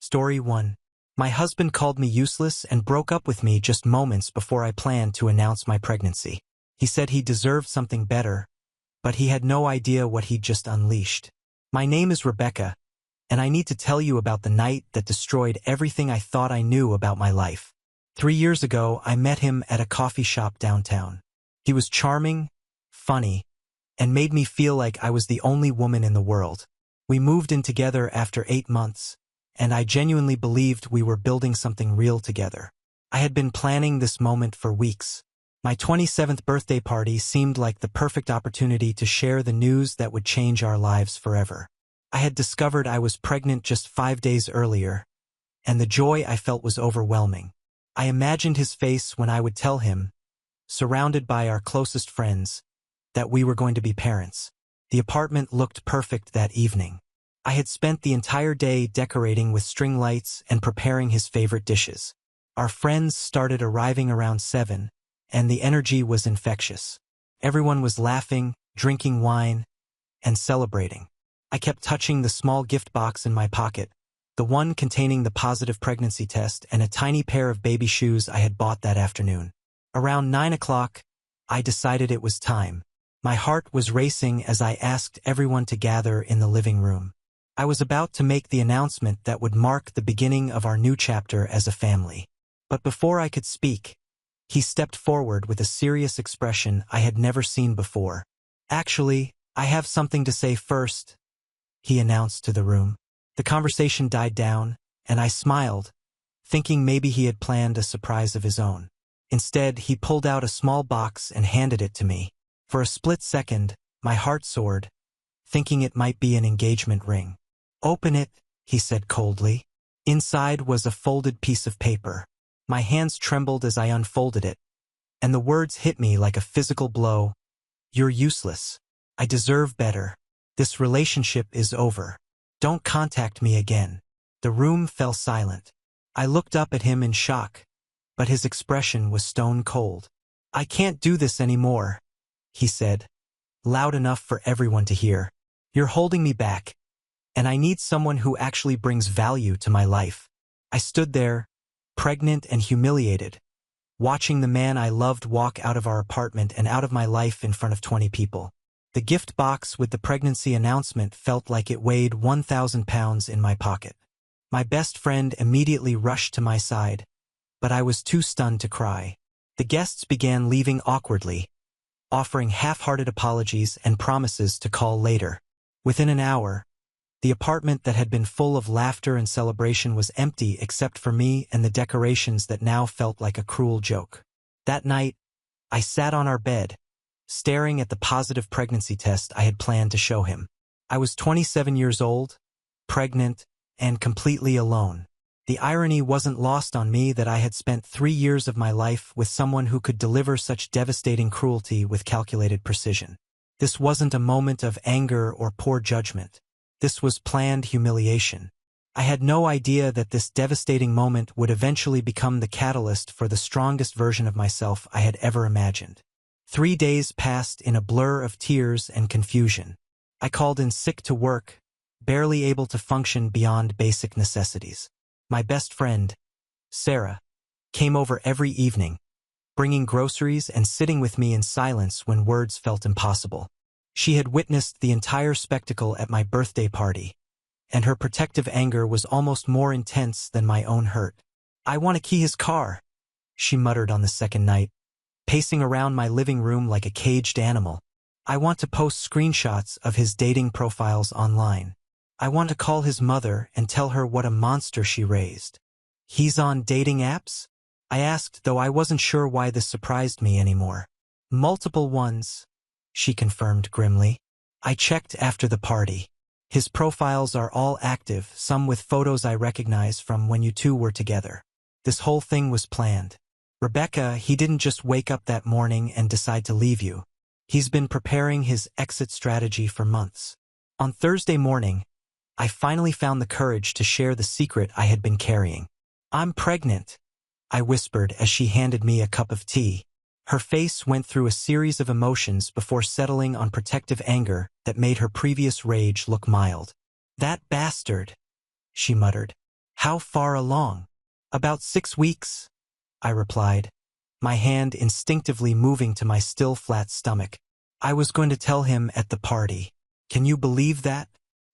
Story 1. My husband called me useless and broke up with me just moments before I planned to announce my pregnancy. He said he deserved something better, but he had no idea what he'd just unleashed. My name is Rebecca, and I need to tell you about the night that destroyed everything I thought I knew about my life. 3 years ago, I met him at a coffee shop downtown. He was charming, funny, and made me feel like I was the only woman in the world. We moved in together after 8 months, and I genuinely believed we were building something real together. I had been planning this moment for weeks. My 27th birthday party seemed like the perfect opportunity to share the news that would change our lives forever. I had discovered I was pregnant just 5 days earlier, and the joy I felt was overwhelming. I imagined his face when I would tell him, surrounded by our closest friends, that we were going to be parents. The apartment looked perfect that evening. I had spent the entire day decorating with string lights and preparing his favorite dishes. Our friends started arriving around 7, and the energy was infectious. Everyone was laughing, drinking wine, and celebrating. I kept touching the small gift box in my pocket, the one containing the positive pregnancy test and a tiny pair of baby shoes I had bought that afternoon. Around 9 o'clock, I decided it was time. My heart was racing as I asked everyone to gather in the living room. I was about to make the announcement that would mark the beginning of our new chapter as a family. But before I could speak, he stepped forward with a serious expression I had never seen before. "Actually, I have something to say first," he announced to the room. The conversation died down, and I smiled, thinking maybe he had planned a surprise of his own. Instead, he pulled out a small box and handed it to me. For a split second, my heart soared, thinking it might be an engagement ring. "Open it," he said coldly. Inside was a folded piece of paper. My hands trembled as I unfolded it, and the words hit me like a physical blow. "You're useless. I deserve better. This relationship is over. Don't contact me again." The room fell silent. I looked up at him in shock, but his expression was stone cold. "I can't do this anymore," he said, loud enough for everyone to hear. "You're holding me back, and I need someone who actually brings value to my life." I stood there, pregnant and humiliated, watching the man I loved walk out of our apartment and out of my life in front of 20 people. The gift box with the pregnancy announcement felt like it weighed 1,000 pounds in my pocket. My best friend immediately rushed to my side, but I was too stunned to cry. The guests began leaving awkwardly, offering half-hearted apologies and promises to call later. Within an hour, the apartment that had been full of laughter and celebration was empty except for me and the decorations that now felt like a cruel joke. That night, I sat on our bed, staring at the positive pregnancy test I had planned to show him. I was 27 years old, pregnant, and completely alone. The irony wasn't lost on me that I had spent 3 years of my life with someone who could deliver such devastating cruelty with calculated precision. This wasn't a moment of anger or poor judgment. This was planned humiliation. I had no idea that this devastating moment would eventually become the catalyst for the strongest version of myself I had ever imagined. 3 days passed in a blur of tears and confusion. I called in sick to work, barely able to function beyond basic necessities. My best friend, Sarah, came over every evening, bringing groceries and sitting with me in silence when words felt impossible. She had witnessed the entire spectacle at my birthday party, and her protective anger was almost more intense than my own hurt. "I want to key his car," she muttered on the second night, pacing around my living room like a caged animal. "I want to post screenshots of his dating profiles online. I want to call his mother and tell her what a monster she raised." "He's on dating apps?" I asked, though I wasn't sure why this surprised me anymore. "Multiple ones," she confirmed grimly. I checked after the party. His profiles are all active, some with photos I recognize from when you two were together. This whole thing was planned. "Rebecca, he didn't just wake up that morning and decide to leave you. He's been preparing his exit strategy for months." On Thursday morning, I finally found the courage to share the secret I had been carrying. "I'm pregnant," I whispered as she handed me a cup of tea. Her face went through a series of emotions before settling on protective anger that made her previous rage look mild. "That bastard," she muttered. How far along? About 6 weeks, I replied, my hand instinctively moving to my still flat stomach. I was going to tell him at the party. Can you believe that?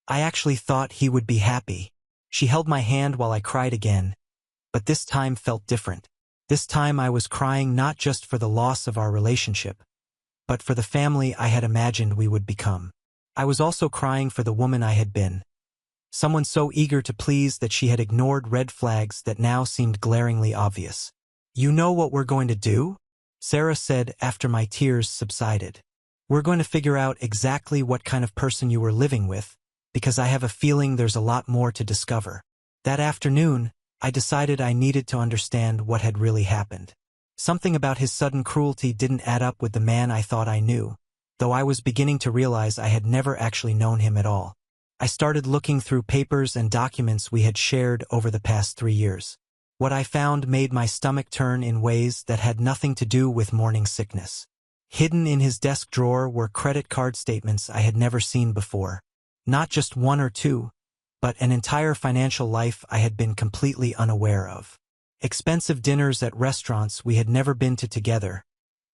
I actually thought he would be happy. She held my hand while I cried again, but this time felt different. This time I was crying not just for the loss of our relationship, but for the family I had imagined we would become. I was also crying for the woman I had been. Someone so eager to please that she had ignored red flags that now seemed glaringly obvious. You know what we're going to do? Sarah said after my tears subsided. We're going to figure out exactly what kind of person you were living with, because I have a feeling there's a lot more to discover. That afternoon, I decided I needed to understand what had really happened. Something about his sudden cruelty didn't add up with the man I thought I knew, though I was beginning to realize I had never actually known him at all. I started looking through papers and documents we had shared over the past 3 years. What I found made my stomach turn in ways that had nothing to do with morning sickness. Hidden in his desk drawer were credit card statements I had never seen before. Not just one or two, but an entire financial life I had been completely unaware of. Expensive dinners at restaurants we had never been to together,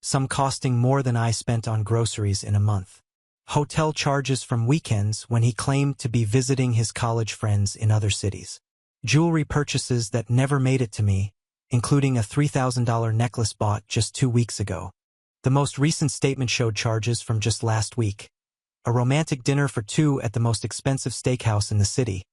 some costing more than I spent on groceries in a month. Hotel charges from weekends when he claimed to be visiting his college friends in other cities. Jewelry purchases that never made it to me, including a $3,000 necklace bought just 2 weeks ago. The most recent statement showed charges from just last week. A romantic dinner for 2 at the most expensive steakhouse in the city.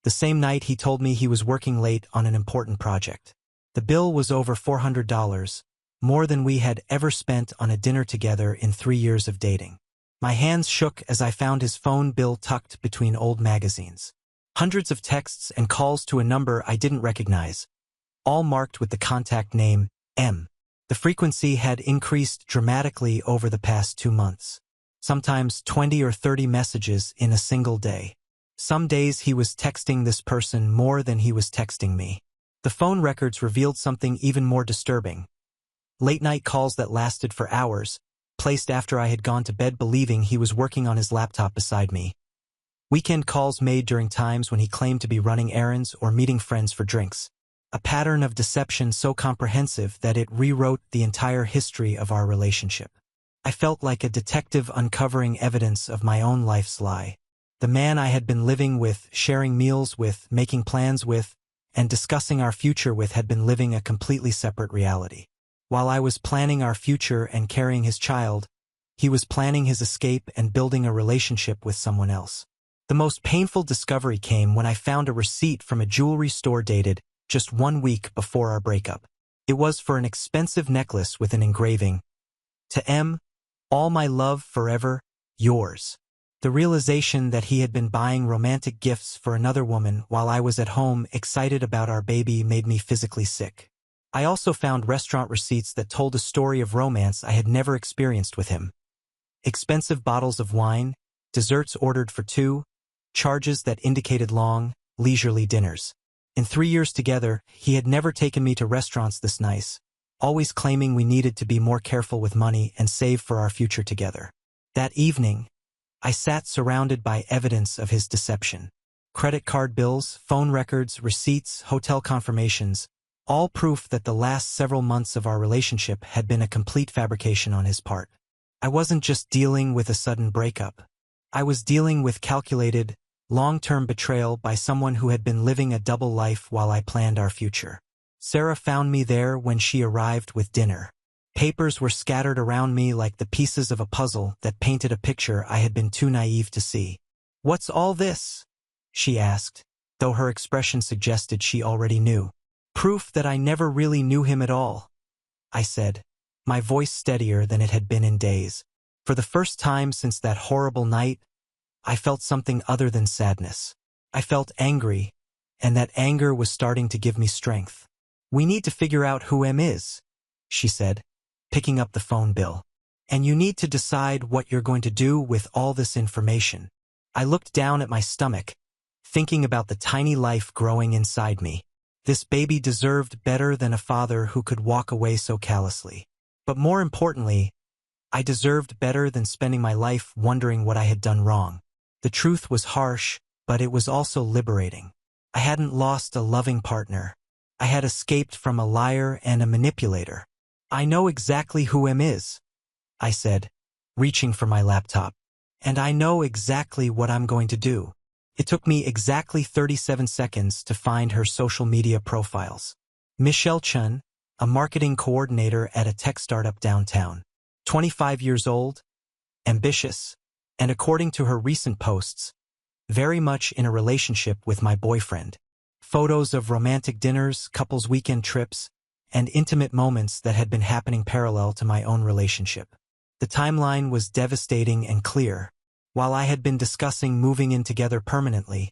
The same night he told me he was working late on an important project. The bill was over $400, more than we had ever spent on a dinner together in 3 years of dating. My hands shook as I found his phone bill tucked between old magazines. Hundreds of texts and calls to a number I didn't recognize, all marked with the contact name M. The frequency had increased dramatically over the past 2 months. Sometimes 20 or 30 messages in a single day. Some days he was texting this person more than he was texting me. The phone records revealed something even more disturbing. Late-night calls that lasted for hours, placed after I had gone to bed believing he was working on his laptop beside me. Weekend calls made during times when he claimed to be running errands or meeting friends for drinks. A pattern of deception so comprehensive that it rewrote the entire history of our relationship. I felt like a detective uncovering evidence of my own life's lie. The man I had been living with, sharing meals with, making plans with, and discussing our future with had been living a completely separate reality. While I was planning our future and carrying his child, he was planning his escape and building a relationship with someone else. The most painful discovery came when I found a receipt from a jewelry store dated just 1 week before our breakup. It was for an expensive necklace with an engraving, "To M, all my love forever, yours." The realization that he had been buying romantic gifts for another woman while I was at home excited about our baby made me physically sick. I also found restaurant receipts that told a story of romance I had never experienced with him. Expensive bottles of wine, desserts ordered for 2, charges that indicated long, leisurely dinners. In 3 years together, he had never taken me to restaurants this nice, always claiming we needed to be more careful with money and save for our future together. That evening, I sat surrounded by evidence of his deception. Credit card bills, phone records, receipts, hotel confirmations, all proof that the last several months of our relationship had been a complete fabrication on his part. I wasn't just dealing with a sudden breakup. I was dealing with calculated, long-term betrayal by someone who had been living a double life while I planned our future. Sarah found me there when she arrived with dinner. Papers were scattered around me like the pieces of a puzzle that painted a picture I had been too naive to see. "What's all this?" she asked, though her expression suggested she already knew. "Proof that I never really knew him at all," I said, my voice steadier than it had been in days. For the first time since that horrible night, I felt something other than sadness. I felt angry, and that anger was starting to give me strength. "We need to figure out who M is," she said, picking up the phone bill. "And you need to decide what you're going to do with all this information." I looked down at my stomach, thinking about the tiny life growing inside me. This baby deserved better than a father who could walk away so callously. But more importantly, I deserved better than spending my life wondering what I had done wrong. The truth was harsh, but it was also liberating. I hadn't lost a loving partner. I had escaped from a liar and a manipulator. I know exactly who M is, I said, reaching for my laptop. And I know exactly what I'm going to do. It took me exactly 37 seconds to find her social media profiles. Michelle Chun, a marketing coordinator at a tech startup downtown. 25 years old, ambitious, and according to her recent posts, very much in a relationship with my boyfriend. Photos of romantic dinners, couples weekend trips, and intimate moments that had been happening parallel to my own relationship. The timeline was devastating and clear. While I had been discussing moving in together permanently,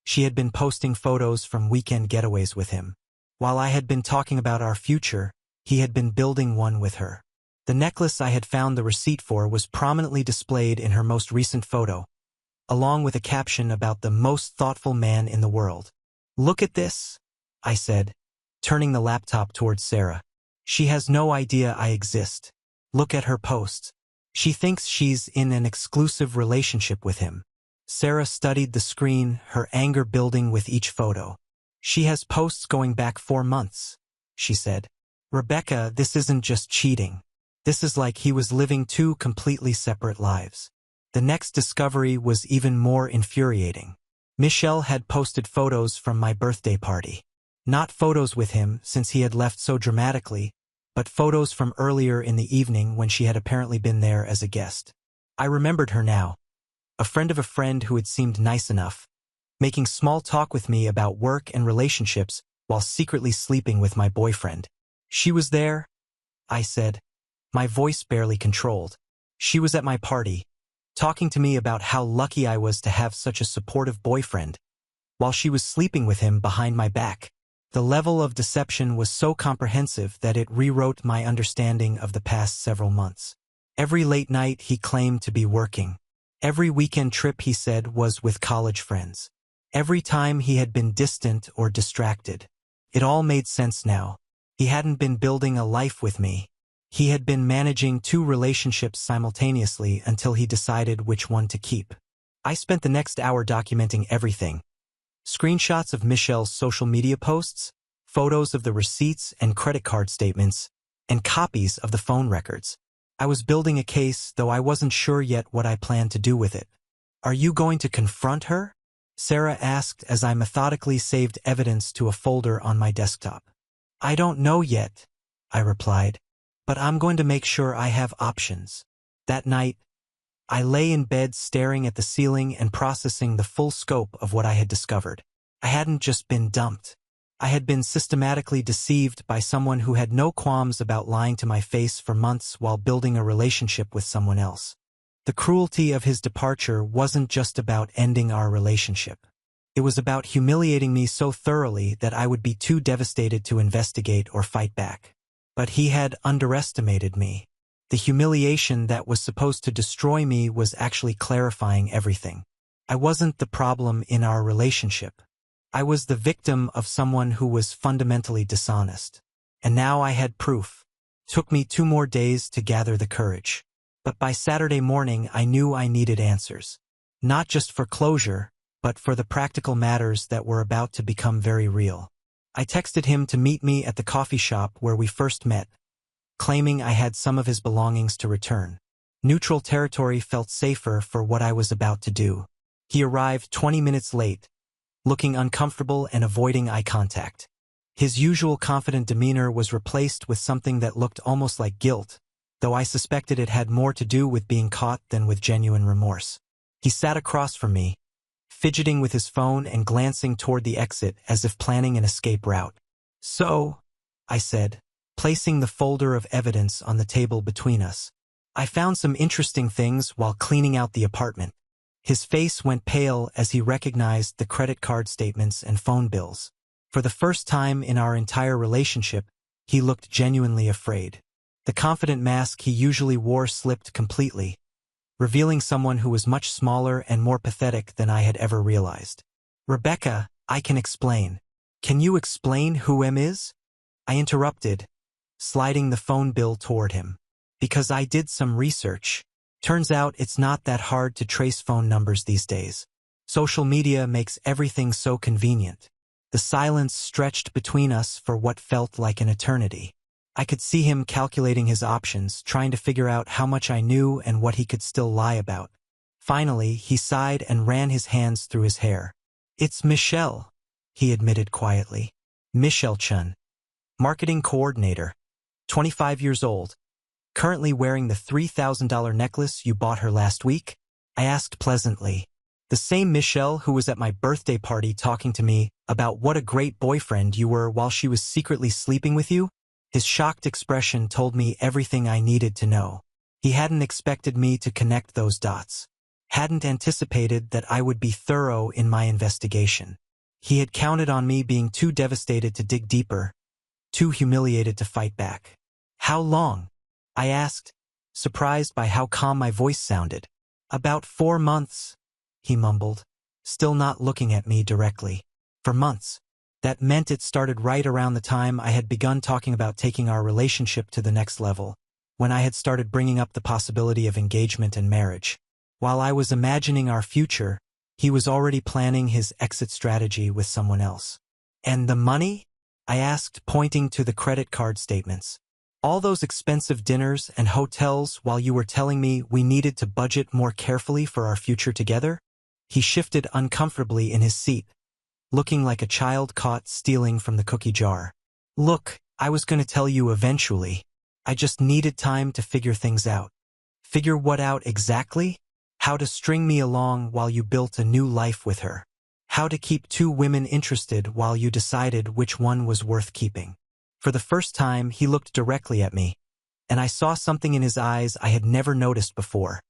she had been posting photos from weekend getaways with him. While I had been talking about our future, he had been building one with her. The necklace I had found the receipt for was prominently displayed in her most recent photo, along with a caption about the most thoughtful man in the world. "Look at this," I said, turning the laptop towards Sarah. "She has no idea I exist. Look at her posts. She thinks she's in an exclusive relationship with him." Sarah studied the screen, her anger building with each photo. "She has posts going back 4 months, she said. "Rebecca, this isn't just cheating. This is like he was living 2 completely separate lives." The next discovery was even more infuriating. Michelle had posted photos from my birthday party. Not photos with him, since he had left so dramatically, but photos from earlier in the evening when she had apparently been there as a guest. I remembered her now. A friend of a friend who had seemed nice enough, making small talk with me about work and relationships while secretly sleeping with my boyfriend. "She was there," I said, my voice barely controlled. "She was at my party, talking to me about how lucky I was to have such a supportive boyfriend, while she was sleeping with him behind my back." The level of deception was so comprehensive that it rewrote my understanding of the past several months. Every late night he claimed to be working. Every weekend trip he said was with college friends. Every time he had been distant or distracted. It all made sense now. He hadn't been building a life with me. He had been managing 2 relationships simultaneously until he decided which one to keep. I spent the next hour documenting everything. Screenshots of Michelle's social media posts, photos of the receipts and credit card statements, and copies of the phone records. I was building a case, though I wasn't sure yet what I planned to do with it. "Are you going to confront her?" Sarah asked as I methodically saved evidence to a folder on my desktop. "I don't know yet," I replied, "but I'm going to make sure I have options." That night, I lay in bed staring at the ceiling and processing the full scope of what I had discovered. I hadn't just been dumped. I had been systematically deceived by someone who had no qualms about lying to my face for months while building a relationship with someone else. The cruelty of his departure wasn't just about ending our relationship. It was about humiliating me so thoroughly that I would be too devastated to investigate or fight back. But he had underestimated me. The humiliation that was supposed to destroy me was actually clarifying everything. I wasn't the problem in our relationship. I was the victim of someone who was fundamentally dishonest. And now I had proof. It took me 2 more days to gather the courage. But by Saturday morning, I knew I needed answers. Not just for closure, but for the practical matters that were about to become very real. I texted him to meet me at the coffee shop where we first met, claiming I had some of his belongings to return. Neutral territory felt safer for what I was about to do. He arrived 20 minutes late, looking uncomfortable and avoiding eye contact. His usual confident demeanor was replaced with something that looked almost like guilt, though I suspected it had more to do with being caught than with genuine remorse. He sat across from me, fidgeting with his phone and glancing toward the exit as if planning an escape route. "So," I said, placing the folder of evidence on the table between us, "I found some interesting things while cleaning out the apartment." His face went pale as he recognized the credit card statements and phone bills. For the first time in our entire relationship, he looked genuinely afraid. The confident mask he usually wore slipped completely, revealing someone who was much smaller and more pathetic than I had ever realized. "Rebecca, I can explain." "Can you explain who M is?" I interrupted, sliding the phone bill toward him. "Because I did some research. Turns out it's not that hard to trace phone numbers these days. Social media makes everything so convenient. The silence stretched between us for what felt like an eternity. I could see him calculating his options, trying to figure out how much I knew and what he could still lie about. Finally, he sighed and ran his hands through his hair. "It's Michelle," he admitted quietly. "Michelle Chun. Marketing coordinator. 25 years old. Currently wearing the $3,000 necklace you bought her last week?" I asked pleasantly. "The same Michelle who was at my birthday party talking to me about what a great boyfriend you were while she was secretly sleeping with you?" His shocked expression told me everything I needed to know. He hadn't expected me to connect those dots. Hadn't anticipated that I would be thorough in my investigation. He had counted on me being too devastated to dig deeper, too humiliated to fight back. "How long?" I asked, surprised by how calm my voice sounded. "About 4 months," he mumbled, still not looking at me directly. For months. That meant it started right around the time I had begun talking about taking our relationship to the next level, when I had started bringing up the possibility of engagement and marriage. While I was imagining our future, he was already planning his exit strategy with someone else. "And the money?" I asked, pointing to the credit card statements. "All those expensive dinners and hotels while you were telling me we needed to budget more carefully for our future together?" He shifted uncomfortably in his seat, looking like a child caught stealing from the cookie jar. "Look, I was going to tell you eventually. I just needed time to figure things out." "Figure what out exactly?" "How to string me along while you built a new life with her. How to keep 2 women interested while you decided which one was worth keeping." For the first time, he looked directly at me, and I saw something in his eyes I had never noticed before.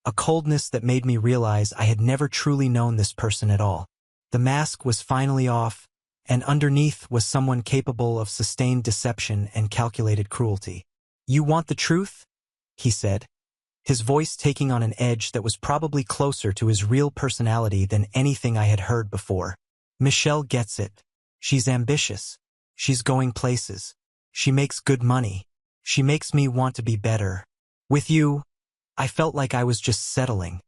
A coldness that made me realize I had never truly known this person at all. The mask was finally off, and underneath was someone capable of sustained deception and calculated cruelty. "You want the truth?" he said, his voice taking on an edge that was probably closer to his real personality than anything I had heard before. "Michelle gets it. She's ambitious. She's going places. She makes good money. She makes me want to be better. With you, I felt like I was just settling."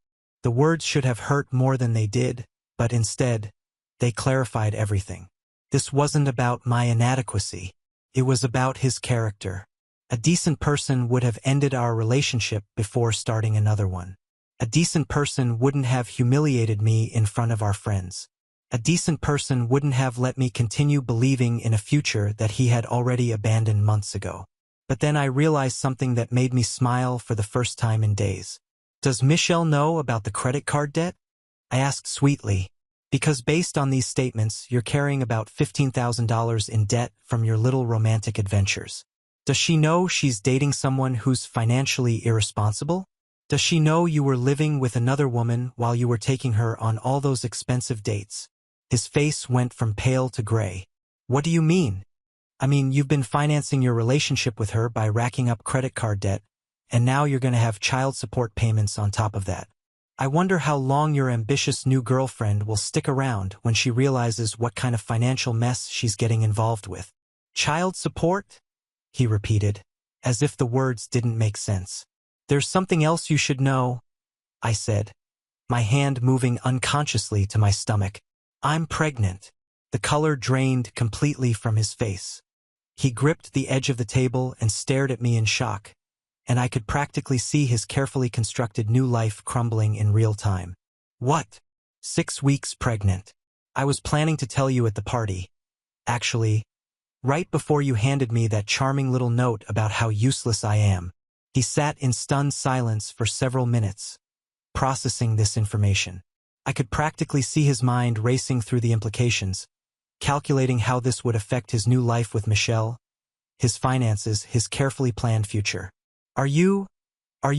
The words should have hurt more than they did, but instead, they clarified everything. This wasn't about my inadequacy. It was about his character. A decent person would have ended our relationship before starting another one. A decent person wouldn't have humiliated me in front of our friends. A decent person wouldn't have let me continue believing in a future that he had already abandoned months ago. But then I realized something that made me smile for the first time in days. "Does Michelle know about the credit card debt?" I asked sweetly. "Because based on these statements, you're carrying about $15,000 in debt from your little romantic adventures. Does she know she's dating someone who's financially irresponsible? Does she know you were living with another woman while you were taking her on all those expensive dates?" His face went from pale to gray. "What do you mean?" "I mean, you've been financing your relationship with her by racking up credit card debt, and now you're going to have child support payments on top of that. I wonder how long your ambitious new girlfriend will stick around when she realizes what kind of financial mess she's getting involved with." "Child support?" he repeated, as if the words didn't make sense. "There's something else you should know," I said, my hand moving unconsciously to my stomach. "I'm pregnant." The color drained completely from his face. He gripped the edge of the table and stared at me in shock, and I could practically see his carefully constructed new life crumbling in real time. "What?" 6 weeks pregnant. I was planning to tell you at the party. Actually, right before you handed me that charming little note about how useless I am. He sat in stunned silence for several minutes, processing this information. I could practically see his mind racing through the implications, calculating how this would affect his new life with Michelle, his finances, his carefully planned future. Are you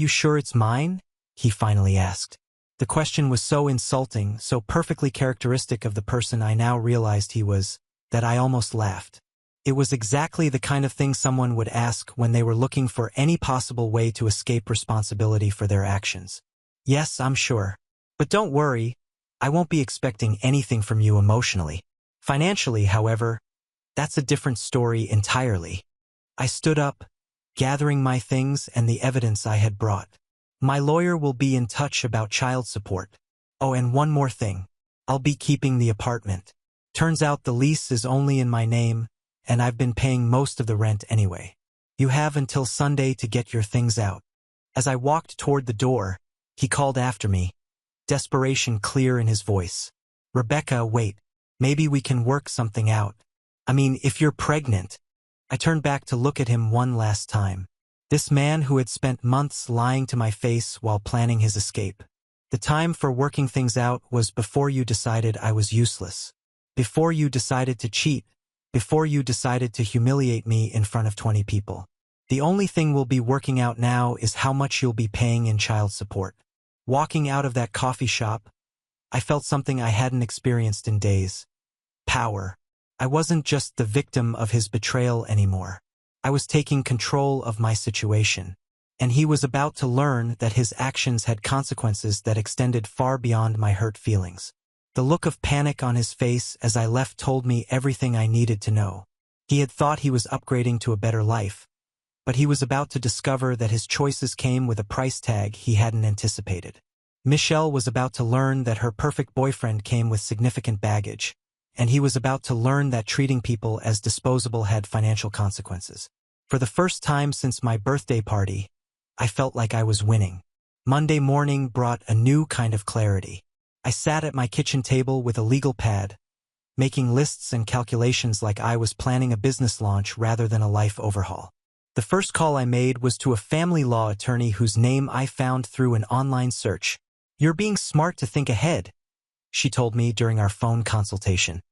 sure it's mine?" he finally asked. The question was so insulting, so perfectly characteristic of the person I now realized he was, that I almost laughed. It was exactly the kind of thing someone would ask when they were looking for any possible way to escape responsibility for their actions. "Yes, I'm sure. But don't worry, I won't be expecting anything from you emotionally. Financially, however, that's a different story entirely." I stood up, gathering my things and the evidence I had brought. "My lawyer will be in touch about child support. Oh, and one more thing. I'll be keeping the apartment." Turns out the lease is only in my name, and I've been paying most of the rent anyway. You have until Sunday to get your things out. As I walked toward the door, he called after me, desperation clear in his voice. Rebecca, wait. Maybe we can work something out. I mean, if you're pregnant. I turned back to look at him one last time. This man who had spent months lying to my face while planning his escape. The time for working things out was before you decided I was useless. Before you decided to cheat. Before you decided to humiliate me in front of 20 people. The only thing we'll be working out now is how much you'll be paying in child support. Walking out of that coffee shop, I felt something I hadn't experienced in days. Power. I wasn't just the victim of his betrayal anymore. I was taking control of my situation. And he was about to learn that his actions had consequences that extended far beyond my hurt feelings. The look of panic on his face as I left told me everything I needed to know. He had thought he was upgrading to a better life, but he was about to discover that his choices came with a price tag he hadn't anticipated. Michelle was about to learn that her perfect boyfriend came with significant baggage, and he was about to learn that treating people as disposable had financial consequences. For the first time since my birthday party, I felt like I was winning. Monday morning brought a new kind of clarity. I sat at my kitchen table with a legal pad, making lists and calculations like I was planning a business launch rather than a life overhaul. The first call I made was to a family law attorney whose name I found through an online search. "You're being smart to think ahead," she told me during our phone consultation.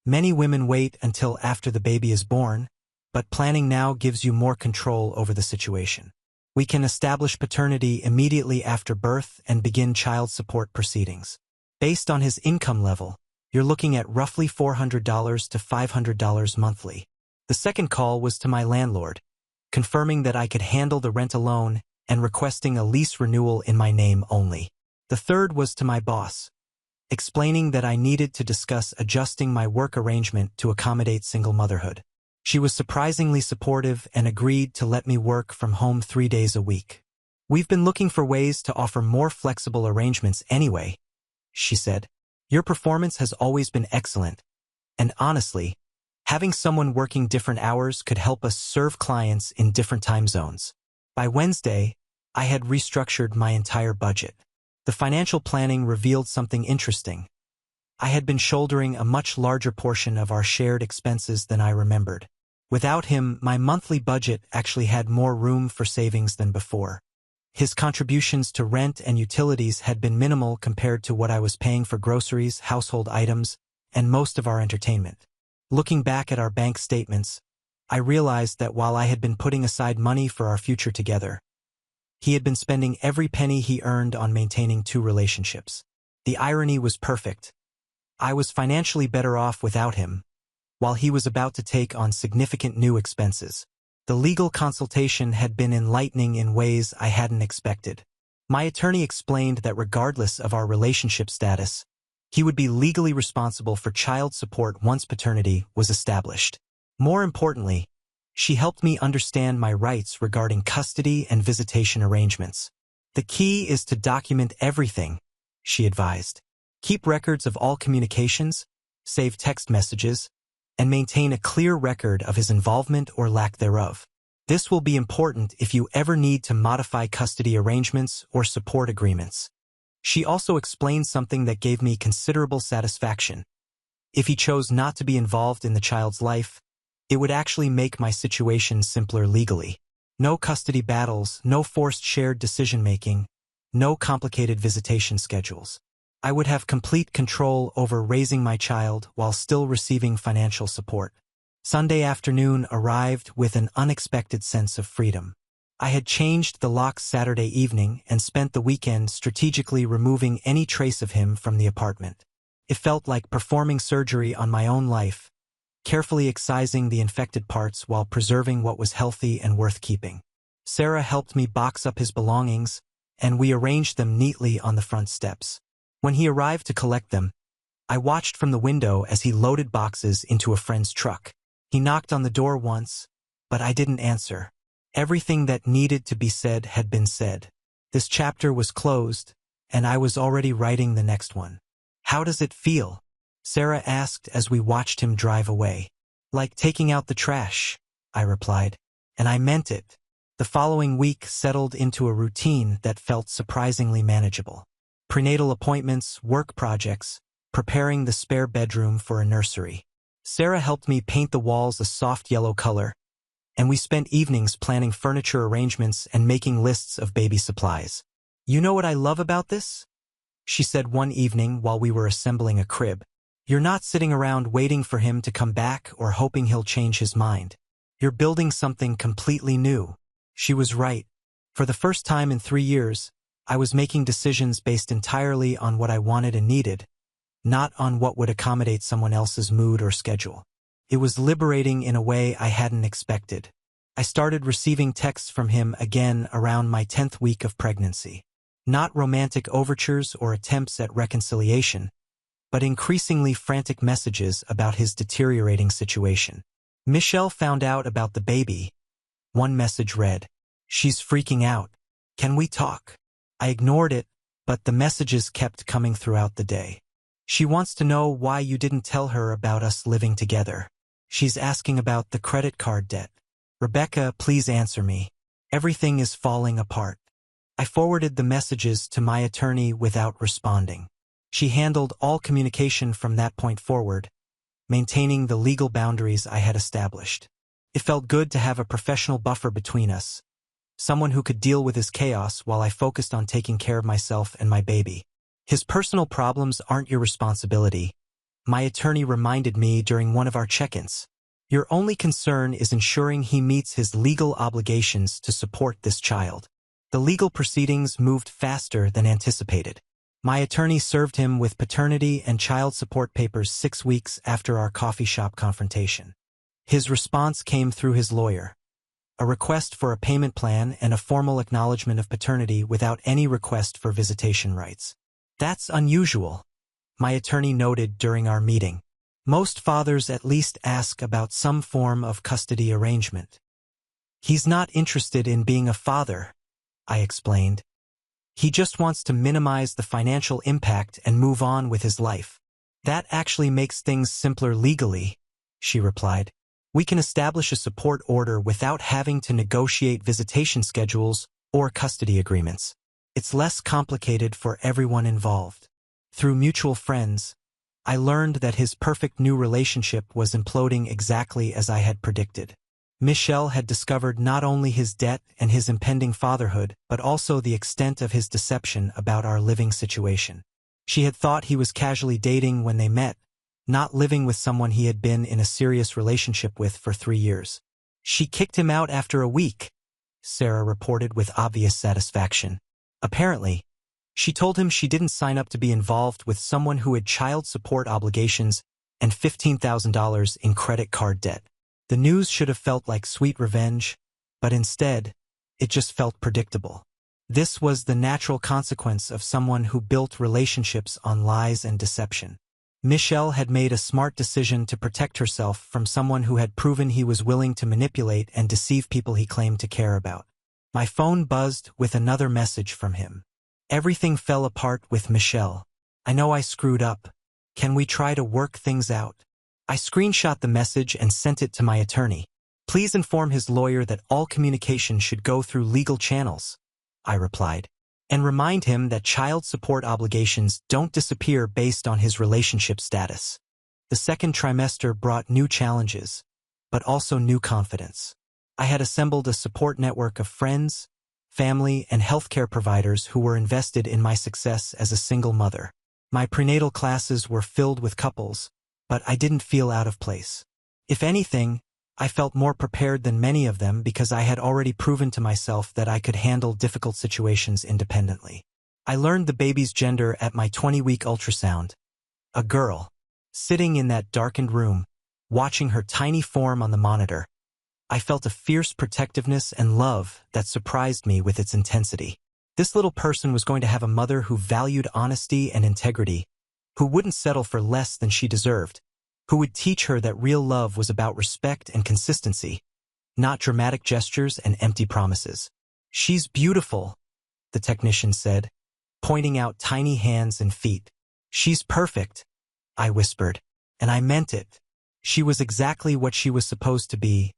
"Many women wait until after the baby is born, but planning now gives you more control over the situation. We can establish paternity immediately after birth and begin child support proceedings. Based on his income level, you're looking at roughly $400 to $500 monthly." The second call was to my landlord, confirming that I could handle the rent alone and requesting a lease renewal in my name only. The third was to my boss, explaining that I needed to discuss adjusting my work arrangement to accommodate single motherhood. She was surprisingly supportive and agreed to let me work from home 3 days a week. "We've been looking for ways to offer more flexible arrangements anyway," she said. "Your performance has always been excellent, and honestly, having someone working different hours could help us serve clients in different time zones." By Wednesday, I had restructured my entire budget. The financial planning revealed something interesting. I had been shouldering a much larger portion of our shared expenses than I remembered. Without him, my monthly budget actually had more room for savings than before. His contributions to rent and utilities had been minimal compared to what I was paying for groceries, household items, and most of our entertainment. Looking back at our bank statements, I realized that while I had been putting aside money for our future together, he had been spending every penny he earned on maintaining 2 relationships. The irony was perfect. I was financially better off without him, while he was about to take on significant new expenses. The legal consultation had been enlightening in ways I hadn't expected. My attorney explained that regardless of our relationship status, he would be legally responsible for child support once paternity was established. More importantly, she helped me understand my rights regarding custody and visitation arrangements. "The key is to document everything," she advised. "Keep records of all communications, save text messages, and maintain a clear record of his involvement or lack thereof. This will be important if you ever need to modify custody arrangements or support agreements." She also explained something that gave me considerable satisfaction. If he chose not to be involved in the child's life, it would actually make my situation simpler legally. No custody battles, no forced shared decision-making, no complicated visitation schedules. I would have complete control over raising my child while still receiving financial support. Sunday afternoon arrived with an unexpected sense of freedom. I had changed the locks Saturday evening and spent the weekend strategically removing any trace of him from the apartment. It felt like performing surgery on my own life, carefully excising the infected parts while preserving what was healthy and worth keeping. Sarah helped me box up his belongings, and we arranged them neatly on the front steps. When he arrived to collect them, I watched from the window as he loaded boxes into a friend's truck. He knocked on the door once, but I didn't answer. Everything that needed to be said had been said. This chapter was closed, and I was already writing the next one. How does it feel? Sarah asked as we watched him drive away. Like taking out the trash, I replied. And I meant it. The following week settled into a routine that felt surprisingly manageable. Prenatal appointments, work projects, preparing the spare bedroom for a nursery. Sarah helped me paint the walls a soft yellow color, and we spent evenings planning furniture arrangements and making lists of baby supplies. You know what I love about this? She said one evening while we were assembling a crib. You're not sitting around waiting for him to come back or hoping he'll change his mind. You're building something completely new. She was right. For the first time in 3 years, I was making decisions based entirely on what I wanted and needed, not on what would accommodate someone else's mood or schedule. It was liberating in a way I hadn't expected. I started receiving texts from him again around my 10th week of pregnancy. Not romantic overtures or attempts at reconciliation, but increasingly frantic messages about his deteriorating situation. Michelle found out about the baby. One message read, "She's freaking out. Can we talk?" I ignored it, but the messages kept coming throughout the day. She wants to know why you didn't tell her about us living together. She's asking about the credit card debt. Rebecca, please answer me. Everything is falling apart. I forwarded the messages to my attorney without responding. She handled all communication from that point forward, maintaining the legal boundaries I had established. It felt good to have a professional buffer between us, someone who could deal with his chaos while I focused on taking care of myself and my baby. His personal problems aren't your responsibility, my attorney reminded me during one of our check-ins. Your only concern is ensuring he meets his legal obligations to support this child. The legal proceedings moved faster than anticipated. My attorney served him with paternity and child support papers 6 weeks after our coffee shop confrontation. His response came through his lawyer. A request for a payment plan and a formal acknowledgement of paternity without any request for visitation rights. That's unusual, my attorney noted during our meeting. Most fathers at least ask about some form of custody arrangement. He's not interested in being a father, I explained. He just wants to minimize the financial impact and move on with his life. That actually makes things simpler legally, she replied. We can establish a support order without having to negotiate visitation schedules or custody agreements. It's less complicated for everyone involved. Through mutual friends, I learned that his perfect new relationship was imploding exactly as I had predicted. Michelle had discovered not only his debt and his impending fatherhood, but also the extent of his deception about our living situation. She had thought he was casually dating when they met, not living with someone he had been in a serious relationship with for 3 years. She kicked him out after a week, Sarah reported with obvious satisfaction. Apparently, she told him she didn't sign up to be involved with someone who had child support obligations and $15,000 in credit card debt. The news should have felt like sweet revenge, but instead, it just felt predictable. This was the natural consequence of someone who built relationships on lies and deception. Michelle had made a smart decision to protect herself from someone who had proven he was willing to manipulate and deceive people he claimed to care about. My phone buzzed with another message from him. Everything fell apart with Michelle. I know I screwed up. Can we try to work things out? I screenshot the message and sent it to my attorney. Please inform his lawyer that all communication should go through legal channels, I replied, and remind him that child support obligations don't disappear based on his relationship status. The second trimester brought new challenges, but also new confidence. I had assembled a support network of friends, family, and healthcare providers who were invested in my success as a single mother. My prenatal classes were filled with couples, but I didn't feel out of place. If anything, I felt more prepared than many of them because I had already proven to myself that I could handle difficult situations independently. I learned the baby's gender at my 20-week ultrasound. A girl. Sitting in that darkened room, watching her tiny form on the monitor, I felt a fierce protectiveness and love that surprised me with its intensity. This little person was going to have a mother who valued honesty and integrity, who wouldn't settle for less than she deserved, who would teach her that real love was about respect and consistency, not dramatic gestures and empty promises. She's beautiful, the technician said, pointing out tiny hands and feet. She's perfect, I whispered. And I meant it. She was exactly what she was supposed to be,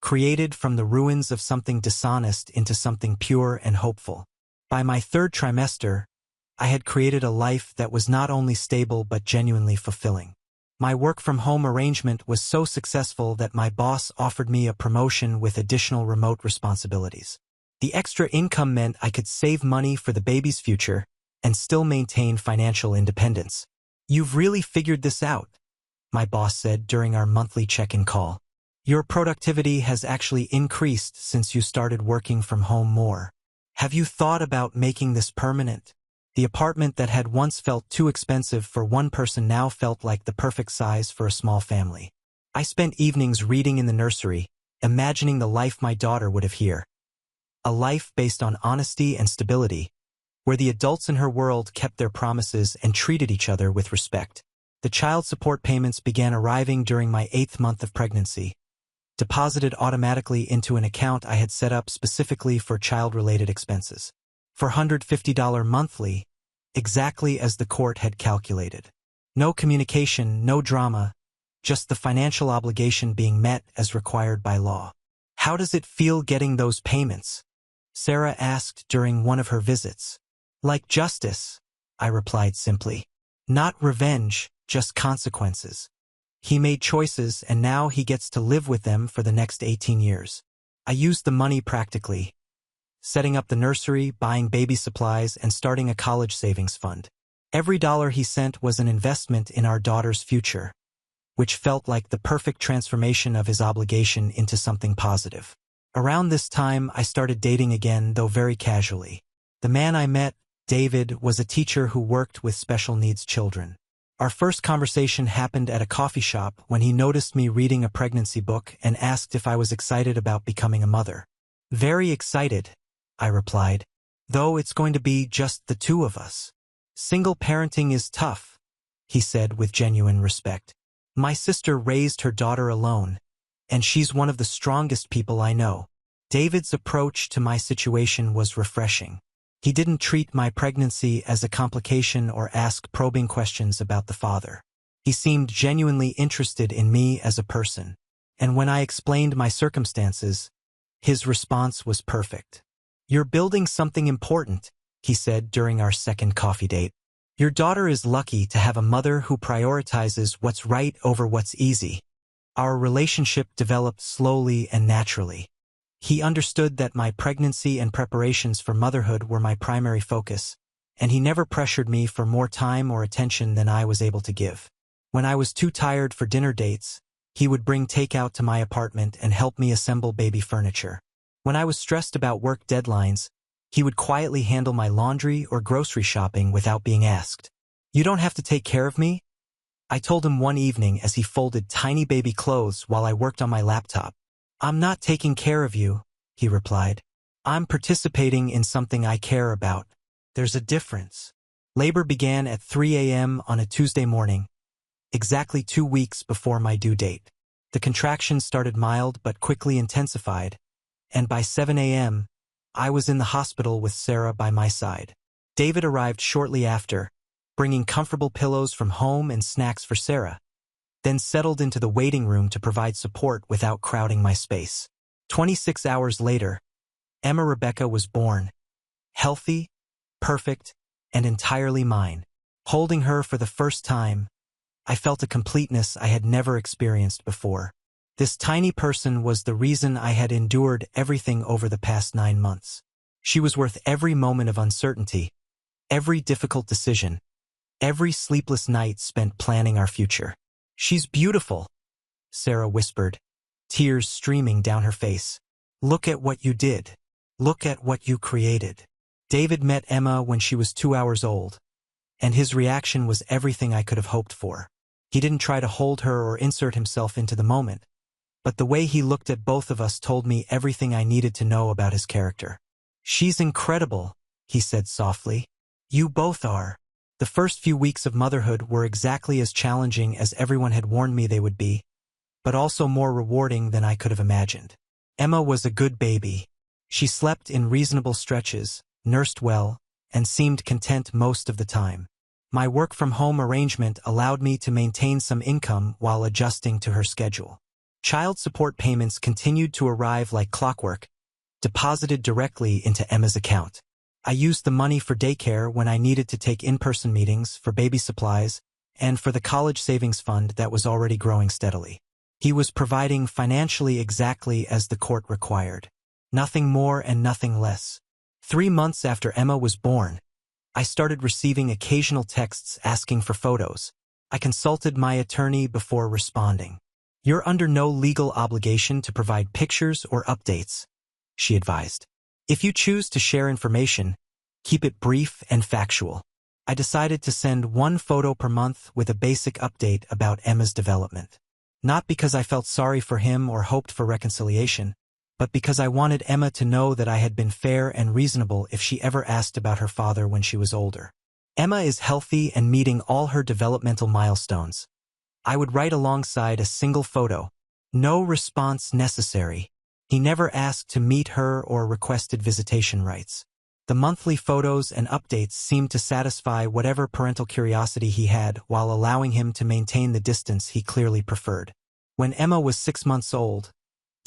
created from the ruins of something dishonest into something pure and hopeful. By my third trimester, I had created a life that was not only stable but genuinely fulfilling. My work-from-home arrangement was so successful that my boss offered me a promotion with additional remote responsibilities. The extra income meant I could save money for the baby's future and still maintain financial independence. "You've really figured this out," my boss said during our monthly check-in call. "Your productivity has actually increased since you started working from home more. Have you thought about making this permanent?" The apartment that had once felt too expensive for one person now felt like the perfect size for a small family. I spent evenings reading in the nursery, imagining the life my daughter would have here. A life based on honesty and stability, where the adults in her world kept their promises and treated each other with respect. The child support payments began arriving during my 8th month of pregnancy, deposited automatically into an account I had set up specifically for child-related expenses. $450 monthly, exactly as the court had calculated. No communication, no drama, just the financial obligation being met as required by law. "How does it feel getting those payments?" Sarah asked during one of her visits. "Like justice," I replied simply. "Not revenge, just consequences. He made choices and now he gets to live with them for the next 18 years. I used the money practically, setting up the nursery, buying baby supplies, and starting a college savings fund. Every dollar he sent was an investment in our daughter's future, which felt like the perfect transformation of his obligation into something positive. Around this time, I started dating again, though very casually. The man I met, David, was a teacher who worked with special needs children. Our first conversation happened at a coffee shop when he noticed me reading a pregnancy book and asked if I was excited about becoming a mother. "Very excited," I replied, "though it's going to be just the two of us." "Single parenting is tough," he said with genuine respect. "My sister raised her daughter alone, and she's one of the strongest people I know." David's approach to my situation was refreshing. He didn't treat my pregnancy as a complication or ask probing questions about the father. He seemed genuinely interested in me as a person, and when I explained my circumstances, his response was perfect. "You're building something important," he said during our second coffee date. "Your daughter is lucky to have a mother who prioritizes what's right over what's easy." Our relationship developed slowly and naturally. He understood that my pregnancy and preparations for motherhood were my primary focus, and he never pressured me for more time or attention than I was able to give. When I was too tired for dinner dates, he would bring takeout to my apartment and help me assemble baby furniture. When I was stressed about work deadlines, he would quietly handle my laundry or grocery shopping without being asked. "You don't have to take care of me," I told him one evening as he folded tiny baby clothes while I worked on my laptop. "I'm not taking care of you," he replied. "I'm participating in something I care about. There's a difference." Labor began at 3 a.m. on a Tuesday morning, exactly 2 weeks before my due date. The contractions started mild but quickly intensified, and by 7 a.m., I was in the hospital with Sarah by my side. David arrived shortly after, bringing comfortable pillows from home and snacks for Sarah, then settled into the waiting room to provide support without crowding my space. 26 hours later, Emma Rebecca was born, healthy, perfect, and entirely mine. Holding her for the first time, I felt a completeness I had never experienced before. This tiny person was the reason I had endured everything over the past 9 months. She was worth every moment of uncertainty, every difficult decision, every sleepless night spent planning our future. "She's beautiful," Sarah whispered, tears streaming down her face. "Look at what you did. Look at what you created." David met Emma when she was 2 hours old, and his reaction was everything I could have hoped for. He didn't try to hold her or insert himself into the moment, but the way he looked at both of us told me everything I needed to know about his character. "She's incredible," he said softly. "You both are." The first few weeks of motherhood were exactly as challenging as everyone had warned me they would be, but also more rewarding than I could have imagined. Emma was a good baby. She slept in reasonable stretches, nursed well, and seemed content most of the time. My work-from-home arrangement allowed me to maintain some income while adjusting to her schedule. Child support payments continued to arrive like clockwork, deposited directly into Emma's account. I used the money for daycare when I needed to take in-person meetings, for baby supplies, and for the college savings fund that was already growing steadily. He was providing financially exactly as the court required. Nothing more and nothing less. 3 months after Emma was born, I started receiving occasional texts asking for photos. I consulted my attorney before responding. "You're under no legal obligation to provide pictures or updates," she advised. "If you choose to share information, keep it brief and factual." I decided to send 1 photo per month with a basic update about Emma's development. Not because I felt sorry for him or hoped for reconciliation, but because I wanted Emma to know that I had been fair and reasonable if she ever asked about her father when she was older. "Emma is healthy and meeting all her developmental milestones." I would write alongside a single photo. "No response necessary." He never asked to meet her or requested visitation rights. The monthly photos and updates seemed to satisfy whatever parental curiosity he had while allowing him to maintain the distance he clearly preferred. When Emma was 6 months old,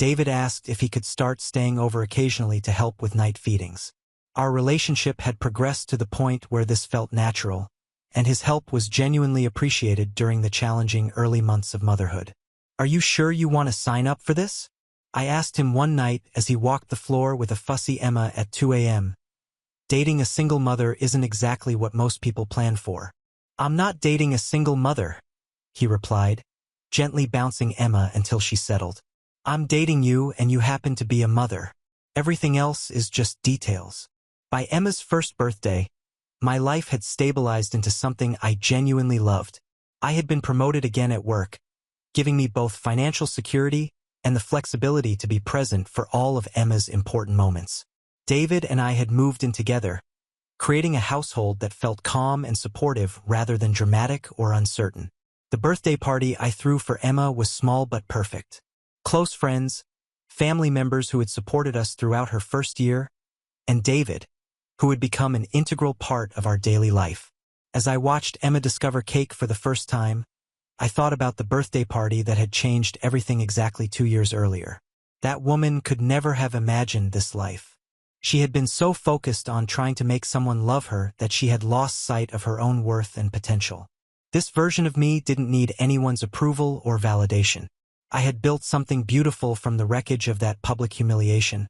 David asked if he could start staying over occasionally to help with night feedings. Our relationship had progressed to the point where this felt natural, and his help was genuinely appreciated during the challenging early months of motherhood. "Are you sure you want to sign up for this?" I asked him one night as he walked the floor with a fussy Emma at 2 a.m. Dating a single mother isn't exactly what most people plan for. "I'm not dating a single mother," he replied, gently bouncing Emma until she settled. "I'm dating you and you happen to be a mother. Everything else is just details." By Emma's first birthday, my life had stabilized into something I genuinely loved. I had been promoted again at work, giving me both financial security and the flexibility to be present for all of Emma's important moments. David and I had moved in together, creating a household that felt calm and supportive rather than dramatic or uncertain. The birthday party I threw for Emma was small but perfect. Close friends, family members who had supported us throughout her first year, and David, who had become an integral part of our daily life. As I watched Emma discover cake for the first time, I thought about the birthday party that had changed everything exactly 2 years earlier. That woman could never have imagined this life. She had been so focused on trying to make someone love her that she had lost sight of her own worth and potential. This version of me didn't need anyone's approval or validation. I had built something beautiful from the wreckage of that public humiliation,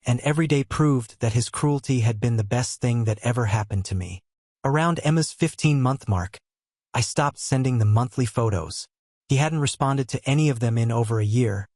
and every day proved that his cruelty had been the best thing that ever happened to me. Around Emma's 15-month mark, I stopped sending the monthly photos. He hadn't responded to any of them in over a year,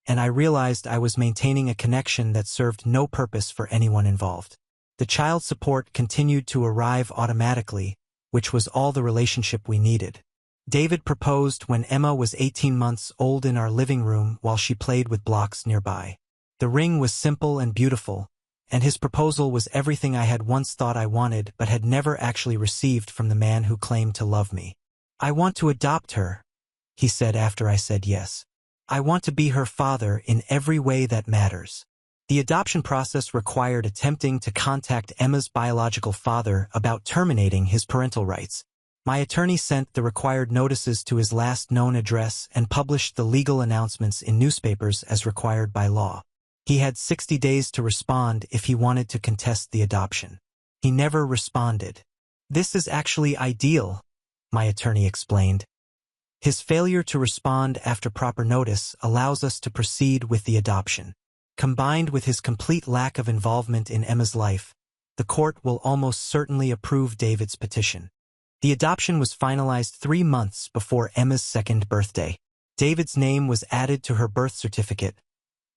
and I realized I was maintaining a connection that served no purpose for anyone involved. The child support continued to arrive automatically, which was all the relationship we needed. David proposed when Emma was 18 months old in our living room while she played with blocks nearby. The ring was simple and beautiful, and his proposal was everything I had once thought I wanted but had never actually received from the man who claimed to love me. "I want to adopt her," he said after I said yes. "I want to be her father in every way that matters." The adoption process required attempting to contact Emma's biological father about terminating his parental rights. My attorney sent the required notices to his last known address and published the legal announcements in newspapers as required by law. He had 60 days to respond if he wanted to contest the adoption. He never responded. "This is actually ideal," my attorney explained. "His failure to respond after proper notice allows us to proceed with the adoption. Combined with his complete lack of involvement in Emma's life, the court will almost certainly approve David's petition." The adoption was finalized 3 months before Emma's 2nd birthday. David's name was added to her birth certificate,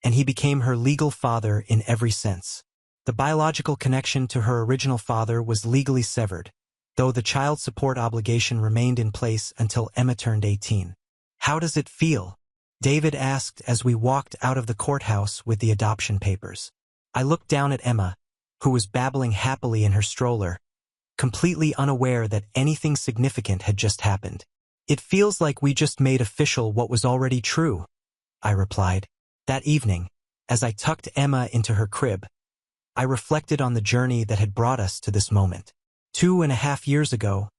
and he became her legal father in every sense. The biological connection to her original father was legally severed, though the child support obligation remained in place until Emma turned 18. "How does it feel?" David asked as we walked out of the courthouse with the adoption papers. I looked down at Emma, who was babbling happily in her stroller, completely unaware that anything significant had just happened. "It feels like we just made official what was already true," I replied. That evening, as I tucked Emma into her crib, I reflected on the journey that had brought us to this moment. 2.5 years ago,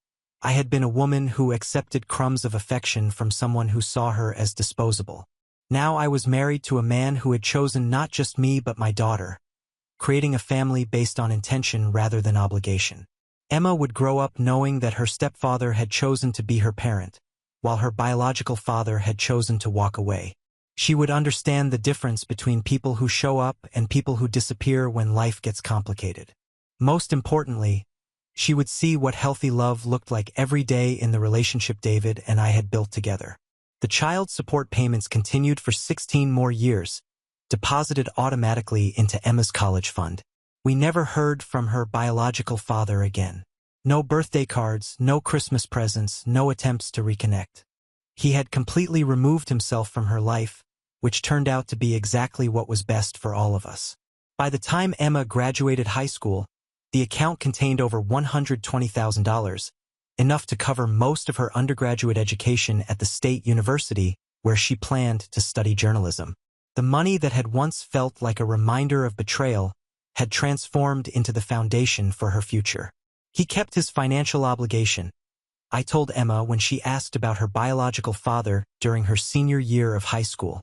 I had been a woman who accepted crumbs of affection from someone who saw her as disposable. Now I was married to a man who had chosen not just me but my daughter, creating a family based on intention rather than obligation. Emma would grow up knowing that her stepfather had chosen to be her parent, while her biological father had chosen to walk away. She would understand the difference between people who show up and people who disappear when life gets complicated. Most importantly, she would see what healthy love looked like every day in the relationship David and I had built together. The child support payments continued for 16 more years, deposited automatically into Emma's college fund. We never heard from her biological father again. No birthday cards, no Christmas presents, no attempts to reconnect. He had completely removed himself from her life, which turned out to be exactly what was best for all of us. By the time Emma graduated high school, the account contained over $120,000, enough to cover most of her undergraduate education at the state university where she planned to study journalism. The money that had once felt like a reminder of betrayal had transformed into the foundation for her future. He kept his financial obligation. I told Emma when she asked about her biological father during her senior year of high school.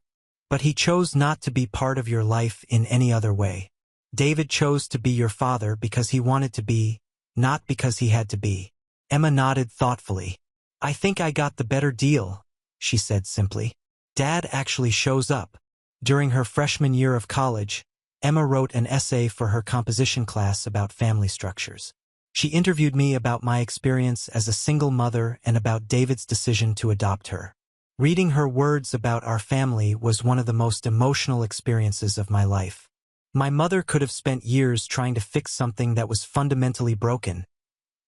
But he chose not to be part of your life in any other way. David chose to be your father because he wanted to be, not because he had to be. Emma nodded thoughtfully. I think I got the better deal, she said simply. Dad actually shows up. During her freshman year of college, Emma wrote an essay for her composition class about family structures. She interviewed me about my experience as a single mother and about David's decision to adopt her. Reading her words about our family was one of the most emotional experiences of my life. My mother could have spent years trying to fix something that was fundamentally broken,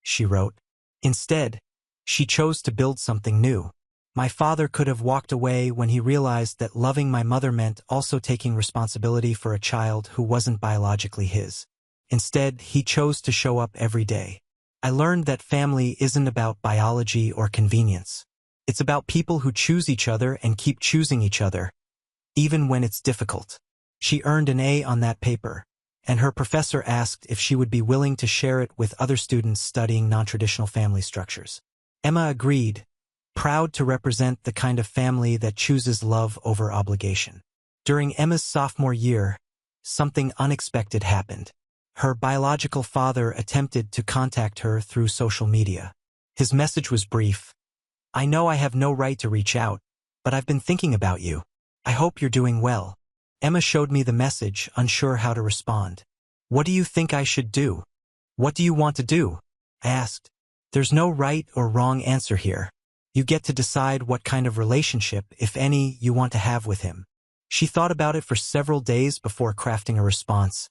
she wrote. Instead, she chose to build something new. My father could have walked away when he realized that loving my mother meant also taking responsibility for a child who wasn't biologically his. Instead, he chose to show up every day. I learned that family isn't about biology or convenience. It's about people who choose each other and keep choosing each other, even when it's difficult. She earned an A on that paper, and her professor asked if she would be willing to share it with other students studying non-traditional family structures. Emma agreed, proud to represent the kind of family that chooses love over obligation. During Emma's sophomore year, something unexpected happened. Her biological father attempted to contact her through social media. His message was brief. I know I have no right to reach out, but I've been thinking about you. I hope you're doing well. Emma showed me the message, unsure how to respond. What do you think I should do? What do you want to do? I asked. There's no right or wrong answer here. You get to decide what kind of relationship, if any, you want to have with him. She thought about it for several days before crafting a response.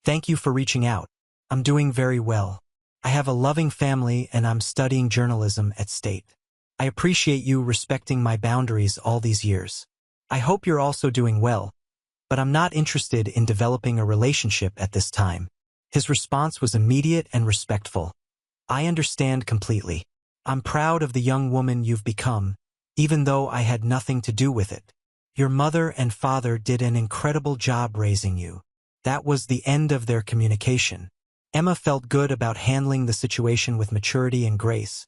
Thank you for reaching out. I'm doing very well. I have a loving family and I'm studying journalism at State. I appreciate you respecting my boundaries all these years. I hope you're also doing well, but I'm not interested in developing a relationship at this time. His response was immediate and respectful. I understand completely. I'm proud of the young woman you've become, even though I had nothing to do with it. Your mother and father did an incredible job raising you. That was the end of their communication. Emma felt good about handling the situation with maturity and grace,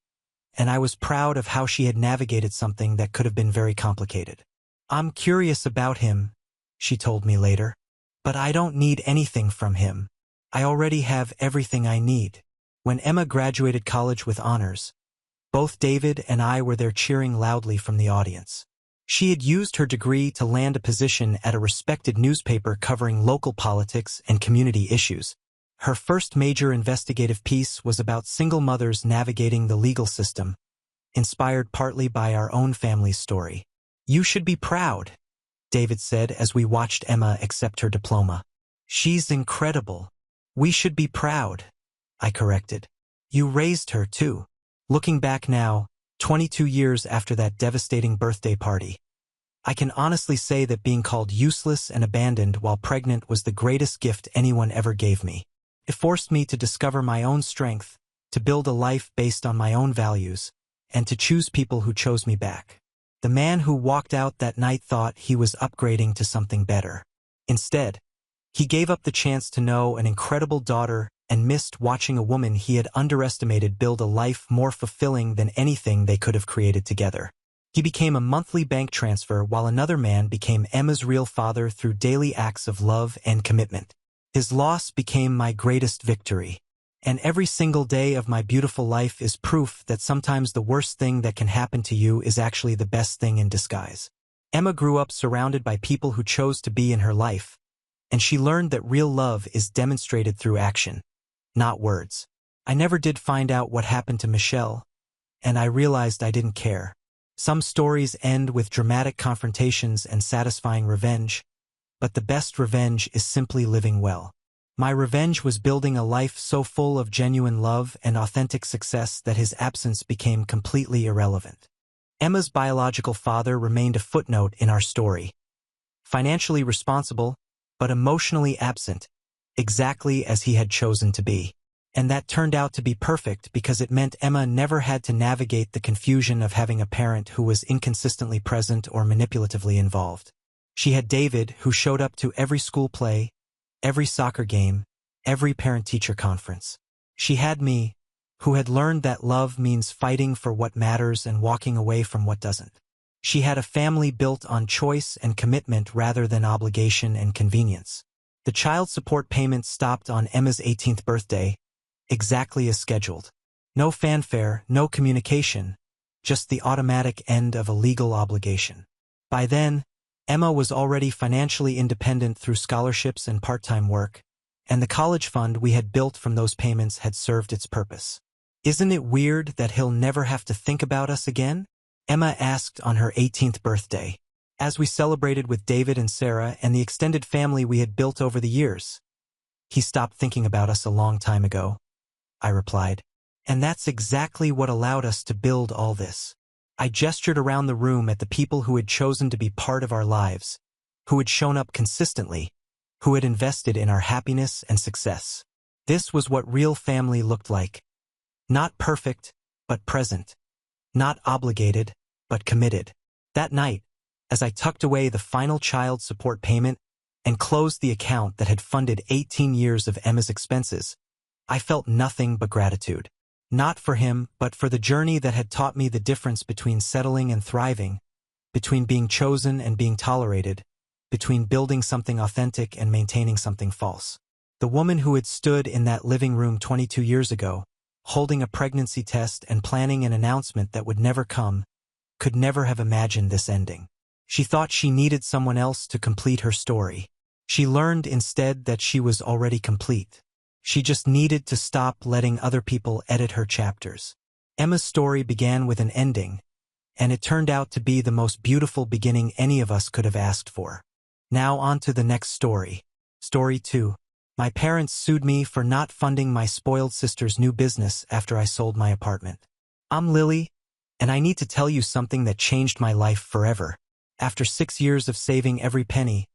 and I was proud of how she had navigated something that could have been very complicated. I'm curious about him, she told me later, but I don't need anything from him. I already have everything I need. When Emma graduated college with honors, both David and I were there cheering loudly from the audience. She had used her degree to land a position at a respected newspaper covering local politics and community issues. Her first major investigative piece was about single mothers navigating the legal system, inspired partly by our own family's story. You should be proud, David said as we watched Emma accept her diploma. She's incredible. We should be proud, I corrected. You raised her, too. Looking back now, 22 years after that devastating birthday party, I can honestly say that being called useless and abandoned while pregnant was the greatest gift anyone ever gave me. It forced me to discover my own strength, to build a life based on my own values, and to choose people who chose me back. The man who walked out that night thought he was upgrading to something better. Instead, he gave up the chance to know an incredible daughter and missed watching a woman he had underestimated build a life more fulfilling than anything they could have created together. He became a monthly bank transfer while another man became Emma's real father through daily acts of love and commitment. His loss became my greatest victory. And every single day of my beautiful life is proof that sometimes the worst thing that can happen to you is actually the best thing in disguise. Emma grew up surrounded by people who chose to be in her life, and she learned that real love is demonstrated through action, not words. I never did find out what happened to Michelle, and I realized I didn't care. Some stories end with dramatic confrontations and satisfying revenge, but the best revenge is simply living well. My revenge was building a life so full of genuine love and authentic success that his absence became completely irrelevant. Emma's biological father remained a footnote in our story. Financially responsible, but emotionally absent, exactly as he had chosen to be. And that turned out to be perfect because it meant Emma never had to navigate the confusion of having a parent who was inconsistently present or manipulatively involved. She had David, who showed up to every school play, every soccer game, every parent-teacher conference. She had me, who had learned that love means fighting for what matters and walking away from what doesn't. She had a family built on choice and commitment rather than obligation and convenience. The child support payment stopped on Emma's 18th birthday, exactly as scheduled. No fanfare, no communication, just the automatic end of a legal obligation. By then, Emma was already financially independent through scholarships and part-time work, and the college fund we had built from those payments had served its purpose. "Isn't it weird that he'll never have to think about us again?" Emma asked on her 18th birthday, as we celebrated with David and Sarah and the extended family we had built over the years. "He stopped thinking about us a long time ago," I replied. "And that's exactly what allowed us to build all this." I gestured around the room at the people who had chosen to be part of our lives, who had shown up consistently, who had invested in our happiness and success. This was what real family looked like. Not perfect, but present. Not obligated, but committed. That night, as I tucked away the final child support payment and closed the account that had funded 18 years of Emma's expenses, I felt nothing but gratitude. Not for him, but for the journey that had taught me the difference between settling and thriving, between being chosen and being tolerated, between building something authentic and maintaining something false. The woman who had stood in that living room 22 years ago, holding a pregnancy test and planning an announcement that would never come, could never have imagined this ending. She thought she needed someone else to complete her story. She learned instead that she was already complete. She just needed to stop letting other people edit her chapters. Emma's story began with an ending, and it turned out to be the most beautiful beginning any of us could have asked for. Now on to the next story. Story 2. My parents sued me for not funding my spoiled sister's new business after I sold my apartment. I'm Lily, and I need to tell you something that changed my life forever. After 6 years of saving every penny,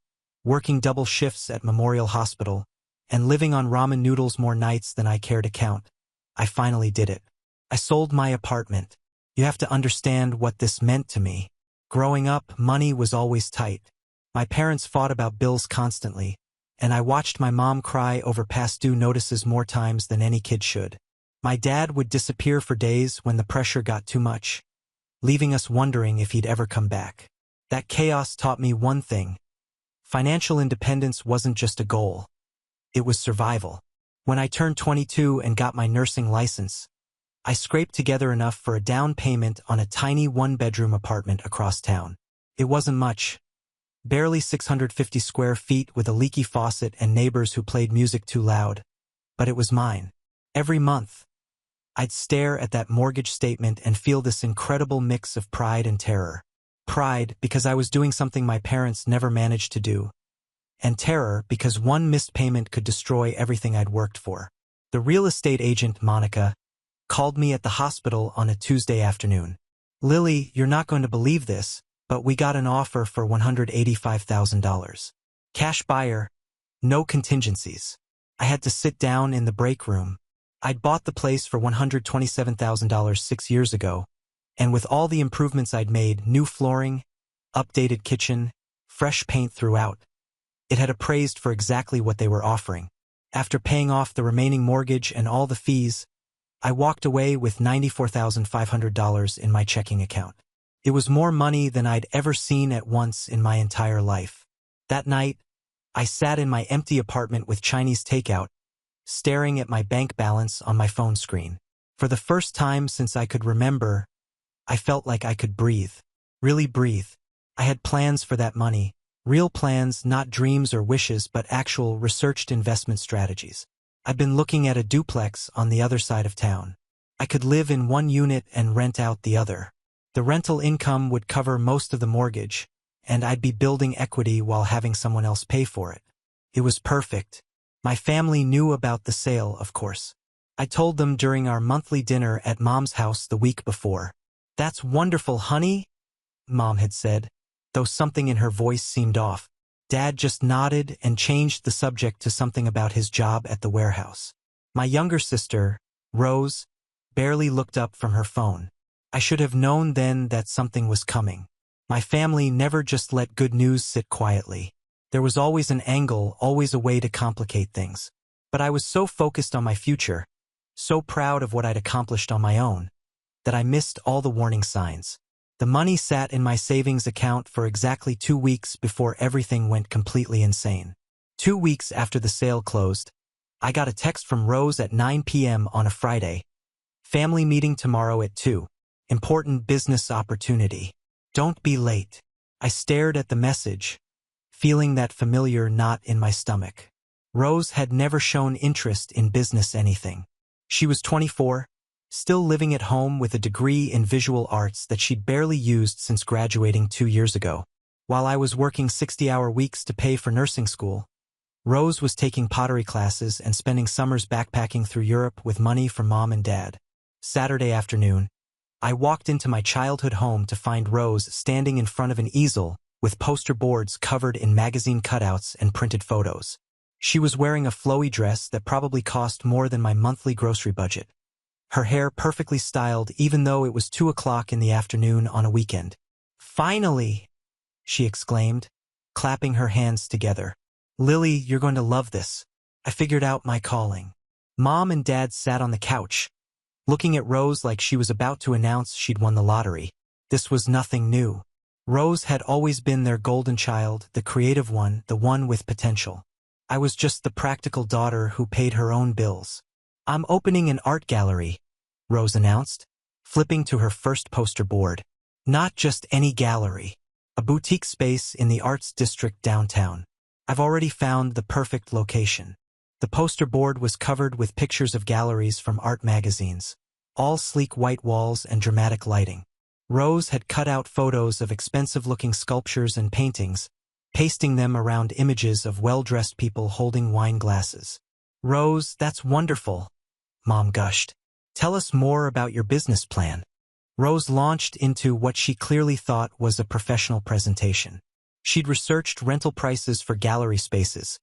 working double shifts at Memorial Hospital, and living on ramen noodles more nights than I care to count, I finally did it. I sold my apartment. You have to understand what this meant to me. Growing up, money was always tight. My parents fought about bills constantly, and I watched my mom cry over past due notices more times than any kid should. My dad would disappear for days when the pressure got too much, leaving us wondering if he'd ever come back. That chaos taught me one thing. Financial independence wasn't just a goal. It was survival. When I turned 22 and got my nursing license, I scraped together enough for a down payment on a tiny one-bedroom apartment across town. It wasn't much. Barely 650 square feet with a leaky faucet and neighbors who played music too loud. But it was mine. Every month, I'd stare at that mortgage statement and feel this incredible mix of pride and terror. Pride because I was doing something my parents never managed to do, and terror because one missed payment could destroy everything I'd worked for. The real estate agent, Monica, called me at the hospital on a Tuesday afternoon. "Lily, you're not going to believe this, but we got an offer for $185,000. Cash buyer, no contingencies." I had to sit down in the break room. I'd bought the place for $127,000 6 years ago, and with all the improvements I'd made, new flooring, updated kitchen, fresh paint throughout, it had appraised for exactly what they were offering. After paying off the remaining mortgage and all the fees, I walked away with $94,500 in my checking account. It was more money than I'd ever seen at once in my entire life. That night, I sat in my empty apartment with Chinese takeout, staring at my bank balance on my phone screen. For the first time since I could remember, I felt like I could breathe. Really breathe. I had plans for that money. Real plans, not dreams or wishes, but actual researched investment strategies. I've been looking at a duplex on the other side of town. I could live in one unit and rent out the other. The rental income would cover most of the mortgage, and I'd be building equity while having someone else pay for it. It was perfect. My family knew about the sale, of course. I told them during our monthly dinner at Mom's house the week before. "That's wonderful, honey," Mom had said, though something in her voice seemed off. Dad just nodded and changed the subject to something about his job at the warehouse. My younger sister, Rose, barely looked up from her phone. I should have known then that something was coming. My family never just let good news sit quietly. There was always an angle, always a way to complicate things. But I was so focused on my future, so proud of what I'd accomplished on my own, that I missed all the warning signs. The money sat in my savings account for exactly 2 weeks before everything went completely insane. 2 weeks after the sale closed, I got a text from Rose at 9 p.m. on a Friday. "Family meeting tomorrow at 2. Important business opportunity. Don't be late." I stared at the message, feeling that familiar knot in my stomach. Rose had never shown interest in business anything. She was 24, still living at home with a degree in visual arts that she'd barely used since graduating 2 years ago. While I was working 60-hour weeks to pay for nursing school, Rose was taking pottery classes and spending summers backpacking through Europe with money from Mom and Dad. Saturday afternoon, I walked into my childhood home to find Rose standing in front of an easel with poster boards covered in magazine cutouts and printed photos. She was wearing a flowy dress that probably cost more than my monthly grocery budget. Her hair perfectly styled even though it was 2 o'clock in the afternoon on a weekend. "Finally!" she exclaimed, clapping her hands together. "Lily, you're going to love this. I figured out my calling." Mom and Dad sat on the couch, looking at Rose like she was about to announce she'd won the lottery. This was nothing new. Rose had always been their golden child, the creative one, the one with potential. I was just the practical daughter who paid her own bills. "I'm opening an art gallery," Rose announced, flipping to her first poster board. "Not just any gallery. A boutique space in the arts district downtown. I've already found the perfect location." The poster board was covered with pictures of galleries from art magazines, all sleek white walls and dramatic lighting. Rose had cut out photos of expensive-looking sculptures and paintings, pasting them around images of well-dressed people holding wine glasses. "Rose, that's wonderful," Mom gushed. "Tell us more about your business plan." Rose launched into what she clearly thought was a professional presentation. She'd researched rental prices for gallery spaces.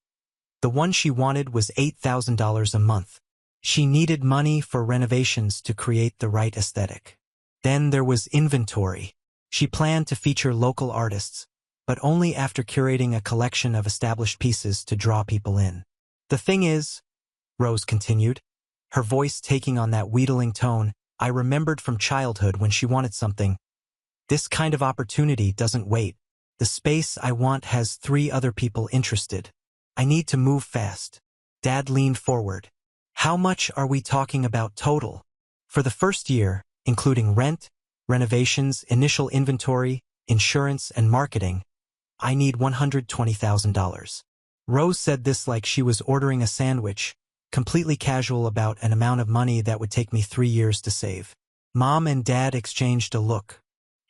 The one she wanted was $8,000 a month. She needed money for renovations to create the right aesthetic. Then there was inventory. She planned to feature local artists, but only after curating a collection of established pieces to draw people in. "The thing is," Rose continued, her voice taking on that wheedling tone I remembered from childhood when she wanted something, "this kind of opportunity doesn't wait. The space I want has 3 other people interested. I need to move fast." Dad leaned forward. "How much are we talking about total?" "For the first year, including rent, renovations, initial inventory, insurance, and marketing, I need $120,000. Rose said this like she was ordering a sandwich, completely casual about an amount of money that would take me 3 years to save. Mom and Dad exchanged a look.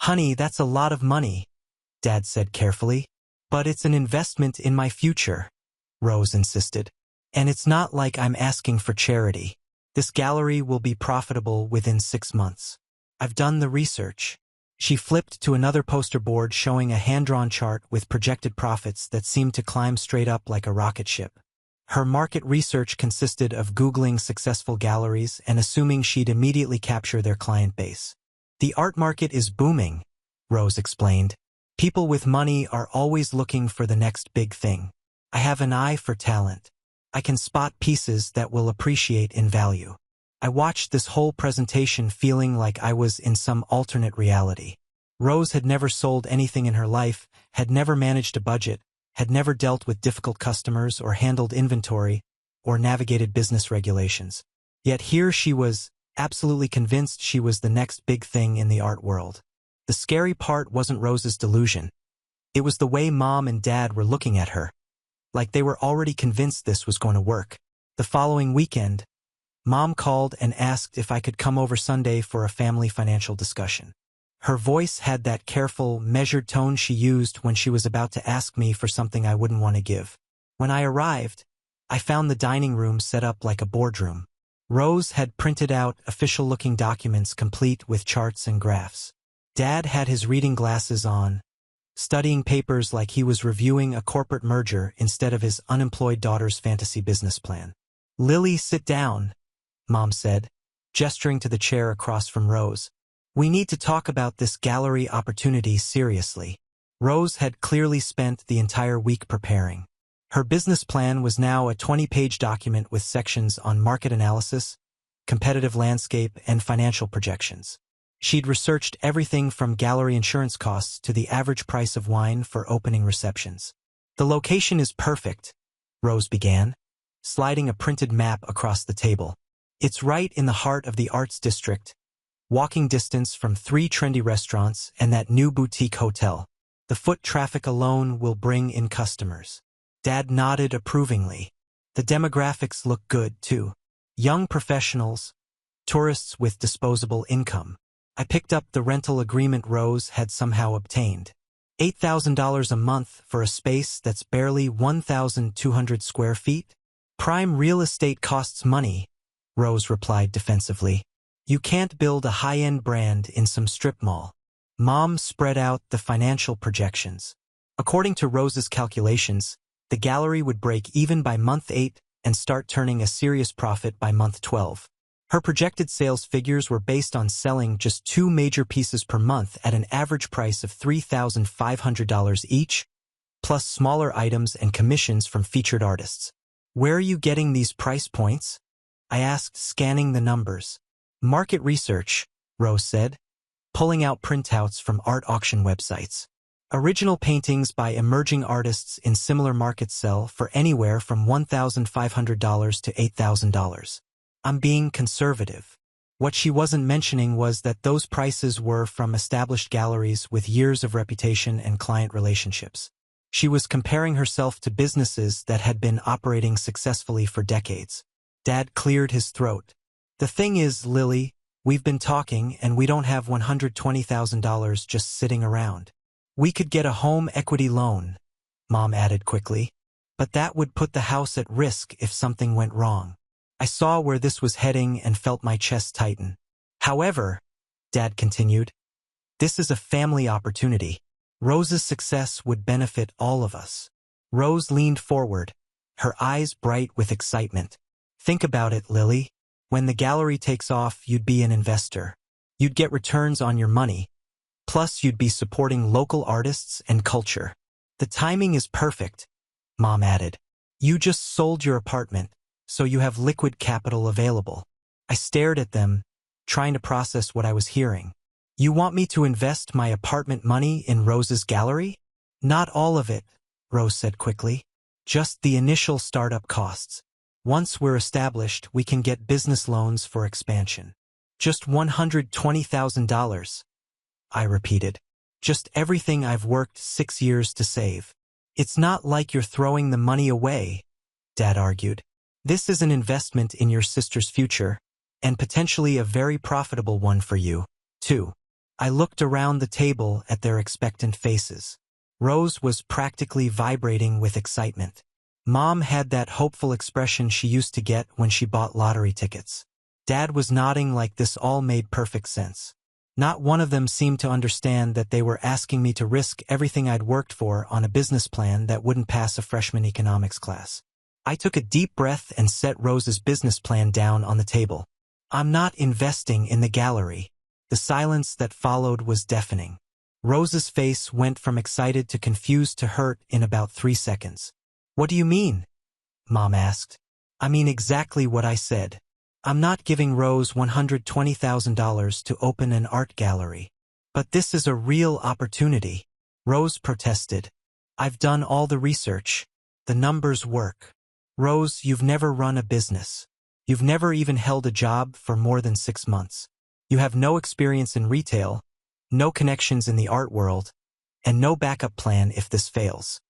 "Honey, that's a lot of money," Dad said carefully. "But it's an investment in my future," Rose insisted. "And it's not like I'm asking for charity. This gallery will be profitable within 6 months. I've done the research." She flipped to another poster board showing a hand-drawn chart with projected profits that seemed to climb straight up like a rocket ship. Her market research consisted of Googling successful galleries and assuming she'd immediately capture their client base. "The art market is booming," Rose explained. "People with money are always looking for the next big thing. I have an eye for talent." I can spot pieces that will appreciate in value. I watched this whole presentation feeling like I was in some alternate reality. Rose had never sold anything in her life, had never managed a budget, had never dealt with difficult customers or handled inventory or navigated business regulations. Yet here she was, absolutely convinced she was the next big thing in the art world. The scary part wasn't Rose's delusion. It was the way Mom and Dad were looking at her, like they were already convinced this was going to work. The following weekend, Mom called and asked if I could come over Sunday for a family financial discussion. Her voice had that careful, measured tone she used when she was about to ask me for something I wouldn't want to give. When I arrived, I found the dining room set up like a boardroom. Rose had printed out official-looking documents complete with charts and graphs. Dad had his reading glasses on, studying papers like he was reviewing a corporate merger instead of his unemployed daughter's fantasy business plan. "Lily, sit down," Mom said, gesturing to the chair across from Rose. "We need to talk about this gallery opportunity seriously." Rose had clearly spent the entire week preparing. Her business plan was now a 20-page document with sections on market analysis, competitive landscape, and financial projections. She'd researched everything from gallery insurance costs to the average price of wine for opening receptions. "The location is perfect," Rose began, sliding a printed map across the table. "It's right in the heart of the arts district, walking distance from 3 trendy restaurants and that new boutique hotel. The foot traffic alone will bring in customers." Dad nodded approvingly. "The demographics look good, too. Young professionals, tourists with disposable income." I picked up the rental agreement Rose had somehow obtained. $8,000 a month for a space that's barely 1,200 square feet? "Prime real estate costs money," Rose replied defensively. "You can't build a high-end brand in some strip mall." Mom spread out the financial projections. According to Rose's calculations, the gallery would break even by month 8 and start turning a serious profit by month 12. Her projected sales figures were based on selling just 2 major pieces per month at an average price of $3,500 each, plus smaller items and commissions from featured artists. "Where are you getting these price points?" I asked, scanning the numbers. "Market research," Rose said, pulling out printouts from art auction websites. "Original paintings by emerging artists in similar markets sell for anywhere from $1,500 to $8,000. I'm being conservative." What she wasn't mentioning was that those prices were from established galleries with years of reputation and client relationships. She was comparing herself to businesses that had been operating successfully for decades. Dad cleared his throat. "The thing is, Lily, we've been talking and we don't have $120,000 just sitting around. We could get a home equity loan," Mom added quickly. "But that would put the house at risk if something went wrong." I saw where this was heading and felt my chest tighten. "However," Dad continued, "this is a family opportunity. Rose's success would benefit all of us." Rose leaned forward, her eyes bright with excitement. "Think about it, Lily. When the gallery takes off, you'd be an investor. You'd get returns on your money. Plus, you'd be supporting local artists and culture. The timing is perfect," Mom added. "You just sold your apartment, so you have liquid capital available." I stared at them, trying to process what I was hearing. "You want me to invest my apartment money in Rose's gallery?" "Not all of it," Rose said quickly. "Just the initial startup costs. Once we're established, we can get business loans for expansion." "Just $120,000. I repeated. "Just everything I've worked 6 years to save." "It's not like you're throwing the money away," Dad argued. "This is an investment in your sister's future, and potentially a very profitable one for you, too." I looked around the table at their expectant faces. Rose was practically vibrating with excitement. Mom had that hopeful expression she used to get when she bought lottery tickets. Dad was nodding like this all made perfect sense. Not one of them seemed to understand that they were asking me to risk everything I'd worked for on a business plan that wouldn't pass a freshman economics class. I took a deep breath and set Rose's business plan down on the table. "I'm not investing in the gallery." The silence that followed was deafening. Rose's face went from excited to confused to hurt in about 3 seconds. "What do you mean?" Mom asked. I mean exactly what I said. I'm not giving Rose $120,000 to open an art gallery. But this is a real opportunity. Rose protested. I've done all the research. The numbers work. Rose, you've never run a business. You've never even held a job for more than 6 months. You have no experience in retail, no connections in the art world, and no backup plan if this fails.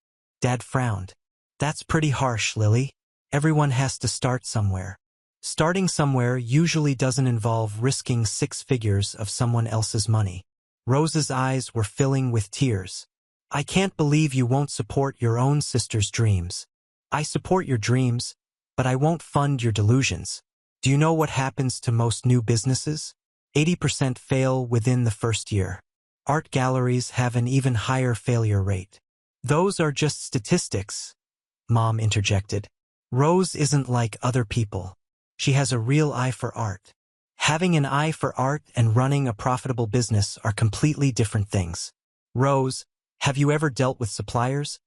Dad frowned. That's pretty harsh, Lily. Everyone has to start somewhere. Starting somewhere usually doesn't involve risking 6 figures of someone else's money. Rose's eyes were filling with tears. I can't believe you won't support your own sister's dreams. I support your dreams, but I won't fund your delusions. Do you know what happens to most new businesses? 80% fail within the first year. Art galleries have an even higher failure rate. Those are just statistics, Mom interjected. Rose isn't like other people. She has a real eye for art. Having an eye for art and running a profitable business are completely different things. Rose, have you ever dealt with suppliers?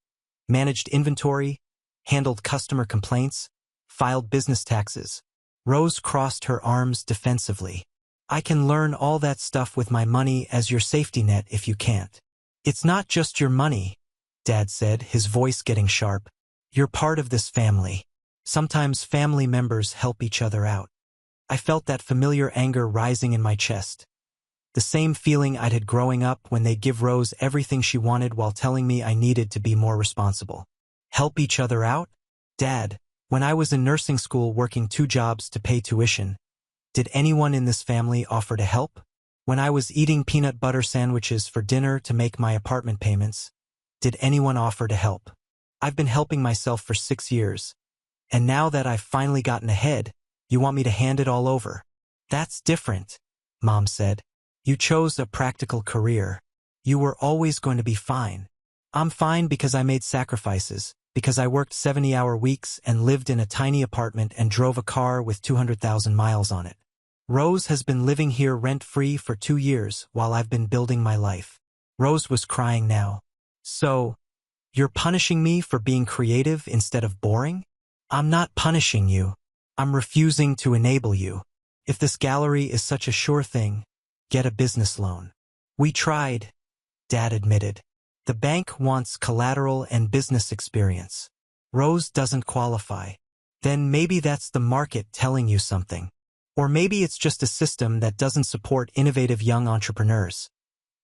Managed inventory? Handled customer complaints? Filed business taxes? Rose crossed her arms defensively. I can learn all that stuff with my money as your safety net if you can't. It's not just your money, Dad said, his voice getting sharp. You're part of this family. Sometimes family members help each other out. I felt that familiar anger rising in my chest. The same feeling I'd had growing up when they'd give Rose everything she wanted while telling me I needed to be more responsible. Help each other out? Dad, when I was in nursing school working 2 jobs to pay tuition, did anyone in this family offer to help? When I was eating peanut butter sandwiches for dinner to make my apartment payments, did anyone offer to help? I've been helping myself for 6 years, and now that I've finally gotten ahead, you want me to hand it all over? That's different, Mom said. You chose a practical career. You were always going to be fine. I'm fine because I made sacrifices, because I worked 70-hour weeks and lived in a tiny apartment and drove a car with 200,000 miles on it. Rose has been living here rent-free for 2 years while I've been building my life. Rose was crying now. So, you're punishing me for being creative instead of boring? I'm not punishing you. I'm refusing to enable you. If this gallery is such a sure thing, get a business loan. We tried, Dad admitted. The bank wants collateral and business experience. Rose doesn't qualify. Then maybe that's the market telling you something. Or maybe it's just a system that doesn't support innovative young entrepreneurs.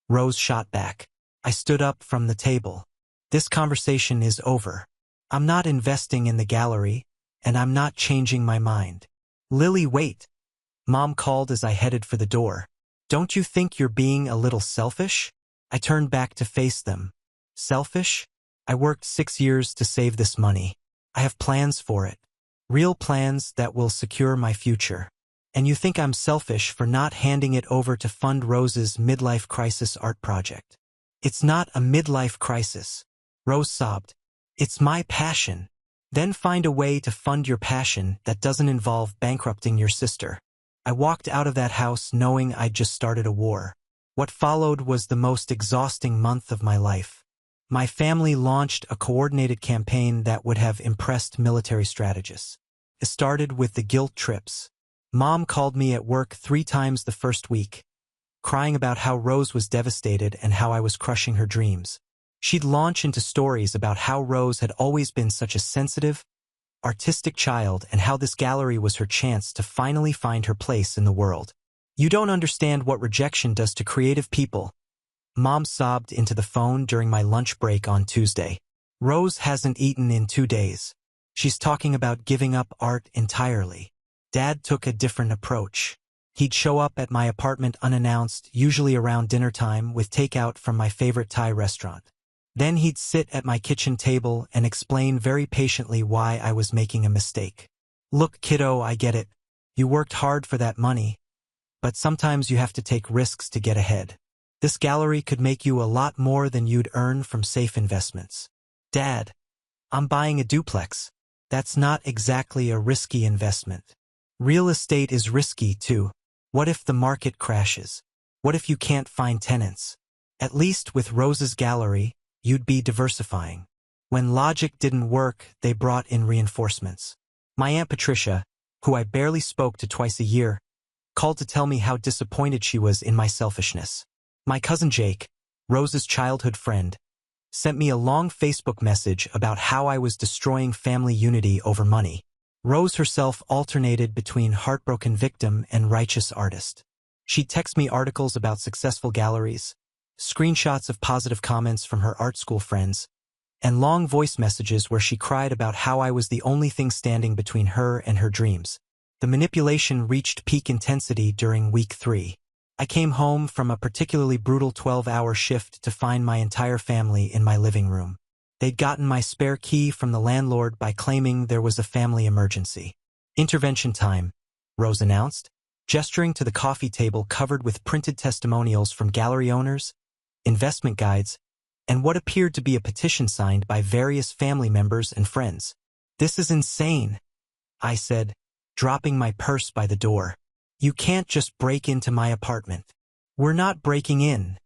Rose shot back. I stood up from the table. This conversation is over. I'm not investing in the gallery, and I'm not changing my mind. Lily, wait. Mom called as I headed for the door. Don't you think you're being a little selfish? I turned back to face them. Selfish? I worked 6 years to save this money. I have plans for it. Real plans that will secure my future. And you think I'm selfish for not handing it over to fund Rose's midlife crisis art project. It's not a midlife crisis. Rose sobbed. It's my passion. Then find a way to fund your passion that doesn't involve bankrupting your sister. I walked out of that house knowing I'd just started a war. What followed was the most exhausting month of my life. My family launched a coordinated campaign that would have impressed military strategists. It started with the guilt trips. Mom called me at work 3 times the first week, crying about how Rose was devastated and how I was crushing her dreams. She'd launch into stories about how Rose had always been such a sensitive, artistic child and how this gallery was her chance to finally find her place in the world. You don't understand what rejection does to creative people. Mom sobbed into the phone during my lunch break on Tuesday. Rose hasn't eaten in 2 days. She's talking about giving up art entirely. Dad took a different approach. He'd show up at my apartment unannounced, usually around dinner time, with takeout from my favorite Thai restaurant. Then he'd sit at my kitchen table and explain very patiently why I was making a mistake. Look, kiddo, I get it. You worked hard for that money. But sometimes you have to take risks to get ahead. This gallery could make you a lot more than you'd earn from safe investments. Dad, I'm buying a duplex. That's not exactly a risky investment. Real estate is risky too. What if the market crashes? What if you can't find tenants? At least with Rose's gallery, you'd be diversifying. When logic didn't work, they brought in reinforcements. My Aunt Patricia, who I barely spoke to twice a year, called to tell me how disappointed she was in my selfishness. My cousin Jake, Rose's childhood friend, sent me a long Facebook message about how I was destroying family unity over money. Rose herself alternated between heartbroken victim and righteous artist. She'd text me articles about successful galleries, screenshots of positive comments from her art school friends, and long voice messages where she cried about how I was the only thing standing between her and her dreams. The manipulation reached peak intensity during week 3. I came home from a particularly brutal 12-hour shift to find my entire family in my living room. They'd gotten my spare key from the landlord by claiming there was a family emergency. Intervention time, Rose announced, gesturing to the coffee table covered with printed testimonials from gallery owners, investment guides, and what appeared to be a petition signed by various family members and friends. "This is insane," I said, dropping my purse by the door. "You can't just break into my apartment." "We're not breaking in,"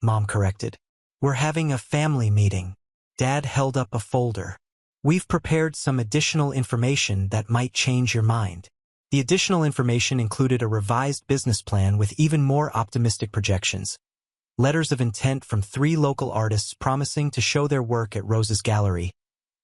Mom corrected. "We're having a family meeting." Dad held up a folder. "We've prepared some additional information that might change your mind." The additional information included a revised business plan with even more optimistic projections, letters of intent from 3 local artists promising to show their work at Rose's gallery,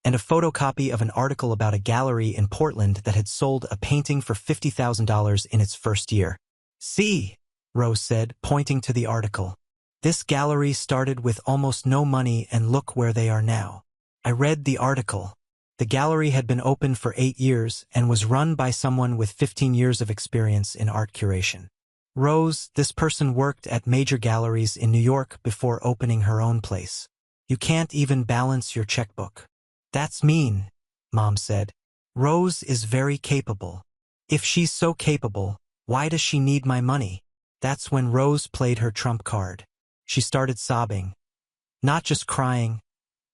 and a photocopy of an article about a gallery in Portland that had sold a painting for $50,000 in its first year. "See," Rose said, pointing to the article. "This gallery started with almost no money and look where they are now." I read the article. The gallery had been open for 8 years and was run by someone with 15 years of experience in art curation. "Rose, this person worked at major galleries in New York before opening her own place. You can't even balance your checkbook." "That's mean," Mom said. "Rose is very capable. If she's so capable, why does she need my money?" That's when Rose played her trump card. She started sobbing. Not just crying,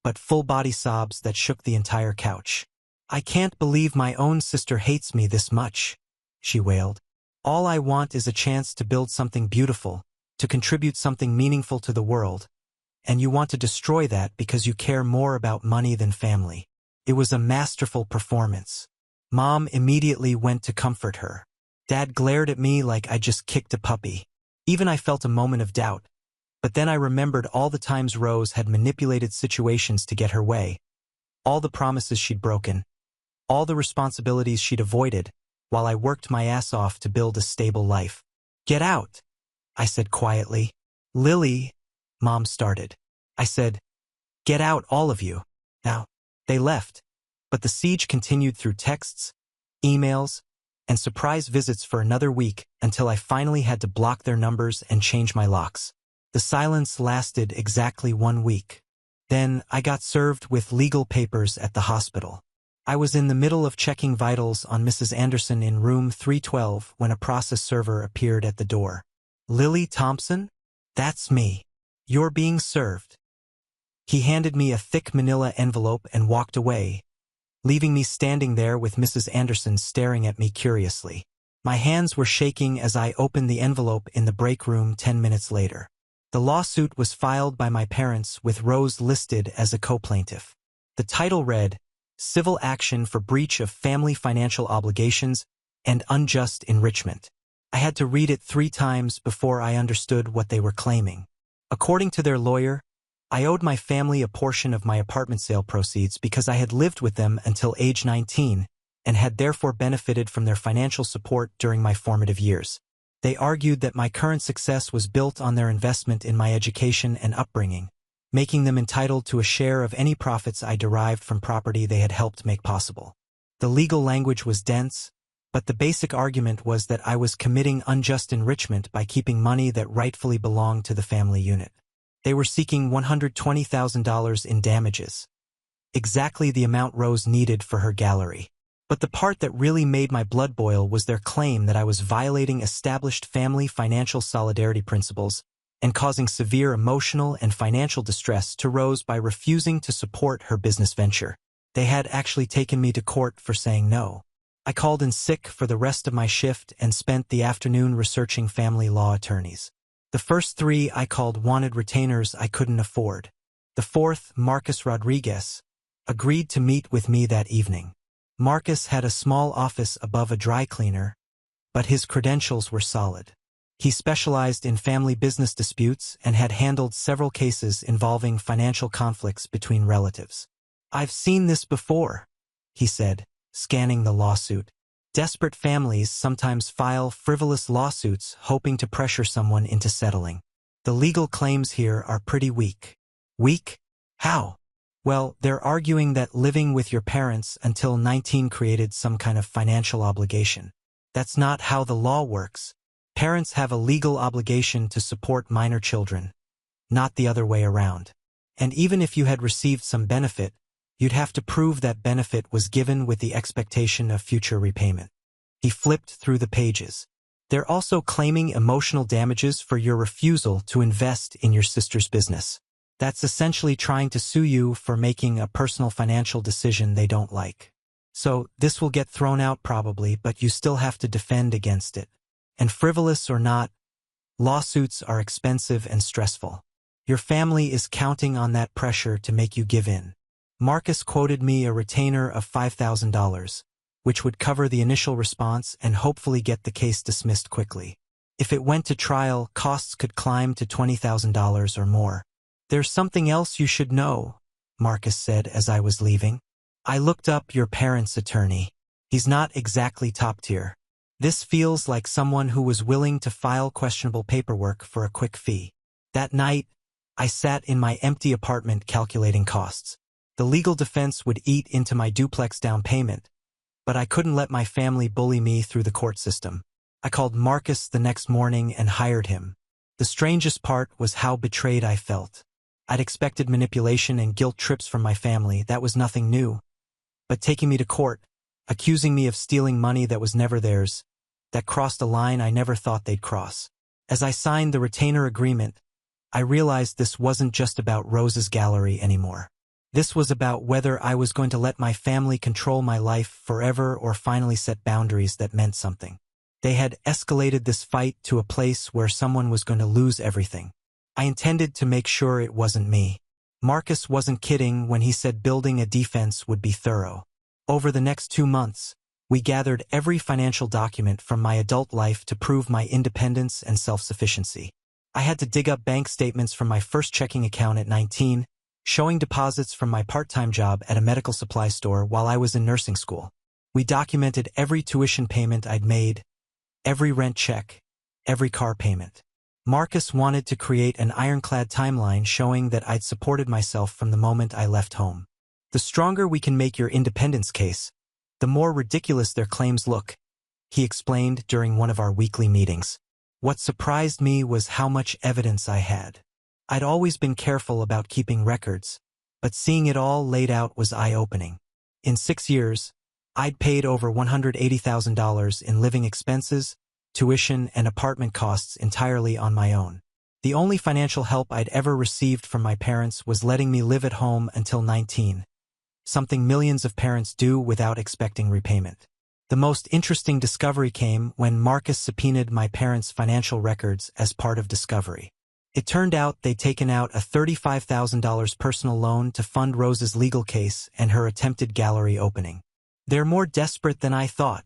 but full-body sobs that shook the entire couch. "I can't believe my own sister hates me this much," she wailed. "All I want is a chance to build something beautiful, to contribute something meaningful to the world, and you want to destroy that because you care more about money than family." It was a masterful performance. Mom immediately went to comfort her. Dad glared at me like I just kicked a puppy. Even I felt a moment of doubt, but then I remembered all the times Rose had manipulated situations to get her way, all the promises she'd broken, all the responsibilities she'd avoided, while I worked my ass off to build a stable life. "Get out," I said quietly. "Lily," Mom started. I said, "Get out, all of you, now." They left, but the siege continued through texts, emails, and surprise visits for another week until I finally had to block their numbers and change my locks. The silence lasted exactly 1 week. Then I got served with legal papers at the hospital. I was in the middle of checking vitals on Mrs. Anderson in room 312 when a process server appeared at the door. "Lily Thompson? That's me. You're being served." He handed me a thick manila envelope and walked away, leaving me standing there with Mrs. Anderson staring at me curiously. My hands were shaking as I opened the envelope in the break room 10 minutes later. The lawsuit was filed by my parents with Rose listed as a co-plaintiff. The title read, "Civil Action for Breach of Family Financial Obligations and Unjust Enrichment." I had to read it 3 times before I understood what they were claiming. According to their lawyer, I owed my family a portion of my apartment sale proceeds because I had lived with them until age 19 and had therefore benefited from their financial support during my formative years. They argued that my current success was built on their investment in my education and upbringing, making them entitled to a share of any profits I derived from property they had helped make possible. The legal language was dense, but the basic argument was that I was committing unjust enrichment by keeping money that rightfully belonged to the family unit. They were seeking $120,000 in damages, exactly the amount Rose needed for her gallery. But the part that really made my blood boil was their claim that I was violating established family financial solidarity principles and causing severe emotional and financial distress to Rose by refusing to support her business venture. They had actually taken me to court for saying no. I called in sick for the rest of my shift and spent the afternoon researching family law attorneys. The first 3 I called wanted retainers I couldn't afford. The 4th, Marcus Rodriguez, agreed to meet with me that evening. Marcus had a small office above a dry cleaner, but his credentials were solid. He specialized in family business disputes and had handled several cases involving financial conflicts between relatives. "I've seen this before," he said, scanning the lawsuit. Desperate families sometimes file frivolous lawsuits hoping to pressure someone into settling. The legal claims here are pretty weak. Weak? How? Well, they're arguing that living with your parents until 19 created some kind of financial obligation. That's not how the law works. Parents have a legal obligation to support minor children, not the other way around. And even if you had received some benefit, you'd have to prove that benefit was given with the expectation of future repayment. He flipped through the pages. They're also claiming emotional damages for your refusal to invest in your sister's business. That's essentially trying to sue you for making a personal financial decision they don't like. So, this will get thrown out probably, but you still have to defend against it. And frivolous or not, lawsuits are expensive and stressful. Your family is counting on that pressure to make you give in. Marcus quoted me a retainer of $5,000, which would cover the initial response and hopefully get the case dismissed quickly. If it went to trial, costs could climb to $20,000 or more. "There's something else you should know," Marcus said as I was leaving. "I looked up your parents' attorney. He's not exactly top tier. This feels like someone who was willing to file questionable paperwork for a quick fee." That night, I sat in my empty apartment calculating costs. The legal defense would eat into my duplex down payment, but I couldn't let my family bully me through the court system. I called Marcus the next morning and hired him. The strangest part was how betrayed I felt. I'd expected manipulation and guilt trips from my family. That was nothing new. But taking me to court, accusing me of stealing money that was never theirs, that crossed a line I never thought they'd cross. As I signed the retainer agreement, I realized this wasn't just about Rose's gallery anymore. This was about whether I was going to let my family control my life forever or finally set boundaries that meant something. They had escalated this fight to a place where someone was going to lose everything. I intended to make sure it wasn't me. Marcus wasn't kidding when he said building a defense would be thorough. Over the next 2 months, we gathered every financial document from my adult life to prove my independence and self-sufficiency. I had to dig up bank statements from my first checking account at 19, showing deposits from my part-time job at a medical supply store while I was in nursing school. We documented every tuition payment I'd made, every rent check, every car payment. Marcus wanted to create an ironclad timeline showing that I'd supported myself from the moment I left home. "The stronger we can make your independence case, the more ridiculous their claims look," he explained during one of our weekly meetings. What surprised me was how much evidence I had. I'd always been careful about keeping records, but seeing it all laid out was eye-opening. In 6 years, I'd paid over $180,000 in living expenses, tuition, and apartment costs entirely on my own. The only financial help I'd ever received from my parents was letting me live at home until 19, something millions of parents do without expecting repayment. The most interesting discovery came when Marcus subpoenaed my parents' financial records as part of discovery. It turned out they'd taken out a $35,000 personal loan to fund Rose's legal case and her attempted gallery opening. "They're more desperate than I thought,"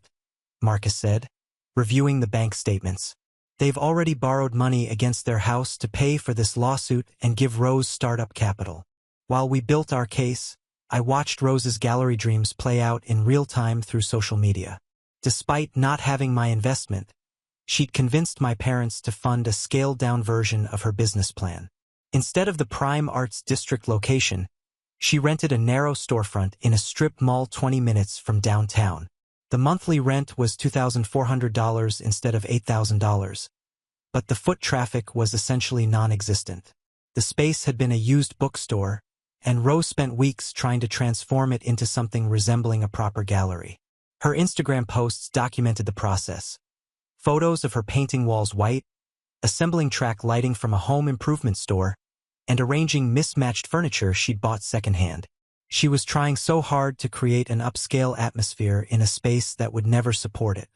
Marcus said, reviewing the bank statements. "They've already borrowed money against their house to pay for this lawsuit and give Rose startup capital. While we built our case, I watched Rose's gallery dreams play out in real time through social media. Despite not having my investment, she'd convinced my parents to fund a scaled-down version of her business plan. Instead of the prime arts district location, she rented a narrow storefront in a strip mall 20 minutes from downtown. The monthly rent was $2,400 instead of $8,000, but the foot traffic was essentially non-existent. The space had been a used bookstore, and Rose spent weeks trying to transform it into something resembling a proper gallery. Her Instagram posts documented the process. Photos of her painting walls white, assembling track lighting from a home improvement store, and arranging mismatched furniture she'd bought secondhand. She was trying so hard to create an upscale atmosphere in a space that would never support it.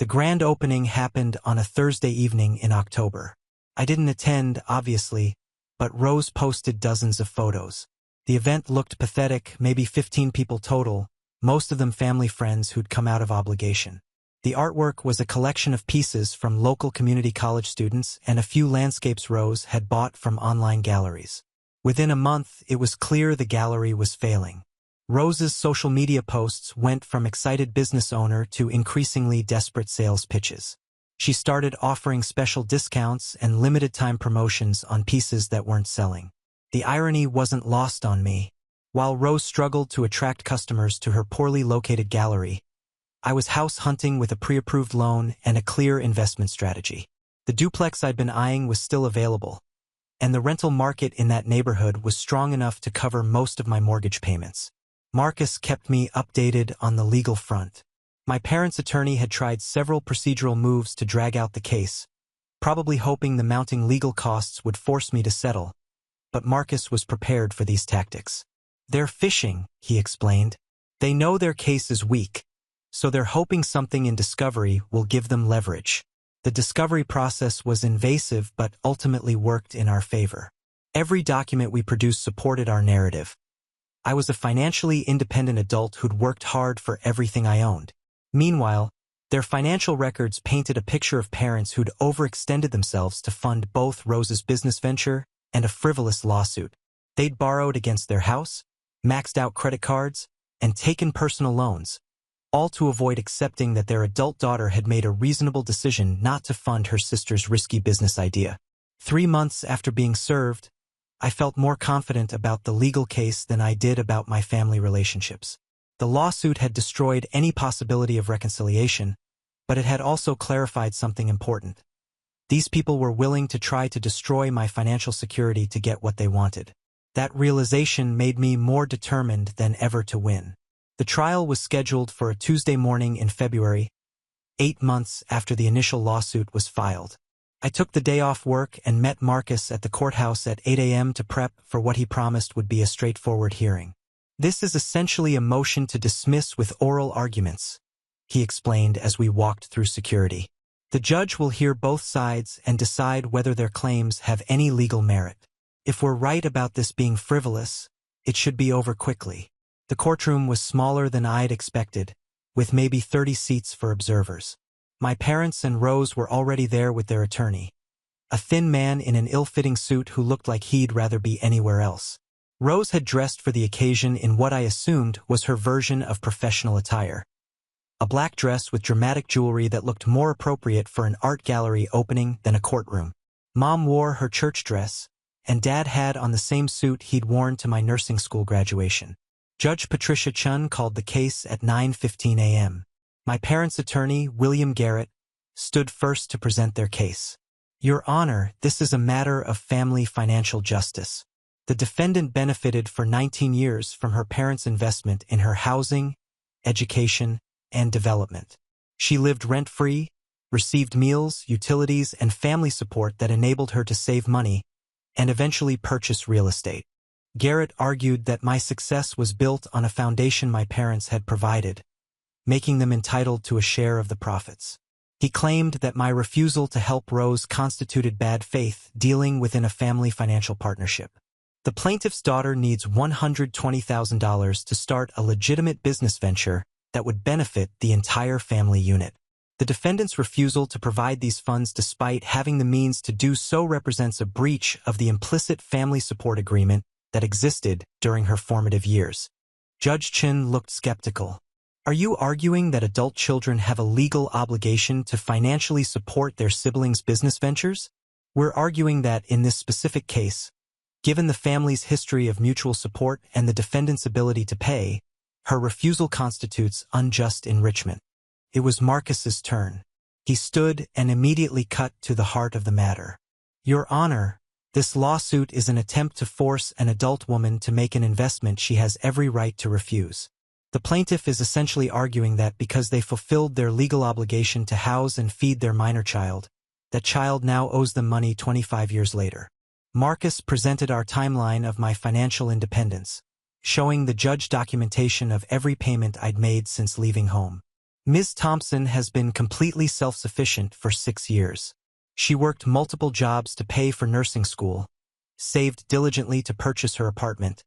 The grand opening happened on a Thursday evening in October. I didn't attend, obviously, but Rose posted dozens of photos. The event looked pathetic, maybe 15 people total, most of them family friends who'd come out of obligation. The artwork was a collection of pieces from local community college students and a few landscapes Rose had bought from online galleries. Within a month, it was clear the gallery was failing. Rose's social media posts went from excited business owner to increasingly desperate sales pitches. She started offering special discounts and limited-time promotions on pieces that weren't selling. The irony wasn't lost on me. While Rose struggled to attract customers to her poorly located gallery, I was house hunting with a pre-approved loan and a clear investment strategy. The duplex I'd been eyeing was still available, and the rental market in that neighborhood was strong enough to cover most of my mortgage payments. Marcus kept me updated on the legal front. My parents' attorney had tried several procedural moves to drag out the case, probably hoping the mounting legal costs would force me to settle, but Marcus was prepared for these tactics. "They're fishing," he explained. "They know their case is weak, so they're hoping something in discovery will give them leverage." The discovery process was invasive but ultimately worked in our favor. Every document we produced supported our narrative. I was a financially independent adult who'd worked hard for everything I owned. Meanwhile, their financial records painted a picture of parents who'd overextended themselves to fund both Rose's business venture and a frivolous lawsuit. They'd borrowed against their house, maxed out credit cards, and taken personal loans, all to avoid accepting that their adult daughter had made a reasonable decision not to fund her sister's risky business idea. 3 months after being served, I felt more confident about the legal case than I did about my family relationships. The lawsuit had destroyed any possibility of reconciliation, but it had also clarified something important. These people were willing to try to destroy my financial security to get what they wanted. That realization made me more determined than ever to win. The trial was scheduled for a Tuesday morning in February, 8 months after the initial lawsuit was filed. I took the day off work and met Marcus at the courthouse at 8 a.m. to prep for what he promised would be a straightforward hearing. "This is essentially a motion to dismiss with oral arguments," he explained as we walked through security. "The judge will hear both sides and decide whether their claims have any legal merit. If we're right about this being frivolous, it should be over quickly." The courtroom was smaller than I'd expected, with maybe 30 seats for observers. My parents and Rose were already there with their attorney, a thin man in an ill-fitting suit who looked like he'd rather be anywhere else. Rose had dressed for the occasion in what I assumed was her version of professional attire, a black dress with dramatic jewelry that looked more appropriate for an art gallery opening than a courtroom. Mom wore her church dress, and Dad had on the same suit he'd worn to my nursing school graduation. Judge Patricia Chun called the case at 9:15 a.m. My parents' attorney, William Garrett, stood first to present their case. "Your Honor, this is a matter of family financial justice. The defendant benefited for 19 years from her parents' investment in her housing, education, and development. She lived rent-free, received meals, utilities, and family support that enabled her to save money and eventually purchase real estate. Garrett argued that my success was built on a foundation my parents had provided, making them entitled to a share of the profits. He claimed that my refusal to help Rose constituted bad faith, dealing within a family financial partnership. The plaintiff's daughter needs $120,000 to start a legitimate business venture that would benefit the entire family unit. The defendant's refusal to provide these funds despite having the means to do so represents a breach of the implicit family support agreement that existed during her formative years." Judge Chin looked skeptical. "Are you arguing that adult children have a legal obligation to financially support their siblings' business ventures?" "We're arguing that in this specific case, given the family's history of mutual support and the defendant's ability to pay, her refusal constitutes unjust enrichment." It was Marcus's turn. He stood and immediately cut to the heart of the matter. "Your Honor, this lawsuit is an attempt to force an adult woman to make an investment she has every right to refuse. The plaintiff is essentially arguing that because they fulfilled their legal obligation to house and feed their minor child, that child now owes them money 25 years later." Marcus presented our timeline of my financial independence, showing the judge documentation of every payment I'd made since leaving home. "Ms. Thompson has been completely self-sufficient for 6 years. She worked multiple jobs to pay for nursing school, saved diligently to purchase her apartment,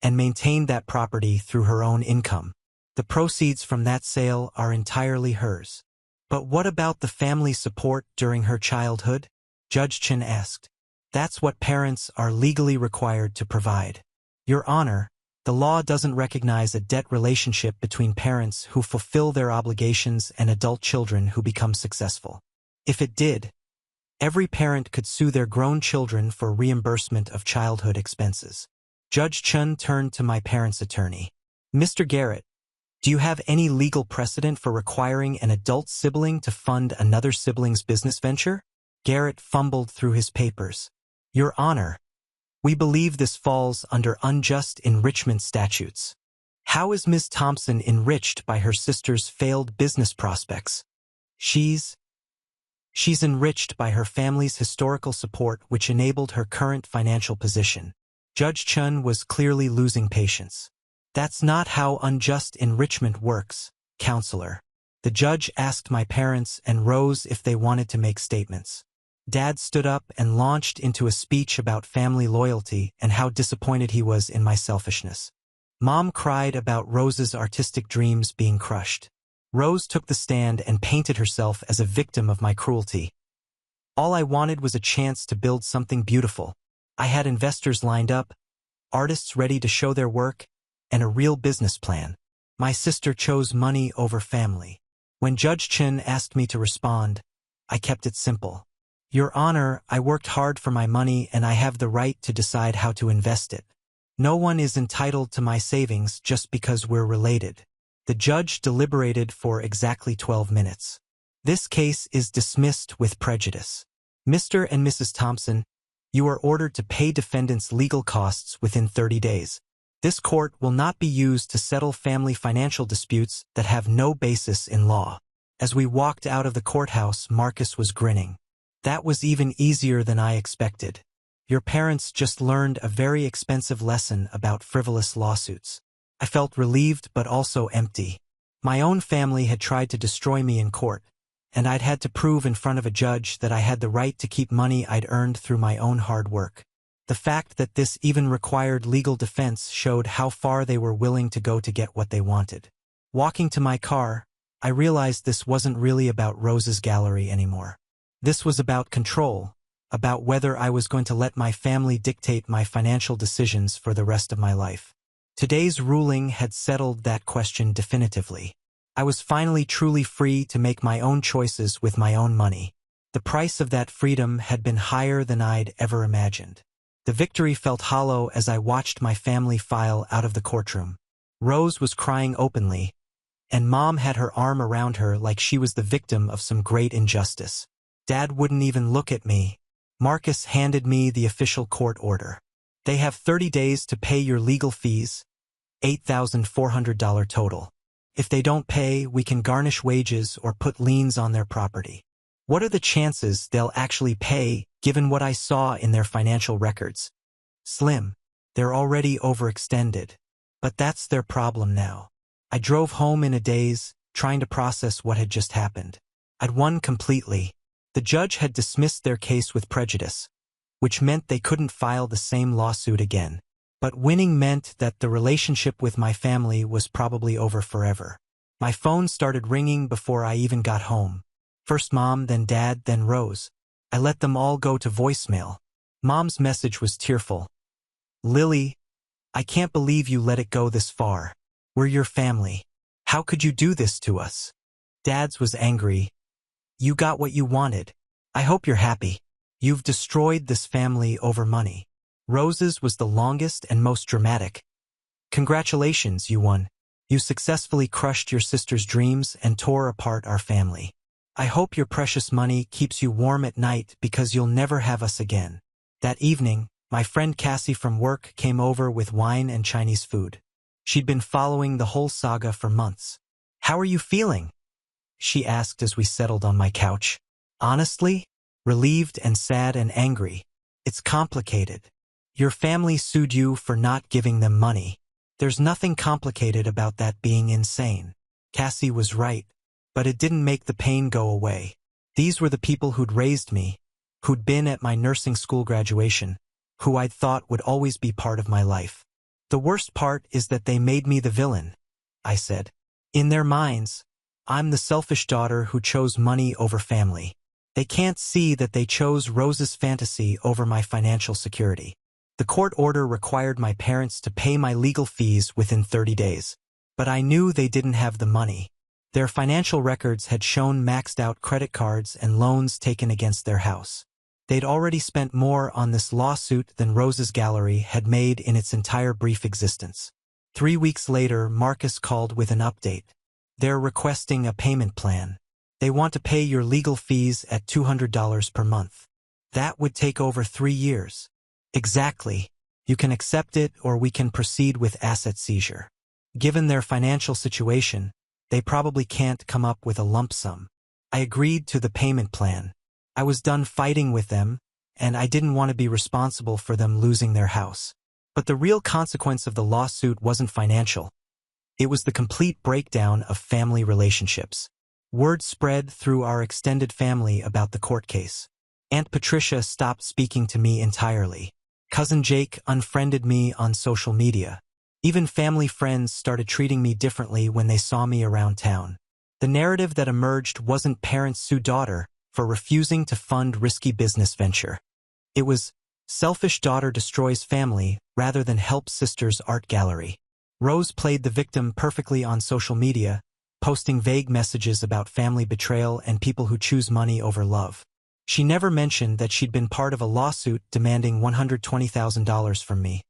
and maintained that property through her own income. The proceeds from that sale are entirely hers. But what about the family support during her childhood? Judge Chen asked. That's what parents are legally required to provide. Your Honor, the law doesn't recognize a debt relationship between parents who fulfill their obligations and adult children who become successful. If it did, every parent could sue their grown children for reimbursement of childhood expenses. Judge Chen turned to my parents' attorney. Mr. Garrett, do you have any legal precedent for requiring an adult sibling to fund another sibling's business venture? Garrett fumbled through his papers. Your Honor, we believe this falls under unjust enrichment statutes. How is Ms. Thompson enriched by her sister's failed business prospects? She's enriched by her family's historical support, which enabled her current financial position. Judge Chen was clearly losing patience. That's not how unjust enrichment works, counselor. The judge asked my parents and Rose if they wanted to make statements. Dad stood up and launched into a speech about family loyalty and how disappointed he was in my selfishness. Mom cried about Rose's artistic dreams being crushed. Rose took the stand and painted herself as a victim of my cruelty. All I wanted was a chance to build something beautiful. I had investors lined up, artists ready to show their work, and a real business plan. My sister chose money over family. When Judge Chen asked me to respond, I kept it simple. Your Honor, I worked hard for my money and I have the right to decide how to invest it. No one is entitled to my savings just because we're related. The judge deliberated for exactly 12 minutes. This case is dismissed with prejudice. Mr. and Mrs. Thompson, you are ordered to pay defendants' legal costs within 30 days. This court will not be used to settle family financial disputes that have no basis in law. As we walked out of the courthouse, Marcus was grinning. That was even easier than I expected. Your parents just learned a very expensive lesson about frivolous lawsuits. I felt relieved but also empty. My own family had tried to destroy me in court, and I'd had to prove in front of a judge that I had the right to keep money I'd earned through my own hard work. The fact that this even required legal defense showed how far they were willing to go to get what they wanted. Walking to my car, I realized this wasn't really about Rose's gallery anymore. This was about control, about whether I was going to let my family dictate my financial decisions for the rest of my life. Today's ruling had settled that question definitively. I was finally truly free to make my own choices with my own money. The price of that freedom had been higher than I'd ever imagined. The victory felt hollow as I watched my family file out of the courtroom. Rose was crying openly, and Mom had her arm around her like she was the victim of some great injustice. Dad wouldn't even look at me. Marcus handed me the official court order. They have 30 days to pay your legal fees, $8,400 total. If they don't pay, we can garnish wages or put liens on their property. What are the chances they'll actually pay, given what I saw in their financial records? Slim. They're already overextended. But that's their problem now. I drove home in a daze, trying to process what had just happened. I'd won completely. The judge had dismissed their case with prejudice, which meant they couldn't file the same lawsuit again. But winning meant that the relationship with my family was probably over forever. My phone started ringing before I even got home. First Mom, then Dad, then Rose. I let them all go to voicemail. Mom's message was tearful. Lily, I can't believe you let it go this far. We're your family. How could you do this to us? Dad's was angry. You got what you wanted. I hope you're happy. You've destroyed this family over money. Rose's was the longest and most dramatic. Congratulations, you won. You successfully crushed your sister's dreams and tore apart our family. I hope your precious money keeps you warm at night because you'll never have us again. That evening, my friend Cassie from work came over with wine and Chinese food. She'd been following the whole saga for months. How are you feeling? She asked as we settled on my couch. Honestly, relieved and sad and angry. It's complicated. Your family sued you for not giving them money. There's nothing complicated about that being insane. Cassie was right, but it didn't make the pain go away. These were the people who'd raised me, who'd been at my nursing school graduation, who I'd thought would always be part of my life. The worst part is that they made me the villain, I said. In their minds, I'm the selfish daughter who chose money over family. They can't see that they chose Rose's fantasy over my financial security. The court order required my parents to pay my legal fees within 30 days. But I knew they didn't have the money. Their financial records had shown maxed-out credit cards and loans taken against their house. They'd already spent more on this lawsuit than Rose's gallery had made in its entire brief existence. 3 weeks later, Marcus called with an update. They're requesting a payment plan. They want to pay your legal fees at $200 per month. That would take over 3 years. Exactly. You can accept it or we can proceed with asset seizure. Given their financial situation, they probably can't come up with a lump sum. I agreed to the payment plan. I was done fighting with them, and I didn't want to be responsible for them losing their house. But the real consequence of the lawsuit wasn't financial. It was the complete breakdown of family relationships. Word spread through our extended family about the court case. Aunt Patricia stopped speaking to me entirely. Cousin Jake unfriended me on social media. Even family friends started treating me differently when they saw me around town. The narrative that emerged wasn't parents sue daughter for refusing to fund risky business venture. It was selfish daughter destroys family rather than help sister's art gallery. Rose played the victim perfectly on social media, posting vague messages about family betrayal and people who choose money over love. She never mentioned that she'd been part of a lawsuit demanding $120,000 from me.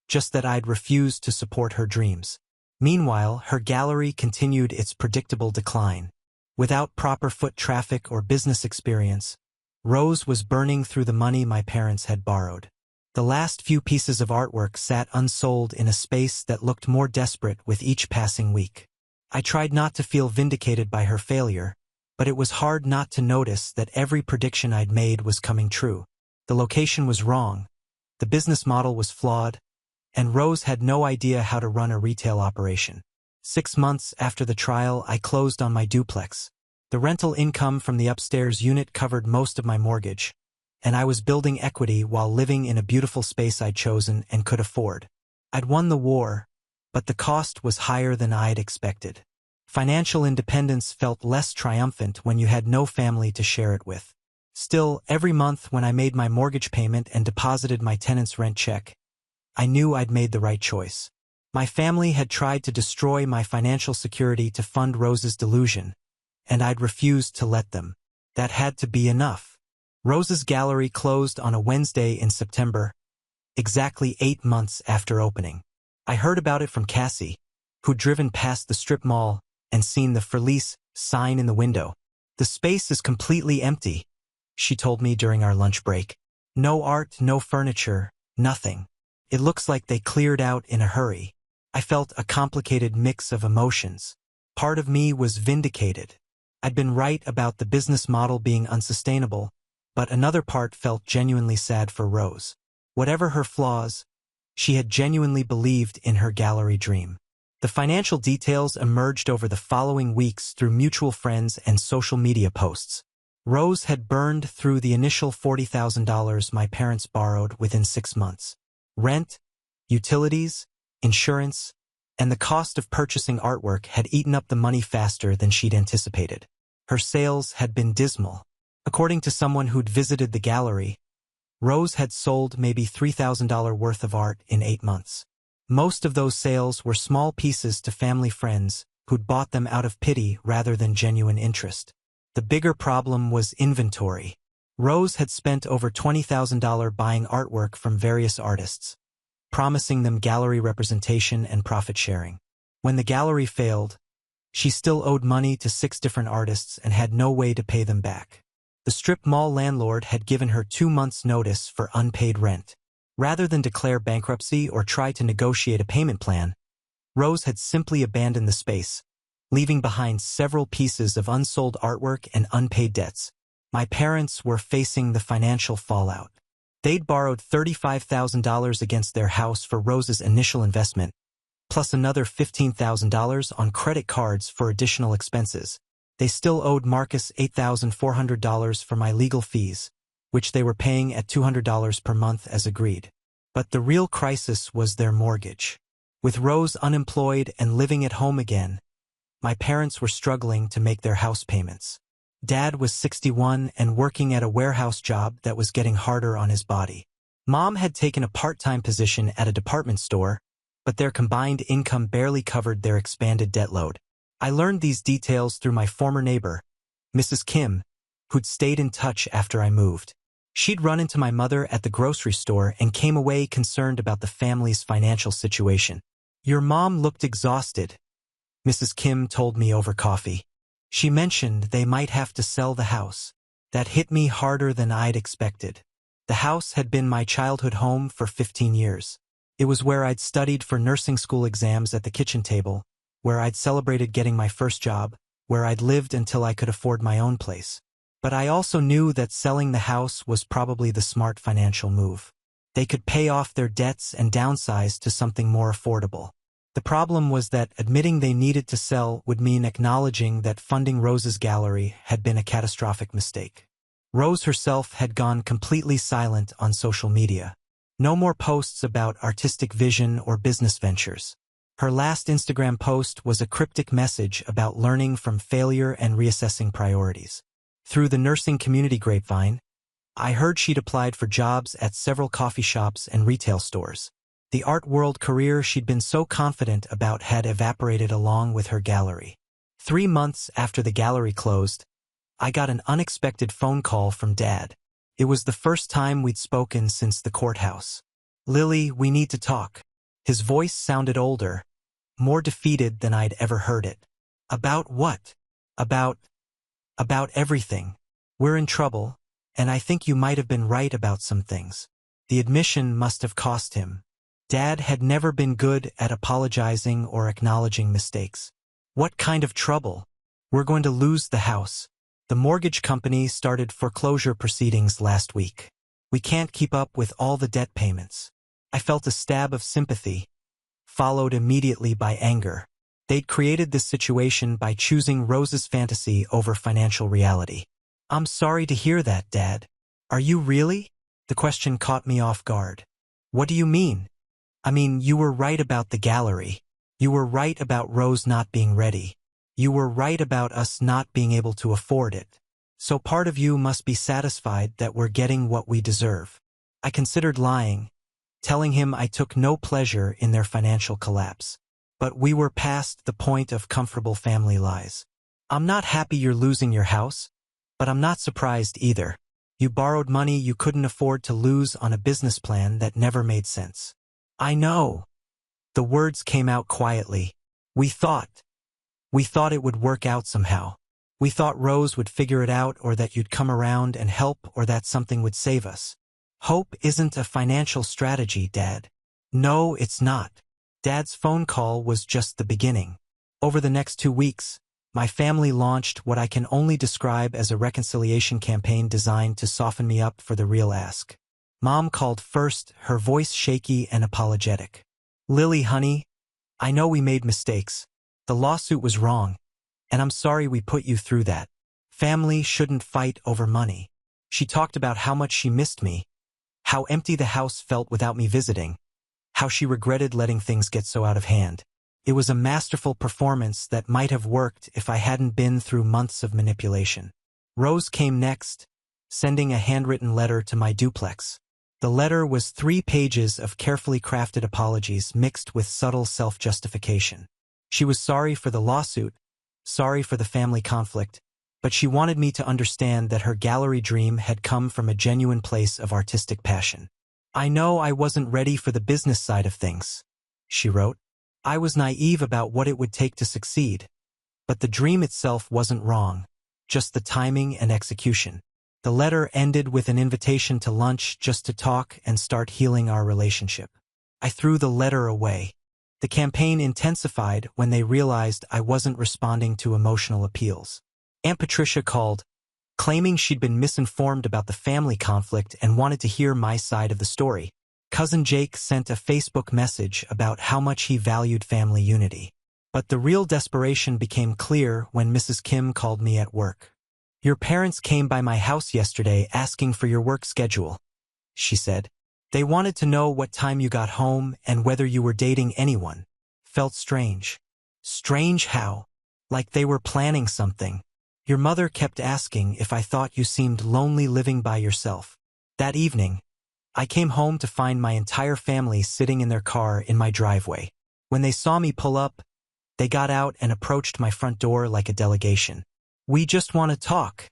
Just that I'd refused to support her dreams. Meanwhile, her gallery continued its predictable decline. Without proper foot traffic or business experience, Rose was burning through the money my parents had borrowed. The last few pieces of artwork sat unsold in a space that looked more desperate with each passing week. I tried not to feel vindicated by her failure, but it was hard not to notice that every prediction I'd made was coming true. The location was wrong, the business model was flawed, and Rose had no idea how to run a retail operation. 6 months after the trial, I closed on my duplex. The rental income from the upstairs unit covered most of my mortgage, and I was building equity while living in a beautiful space I'd chosen and could afford. I'd won the war, but the cost was higher than I'd expected. Financial independence felt less triumphant when you had no family to share it with. Still, every month when I made my mortgage payment and deposited my tenant's rent check, I knew I'd made the right choice. My family had tried to destroy my financial security to fund Rose's delusion, and I'd refused to let them. That had to be enough. Rose's gallery closed on a Wednesday in September, exactly 8 months after opening. I heard about it from Cassie, who'd driven past the strip mall and seen the For Lease sign in the window. The space is completely empty, she told me during our lunch break. No art, no furniture, nothing. It looks like they cleared out in a hurry. I felt a complicated mix of emotions. Part of me was vindicated. I'd been right about the business model being unsustainable, but another part felt genuinely sad for Rose. Whatever her flaws, she had genuinely believed in her gallery dream. The financial details emerged over the following weeks through mutual friends and social media posts. Rose had burned through the initial $40,000 my parents borrowed within 6 months. Rent, utilities, insurance, and the cost of purchasing artwork had eaten up the money faster than she'd anticipated. Her sales had been dismal. According to someone who'd visited the gallery, Rose had sold maybe $3,000 worth of art in 8 months. Most of those sales were small pieces to family friends who'd bought them out of pity rather than genuine interest. The bigger problem was inventory. Rose had spent over $20,000 buying artwork from various artists, promising them gallery representation and profit sharing. When the gallery failed, she still owed money to 6 different artists and had no way to pay them back. The strip mall landlord had given her 2 months' notice for unpaid rent. Rather than declare bankruptcy or try to negotiate a payment plan, Rose had simply abandoned the space, leaving behind several pieces of unsold artwork and unpaid debts. My parents were facing the financial fallout. They'd borrowed $35,000 against their house for Rose's initial investment, plus another $15,000 on credit cards for additional expenses. They still owed Marcus $8,400 for my legal fees, which they were paying at $200 per month as agreed. But the real crisis was their mortgage. With Rose unemployed and living at home again, my parents were struggling to make their house payments. Dad was 61 and working at a warehouse job that was getting harder on his body. Mom had taken a part-time position at a department store, but their combined income barely covered their expanded debt load. I learned these details through my former neighbor, Mrs. Kim, who'd stayed in touch after I moved. She'd run into my mother at the grocery store and came away concerned about the family's financial situation. "Your mom looked exhausted," Mrs. Kim told me over coffee. She mentioned they might have to sell the house. That hit me harder than I'd expected. The house had been my childhood home for 15 years. It was where I'd studied for nursing school exams at the kitchen table, where I'd celebrated getting my first job, where I'd lived until I could afford my own place. But I also knew that selling the house was probably the smart financial move. They could pay off their debts and downsize to something more affordable. The problem was that admitting they needed to sell would mean acknowledging that funding Rose's gallery had been a catastrophic mistake. Rose herself had gone completely silent on social media. No more posts about artistic vision or business ventures. Her last Instagram post was a cryptic message about learning from failure and reassessing priorities. Through the nursing community grapevine, I heard she'd applied for jobs at several coffee shops and retail stores. The art world career she'd been so confident about had evaporated along with her gallery. 3 months after the gallery closed, I got an unexpected phone call from Dad. It was the first time we'd spoken since the courthouse. "Lily, we need to talk." His voice sounded older, more defeated than I'd ever heard it. "About what?" About everything. "We're in trouble, and I think you might have been right about some things." The admission must have cost him. Dad had never been good at apologizing or acknowledging mistakes. "What kind of trouble?" "We're going to lose the house. The mortgage company started foreclosure proceedings last week. We can't keep up with all the debt payments." I felt a stab of sympathy, followed immediately by anger. They'd created this situation by choosing Rose's fantasy over financial reality. "I'm sorry to hear that, Dad." "Are you really?" The question caught me off guard. "What do you mean?" "I mean, you were right about the gallery. You were right about Rose not being ready. You were right about us not being able to afford it. So part of you must be satisfied that we're getting what we deserve." I considered lying, telling him I took no pleasure in their financial collapse. But we were past the point of comfortable family lies. "I'm not happy you're losing your house, but I'm not surprised either. You borrowed money you couldn't afford to lose on a business plan that never made sense." "I know." The words came out quietly. We thought it would work out somehow. We thought Rose would figure it out, or that you'd come around and help, or that something would save us." "Hope isn't a financial strategy, Dad." "No, it's not." Dad's phone call was just the beginning. Over the next 2 weeks, my family launched what I can only describe as a reconciliation campaign designed to soften me up for the real ask. Mom called first, her voice shaky and apologetic. "Lily, honey, I know we made mistakes. The lawsuit was wrong, and I'm sorry we put you through that. Family shouldn't fight over money." She talked about how much she missed me, how empty the house felt without me visiting, how she regretted letting things get so out of hand. It was a masterful performance that might have worked if I hadn't been through months of manipulation. Rose came next, sending a handwritten letter to my duplex. The letter was 3 pages of carefully crafted apologies mixed with subtle self-justification. She was sorry for the lawsuit, sorry for the family conflict, but she wanted me to understand that her gallery dream had come from a genuine place of artistic passion. "I know I wasn't ready for the business side of things," she wrote. "I was naive about what it would take to succeed. But the dream itself wasn't wrong, just the timing and execution." The letter ended with an invitation to lunch just to talk and start healing our relationship. I threw the letter away. The campaign intensified when they realized I wasn't responding to emotional appeals. Aunt Patricia called, claiming she'd been misinformed about the family conflict and wanted to hear my side of the story. Cousin Jake sent a Facebook message about how much he valued family unity. But the real desperation became clear when Mrs. Kim called me at work. "Your parents came by my house yesterday asking for your work schedule," she said. "They wanted to know what time you got home and whether you were dating anyone." felt strange. Strange how? Like they were planning something. Your mother kept asking if I thought you seemed lonely living by yourself. That evening, I came home to find my entire family sitting in their car in my driveway. When they saw me pull up, they got out and approached my front door like a delegation. "We just want to talk,"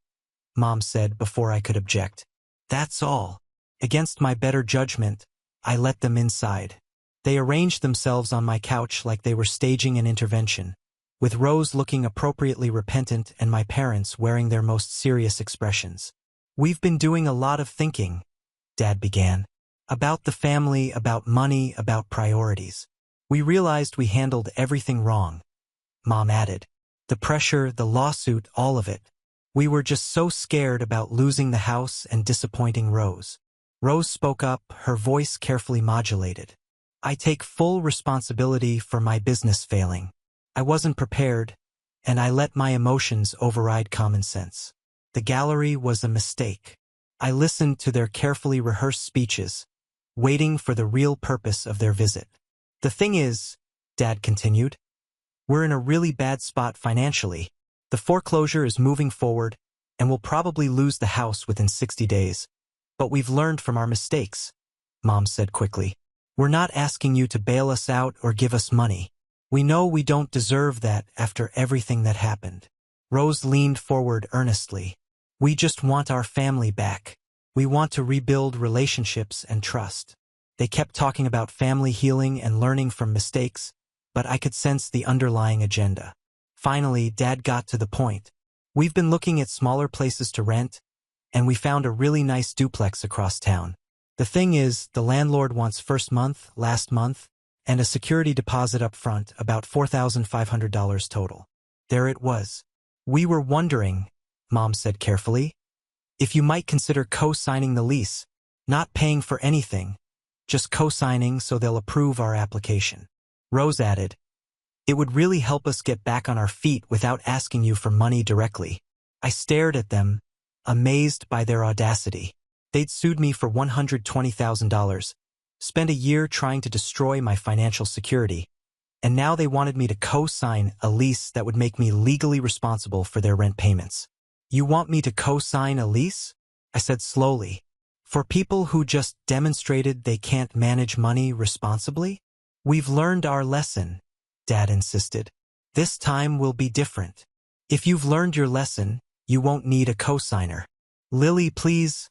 Mom said before I could object. "That's all." Against my better judgment, I let them inside. They arranged themselves on my couch like they were staging an intervention, with Rose looking appropriately repentant and my parents wearing their most serious expressions. "We've been doing a lot of thinking," Dad began. "About the family, about money, about priorities. We realized we handled everything wrong," Mom added. "The pressure, the lawsuit, all of it. We were just so scared about losing the house and disappointing Rose." Rose spoke up, her voice carefully modulated. "I take full responsibility for my business failing. I wasn't prepared, and I let my emotions override common sense. The gallery was a mistake." I listened to their carefully rehearsed speeches, waiting for the real purpose of their visit. "The thing is," Dad continued, "we're in a really bad spot financially. The foreclosure is moving forward, and we'll probably lose the house within 60 days. But we've learned from our mistakes," Mom said quickly. "We're not asking you to bail us out or give us money. We know we don't deserve that after everything that happened." Rose leaned forward earnestly. "We just want our family back. We want to rebuild relationships and trust." They kept talking about family healing and learning from mistakes, but I could sense the underlying agenda. Finally, Dad got to the point. "We've been looking at smaller places to rent, and we found a really nice duplex across town. The thing is, the landlord wants first month, last month, and a security deposit up front, about $4,500 total." There it was. "We were wondering," Mom said carefully, "if you might consider co-signing the lease, not paying for anything, just co-signing so they'll approve our application." Rose added, "It would really help us get back on our feet without asking you for money directly." I stared at them, amazed by their audacity. They'd sued me for $120,000, spent a year trying to destroy my financial security, and now they wanted me to co-sign a lease that would make me legally responsible for their rent payments. "You want me to co-sign a lease?" I said slowly. "For people who just demonstrated they can't manage money responsibly? We've learned our lesson," Dad insisted. "This time will be different. If you've learned your lesson, you won't need a co-signer." "Lily, please,"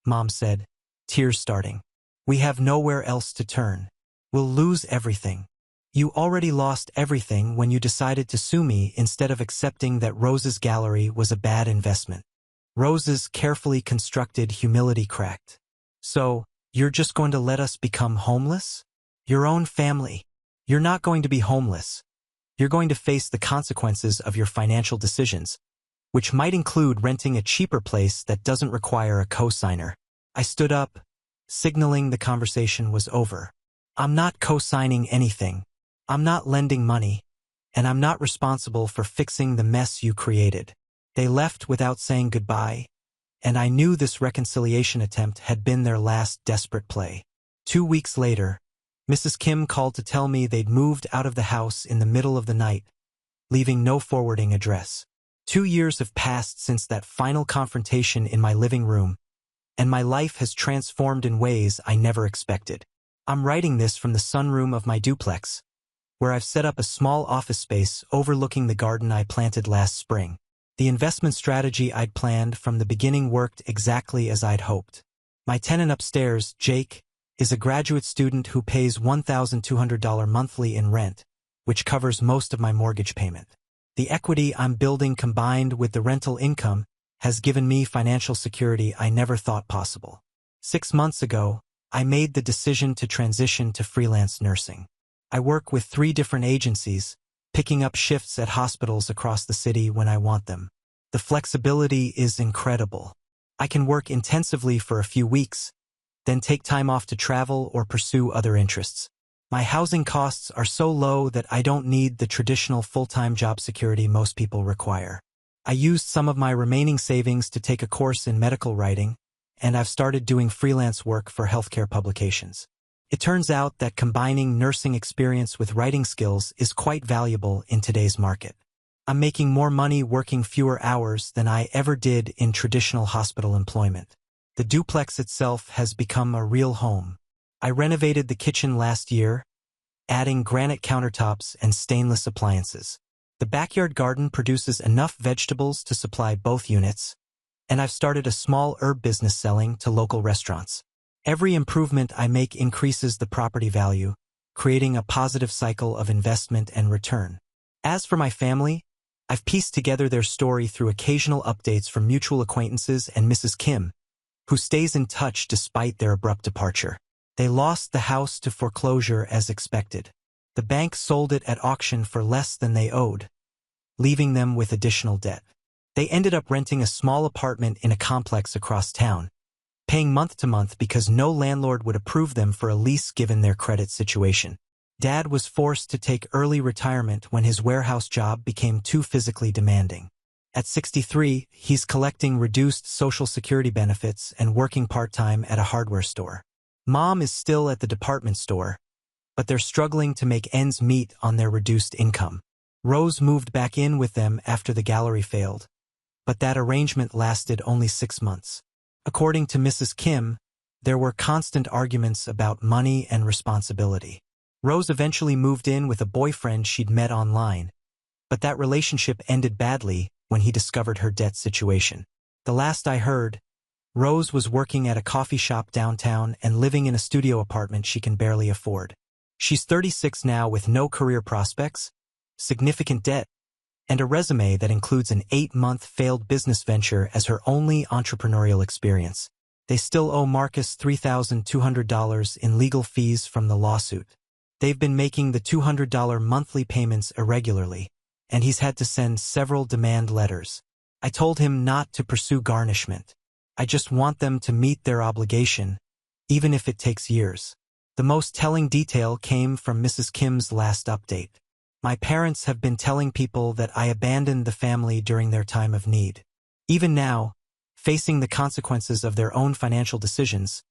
Mom said, tears starting. "We have nowhere else to turn. We'll lose everything. You already lost everything when you decided to sue me instead of accepting that Rose's gallery was a bad investment." Rose's carefully constructed humility cracked. "So, you're just going to let us become homeless? Your own family. You're not going to be homeless. You're going to face the consequences of your financial decisions, which might include renting a cheaper place that doesn't require a co-signer." I stood up, signaling the conversation was over. "I'm not co-signing anything. I'm not lending money, and I'm not responsible for fixing the mess you created." They left without saying goodbye, and I knew this reconciliation attempt had been their last desperate play. 2 weeks later, Mrs. Kim called to tell me they'd moved out of the house in the middle of the night, leaving no forwarding address. 2 years have passed since that final confrontation in my living room, and my life has transformed in ways I never expected. I'm writing this from the sunroom of my duplex, where I've set up a small office space overlooking the garden I planted last spring. The investment strategy I'd planned from the beginning worked exactly as I'd hoped. My tenant upstairs, Jake, is a graduate student who pays $1,200 monthly in rent, which covers most of my mortgage payment. The equity I'm building combined with the rental income has given me financial security I never thought possible. 6 months ago, I made the decision to transition to freelance nursing. I work with 3 different agencies, picking up shifts at hospitals across the city when I want them. The flexibility is incredible. I can work intensively for a few weeks, then take time off to travel or pursue other interests. My housing costs are so low that I don't need the traditional full-time job security most people require. I used some of my remaining savings to take a course in medical writing, and I've started doing freelance work for healthcare publications. It turns out that combining nursing experience with writing skills is quite valuable in today's market. I'm making more money working fewer hours than I ever did in traditional hospital employment. The duplex itself has become a real home. I renovated the kitchen last year, adding granite countertops and stainless appliances. The backyard garden produces enough vegetables to supply both units, and I've started a small herb business selling to local restaurants. Every improvement I make increases the property value, creating a positive cycle of investment and return. As for my family, I've pieced together their story through occasional updates from mutual acquaintances and Mrs. Kim, who stays in touch despite their abrupt departure. They lost the house to foreclosure as expected. The bank sold it at auction for less than they owed, leaving them with additional debt. They ended up renting a small apartment in a complex across town, paying month to month because no landlord would approve them for a lease given their credit situation. Dad was forced to take early retirement when his warehouse job became too physically demanding. At 63, he's collecting reduced Social Security benefits and working part-time at a hardware store. Mom is still at the department store, but they're struggling to make ends meet on their reduced income. Rose moved back in with them after the gallery failed, but that arrangement lasted only 6 months. According to Mrs. Kim, there were constant arguments about money and responsibility. Rose eventually moved in with a boyfriend she'd met online, but that relationship ended badly when he discovered her debt situation. The last I heard, Rose was working at a coffee shop downtown and living in a studio apartment she can barely afford. She's 36 now with no career prospects, significant debt, and a resume that includes an 8-month failed business venture as her only entrepreneurial experience. They still owe Marcus $3,200 in legal fees from the lawsuit. They've been making the $200 monthly payments irregularly, and he's had to send several demand letters. I told him not to pursue garnishment. I just want them to meet their obligation, even if it takes years. The most telling detail came from Mrs. Kim's last update. My parents have been telling people that I abandoned the family during their time of need. Even now, facing the consequences of their own financial decisions,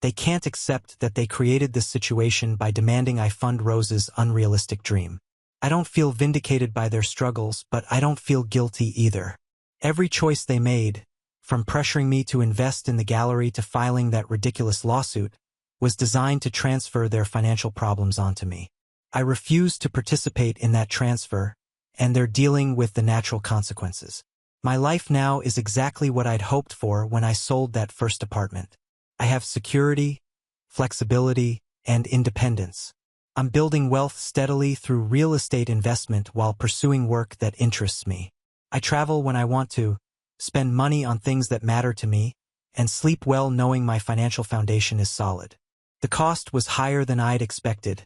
they can't accept that they created this situation by demanding I fund Rose's unrealistic dream. I don't feel vindicated by their struggles, but I don't feel guilty either. Every choice they made, from pressuring me to invest in the gallery to filing that ridiculous lawsuit, was designed to transfer their financial problems onto me. I refuse to participate in that transfer, and they're dealing with the natural consequences. My life now is exactly what I'd hoped for when I sold that first apartment. I have security, flexibility, and independence. I'm building wealth steadily through real estate investment while pursuing work that interests me. I travel when I want to, spend money on things that matter to me, and sleep well knowing my financial foundation is solid. The cost was higher than I'd expected.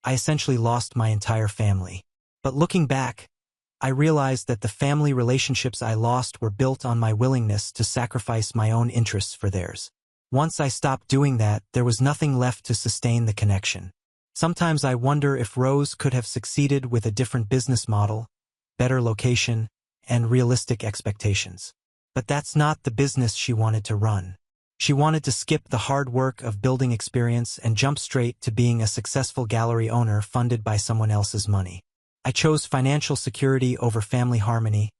I essentially lost my entire family. But looking back, I realized that the family relationships I lost were built on my willingness to sacrifice my own interests for theirs. Once I stopped doing that, there was nothing left to sustain the connection. Sometimes I wonder if Rose could have succeeded with a different business model, better location, and realistic expectations. But that's not the business she wanted to run. She wanted to skip the hard work of building experience and jump straight to being a successful gallery owner funded by someone else's money. I chose financial security over family harmony,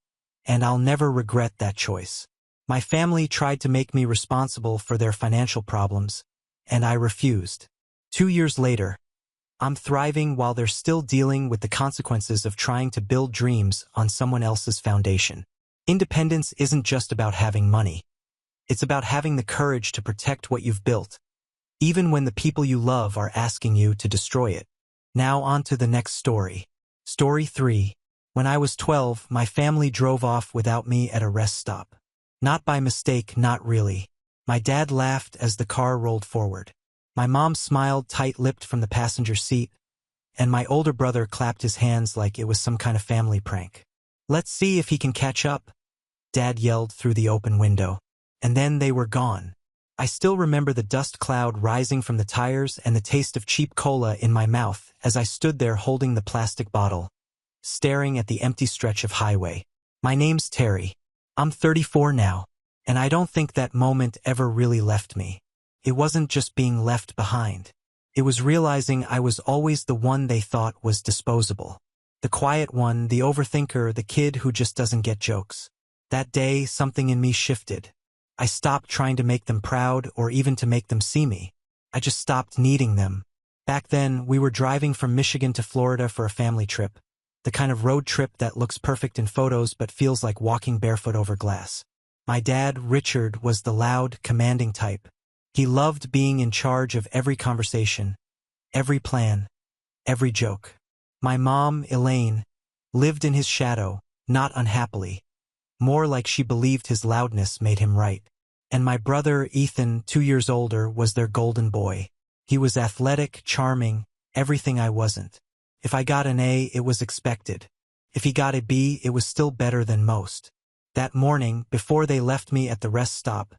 and I'll never regret that choice. My family tried to make me responsible for their financial problems, and I refused. 2 years later, I'm thriving while they're still dealing with the consequences of trying to build dreams on someone else's foundation. Independence isn't just about having money. It's about having the courage to protect what you've built, even when the people you love are asking you to destroy it. Now on to the next story. Story 3. When I was 12, my family drove off without me at a rest stop. Not by mistake, not really. My dad laughed as the car rolled forward. My mom smiled tight-lipped from the passenger seat, and my older brother clapped his hands like it was some kind of family prank. "Let's see if he can catch up," Dad yelled through the open window. And then they were gone. I still remember the dust cloud rising from the tires and the taste of cheap cola in my mouth as I stood there holding the plastic bottle, staring at the empty stretch of highway. My name's Terry. I'm 34 now, and I don't think that moment ever really left me. It wasn't just being left behind. It was realizing I was always the one they thought was disposable. The quiet one, the overthinker, the kid who just doesn't get jokes. That day, something in me shifted. I stopped trying to make them proud or even to make them see me. I just stopped needing them. Back then, we were driving from Michigan to Florida for a family trip. The kind of road trip that looks perfect in photos but feels like walking barefoot over glass. My dad, Richard, was the loud, commanding type. He loved being in charge of every conversation, every plan, every joke. My mom, Elaine, lived in his shadow, not unhappily. More like she believed his loudness made him right. And my brother, Ethan, 2 years older, was their golden boy. He was athletic, charming, everything I wasn't. If I got an A, it was expected. If he got a B, it was still better than most. That morning, before they left me at the rest stop,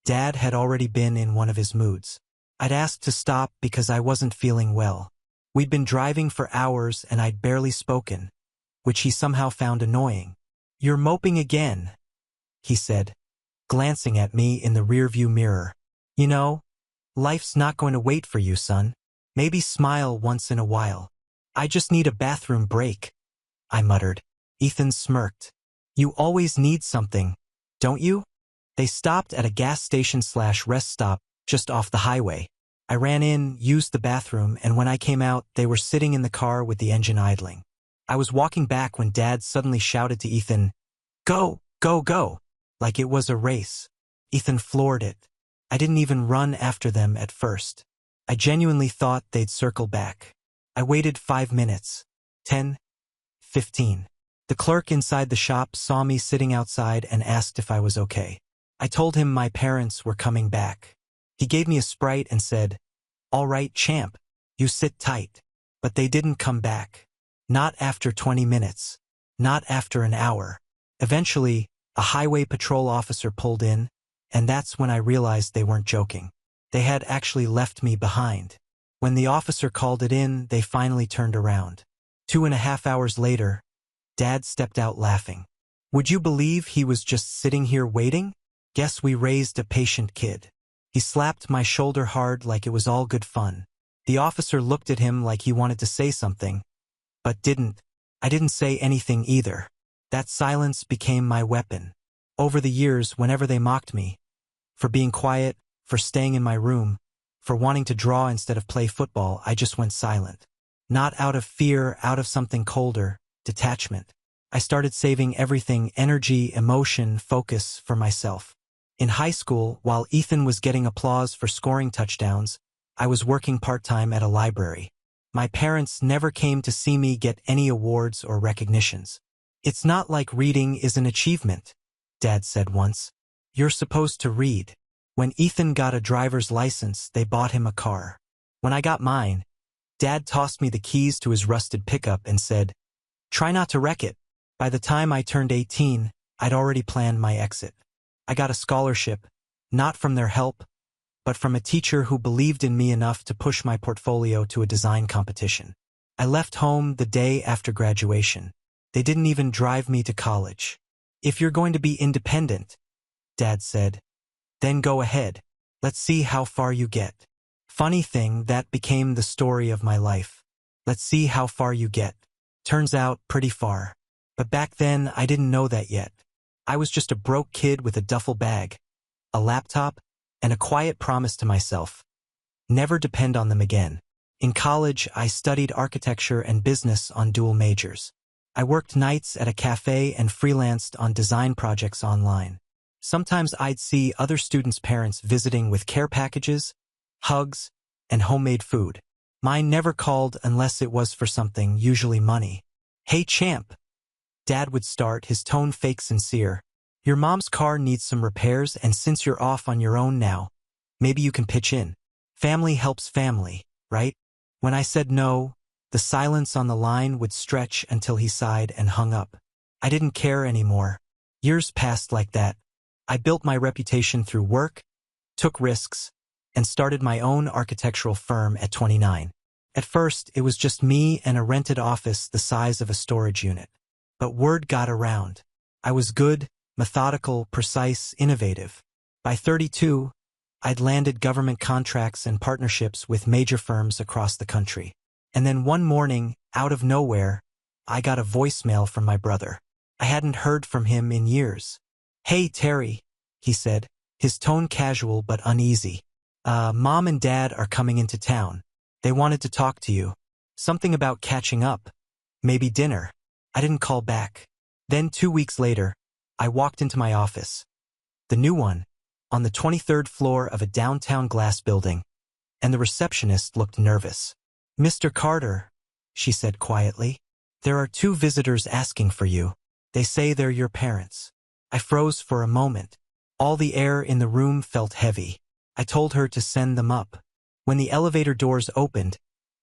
Dad had already been in one of his moods. I'd asked to stop because I wasn't feeling well. We'd been driving for hours and I'd barely spoken, which he somehow found annoying. "You're moping again," he said, glancing at me in the rearview mirror. "You know, life's not going to wait for you, son. Maybe smile once in a while." "I just need a bathroom break," I muttered. Ethan smirked. "You always need something, don't you?" They stopped at a gas station/rest stop just off the highway. I ran in, used the bathroom, and when I came out, they were sitting in the car with the engine idling. I was walking back when Dad suddenly shouted to Ethan, "Go, go, go," like it was a race. Ethan floored it. I didn't even run after them at first. I genuinely thought they'd circle back. I waited 5 minutes, 10, 15. The clerk inside the shop saw me sitting outside and asked if I was okay. I told him my parents were coming back. He gave me a Sprite and said, "All right, champ, you sit tight." But they didn't come back. Not after 20 minutes. Not after an hour. Eventually, a highway patrol officer pulled in, and that's when I realized they weren't joking. They had actually left me behind. When the officer called it in, they finally turned around. 2.5 hours later, Dad stepped out laughing. Would you believe he was just sitting here waiting? Guess we raised a patient kid. He slapped my shoulder hard like it was all good fun. The officer looked at him like he wanted to say something, but didn't. I didn't say anything either. That silence became my weapon. Over the years, whenever they mocked me, for being quiet, for staying in my room, for wanting to draw instead of play football, I just went silent. Not out of fear, out of something colder, detachment. I started saving everything, energy, emotion, focus, for myself. In high school, while Ethan was getting applause for scoring touchdowns, I was working part-time at a library. My parents never came to see me get any awards or recognitions. "It's not like reading is an achievement," Dad said once. "You're supposed to read." When Ethan got a driver's license, they bought him a car. When I got mine, Dad tossed me the keys to his rusted pickup and said, "Try not to wreck it." By the time I turned 18, I'd already planned my exit. I got a scholarship, not from their help, but from a teacher who believed in me enough to push my portfolio to a design competition. I left home the day after graduation. They didn't even drive me to college. "If you're going to be independent," Dad said, "then go ahead. Let's see how far you get." Funny thing, that became the story of my life. Let's see how far you get. Turns out, pretty far. But back then, I didn't know that yet. I was just a broke kid with a duffel bag, a laptop, and a quiet promise to myself. Never depend on them again. In college, I studied architecture and business on dual majors. I worked nights at a cafe and freelanced on design projects online. Sometimes I'd see other students' parents visiting with care packages, hugs, and homemade food. Mine never called unless it was for something, usually money. "Hey champ," Dad would start, his tone fake sincere. "Your mom's car needs some repairs, and since you're off on your own now, maybe you can pitch in. Family helps family, right?" When I said no, the silence on the line would stretch until he sighed and hung up. I didn't care anymore. Years passed like that. I built my reputation through work, took risks, and started my own architectural firm at 29. At first, it was just me and a rented office the size of a storage unit. But word got around. I was good, methodical, precise, innovative. By 32, I'd landed government contracts and partnerships with major firms across the country. And then one morning, out of nowhere, I got a voicemail from my brother. I hadn't heard from him in years. "Hey, Terry," he said, his tone casual but uneasy. Mom and Dad are coming into town. They wanted to talk to you. Something about catching up. Maybe dinner." I didn't call back. Then 2 weeks later, I walked into my office. The new one, on the 23rd floor of a downtown glass building, and the receptionist looked nervous. "Mr. Carter," she said quietly, "there are 2 visitors asking for you. They say they're your parents." I froze for a moment. All the air in the room felt heavy. I told her to send them up. When the elevator doors opened,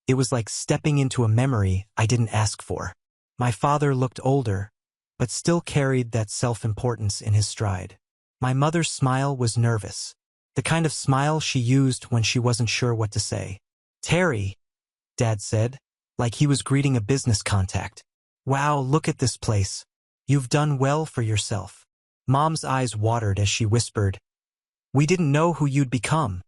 it was like stepping into a memory I didn't ask for. My father looked older, but still carried that self-importance in his stride. My mother's smile was nervous, the kind of smile she used when she wasn't sure what to say. "Terry," Dad said, like he was greeting a business contact. "Wow, look at this place. You've done well for yourself." Mom's eyes watered as she whispered, "We didn't know who you'd become."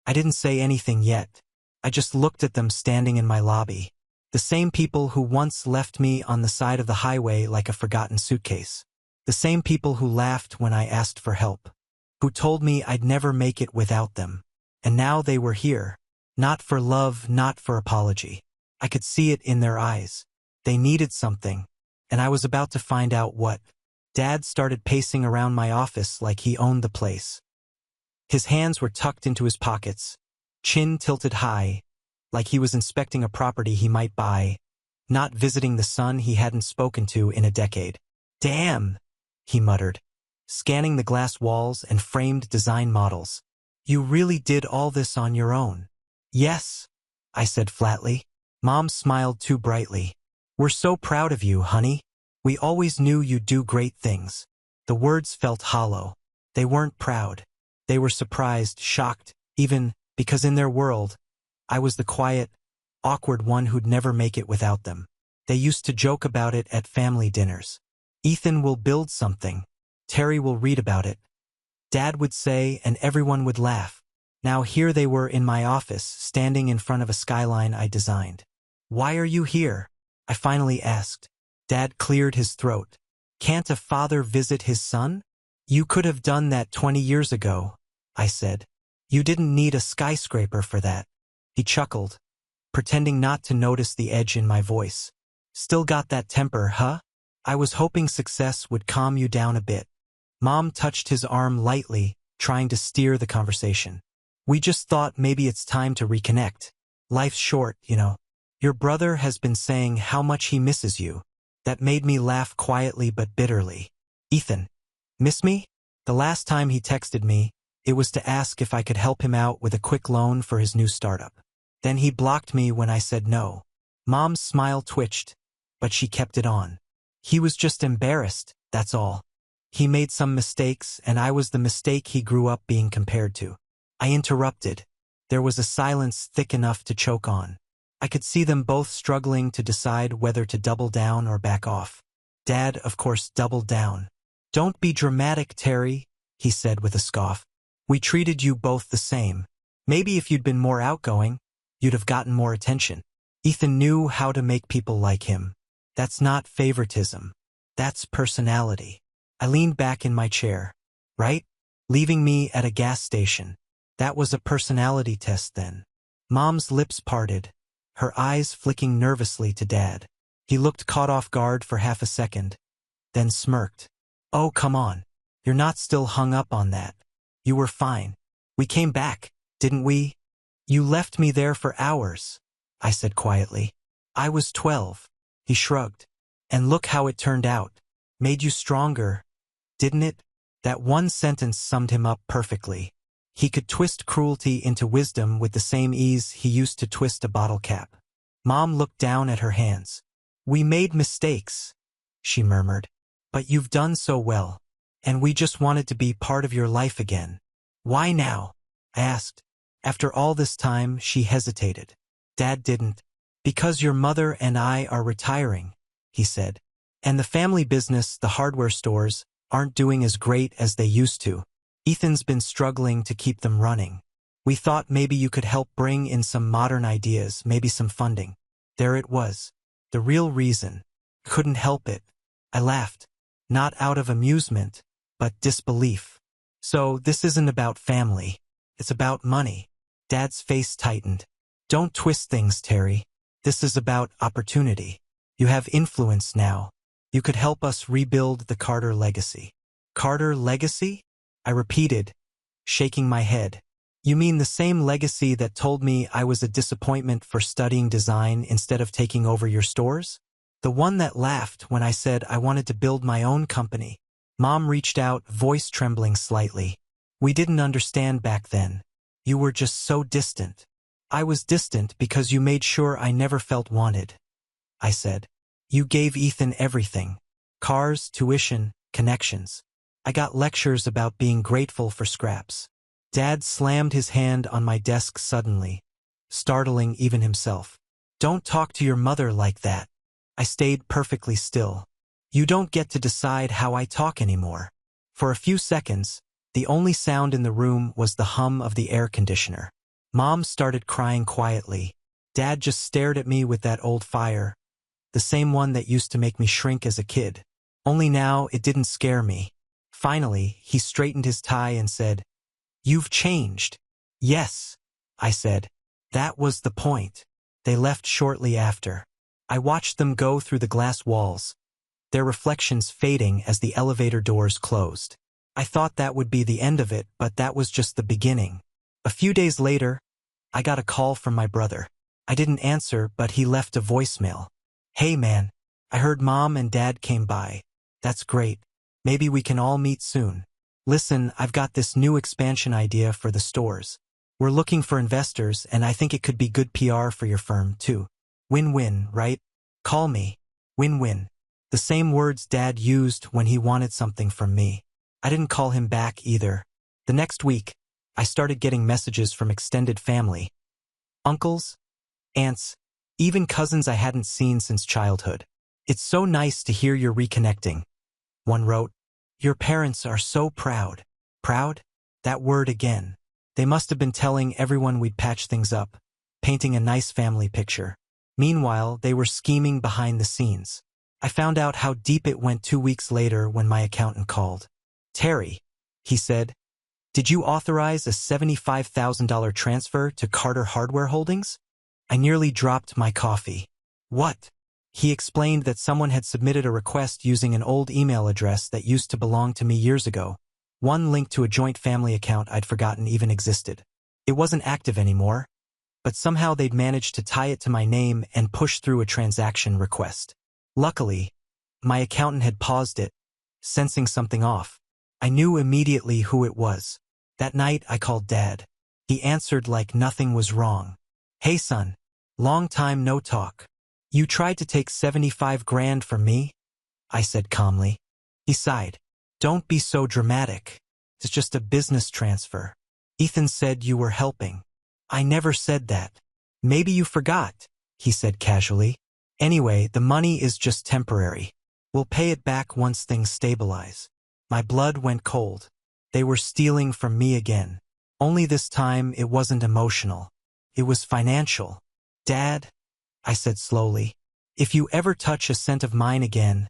I didn't say anything yet. I just looked at them standing in my lobby. The same people who once left me on the side of the highway like a forgotten suitcase. The same people who laughed when I asked for help. Who told me I'd never make it without them. And now they were here. Not for love, not for apology. I could see it in their eyes. They needed something, and I was about to find out what. Dad started pacing around my office like he owned the place. His hands were tucked into his pockets, chin tilted high, like he was inspecting a property he might buy, not visiting the son he hadn't spoken to in a decade. "Damn," he muttered, scanning the glass walls and framed design models. "You really did all this on your own?" "Yes," I said flatly. Mom smiled too brightly. "We're so proud of you, honey. We always knew you'd do great things." The words felt hollow. They weren't proud. They were surprised, shocked, even because in their world, I was the quiet, awkward one who'd never make it without them. They used to joke about it at family dinners. "Ethan will build something. Terry will read about it," Dad would say, and everyone would laugh. Now here they were in my office, standing in front of a skyline I designed. "Why are you here?" I finally asked. Dad cleared his throat. "Can't a father visit his son?" "You could have done that 20 years ago," I said. "You didn't need a skyscraper for that." He chuckled, pretending not to notice the edge in my voice. "Still got that temper, huh? I was hoping success would calm you down a bit." Mom touched his arm lightly, trying to steer the conversation. "We just thought maybe it's time to reconnect. Life's short, you know. Your brother has been saying how much he misses you." That made me laugh quietly but bitterly. "Ethan, miss me?" The last time he texted me, it was to ask if I could help him out with a quick loan for his new startup. Then he blocked me when I said no. Mom's smile twitched, but she kept it on. "He was just embarrassed, that's all. He made some mistakes, and I was the mistake he grew up being compared to." I interrupted. There was a silence thick enough to choke on. I could see them both struggling to decide whether to double down or back off. Dad, of course, doubled down. "Don't be dramatic, Terry," he said with a scoff. "We treated you both the same. Maybe if you'd been more outgoing, you'd have gotten more attention." Ethan knew how to make people like him. That's not favoritism. That's personality. I leaned back in my chair. Right? Leaving me at a gas station. That was a personality test then. Mom's lips parted, her eyes flicking nervously to Dad. He looked caught off guard for half a second, then smirked. "Oh, come on. You're not still hung up on that. You were fine. We came back, didn't we?" "You left me there for hours," I said quietly. "I was 12. He shrugged. "And look how it turned out. Made you stronger, didn't it?" That one sentence summed him up perfectly. He could twist cruelty into wisdom with the same ease he used to twist a bottle cap. Mom looked down at her hands. "We made mistakes," she murmured. "But you've done so well. And we just wanted to be part of your life again." "Why now?" I asked. After all this time, she hesitated. Dad didn't. "Because your mother and I are retiring," he said. "And the family business, the hardware stores, aren't doing as great as they used to." Ethan's been struggling to keep them running. We thought maybe you could help bring in some modern ideas, maybe some funding. There it was. The real reason. Couldn't help it. I laughed. Not out of amusement, but disbelief. So this isn't about family. It's about money. Dad's face tightened. Don't twist things, Terry. This is about opportunity. You have influence now. You could help us rebuild the Carter legacy. Carter legacy? I repeated, shaking my head. You mean the same legacy that told me I was a disappointment for studying design instead of taking over your stores? The one that laughed when I said I wanted to build my own company. Mom reached out, voice trembling slightly. We didn't understand back then. You were just so distant. I was distant because you made sure I never felt wanted. I said. You gave Ethan everything. Cars, tuition, connections. I got lectures about being grateful for scraps. Dad slammed his hand on my desk suddenly, startling even himself. Don't talk to your mother like that. I stayed perfectly still. You don't get to decide how I talk anymore. For a few seconds, the only sound in the room was the hum of the air conditioner. Mom started crying quietly. Dad just stared at me with that old fire, the same one that used to make me shrink as a kid. Only now it didn't scare me. Finally, he straightened his tie and said, You've changed. Yes, I said. That was the point. They left shortly after. I watched them go through the glass walls, their reflections fading as the elevator doors closed. I thought that would be the end of it, but that was just the beginning. A few days later, I got a call from my brother. I didn't answer, but he left a voicemail. Hey man, I heard Mom and Dad came by. That's great. Maybe we can all meet soon. Listen, I've got this new expansion idea for the stores. We're looking for investors, and I think it could be good PR for your firm, too. Win-win, right? Call me. Win-win. The same words Dad used when he wanted something from me. I didn't call him back either. The next week, I started getting messages from extended family. Uncles, aunts, even cousins I hadn't seen since childhood. It's so nice to hear you're reconnecting. One wrote, Your parents are so proud. Proud? That word again. They must have been telling everyone we'd patch things up, painting a nice family picture. Meanwhile, they were scheming behind the scenes. I found out how deep it went 2 weeks later when my accountant called. Terry, he said, did you authorize a $75,000 transfer to Carter Hardware Holdings? I nearly dropped my coffee. What? He explained that someone had submitted a request using an old email address that used to belong to me years ago, one linked to a joint family account I'd forgotten even existed. It wasn't active anymore, but somehow they'd managed to tie it to my name and push through a transaction request. Luckily, my accountant had paused it, sensing something off. I knew immediately who it was. That night, I called Dad. He answered like nothing was wrong. Hey son, long time no talk. You tried to take 75 grand from me? I said calmly. He sighed. Don't be so dramatic. It's just a business transfer. Ethan said you were helping. I never said that. Maybe you forgot, he said casually. Anyway, the money is just temporary. We'll pay it back once things stabilize. My blood went cold. They were stealing from me again. Only this time it wasn't emotional. It was financial. Dad, I said slowly, if you ever touch a cent of mine again,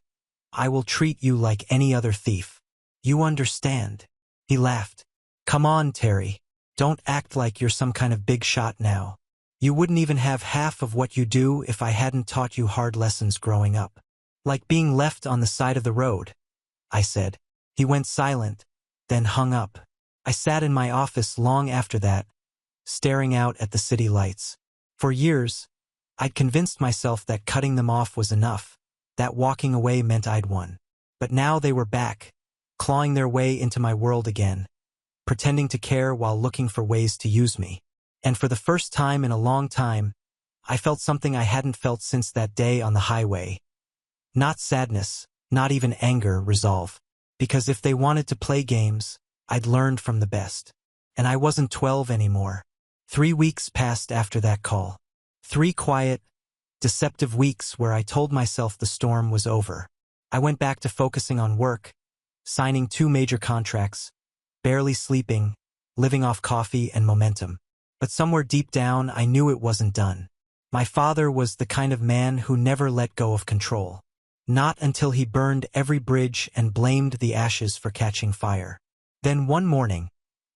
I will treat you like any other thief. You understand? He laughed. Come on, Terry. Don't act like you're some kind of big shot now. You wouldn't even have half of what you do if I hadn't taught you hard lessons growing up. Like being left on the side of the road, I said. He went silent, then hung up. I sat in my office long after that, staring out at the city lights. For years, I'd convinced myself that cutting them off was enough, that walking away meant I'd won. But now they were back, clawing their way into my world again, pretending to care while looking for ways to use me. And for the first time in a long time, I felt something I hadn't felt since that day on the highway. Not sadness, not even anger, resolve. Because if they wanted to play games, I'd learned from the best. And I wasn't 12 anymore. 3 weeks passed after that call. 3 quiet, deceptive weeks where I told myself the storm was over. I went back to focusing on work, signing 2 major contracts, barely sleeping, living off coffee and momentum. But somewhere deep down, I knew it wasn't done. My father was the kind of man who never let go of control. Not until he burned every bridge and blamed the ashes for catching fire. Then one morning,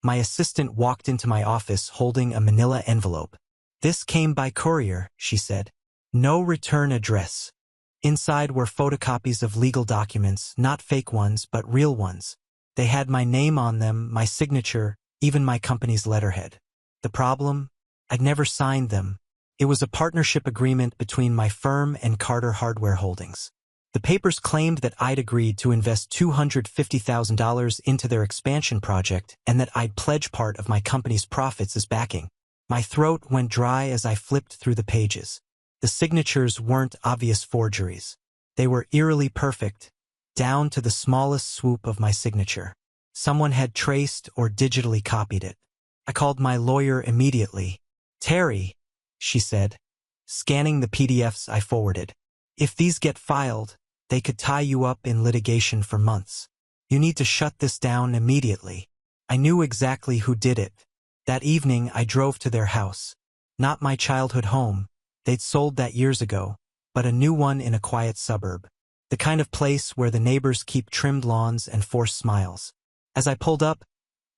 my assistant walked into my office holding a manila envelope. "This came by courier," she said. "No return address." Inside were photocopies of legal documents, not fake ones, but real ones. They had my name on them, my signature, even my company's letterhead. The problem? I'd never signed them. It was a partnership agreement between my firm and Carter Hardware Holdings. The papers claimed that I'd agreed to invest $250,000 into their expansion project and that I'd pledge part of my company's profits as backing. My throat went dry as I flipped through the pages. The signatures weren't obvious forgeries. They were eerily perfect, down to the smallest swoop of my signature. Someone had traced or digitally copied it. I called my lawyer immediately. "Terry," she said, scanning the PDFs I forwarded. "If these get filed, they could tie you up in litigation for months. You need to shut this down immediately." I knew exactly who did it. That evening, I drove to their house. Not my childhood home. They'd sold that years ago, but a new one in a quiet suburb. The kind of place where the neighbors keep trimmed lawns and forced smiles. As I pulled up,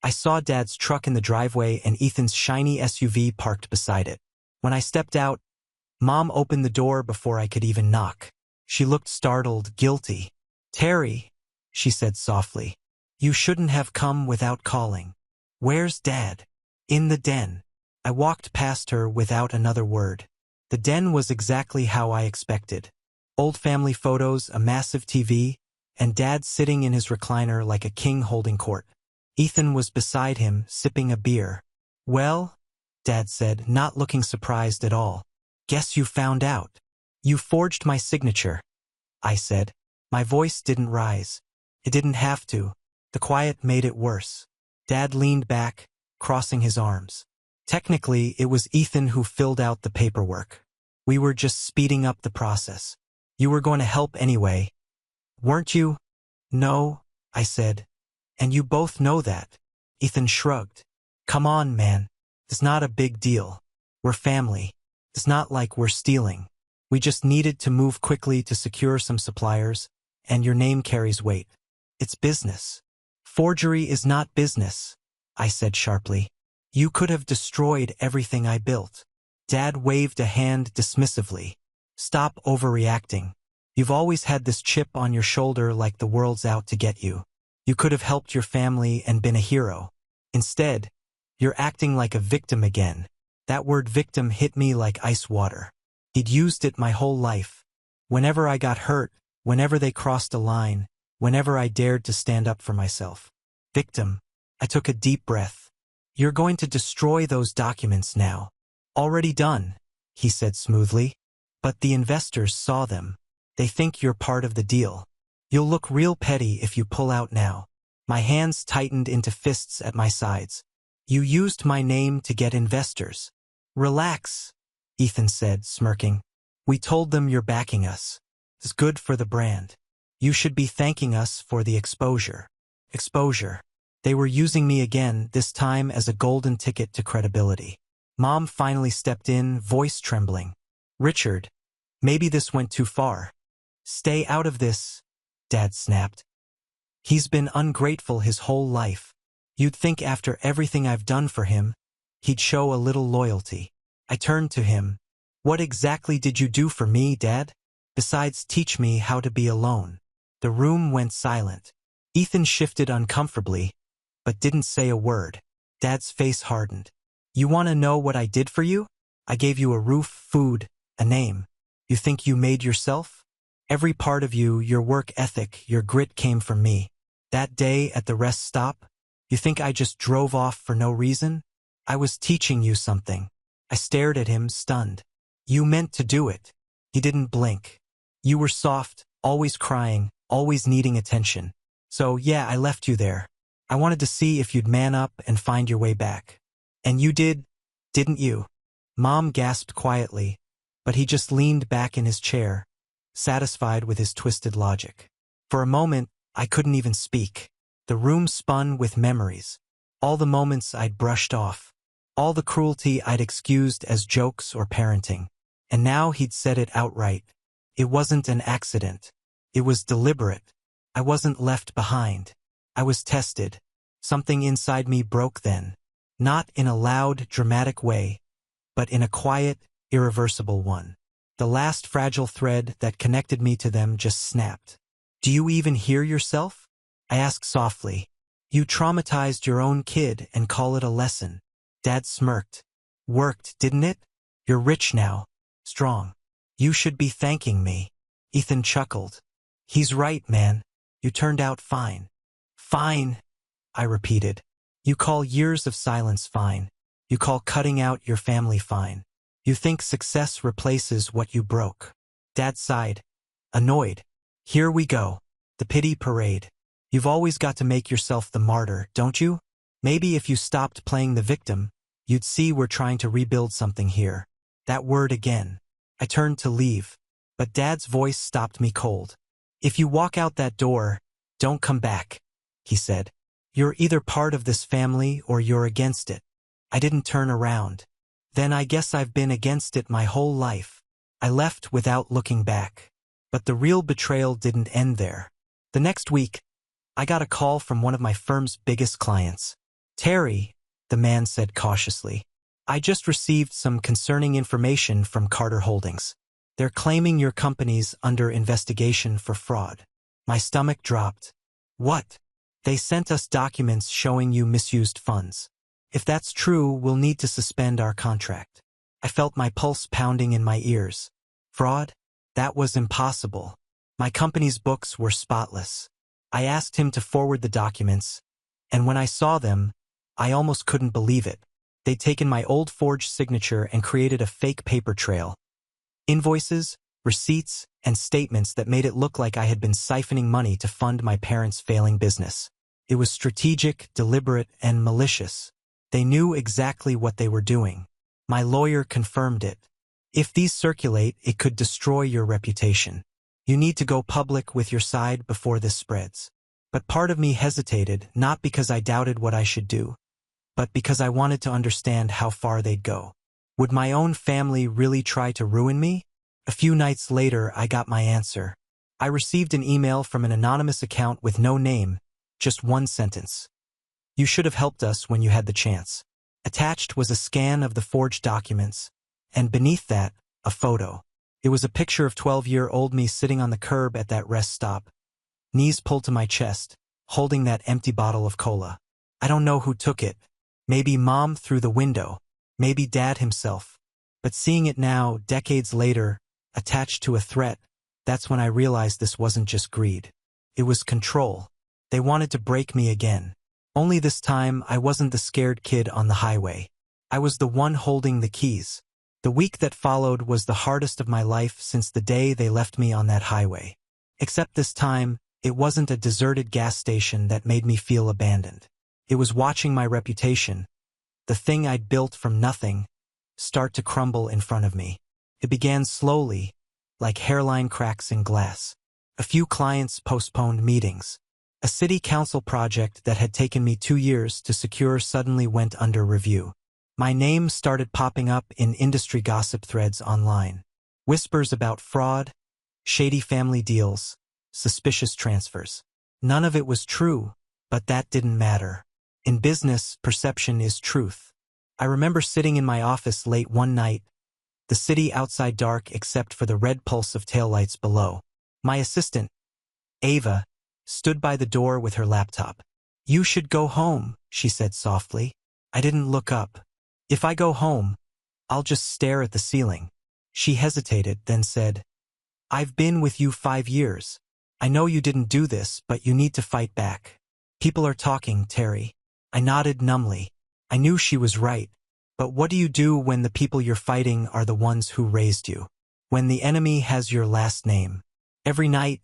I saw Dad's truck in the driveway and Ethan's shiny SUV parked beside it. When I stepped out, Mom opened the door before I could even knock. She looked startled, guilty. "Terry," she said softly, "you shouldn't have come without calling." "Where's Dad?" "In the den." I walked past her without another word. The den was exactly how I expected. Old family photos, a massive TV, and Dad sitting in his recliner like a king holding court. Ethan was beside him, sipping a beer. "Well," Dad said, not looking surprised at all. "Guess you found out." "You forged my signature," I said. My voice didn't rise. It didn't have to. The quiet made it worse. Dad leaned back, crossing his arms. "Technically, it was Ethan who filled out the paperwork. We were just speeding up the process. You were going to help anyway, weren't you?" "No," I said. "And you both know that." Ethan shrugged. "Come on, man. It's not a big deal. We're family. It's not like we're stealing. We just needed to move quickly to secure some suppliers, and your name carries weight. It's business." "Forgery is not business," I said sharply. "You could have destroyed everything I built." Dad waved a hand dismissively. "Stop overreacting. You've always had this chip on your shoulder like the world's out to get you. You could have helped your family and been a hero. Instead, you're acting like a victim again." That word victim hit me like ice water. He'd used it my whole life. Whenever I got hurt, whenever they crossed a line, whenever I dared to stand up for myself. Victim. I took a deep breath. "You're going to destroy those documents now." "Already done," he said smoothly. "But the investors saw them. They think you're part of the deal. You'll look real petty if you pull out now." My hands tightened into fists at my sides. "You used my name to get investors." "Relax," Ethan said, smirking. "We told them you're backing us. It's good for the brand. You should be thanking us for the exposure." Exposure. They were using me again, this time as a golden ticket to credibility. Mom finally stepped in, voice trembling. "Richard, maybe this went too far." "Stay out of this," Dad snapped. "He's been ungrateful his whole life. You'd think after everything I've done for him, he'd show a little loyalty." I turned to him. "What exactly did you do for me, Dad? Besides teach me how to be alone?" The room went silent. Ethan shifted uncomfortably, but didn't say a word. Dad's face hardened. "You want to know what I did for you? I gave you a roof, food, a name. You think you made yourself? Every part of you, your work ethic, your grit came from me. That day at the rest stop, you think I just drove off for no reason? I was teaching you something." I stared at him, stunned. "You meant to do it." He didn't blink. "You were soft, always crying, always needing attention. So yeah, I left you there. I wanted to see if you'd man up and find your way back. And you did, didn't you?" Mom gasped quietly, but he just leaned back in his chair, satisfied with his twisted logic. For a moment, I couldn't even speak. The room spun with memories. All the moments I'd brushed off. All the cruelty I'd excused as jokes or parenting. And now he'd said it outright. It wasn't an accident. It was deliberate. I wasn't left behind. I was tested. Something inside me broke then. Not in a loud, dramatic way, but in a quiet, irreversible one. The last fragile thread that connected me to them just snapped. "Do you even hear yourself?" I asked softly. "You traumatized your own kid and call it a lesson." Dad smirked. "Worked, didn't it? You're rich now. Strong. You should be thanking me." Ethan chuckled. "He's right, man. You turned out fine." "Fine," I repeated. "You call years of silence fine. You call cutting out your family fine. You think success replaces what you broke." Dad sighed. Annoyed. "Here we go. The pity parade. You've always got to make yourself the martyr, don't you? Maybe if you stopped playing the victim, you'd see we're trying to rebuild something here." That word again. I turned to leave, but Dad's voice stopped me cold. "If you walk out that door, don't come back," he said. "You're either part of this family or you're against it." I didn't turn around. Then I guess I've been against it my whole life. I left without looking back. But the real betrayal didn't end there. The next week, I got a call from one of my firm's biggest clients. "Terry," the man said cautiously, "I just received some concerning information from Carter Holdings. They're claiming your company's under investigation for fraud." My stomach dropped. "What?" "They sent us documents showing you misused funds. If that's true, we'll need to suspend our contract." I felt my pulse pounding in my ears. Fraud? That was impossible. My company's books were spotless. I asked him to forward the documents, and when I saw them, I almost couldn't believe it. They'd taken my old forged signature and created a fake paper trail. Invoices, receipts, and statements that made it look like I had been siphoning money to fund my parents' failing business. It was strategic, deliberate, and malicious. They knew exactly what they were doing. My lawyer confirmed it. "If these circulate, it could destroy your reputation. You need to go public with your side before this spreads." But part of me hesitated, not because I doubted what I should do, but because I wanted to understand how far they'd go. Would my own family really try to ruin me? A few nights later, I got my answer. I received an email from an anonymous account with no name, just one sentence. "You should have helped us when you had the chance." Attached was a scan of the forged documents, and beneath that, a photo. It was a picture of 12-year-old me sitting on the curb at that rest stop, knees pulled to my chest, holding that empty bottle of cola. I don't know who took it. Maybe Mom through the window, maybe Dad himself. But seeing it now, decades later, attached to a threat, that's when I realized this wasn't just greed. It was control. They wanted to break me again. Only this time, I wasn't the scared kid on the highway. I was the one holding the keys. The week that followed was the hardest of my life since the day they left me on that highway. Except this time, it wasn't a deserted gas station that made me feel abandoned. It was watching my reputation, the thing I'd built from nothing, start to crumble in front of me. It began slowly, like hairline cracks in glass. A few clients postponed meetings. A city council project that had taken me 2 years to secure suddenly went under review. My name started popping up in industry gossip threads online. Whispers about fraud, shady family deals, suspicious transfers. None of it was true, but that didn't matter. In business, perception is truth. I remember sitting in my office late one night, the city outside dark except for the red pulse of taillights below. My assistant, Ava, stood by the door with her laptop. "You should go home," she said softly. I didn't look up. "If I go home, I'll just stare at the ceiling." She hesitated, then said, "I've been with you 5 years. I know you didn't do this, but you need to fight back. People are talking, Terry." I nodded numbly. I knew she was right. But what do you do when the people you're fighting are the ones who raised you? When the enemy has your last name? Every night,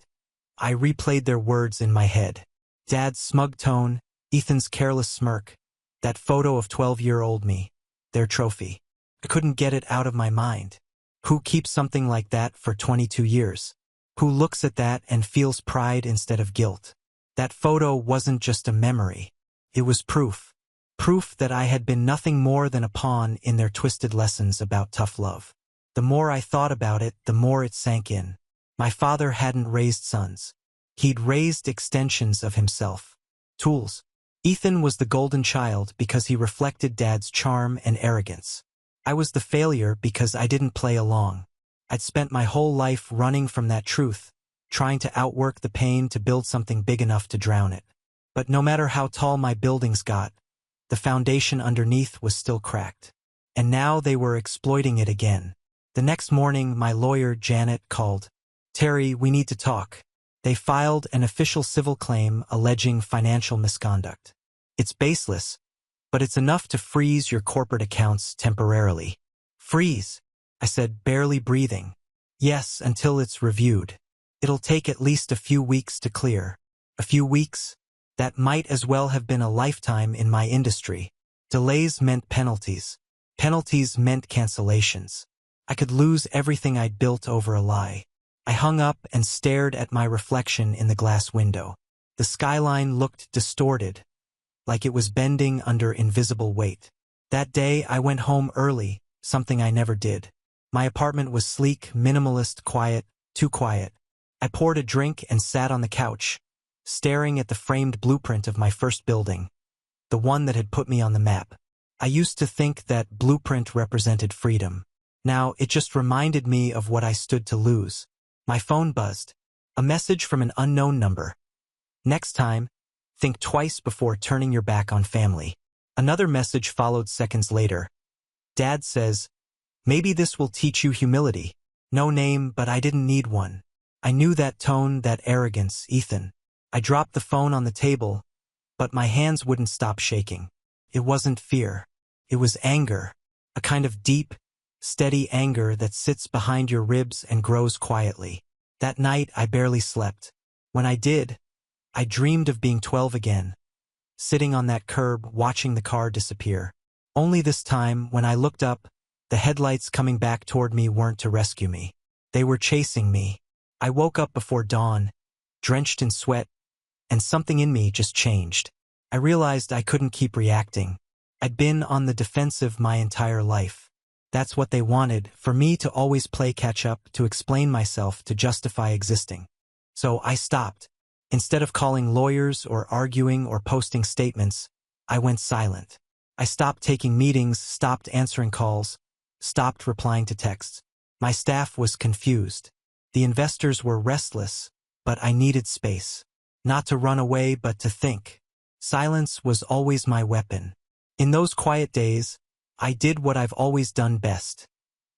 I replayed their words in my head. Dad's smug tone, Ethan's careless smirk, that photo of 12-year-old me, their trophy. I couldn't get it out of my mind. Who keeps something like that for 22 years? Who looks at that and feels pride instead of guilt? That photo wasn't just a memory. It was proof. Proof that I had been nothing more than a pawn in their twisted lessons about tough love. The more I thought about it, the more it sank in. My father hadn't raised sons. He'd raised extensions of himself. Tools. Ethan was the golden child because he reflected Dad's charm and arrogance. I was the failure because I didn't play along. I'd spent my whole life running from that truth, trying to outwork the pain to build something big enough to drown it. But no matter how tall my buildings got, the foundation underneath was still cracked. And now they were exploiting it again. The next morning, my lawyer, Janet, called. "Terry, we need to talk." They filed an official civil claim alleging financial misconduct. It's baseless, but it's enough to freeze your corporate accounts temporarily. "Freeze," I said, barely breathing. "Yes, until it's reviewed. It'll take at least a few weeks to clear." A few weeks? That might as well have been a lifetime in my industry. Delays meant penalties. Penalties meant cancellations. I could lose everything I'd built over a lie. I hung up and stared at my reflection in the glass window. The skyline looked distorted, like it was bending under invisible weight. That day I went home early, something I never did. My apartment was sleek, minimalist, quiet, too quiet. I poured a drink and sat on the couch, staring at the framed blueprint of my first building, the one that had put me on the map. I used to think that blueprint represented freedom. Now it just reminded me of what I stood to lose. My phone buzzed. A message from an unknown number. "Next time, think twice before turning your back on family." Another message followed seconds later. "Dad says, maybe this will teach you humility." No name, but I didn't need one. I knew that tone, that arrogance. "Ethan." I dropped the phone on the table, but my hands wouldn't stop shaking. It wasn't fear. It was anger. A kind of deep, steady anger that sits behind your ribs and grows quietly. That night I barely slept. When I did, I dreamed of being 12 again, sitting on that curb watching the car disappear. Only this time, when I looked up, the headlights coming back toward me weren't to rescue me. They were chasing me. I woke up before dawn, drenched in sweat, and something in me just changed. I realized I couldn't keep reacting. I'd been on the defensive my entire life. That's what they wanted, for me to always play catch-up, to explain myself, to justify existing. So I stopped. Instead of calling lawyers or arguing or posting statements, I went silent. I stopped taking meetings, stopped answering calls, stopped replying to texts. My staff was confused. The investors were restless, but I needed space. Not to run away, but to think. Silence was always my weapon. In those quiet days, I did what I've always done best.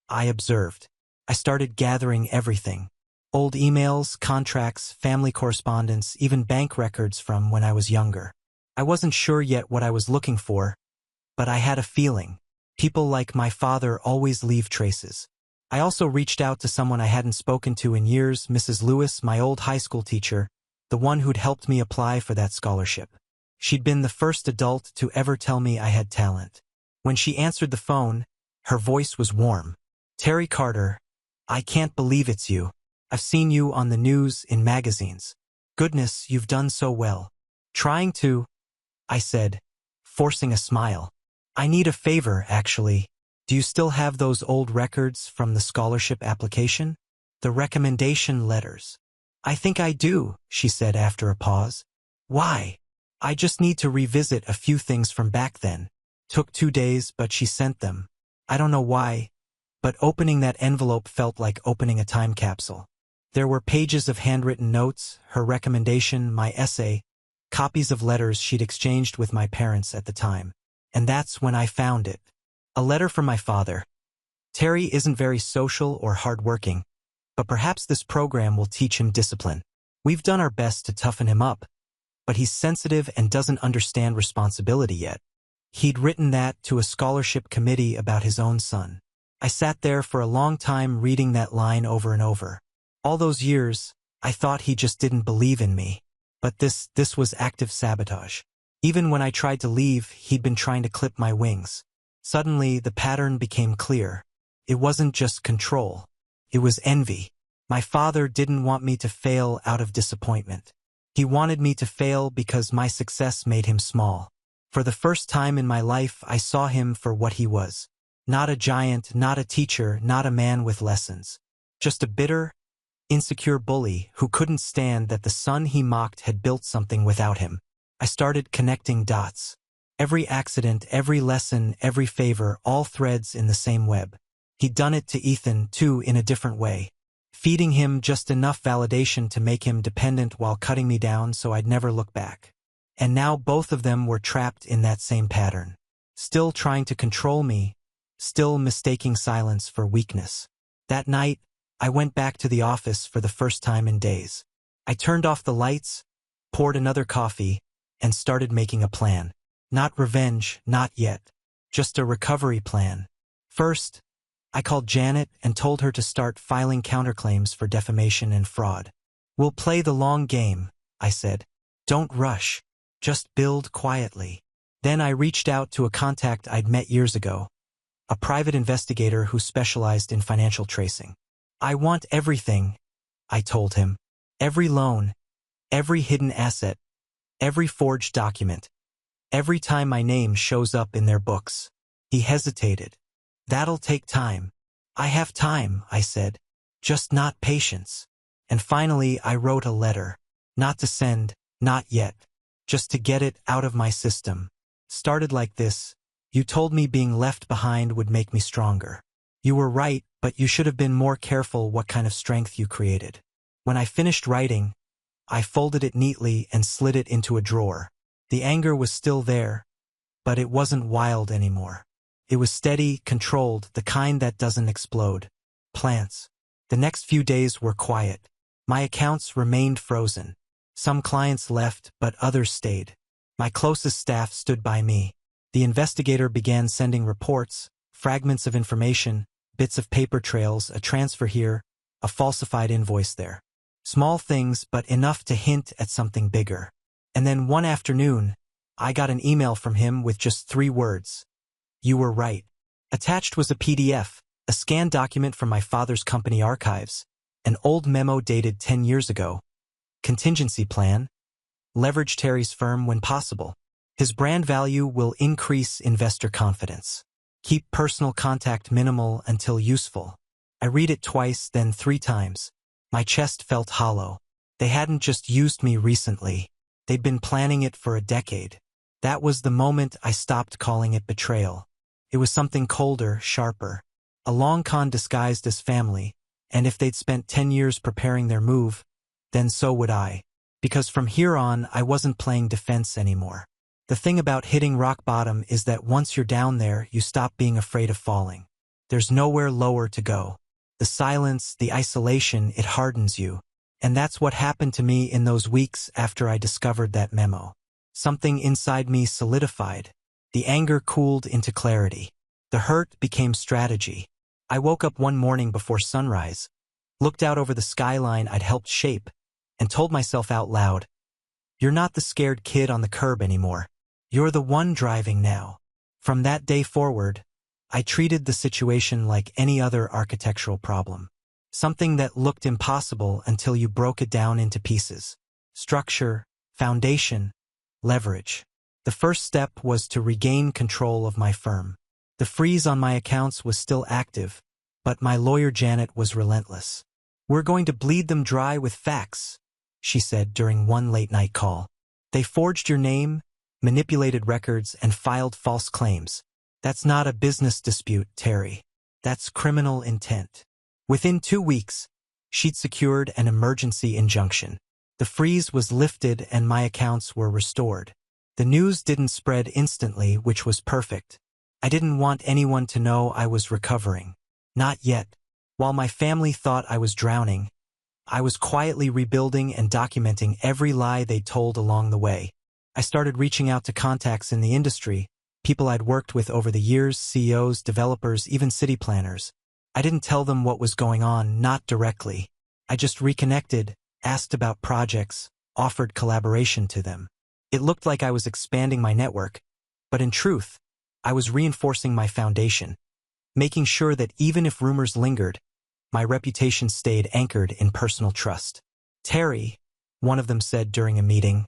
I observed. I started gathering everything. Old emails, contracts, family correspondence, even bank records from when I was younger. I wasn't sure yet what I was looking for, but I had a feeling. People like my father always leave traces. I also reached out to someone I hadn't spoken to in years, Mrs. Lewis, my old high school teacher, the one who'd helped me apply for that scholarship. She'd been the first adult to ever tell me I had talent. When she answered the phone, her voice was warm. "Terry Carter, I can't believe it's you. I've seen you on the news, in magazines. Goodness, you've done so well." "Trying to," I said, forcing a smile. "I need a favor, actually. Do you still have those old records from the scholarship application? The recommendation letters?" "I think I do," she said after a pause. "Why?" "I just need to revisit a few things from back then." Took 2 days, but she sent them. I don't know why, but opening that envelope felt like opening a time capsule. There were pages of handwritten notes, her recommendation, my essay, copies of letters she'd exchanged with my parents at the time. And that's when I found it. A letter from my father. "Terry isn't very social or hardworking, but perhaps this program will teach him discipline. We've done our best to toughen him up, but he's sensitive and doesn't understand responsibility yet." He'd written that to a scholarship committee about his own son. I sat there for a long time reading that line over and over. All those years, I thought he just didn't believe in me. But this was active sabotage. Even when I tried to leave, he'd been trying to clip my wings. Suddenly, the pattern became clear. It wasn't just control. It was envy. My father didn't want me to fail out of disappointment. He wanted me to fail because my success made him small. For the first time in my life, I saw him for what he was. Not a giant, not a teacher, not a man with lessons. Just a bitter, insecure bully who couldn't stand that the son he mocked had built something without him. I started connecting dots. Every accident, every lesson, every favor, all threads in the same web. He'd done it to Ethan, too, in a different way. Feeding him just enough validation to make him dependent while cutting me down so I'd never look back. And now both of them were trapped in that same pattern. Still trying to control me, still mistaking silence for weakness. That night, I went back to the office for the first time in days. I turned off the lights, poured another coffee, and started making a plan. Not revenge, not yet. Just a recovery plan. First, I called Janet and told her to start filing counterclaims for defamation and fraud. We'll play the long game, I said. Don't rush. Just build quietly. Then I reached out to a contact I'd met years ago, a private investigator who specialized in financial tracing. I want everything, I told him. Every loan, every hidden asset, every forged document. Every time my name shows up in their books. He hesitated. That'll take time. I have time, I said. Just not patience. And finally, I wrote a letter. Not to send, not yet. Just to get it out of my system. Started like this. You told me being left behind would make me stronger. You were right, but you should have been more careful what kind of strength you created. When I finished writing, I folded it neatly and slid it into a drawer. The anger was still there, but it wasn't wild anymore. It was steady, controlled, the kind that doesn't explode. Plants. The next few days were quiet. My accounts remained frozen. Some clients left, but others stayed. My closest staff stood by me. The investigator began sending reports, fragments of information, bits of paper trails, a transfer here, a falsified invoice there. Small things, but enough to hint at something bigger. And then one afternoon, I got an email from him with just 3 words. You were right. Attached was a PDF, a scanned document from my father's company archives, an old memo dated 10 years ago. Contingency plan. Leverage Terry's firm when possible. His brand value will increase investor confidence. Keep personal contact minimal until useful. I read it twice, then 3 times. My chest felt hollow. They hadn't just used me recently. They'd been planning it for a decade. That was the moment I stopped calling it betrayal. It was something colder, sharper. A long con disguised as family, and if they'd spent 10 years preparing their move, then so would I. Because from here on, I wasn't playing defense anymore. The thing about hitting rock bottom is that once you're down there, you stop being afraid of falling. There's nowhere lower to go. The silence, the isolation, it hardens you. And that's what happened to me in those weeks after I discovered that memo. Something inside me solidified. The anger cooled into clarity. The hurt became strategy. I woke up one morning before sunrise, looked out over the skyline I'd helped shape, and told myself out loud, "You're not the scared kid on the curb anymore. You're the one driving now." From that day forward, I treated the situation like any other architectural problem. Something that looked impossible until you broke it down into pieces. Structure, foundation, leverage. The first step was to regain control of my firm. The freeze on my accounts was still active, but my lawyer Janet was relentless. "We're going to bleed them dry with facts," she said during one late-night call. "They forged your name, manipulated records, and filed false claims. That's not a business dispute, Terry. That's criminal intent." Within 2 weeks, she'd secured an emergency injunction. The freeze was lifted and my accounts were restored. The news didn't spread instantly, which was perfect. I didn't want anyone to know I was recovering. Not yet. While my family thought I was drowning, I was quietly rebuilding and documenting every lie they told along the way. I started reaching out to contacts in the industry, people I'd worked with over the years, CEOs, developers, even city planners. I didn't tell them what was going on, not directly. I just reconnected, asked about projects, offered collaboration to them. It looked like I was expanding my network, but in truth, I was reinforcing my foundation, making sure that even if rumors lingered, my reputation stayed anchored in personal trust. Terry, one of them said during a meeting.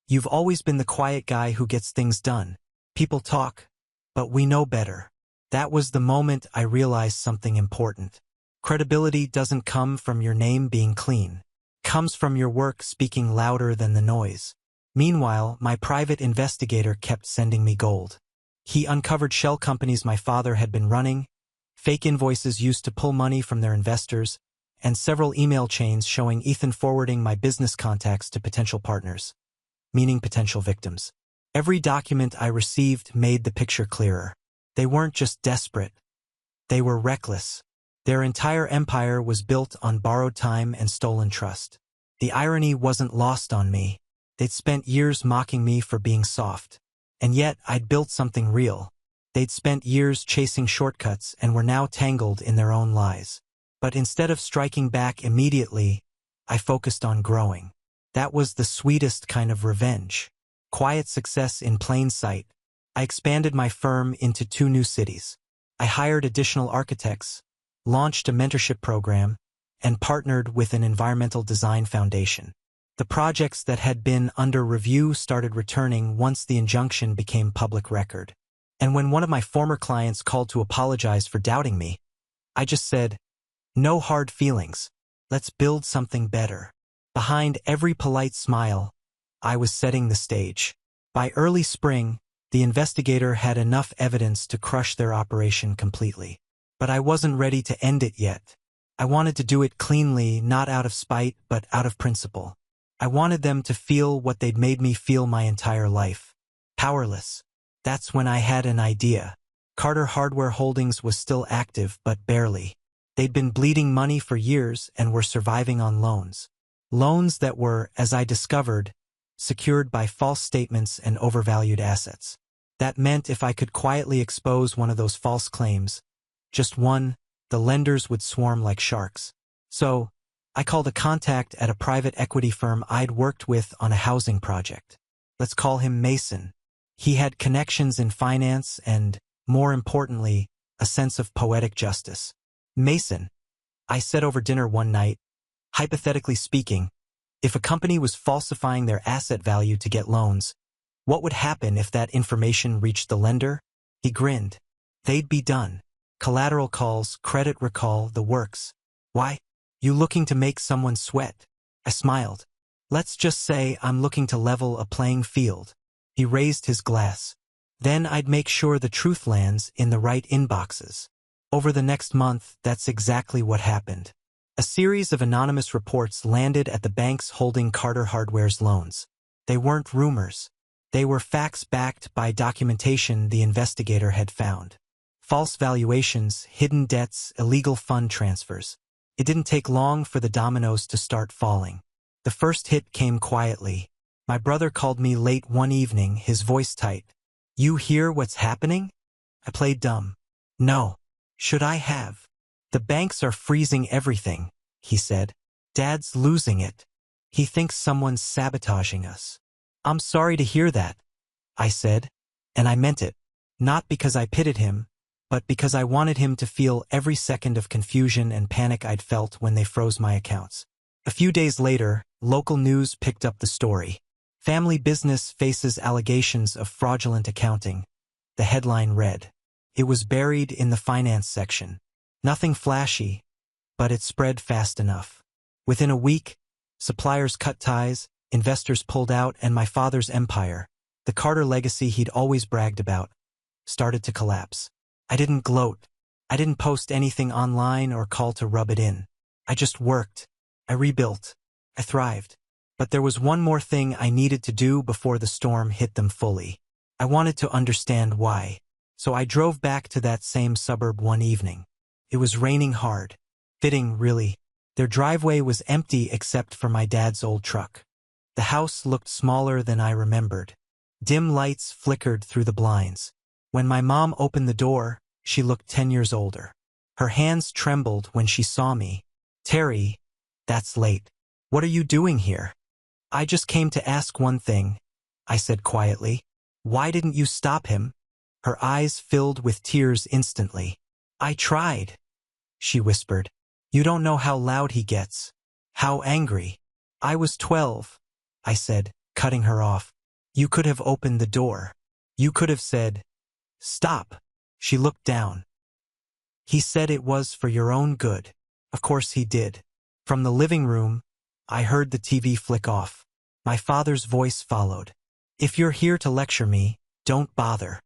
You've always been the quiet guy who gets things done. People talk, but we know better. That was the moment I realized something important. Credibility doesn't come from your name being clean. It comes from your work speaking louder than the noise. Meanwhile, my private investigator kept sending me gold. He uncovered shell companies my father had been running, fake invoices used to pull money from their investors, and several email chains showing Ethan forwarding my business contacts to potential partners, meaning potential victims. Every document I received made the picture clearer. They weren't just desperate. They were reckless. Their entire empire was built on borrowed time and stolen trust. The irony wasn't lost on me. They'd spent years mocking me for being soft. And yet, I'd built something real. They'd spent years chasing shortcuts and were now tangled in their own lies. But instead of striking back immediately, I focused on growing. That was the sweetest kind of revenge. Quiet success in plain sight. I expanded my firm into 2 new cities. I hired additional architects, launched a mentorship program, and partnered with an environmental design foundation. The projects that had been under review started returning once the injunction became public record. And when one of my former clients called to apologize for doubting me, I just said, "No hard feelings. Let's build something better." Behind every polite smile, I was setting the stage. By early spring, the investigator had enough evidence to crush their operation completely. But I wasn't ready to end it yet. I wanted to do it cleanly, not out of spite, but out of principle. I wanted them to feel what they'd made me feel my entire life. Powerless. That's when I had an idea. Carter Hardware Holdings was still active, but barely. They'd been bleeding money for years and were surviving on loans. Loans that were, as I discovered, secured by false statements and overvalued assets. That meant if I could quietly expose one of those false claims, just one, the lenders would swarm like sharks. So, I called a contact at a private equity firm I'd worked with on a housing project. Let's call him Mason. He had connections in finance and, more importantly, a sense of poetic justice. "Mason," I said over dinner one night, "hypothetically speaking, if a company was falsifying their asset value to get loans, what would happen if that information reached the lender?" He grinned. "They'd be done. Collateral calls, credit recall, the works. Why? You looking to make someone sweat?" I smiled. "Let's just say I'm looking to level a playing field." He raised his glass. "Then I'd make sure the truth lands in the right inboxes." Over the next month, that's exactly what happened. A series of anonymous reports landed at the banks holding Carter Hardware's loans. They weren't rumors. They were facts backed by documentation the investigator had found. False valuations, hidden debts, illegal fund transfers. It didn't take long for the dominoes to start falling. The first hit came quietly. My brother called me late one evening, his voice tight. "You hear what's happening?" I played dumb. "No. Should I have?" "The banks are freezing everything," he said. "Dad's losing it. He thinks someone's sabotaging us." "I'm sorry to hear that," I said, and I meant it. Not because I pitied him, but because I wanted him to feel every second of confusion and panic I'd felt when they froze my accounts. A few days later, local news picked up the story. "Family business faces allegations of fraudulent accounting," the headline read. It was buried in the finance section. Nothing flashy, but it spread fast enough. Within a week, suppliers cut ties, investors pulled out, and my father's empire, the Carter legacy he'd always bragged about, started to collapse. I didn't gloat. I didn't post anything online or call to rub it in. I just worked. I rebuilt. I thrived. But there was one more thing I needed to do before the storm hit them fully. I wanted to understand why. So I drove back to that same suburb one evening. It was raining hard. Fitting, really. Their driveway was empty except for my dad's old truck. The house looked smaller than I remembered. Dim lights flickered through the blinds. When my mom opened the door, she looked 10 years older. Her hands trembled when she saw me. "Terry, that's late. What are you doing here?" "I just came to ask one thing," I said quietly. "Why didn't you stop him?" Her eyes filled with tears instantly. "I tried," she whispered. "You don't know how loud he gets. How angry. I was 12, I said, cutting her off. You could have opened the door. You could have said, "Stop." She looked down. He said it was for your own good. Of course he did. From the living room, I heard the TV flick off. My father's voice followed. If you're here to lecture me, don't bother.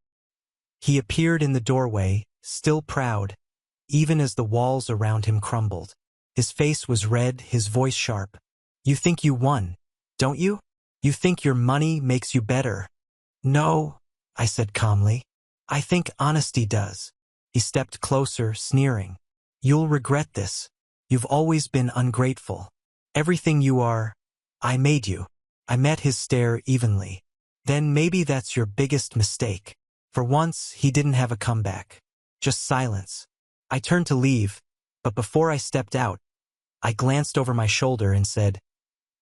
He appeared in the doorway, still proud, even as the walls around him crumbled. His face was red, his voice sharp. You think you won, don't you? You think your money makes you better? No, I said calmly. I think honesty does. He stepped closer, sneering. You'll regret this. You've always been ungrateful. Everything you are, I made you. I met his stare evenly. Then maybe that's your biggest mistake. For once, he didn't have a comeback. Just silence. I turned to leave, but before I stepped out, I glanced over my shoulder and said,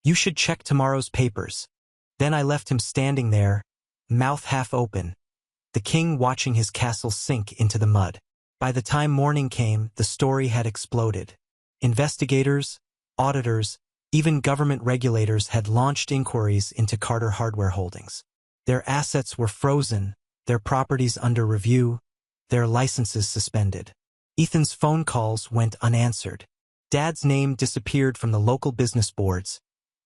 "You should check tomorrow's papers." Then I left him standing there, mouth half open, the king watching his castle sink into the mud. By the time morning came, the story had exploded. Investigators, auditors, even government regulators had launched inquiries into Carter Hardware Holdings. Their assets were frozen, their properties under review, their licenses suspended. Ethan's phone calls went unanswered. Dad's name disappeared from the local business boards,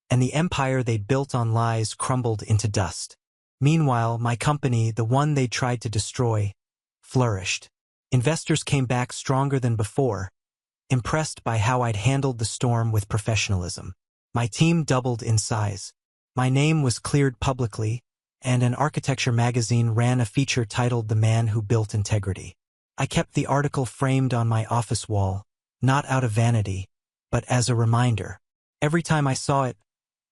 and the empire they'd built on lies crumbled into dust. Meanwhile, my company, the one they tried to destroy, flourished. Investors came back stronger than before, impressed by how I'd handled the storm with professionalism. My team doubled in size. My name was cleared publicly, and an architecture magazine ran a feature titled "The Man Who Built Integrity." I kept the article framed on my office wall, not out of vanity, but as a reminder. Every time I saw it,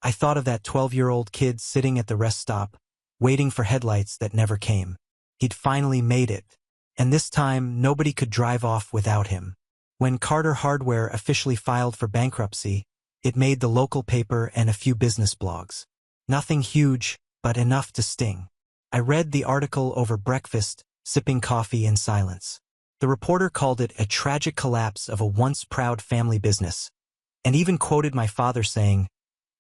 I thought of that 12-year-old kid sitting at the rest stop, waiting for headlights that never came. He'd finally made it, and this time nobody could drive off without him. When Carter Hardware officially filed for bankruptcy, it made the local paper and a few business blogs. Nothing huge, but enough to sting. I read the article over breakfast, sipping coffee in silence. The reporter called it a tragic collapse of a once proud family business, and even quoted my father saying,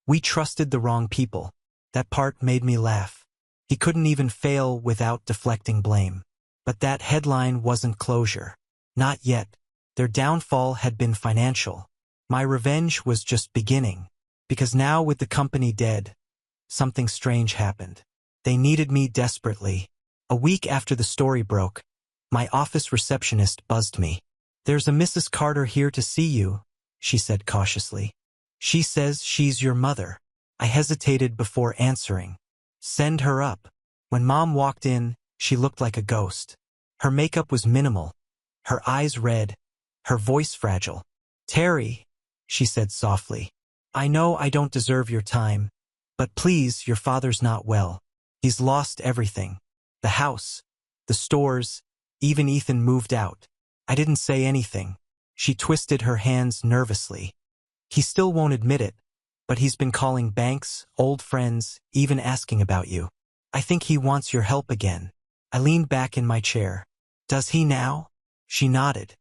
"We trusted the wrong people." That part made me laugh. He couldn't even fail without deflecting blame. But that headline wasn't closure. Not yet. Their downfall had been financial. My revenge was just beginning, because now with the company dead, something strange happened. They needed me desperately. A week after the story broke, my office receptionist buzzed me. "There's a Mrs. Carter here to see you," she said cautiously. "She says she's your mother." I hesitated before answering. "Send her up." When Mom walked in, she looked like a ghost. Her makeup was minimal, her eyes red, her voice fragile. "Terry," she said softly, "I know I don't deserve your time, but please, your father's not well. He's lost everything. The house, the stores, even Ethan moved out." I didn't say anything. She twisted her hands nervously. "He still won't admit it, but he's been calling banks, old friends, even asking about you. I think he wants your help again." I leaned back in my chair. "Does he now?" She nodded.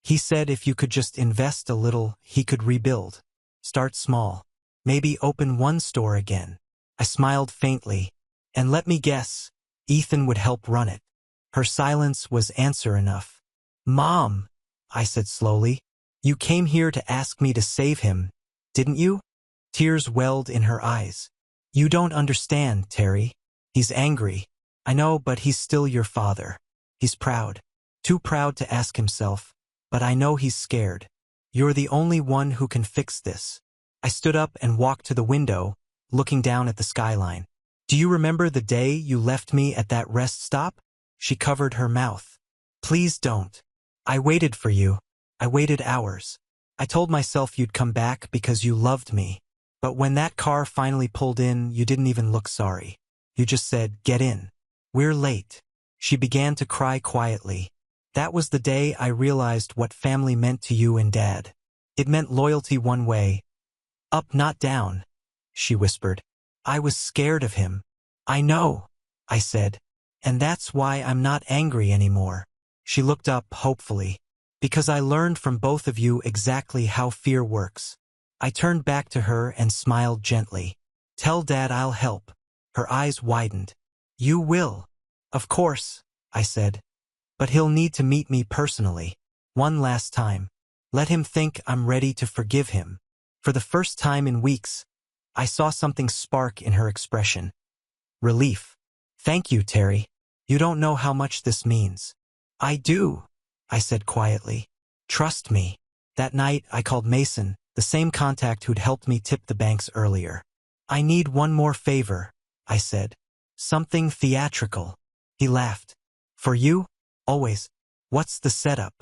"He said if you could just invest a little, he could rebuild. Start small. Maybe open one store again." I smiled faintly. "And let me guess, Ethan would help run it." Her silence was answer enough. "Mom," I said slowly, "you came here to ask me to save him, didn't you?" Tears welled in her eyes. "You don't understand, Terry. He's angry. I know, but he's still your father. He's proud. Too proud to ask himself. But I know he's scared. You're the only one who can fix this." I stood up and walked to the window, looking down at the skyline. "Do you remember the day you left me at that rest stop?" She covered her mouth. "Please don't. I waited for you. I waited hours. I told myself you'd come back because you loved me. But when that car finally pulled in, you didn't even look sorry. You just said, 'Get in. We're late.'" She began to cry quietly. "That was the day I realized what family meant to you and Dad. It meant loyalty one way. Up, not down," she whispered. "I was scared of him." "I know," I said. "And that's why I'm not angry anymore." She looked up hopefully. "Because I learned from both of you exactly how fear works. I turned back to her and smiled gently. Tell Dad I'll help. Her eyes widened. You will. Of course, I said. But he'll need to meet me personally. One last time. Let him think I'm ready to forgive him. For the first time in weeks, I saw something spark in her expression. Relief. Thank you, Terry. You don't know how much this means. I do, I said quietly. Trust me. That night, I called Mason, the same contact who'd helped me tip the banks earlier. I need one more favor, I said. Something theatrical. He laughed. For you? Always. What's the setup?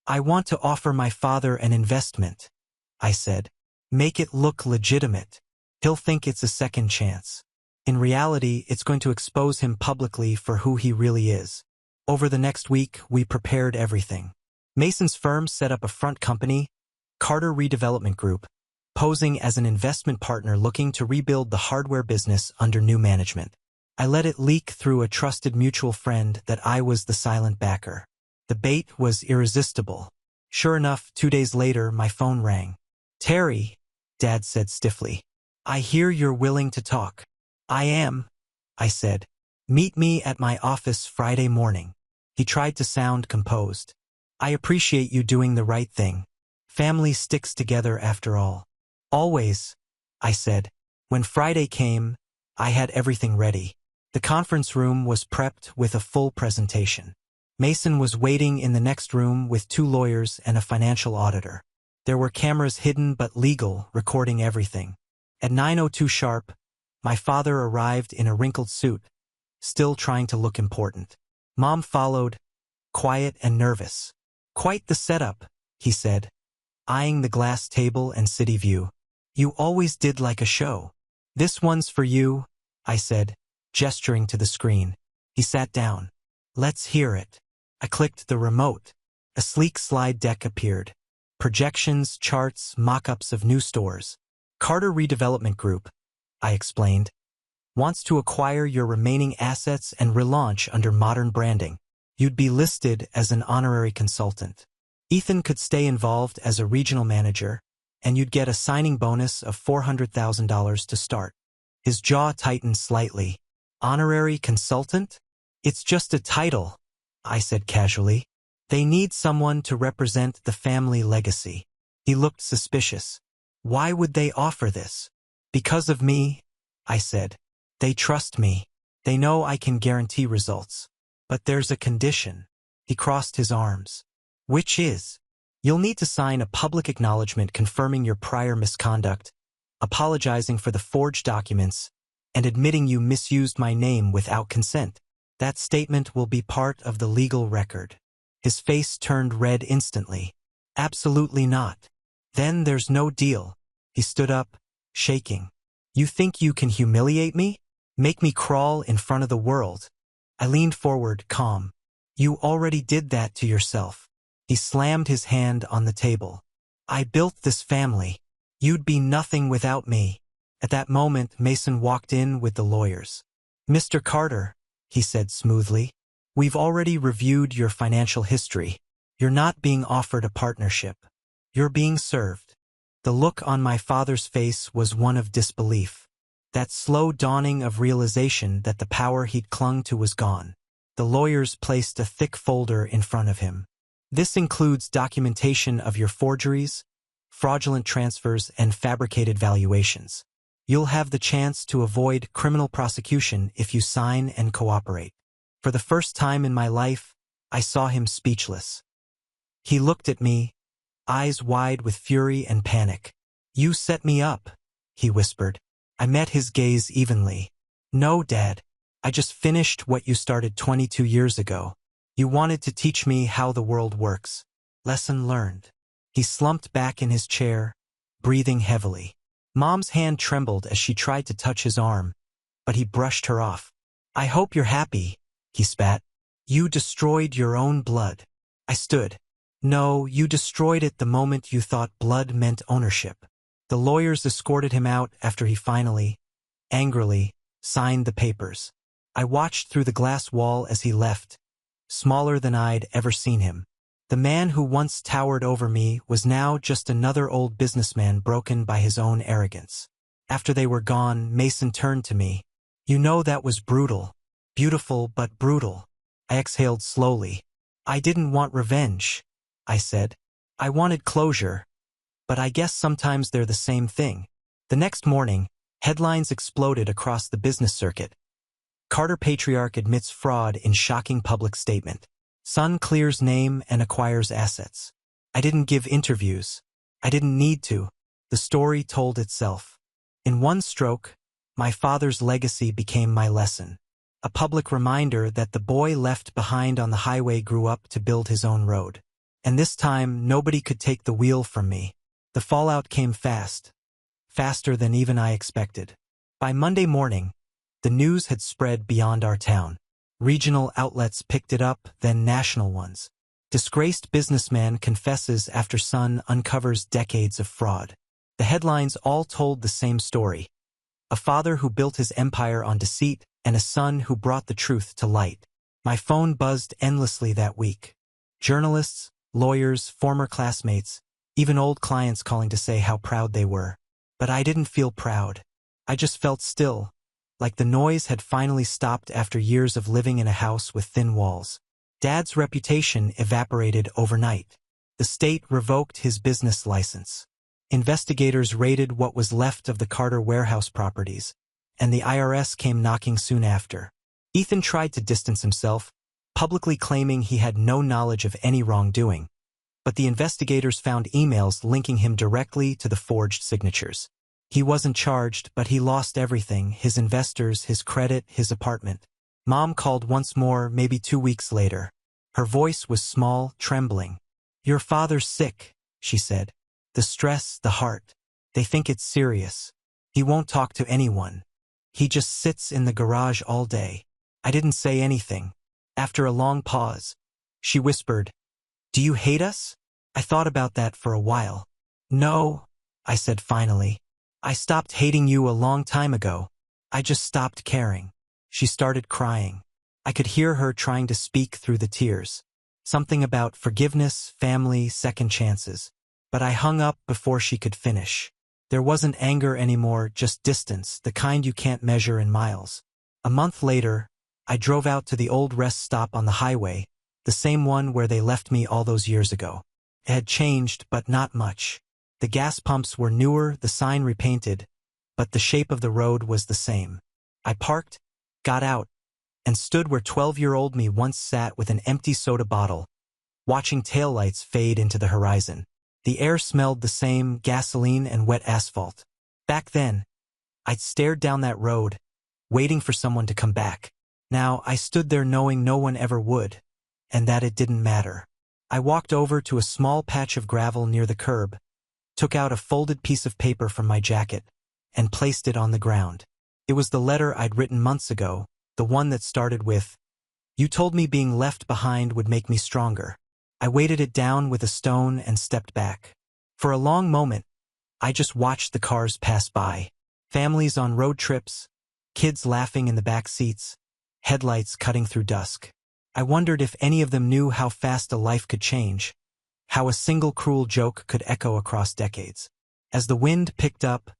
I want to offer my father an investment, I said. Make it look legitimate. He'll think it's a second chance. In reality, it's going to expose him publicly for who he really is. Over the next week, we prepared everything. Mason's firm set up a front company, Carter Redevelopment Group, posing as an investment partner looking to rebuild the hardware business under new management. I let it leak through a trusted mutual friend that I was the silent backer. The bait was irresistible. Sure enough, 2 days later, my phone rang. Terry, Dad said stiffly. I hear you're willing to talk. I am, I said. Meet me at my office Friday morning. He tried to sound composed. I appreciate you doing the right thing. Family sticks together after all. Always, I said. When Friday came, I had everything ready. The conference room was prepped with a full presentation. Mason was waiting in the next room with 2 lawyers and a financial auditor. There were cameras hidden but legal, recording everything. At 9:02 sharp, my father arrived in a wrinkled suit, still trying to look important. Mom followed, quiet and nervous. Quite the setup, he said, eyeing the glass table and city view. You always did like a show. This one's for you, I said, gesturing to the screen. He sat down. Let's hear it. I clicked the remote. A sleek slide deck appeared. Projections, charts, mock-ups of new stores. Carter Redevelopment Group, I explained, wants to acquire your remaining assets and relaunch under modern branding. You'd be listed as an honorary consultant. Ethan could stay involved as a regional manager, and you'd get a signing bonus of $400,000 to start. His jaw tightened slightly. Honorary consultant? It's just a title, I said casually. They need someone to represent the family legacy. He looked suspicious. Why would they offer this? Because of me, I said. They trust me. They know I can guarantee results. But there's a condition. He crossed his arms. Which is? You'll need to sign a public acknowledgement confirming your prior misconduct, apologizing for the forged documents, and admitting you misused my name without consent. That statement will be part of the legal record. His face turned red instantly. Absolutely not. Then there's no deal. He stood up, shaking. You think you can humiliate me? Make me crawl in front of the world? I leaned forward, calm. You already did that to yourself. He slammed his hand on the table. I built this family. You'd be nothing without me. At that moment, Mason walked in with the lawyers. Mr. Carter, he said smoothly, we've already reviewed your financial history. You're not being offered a partnership. You're being served. The look on my father's face was one of disbelief. That slow dawning of realization that the power he'd clung to was gone. The lawyers placed a thick folder in front of him. This includes documentation of your forgeries, fraudulent transfers, and fabricated valuations. You'll have the chance to avoid criminal prosecution if you sign and cooperate. For the first time in my life, I saw him speechless. He looked at me, eyes wide with fury and panic. You set me up, he whispered. I met his gaze evenly. No, Dad. I just finished what you started 22 years ago. You wanted to teach me how the world works. Lesson learned. He slumped back in his chair, breathing heavily. Mom's hand trembled as she tried to touch his arm, but he brushed her off. I hope you're happy, he spat. You destroyed your own blood. I stood. No, you destroyed it the moment you thought blood meant ownership. The lawyers escorted him out after he finally, angrily, signed the papers. I watched through the glass wall as he left, smaller than I'd ever seen him. The man who once towered over me was now just another old businessman broken by his own arrogance. After they were gone, Mason turned to me. "You know, that was brutal. Beautiful but brutal." I exhaled slowly. "I didn't want revenge," I said. "I wanted closure. But I guess sometimes they're the same thing." The next morning, headlines exploded across the business circuit. Carter Patriarch admits fraud in shocking public statement. Son clears name and acquires assets. I didn't give interviews. I didn't need to. The story told itself. In one stroke, my father's legacy became my lesson. A public reminder that the boy left behind on the highway grew up to build his own road. And this time, nobody could take the wheel from me. The fallout came fast. Faster than even I expected. By Monday morning, the news had spread beyond our town. Regional outlets picked it up, then national ones. Disgraced businessman confesses after son uncovers decades of fraud. The headlines all told the same story. A father who built his empire on deceit, and a son who brought the truth to light. My phone buzzed endlessly that week. Journalists, lawyers, former classmates, even old clients calling to say how proud they were. But I didn't feel proud. I just felt still, like the noise had finally stopped after years of living in a house with thin walls. Dad's reputation evaporated overnight. The state revoked his business license. Investigators raided what was left of the Carter warehouse properties, and the IRS came knocking soon after. Ethan tried to distance himself, publicly claiming he had no knowledge of any wrongdoing. But the investigators found emails linking him directly to the forged signatures. He wasn't charged, but he lost everything: his investors, his credit, his apartment. Mom called once more, maybe 2 weeks later. Her voice was small, trembling. "Your father's sick," she said. "The stress, the heart. They think it's serious. He won't talk to anyone. He just sits in the garage all day." I didn't say anything. After a long pause, she whispered, "Do you hate us?" I thought about that for a while. "No," I said finally. "I stopped hating you a long time ago. I just stopped caring." She started crying. I could hear her trying to speak through the tears. Something about forgiveness, family, second chances. But I hung up before she could finish. There wasn't anger anymore, just distance, the kind you can't measure in miles. A month later, I drove out to the old rest stop on the highway, the same one where they left me all those years ago. It had changed, but not much. The gas pumps were newer, the sign repainted, but the shape of the road was the same. I parked, got out, and stood where 12-year-old me once sat with an empty soda bottle, watching taillights fade into the horizon. The air smelled the same, gasoline and wet asphalt. Back then, I'd stared down that road, waiting for someone to come back. Now, I stood there knowing no one ever would, and that it didn't matter. I walked over to a small patch of gravel near the curb, took out a folded piece of paper from my jacket, and placed it on the ground. It was the letter I'd written months ago, the one that started with, "You told me being left behind would make me stronger." I weighted it down with a stone and stepped back. For a long moment, I just watched the cars pass by. Families on road trips, kids laughing in the back seats, headlights cutting through dusk. I wondered if any of them knew how fast a life could change, how a single cruel joke could echo across decades. As the wind picked up,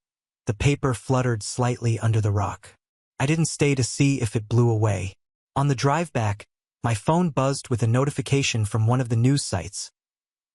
the paper fluttered slightly under the rock. I didn't stay to see if it blew away. On the drive back, my phone buzzed with a notification from one of the news sites.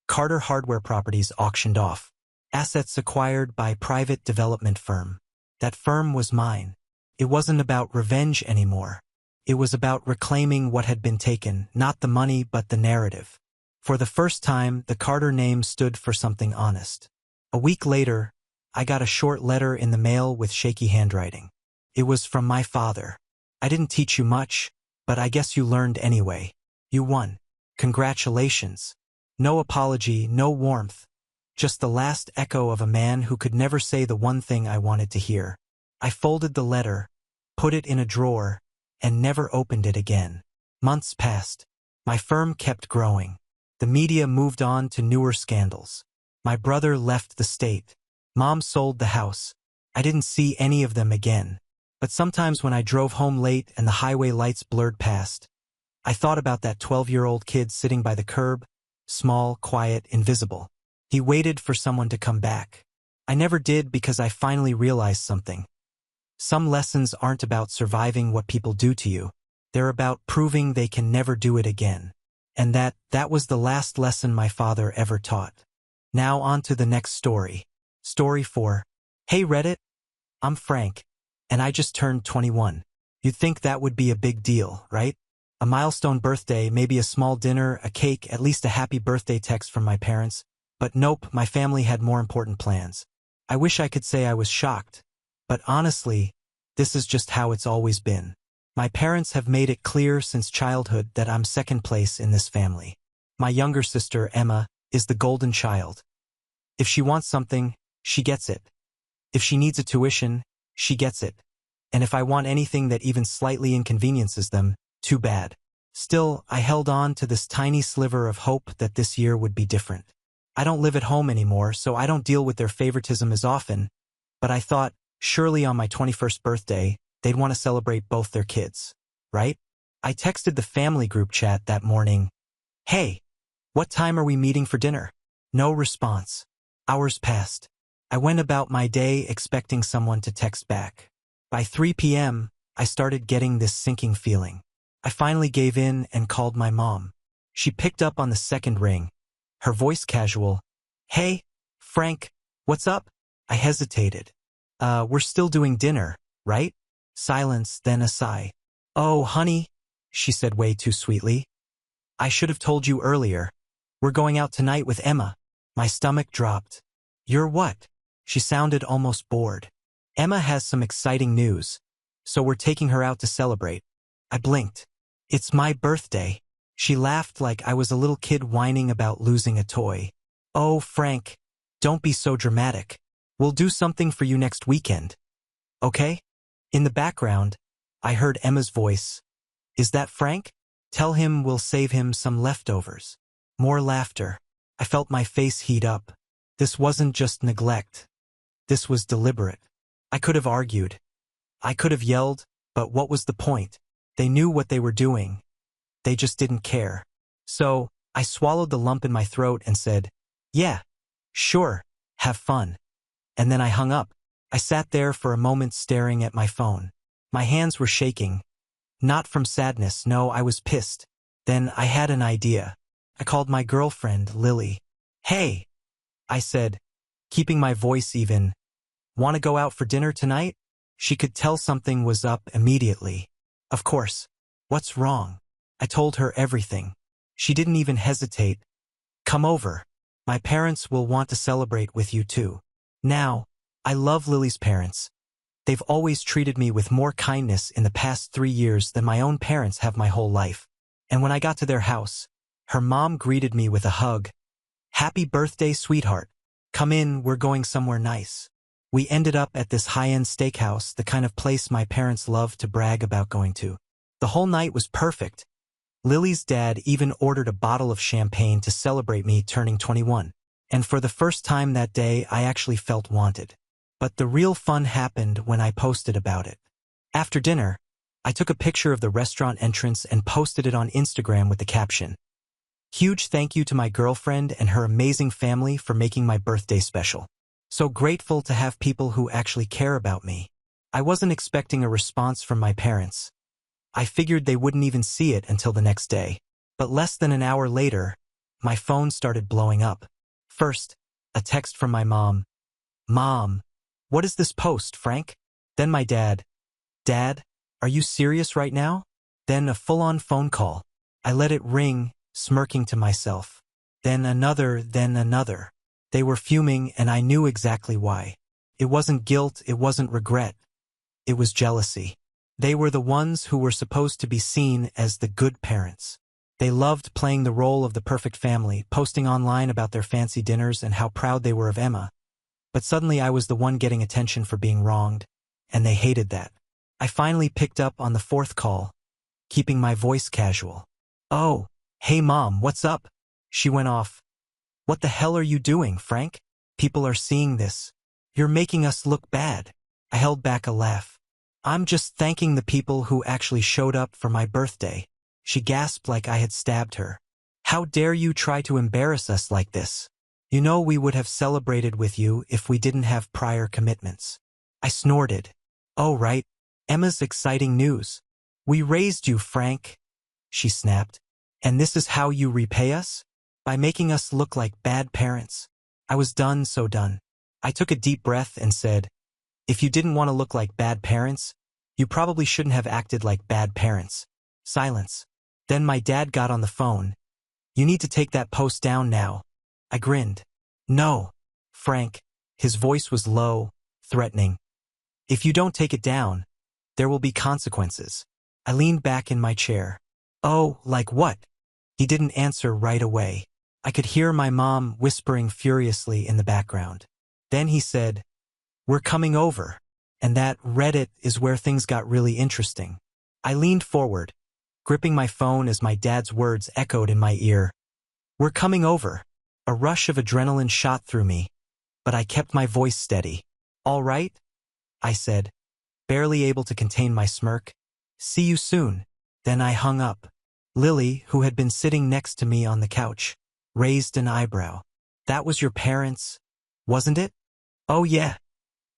Carter hardware properties auctioned off. Assets acquired by private development firm. That firm was mine. It wasn't about revenge anymore. It was about reclaiming what had been taken, not the money but the narrative. For the first time, the Carter name stood for something honest. A week later, I got a short letter in the mail with shaky handwriting. It was from my father. "I didn't teach you much, but I guess you learned anyway. You won. Congratulations." No apology, no warmth. Just the last echo of a man who could never say the one thing I wanted to hear. I folded the letter, put it in a drawer, and never opened it again. Months passed. My firm kept growing. The media moved on to newer scandals. My brother left the state. Mom sold the house. I didn't see any of them again. But sometimes when I drove home late and the highway lights blurred past, I thought about that 12-year-old kid sitting by the curb, small, quiet, invisible. He waited for someone to come back. I never did because I finally realized something. Some lessons aren't about surviving what people do to you. They're about proving they can never do it again. And that was the last lesson my father ever taught. Now on to the next story. Story 4. Hey Reddit, I'm Frank, and I just turned 21. You'd think that would be a big deal, right? A milestone birthday, maybe a small dinner, a cake, at least a happy birthday text from my parents. But nope, my family had more important plans. I wish I could say I was shocked, but honestly, this is just how it's always been. My parents have made it clear since childhood that I'm second place in this family. My younger sister, Emma, is the golden child. If she wants something, she gets it. If she needs a tuition, she gets it. And if I want anything that even slightly inconveniences them, too bad. Still, I held on to this tiny sliver of hope that this year would be different. I don't live at home anymore, so I don't deal with their favoritism as often, but I thought, surely on my 21st birthday, they'd want to celebrate both their kids, right? I texted the family group chat that morning, "Hey, what time are we meeting for dinner?" No response. Hours passed. I went about my day expecting someone to text back. By 3 p.m., I started getting this sinking feeling. I finally gave in and called my mom. She picked up on the second ring. Her voice casual. "Hey, Frank, what's up?" I hesitated. We're still doing dinner, right?" Silence, then a sigh. "Oh, honey," she said way too sweetly. "I should have told you earlier. We're going out tonight with Emma." My stomach dropped. "You're what?" She sounded almost bored. "Emma has some exciting news, so we're taking her out to celebrate." I blinked. "It's my birthday." She laughed like I was a little kid whining about losing a toy. "Oh, Frank, don't be so dramatic. We'll do something for you next weekend. Okay?" In the background, I heard Emma's voice. "Is that Frank? Tell him we'll save him some leftovers." More laughter. I felt my face heat up. This wasn't just neglect. This was deliberate. I could have argued. I could have yelled, but what was the point? They knew what they were doing. They just didn't care. So, I swallowed the lump in my throat and said, "Yeah, sure, have fun." And then I hung up. I sat there for a moment staring at my phone. My hands were shaking. Not from sadness, no, I was pissed. Then I had an idea. I called my girlfriend, Lily. "Hey," I said, keeping my voice even. "Want to go out for dinner tonight?" She could tell something was up immediately. "Of course. What's wrong?" I told her everything. She didn't even hesitate. "Come over. My parents will want to celebrate with you too." Now, I love Lily's parents. They've always treated me with more kindness in the past 3 years than my own parents have my whole life. And when I got to their house, her mom greeted me with a hug. "Happy birthday, sweetheart. Come in, we're going somewhere nice." We ended up at this high-end steakhouse, the kind of place my parents love to brag about going to. The whole night was perfect. Lily's dad even ordered a bottle of champagne to celebrate me turning 21. And for the first time that day, I actually felt wanted. But the real fun happened when I posted about it. After dinner, I took a picture of the restaurant entrance and posted it on Instagram with the caption, "Huge thank you to my girlfriend and her amazing family for making my birthday special. So grateful to have people who actually care about me." I wasn't expecting a response from my parents. I figured they wouldn't even see it until the next day. But less than an hour later, my phone started blowing up. First, a text from my mom. "Mom, what is this post, Frank?" Then my dad. "Dad, are you serious right now?" Then a full-on phone call. I let it ring, smirking to myself. Then another, then another. They were fuming, and I knew exactly why. It wasn't guilt, it wasn't regret. It was jealousy. They were the ones who were supposed to be seen as the good parents. They loved playing the role of the perfect family, posting online about their fancy dinners and how proud they were of Emma. But suddenly I was the one getting attention for being wronged, and they hated that. I finally picked up on the fourth call, keeping my voice casual. "Oh, hey mom, what's up?" She went off. "What the hell are you doing, Frank? People are seeing this. You're making us look bad." I held back a laugh. "I'm just thanking the people who actually showed up for my birthday." She gasped like I had stabbed her. How dare you try to embarrass us like this? You know we would have celebrated with you if we didn't have prior commitments. I snorted. Oh, right. Emma's exciting news. We raised you, Frank, she snapped. And this is how you repay us? By making us look like bad parents. I was done, so done. I took a deep breath and said, if you didn't want to look like bad parents, you probably shouldn't have acted like bad parents. Silence. Then my dad got on the phone. You need to take that post down now. I grinned. No, Frank. His voice was low, threatening. If you don't take it down, there will be consequences. I leaned back in my chair. Oh, like what? He didn't answer right away. I could hear my mom whispering furiously in the background. Then he said, we're coming over. And that Reddit is where things got really interesting. I leaned forward, gripping my phone as my dad's words echoed in my ear. We're coming over. A rush of adrenaline shot through me, but I kept my voice steady. All right? I said, barely able to contain my smirk. See you soon. Then I hung up. Lily, who had been sitting next to me on the couch, raised an eyebrow. That was your parents, wasn't it? Oh yeah,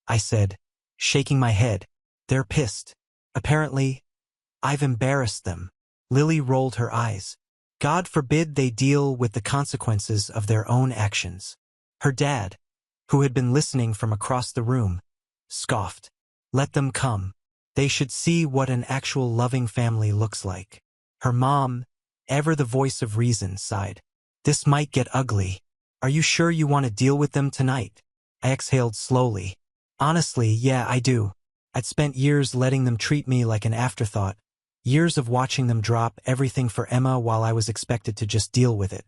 I said, shaking my head. They're pissed. Apparently, I've embarrassed them. Lily rolled her eyes. God forbid they deal with the consequences of their own actions. Her dad, who had been listening from across the room, scoffed. Let them come. They should see what an actual loving family looks like. Her mom, ever the voice of reason, sighed. This might get ugly. Are you sure you want to deal with them tonight? I exhaled slowly. Honestly, yeah, I do. I'd spent years letting them treat me like an afterthought. Years of watching them drop everything for Emma while I was expected to just deal with it.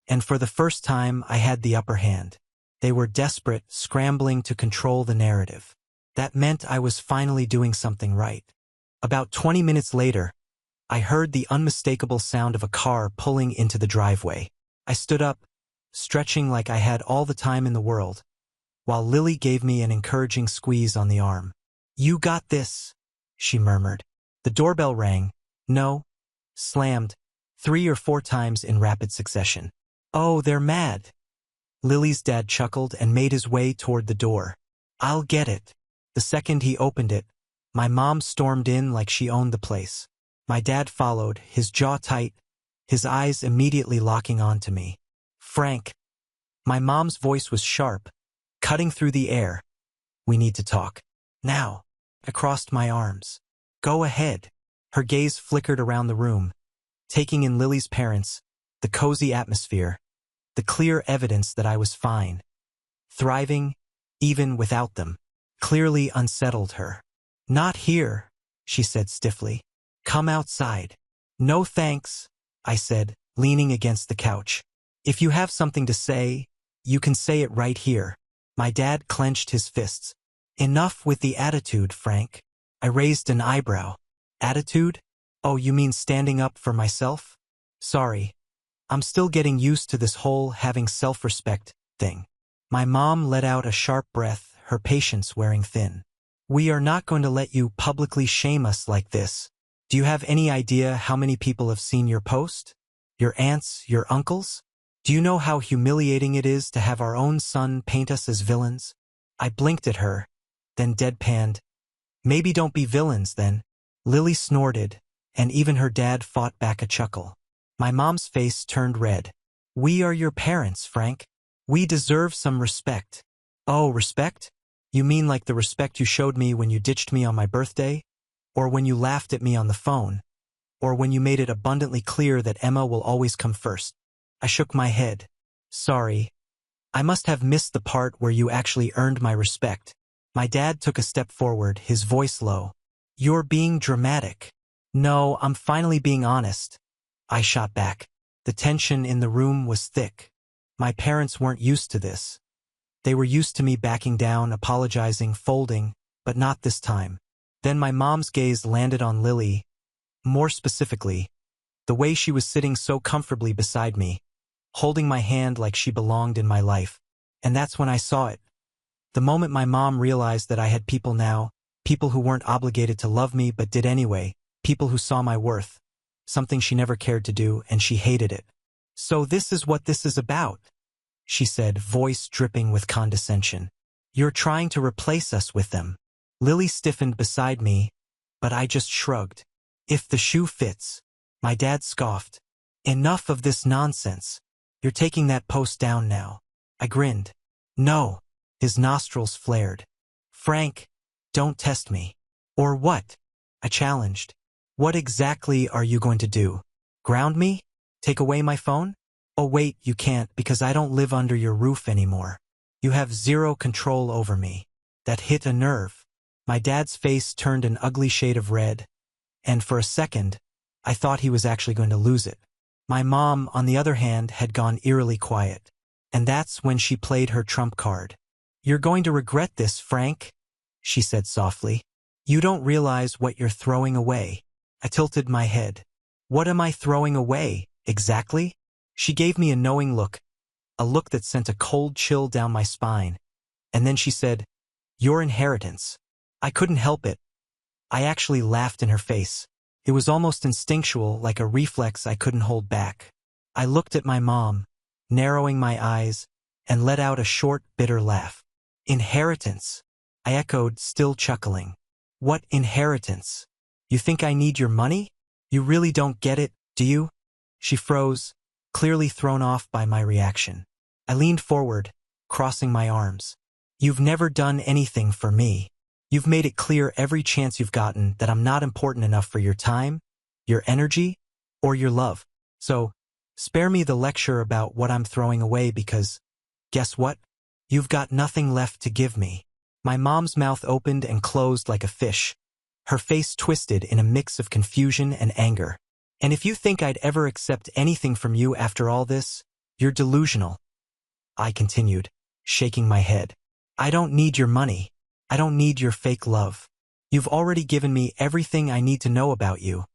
And for the first time, I had the upper hand. They were desperate, scrambling to control the narrative. That meant I was finally doing something right. About 20 minutes later, I heard the unmistakable sound of a car pulling into the driveway. I stood up, stretching like I had all the time in the world, while Lily gave me an encouraging squeeze on the arm. You got this, she murmured. The doorbell rang. No. Slammed. 3 or 4 times in rapid succession. Oh, they're mad. Lily's dad chuckled and made his way toward the door. I'll get it. The second he opened it, my mom stormed in like she owned the place. My dad followed, his jaw tight, his eyes immediately locking onto me. Frank. My mom's voice was sharp, cutting through the air. We need to talk. Now. I crossed my arms. Go ahead. Her gaze flickered around the room, taking in Lily's parents, the cozy atmosphere, the clear evidence that I was fine. Thriving, even without them, clearly unsettled her. Not here, she said stiffly. Come outside. No thanks, I said, leaning against the couch. If you have something to say, you can say it right here. My dad clenched his fists. Enough with the attitude, Frank. I raised an eyebrow. Attitude? Oh, you mean standing up for myself? Sorry. I'm still getting used to this whole having self-respect thing. My mom let out a sharp breath, her patience wearing thin. We are not going to let you publicly shame us like this. Do you have any idea how many people have seen your post? Your aunts, your uncles? Do you know how humiliating it is to have our own son paint us as villains? I blinked at her, then deadpanned. Maybe don't be villains then. Lily snorted, and even her dad fought back a chuckle. My mom's face turned red. We are your parents, Frank. We deserve some respect. Oh, respect? You mean like the respect you showed me when you ditched me on my birthday? Or when you laughed at me on the phone? Or when you made it abundantly clear that Emma will always come first? I shook my head. Sorry. I must have missed the part where you actually earned my respect. My dad took a step forward, his voice low. You're being dramatic. No, I'm finally being honest. I shot back. The tension in the room was thick. My parents weren't used to this. They were used to me backing down, apologizing, folding, but not this time. Then my mom's gaze landed on Lily. More specifically, the way she was sitting so comfortably beside me, holding my hand like she belonged in my life. And that's when I saw it. The moment my mom realized that I had people now, people who weren't obligated to love me but did anyway, people who saw my worth, something she never cared to do, and she hated it. "So this is what this is about," she said, voice dripping with condescension. "You're trying to replace us with them." Lily stiffened beside me, but I just shrugged. "If the shoe fits." My dad scoffed. "Enough of this nonsense. You're taking that post down now." I grinned. "No." His nostrils flared. "Frank, don't test me." "Or what?" I challenged. "What exactly are you going to do? Ground me? Take away my phone?" "Oh wait, you can't because I don't live under your roof anymore. You have zero control over me." That hit a nerve. My dad's face turned an ugly shade of red, and for a second, I thought he was actually going to lose it. My mom, on the other hand, had gone eerily quiet. And that's when she played her trump card. "You're going to regret this, Frank," she said softly. "You don't realize what you're throwing away." I tilted my head. "What am I throwing away, exactly?" She gave me a knowing look, a look that sent a cold chill down my spine. And then she said, "Your inheritance." I couldn't help it. I actually laughed in her face. It was almost instinctual, like a reflex I couldn't hold back. I looked at my mom, narrowing my eyes, and let out a short, bitter laugh. "Inheritance?" I echoed, still chuckling. "What inheritance? You think I need your money? You really don't get it, do you?" She froze, clearly thrown off by my reaction. I leaned forward, crossing my arms. "You've never done anything for me. You've made it clear every chance you've gotten that I'm not important enough for your time, your energy, or your love. So, spare me the lecture about what I'm throwing away because, guess what? You've got nothing left to give me." My mom's mouth opened and closed like a fish, her face twisted in a mix of confusion and anger. "And if you think I'd ever accept anything from you after all this, you're delusional," I continued, shaking my head. "I don't need your money. I don't need your fake love. You've already given me everything I need to know about you,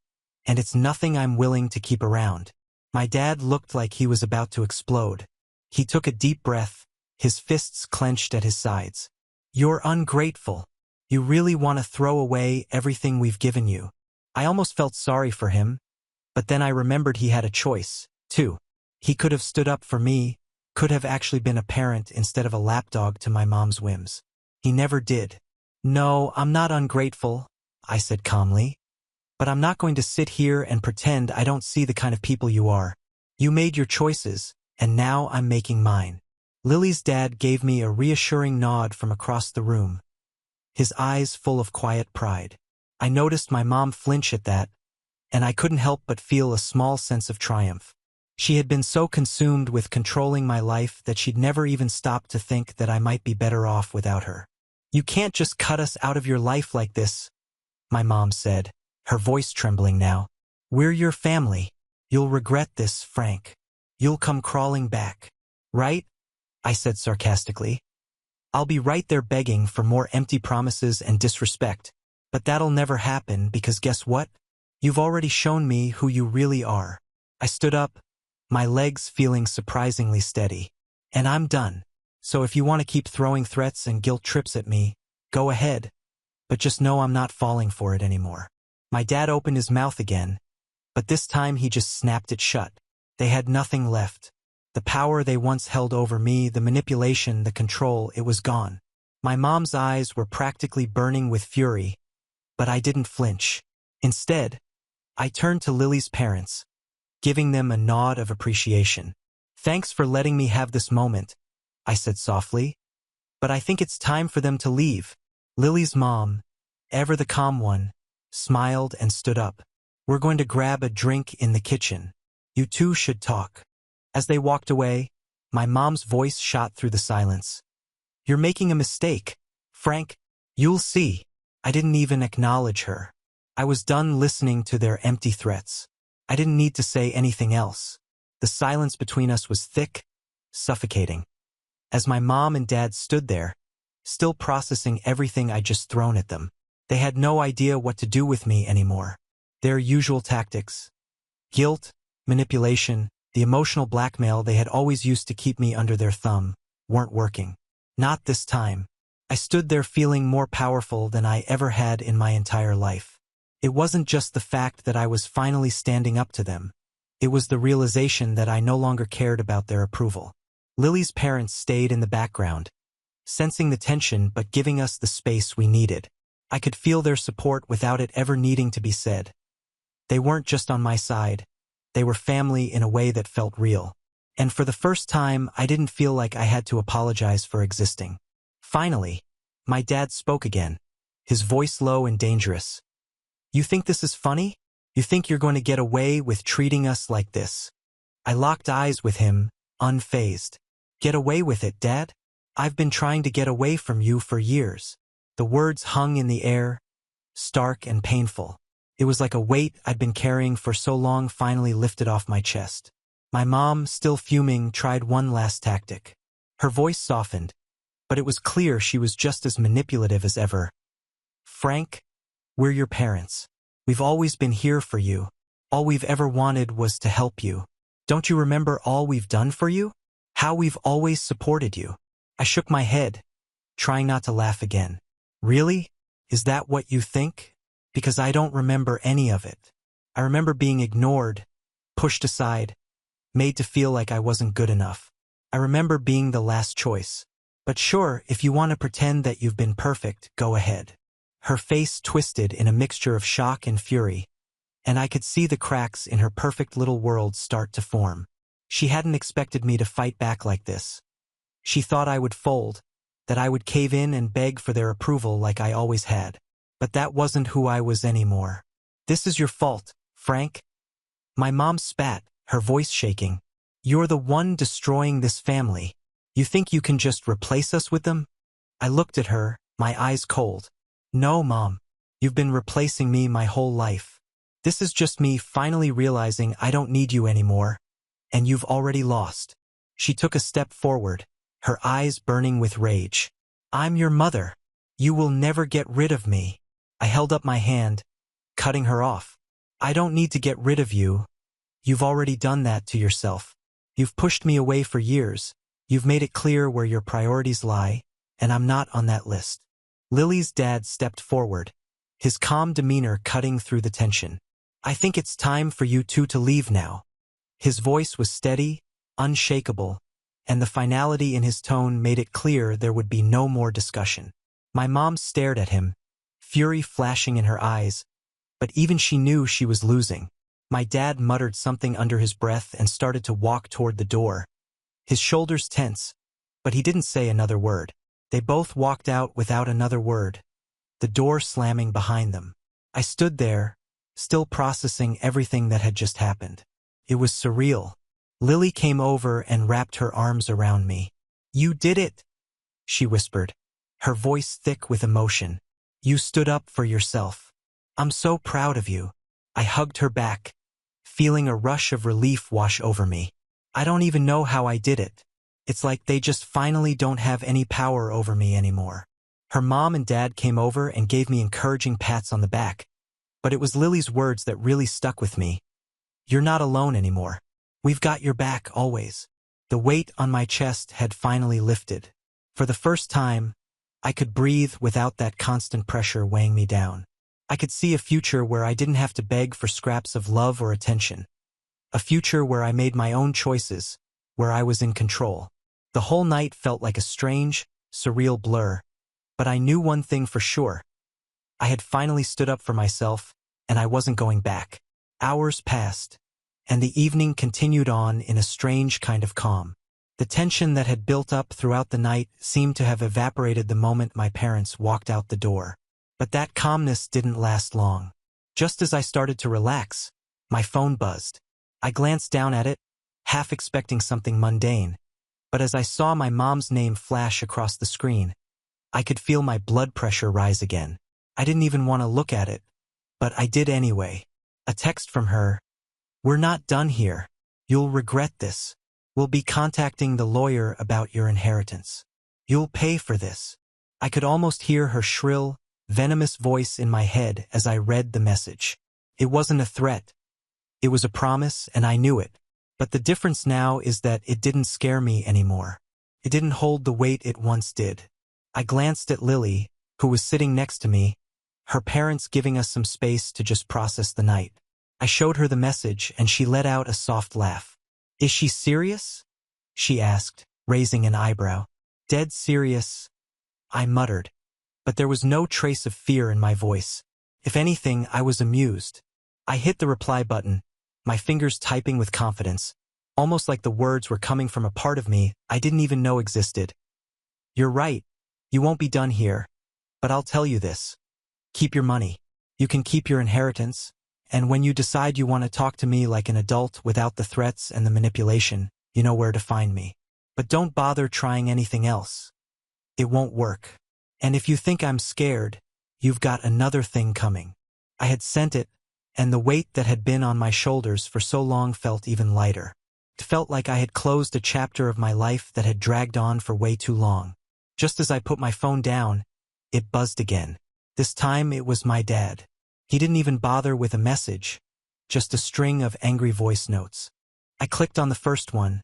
and it's nothing I'm willing to keep around." My dad looked like he was about to explode. He took a deep breath, his fists clenched at his sides. "You're ungrateful. You really want to throw away everything we've given you." I almost felt sorry for him, but then I remembered he had a choice, too. He could have stood up for me, could have actually been a parent instead of a lapdog to my mom's whims. He never did. "No, I'm not ungrateful," I said calmly. "But I'm not going to sit here and pretend I don't see the kind of people you are. You made your choices, and now I'm making mine." Lily's dad gave me a reassuring nod from across the room, his eyes full of quiet pride. I noticed my mom flinch at that, and I couldn't help but feel a small sense of triumph. She had been so consumed with controlling my life that she'd never even stopped to think that I might be better off without her. "You can't just cut us out of your life like this," my mom said, her voice trembling now. "We're your family. You'll regret this, Frank. You'll come crawling back. Right?" I said sarcastically. "I'll be right there begging for more empty promises and disrespect. But that'll never happen because guess what? You've already shown me who you really are." I stood up, my legs feeling surprisingly steady. "And I'm done. So if you want to keep throwing threats and guilt trips at me, go ahead. But just know I'm not falling for it anymore." My dad opened his mouth again, but this time he just snapped it shut. They had nothing left. The power they once held over me, the manipulation, the control, it was gone. My mom's eyes were practically burning with fury, but I didn't flinch. Instead, I turned to Lily's parents, giving them a nod of appreciation. "Thanks for letting me have this moment," I said softly. "But I think it's time for them to leave." Lily's mom, ever the calm one, smiled and stood up. "We're going to grab a drink in the kitchen. You two should talk." As they walked away, my mom's voice shot through the silence. "You're making a mistake, Frank. You'll see." I didn't even acknowledge her. I was done listening to their empty threats. I didn't need to say anything else. The silence between us was thick, suffocating. As my mom and dad stood there, still processing everything I'd just thrown at them, they had no idea what to do with me anymore. Their usual tactics, guilt, manipulation, the emotional blackmail they had always used to keep me under their thumb, weren't working. Not this time. I stood there feeling more powerful than I ever had in my entire life. It wasn't just the fact that I was finally standing up to them. It was the realization that I no longer cared about their approval. Lily's parents stayed in the background, sensing the tension but giving us the space we needed. I could feel their support without it ever needing to be said. They weren't just on my side. They were family in a way that felt real. And for the first time, I didn't feel like I had to apologize for existing. Finally, my dad spoke again, his voice low and dangerous. "You think this is funny? You think you're going to get away with treating us like this?" I locked eyes with him, unfazed. "Get away with it, Dad? I've been trying to get away from you for years." The words hung in the air, stark and painful. It was like a weight I'd been carrying for so long finally lifted off my chest. My mom, still fuming, tried one last tactic. Her voice softened, but it was clear she was just as manipulative as ever. "Frank, we're your parents. We've always been here for you. All we've ever wanted was to help you. Don't you remember all we've done for you? How we've always supported you?" I shook my head, trying not to laugh again. "Really? Is that what you think? Because I don't remember any of it. I remember being ignored, pushed aside, made to feel like I wasn't good enough. I remember being the last choice. But sure, if you want to pretend that you've been perfect, go ahead." Her face twisted in a mixture of shock and fury, and I could see the cracks in her perfect little world start to form. She hadn't expected me to fight back like this. She thought I would fold, that I would cave in and beg for their approval like I always had. But that wasn't who I was anymore. "This is your fault, Frank." My mom spat, her voice shaking. "You're the one destroying this family. You think you can just replace us with them?" I looked at her, my eyes cold. "No, Mom. You've been replacing me my whole life. This is just me finally realizing I don't need you anymore, and you've already lost." She took a step forward, her eyes burning with rage. "I'm your mother. You will never get rid of me." I held up my hand, cutting her off. "I don't need to get rid of you. You've already done that to yourself. You've pushed me away for years. You've made it clear where your priorities lie, and I'm not on that list." Lily's dad stepped forward, his calm demeanor cutting through the tension. "I think it's time for you two to leave now." His voice was steady, unshakable, and the finality in his tone made it clear there would be no more discussion. My mom stared at him, fury flashing in her eyes, but even she knew she was losing. My dad muttered something under his breath and started to walk toward the door, his shoulders tense, but he didn't say another word. They both walked out without another word, the door slamming behind them. I stood there, still processing everything that had just happened. It was surreal. Lily came over and wrapped her arms around me. "You did it," she whispered, her voice thick with emotion. "You stood up for yourself. I'm so proud of you." I hugged her back, feeling a rush of relief wash over me. I don't even know how I did it. It's like they just finally don't have any power over me anymore. Her mom and dad came over and gave me encouraging pats on the back, but it was Lily's words that really stuck with me. "You're not alone anymore. We've got your back always." The weight on my chest had finally lifted. For the first time, I could breathe without that constant pressure weighing me down. I could see a future where I didn't have to beg for scraps of love or attention. A future where I made my own choices, where I was in control. The whole night felt like a strange, surreal blur, but I knew one thing for sure. I had finally stood up for myself, and I wasn't going back. Hours passed, and the evening continued on in a strange kind of calm. The tension that had built up throughout the night seemed to have evaporated the moment my parents walked out the door. But that calmness didn't last long. Just as I started to relax, my phone buzzed. I glanced down at it, half expecting something mundane. But as I saw my mom's name flash across the screen, I could feel my blood pressure rise again. I didn't even want to look at it, but I did anyway. A text from her. "We're not done here. You'll regret this. We'll be contacting the lawyer about your inheritance. You'll pay for this." I could almost hear her shrill, venomous voice in my head as I read the message. It wasn't a threat. It was a promise, and I knew it. But the difference now is that it didn't scare me anymore. It didn't hold the weight it once did. I glanced at Lily, who was sitting next to me, her parents giving us some space to just process the night. I showed her the message and she let out a soft laugh. Is she serious? She asked, raising an eyebrow. Dead serious, I muttered. But there was no trace of fear in my voice. If anything, I was amused. I hit the reply button, my fingers typing with confidence, almost like the words were coming from a part of me I didn't even know existed. You're right. You won't be done here. But I'll tell you this. Keep your money. You can keep your inheritance. And when you decide you want to talk to me like an adult without the threats and the manipulation, you know where to find me. But don't bother trying anything else. It won't work. And if you think I'm scared, you've got another thing coming. I had sent it, and the weight that had been on my shoulders for so long felt even lighter. It felt like I had closed a chapter of my life that had dragged on for way too long. Just as I put my phone down, it buzzed again. This time it was my dad. He didn't even bother with a message, just a string of angry voice notes. I clicked on the first one,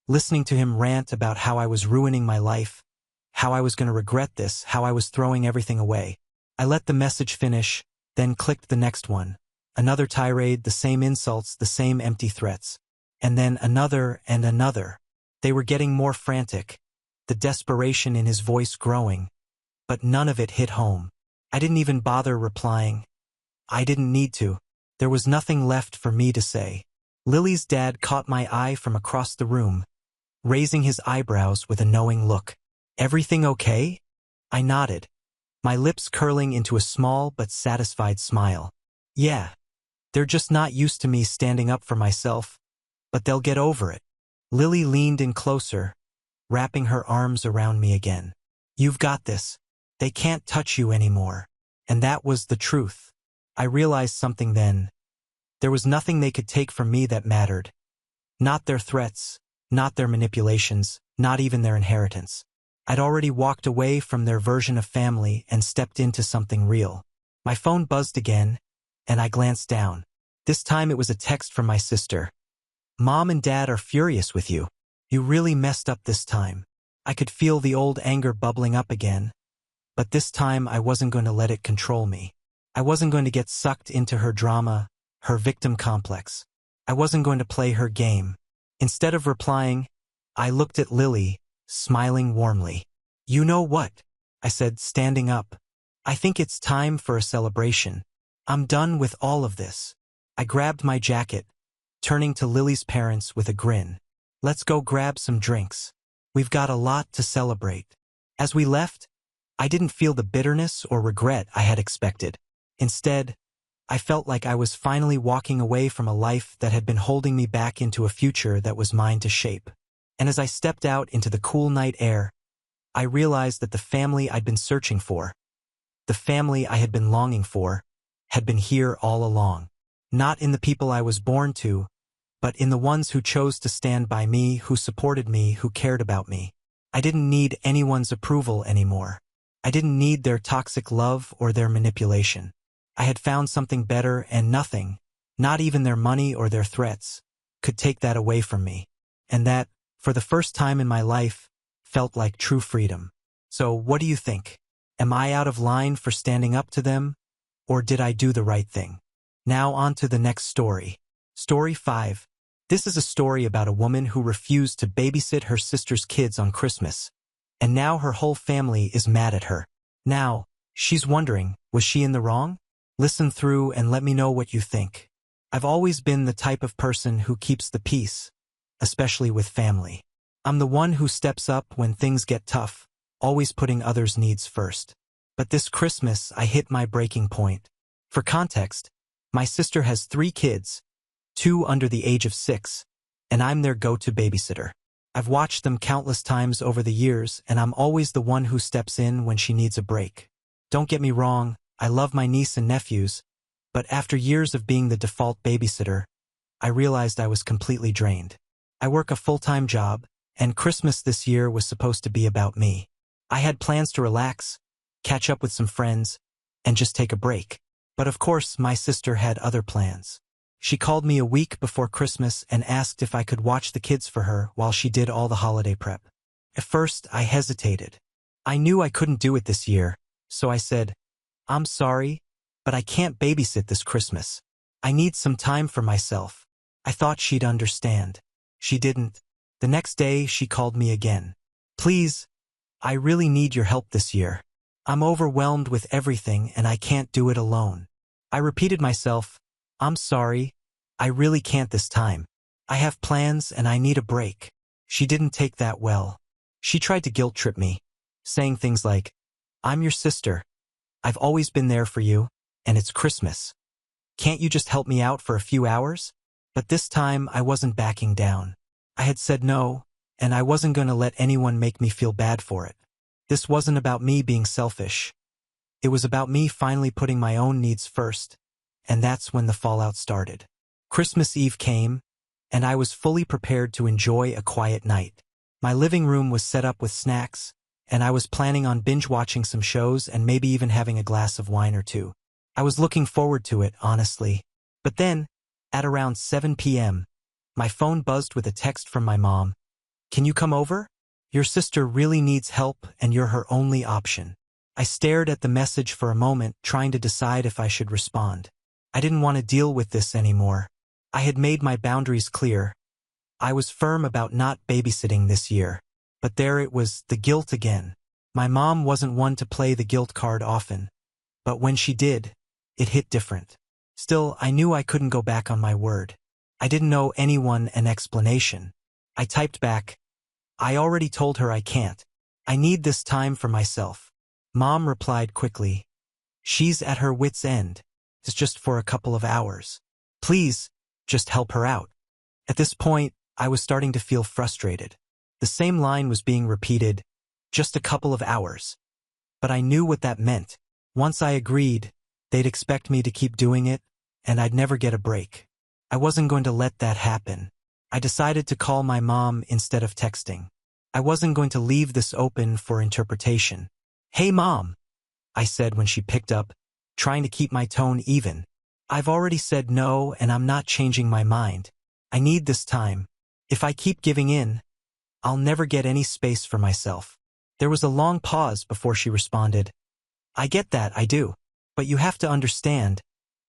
listening to him rant about how I was ruining my life, how I was going to regret this, how I was throwing everything away. I let the message finish, then clicked the next one. Another tirade, the same insults, the same empty threats. And then another and another. They were getting more frantic, the desperation in his voice growing. But none of it hit home. I didn't even bother replying. I didn't need to. There was nothing left for me to say. Lily's dad caught my eye from across the room, raising his eyebrows with a knowing look. Everything okay? I nodded, my lips curling into a small but satisfied smile. Yeah. They're just not used to me standing up for myself, but they'll get over it. Lily leaned in closer, wrapping her arms around me again. You've got this. They can't touch you anymore. And that was the truth. I realized something then. There was nothing they could take from me that mattered. Not their threats, not their manipulations, not even their inheritance. I'd already walked away from their version of family and stepped into something real. My phone buzzed again, and I glanced down. This time it was a text from my sister. Mom and Dad are furious with you. You really messed up this time. I could feel the old anger bubbling up again. But this time I wasn't going to let it control me. I wasn't going to get sucked into her drama, her victim complex. I wasn't going to play her game. Instead of replying, I looked at Lily, smiling warmly. You know what? I said, standing up. I think it's time for a celebration. I'm done with all of this. I grabbed my jacket, turning to Lily's parents with a grin. Let's go grab some drinks. We've got a lot to celebrate. As we left, I didn't feel the bitterness or regret I had expected. Instead, I felt like I was finally walking away from a life that had been holding me back into a future that was mine to shape. And as I stepped out into the cool night air, I realized that the family I'd been searching for, the family I had been longing for, had been here all along. Not in the people I was born to, but in the ones who chose to stand by me, who supported me, who cared about me. I didn't need anyone's approval anymore. I didn't need their toxic love or their manipulation. I had found something better, and nothing, not even their money or their threats, could take that away from me. And that, for the first time in my life, felt like true freedom. So what do you think? Am I out of line for standing up to them? Or did I do the right thing? Now on to the next story. Story 5. This is a story about a woman who refused to babysit her sister's kids on Christmas. And now her whole family is mad at her. Now, she's wondering, was she in the wrong? Listen through and let me know what you think. I've always been the type of person who keeps the peace, especially with family. I'm the one who steps up when things get tough, always putting others' needs first. But this Christmas, I hit my breaking point. For context, my sister has 3 kids, 2 under the age of 6, and I'm their go-to babysitter. I've watched them countless times over the years, and I'm always the one who steps in when she needs a break. Don't get me wrong, I love my niece and nephews, but after years of being the default babysitter, I realized I was completely drained. I work a full-time job, and Christmas this year was supposed to be about me. I had plans to relax, catch up with some friends, and just take a break. But of course, my sister had other plans. She called me a week before Christmas and asked if I could watch the kids for her while she did all the holiday prep. At first, I hesitated. I knew I couldn't do it this year, so I said, I'm sorry, but I can't babysit this Christmas. I need some time for myself. I thought she'd understand. She didn't. The next day, she called me again. Please, I really need your help this year. I'm overwhelmed with everything and I can't do it alone. I repeated myself, I'm sorry, I really can't this time. I have plans and I need a break. She didn't take that well. She tried to guilt trip me, saying things like, I'm your sister. I've always been there for you, and it's Christmas. Can't you just help me out for a few hours? But this time I wasn't backing down. I had said no, and I wasn't going to let anyone make me feel bad for it. This wasn't about me being selfish. It was about me finally putting my own needs first, and that's when the fallout started. Christmas Eve came, and I was fully prepared to enjoy a quiet night. My living room was set up with snacks, and I was planning on binge-watching some shows and maybe even having a glass of wine or two. I was looking forward to it, honestly. But then, at around 7 p.m., my phone buzzed with a text from my mom. Can you come over? Your sister really needs help and you're her only option. I stared at the message for a moment, trying to decide if I should respond. I didn't want to deal with this anymore. I had made my boundaries clear. I was firm about not babysitting this year. But there it was, the guilt again. My mom wasn't one to play the guilt card often. But when she did, it hit different. Still, I knew I couldn't go back on my word. I didn't owe anyone an explanation. I typed back, I already told her I can't. I need this time for myself. Mom replied quickly, she's at her wit's end. It's just for a couple of hours. Please, just help her out. At this point, I was starting to feel frustrated. The same line was being repeated, just a couple of hours. But I knew what that meant. Once I agreed, they'd expect me to keep doing it, and I'd never get a break. I wasn't going to let that happen. I decided to call my mom instead of texting. I wasn't going to leave this open for interpretation. Hey Mom, I said when she picked up, trying to keep my tone even. I've already said no and I'm not changing my mind. I need this time. If I keep giving in, I'll never get any space for myself. There was a long pause before she responded. I get that, I do. But you have to understand,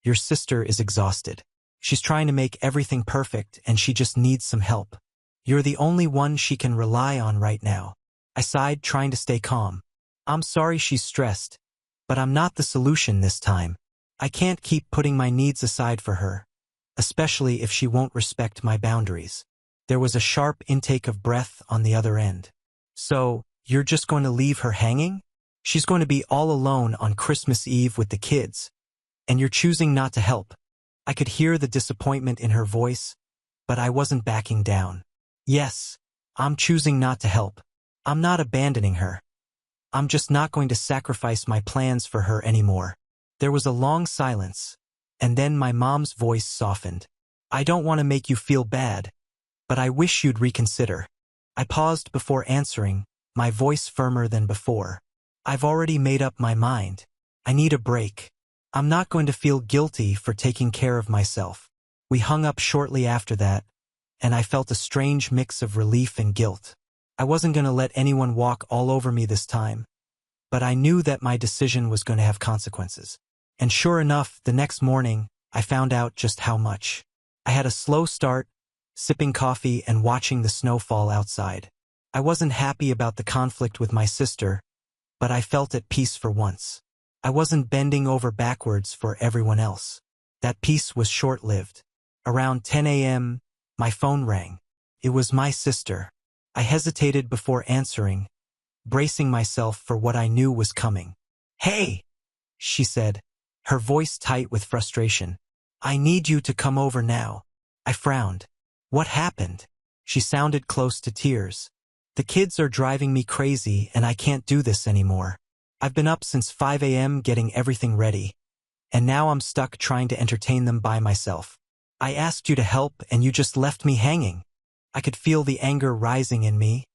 your sister is exhausted. She's trying to make everything perfect and she just needs some help. You're the only one she can rely on right now. I sighed, trying to stay calm. I'm sorry she's stressed, but I'm not the solution this time. I can't keep putting my needs aside for her, especially if she won't respect my boundaries. There was a sharp intake of breath on the other end. So, you're just going to leave her hanging? She's going to be all alone on Christmas Eve with the kids, and you're choosing not to help. I could hear the disappointment in her voice, but I wasn't backing down. Yes, I'm choosing not to help. I'm not abandoning her. I'm just not going to sacrifice my plans for her anymore. There was a long silence, and then my mom's voice softened. I don't want to make you feel bad, but I wish you'd reconsider. I paused before answering, my voice firmer than before. I've already made up my mind. I need a break. I'm not going to feel guilty for taking care of myself. We hung up shortly after that, and I felt a strange mix of relief and guilt. I wasn't going to let anyone walk all over me this time, but I knew that my decision was going to have consequences. And sure enough, the next morning, I found out just how much. I had a slow start, sipping coffee and watching the snow fall outside. I wasn't happy about the conflict with my sister, but I felt at peace for once. I wasn't bending over backwards for everyone else. That peace was short-lived. Around 10 a.m., my phone rang. It was my sister. I hesitated before answering, bracing myself for what I knew was coming. Hey, she said, her voice tight with frustration. I need you to come over now. I frowned. What happened? She sounded close to tears. The kids are driving me crazy and I can't do this anymore. I've been up since 5 a.m. getting everything ready, and now I'm stuck trying to entertain them by myself. I asked you to help and you just left me hanging. I could feel the anger rising in me,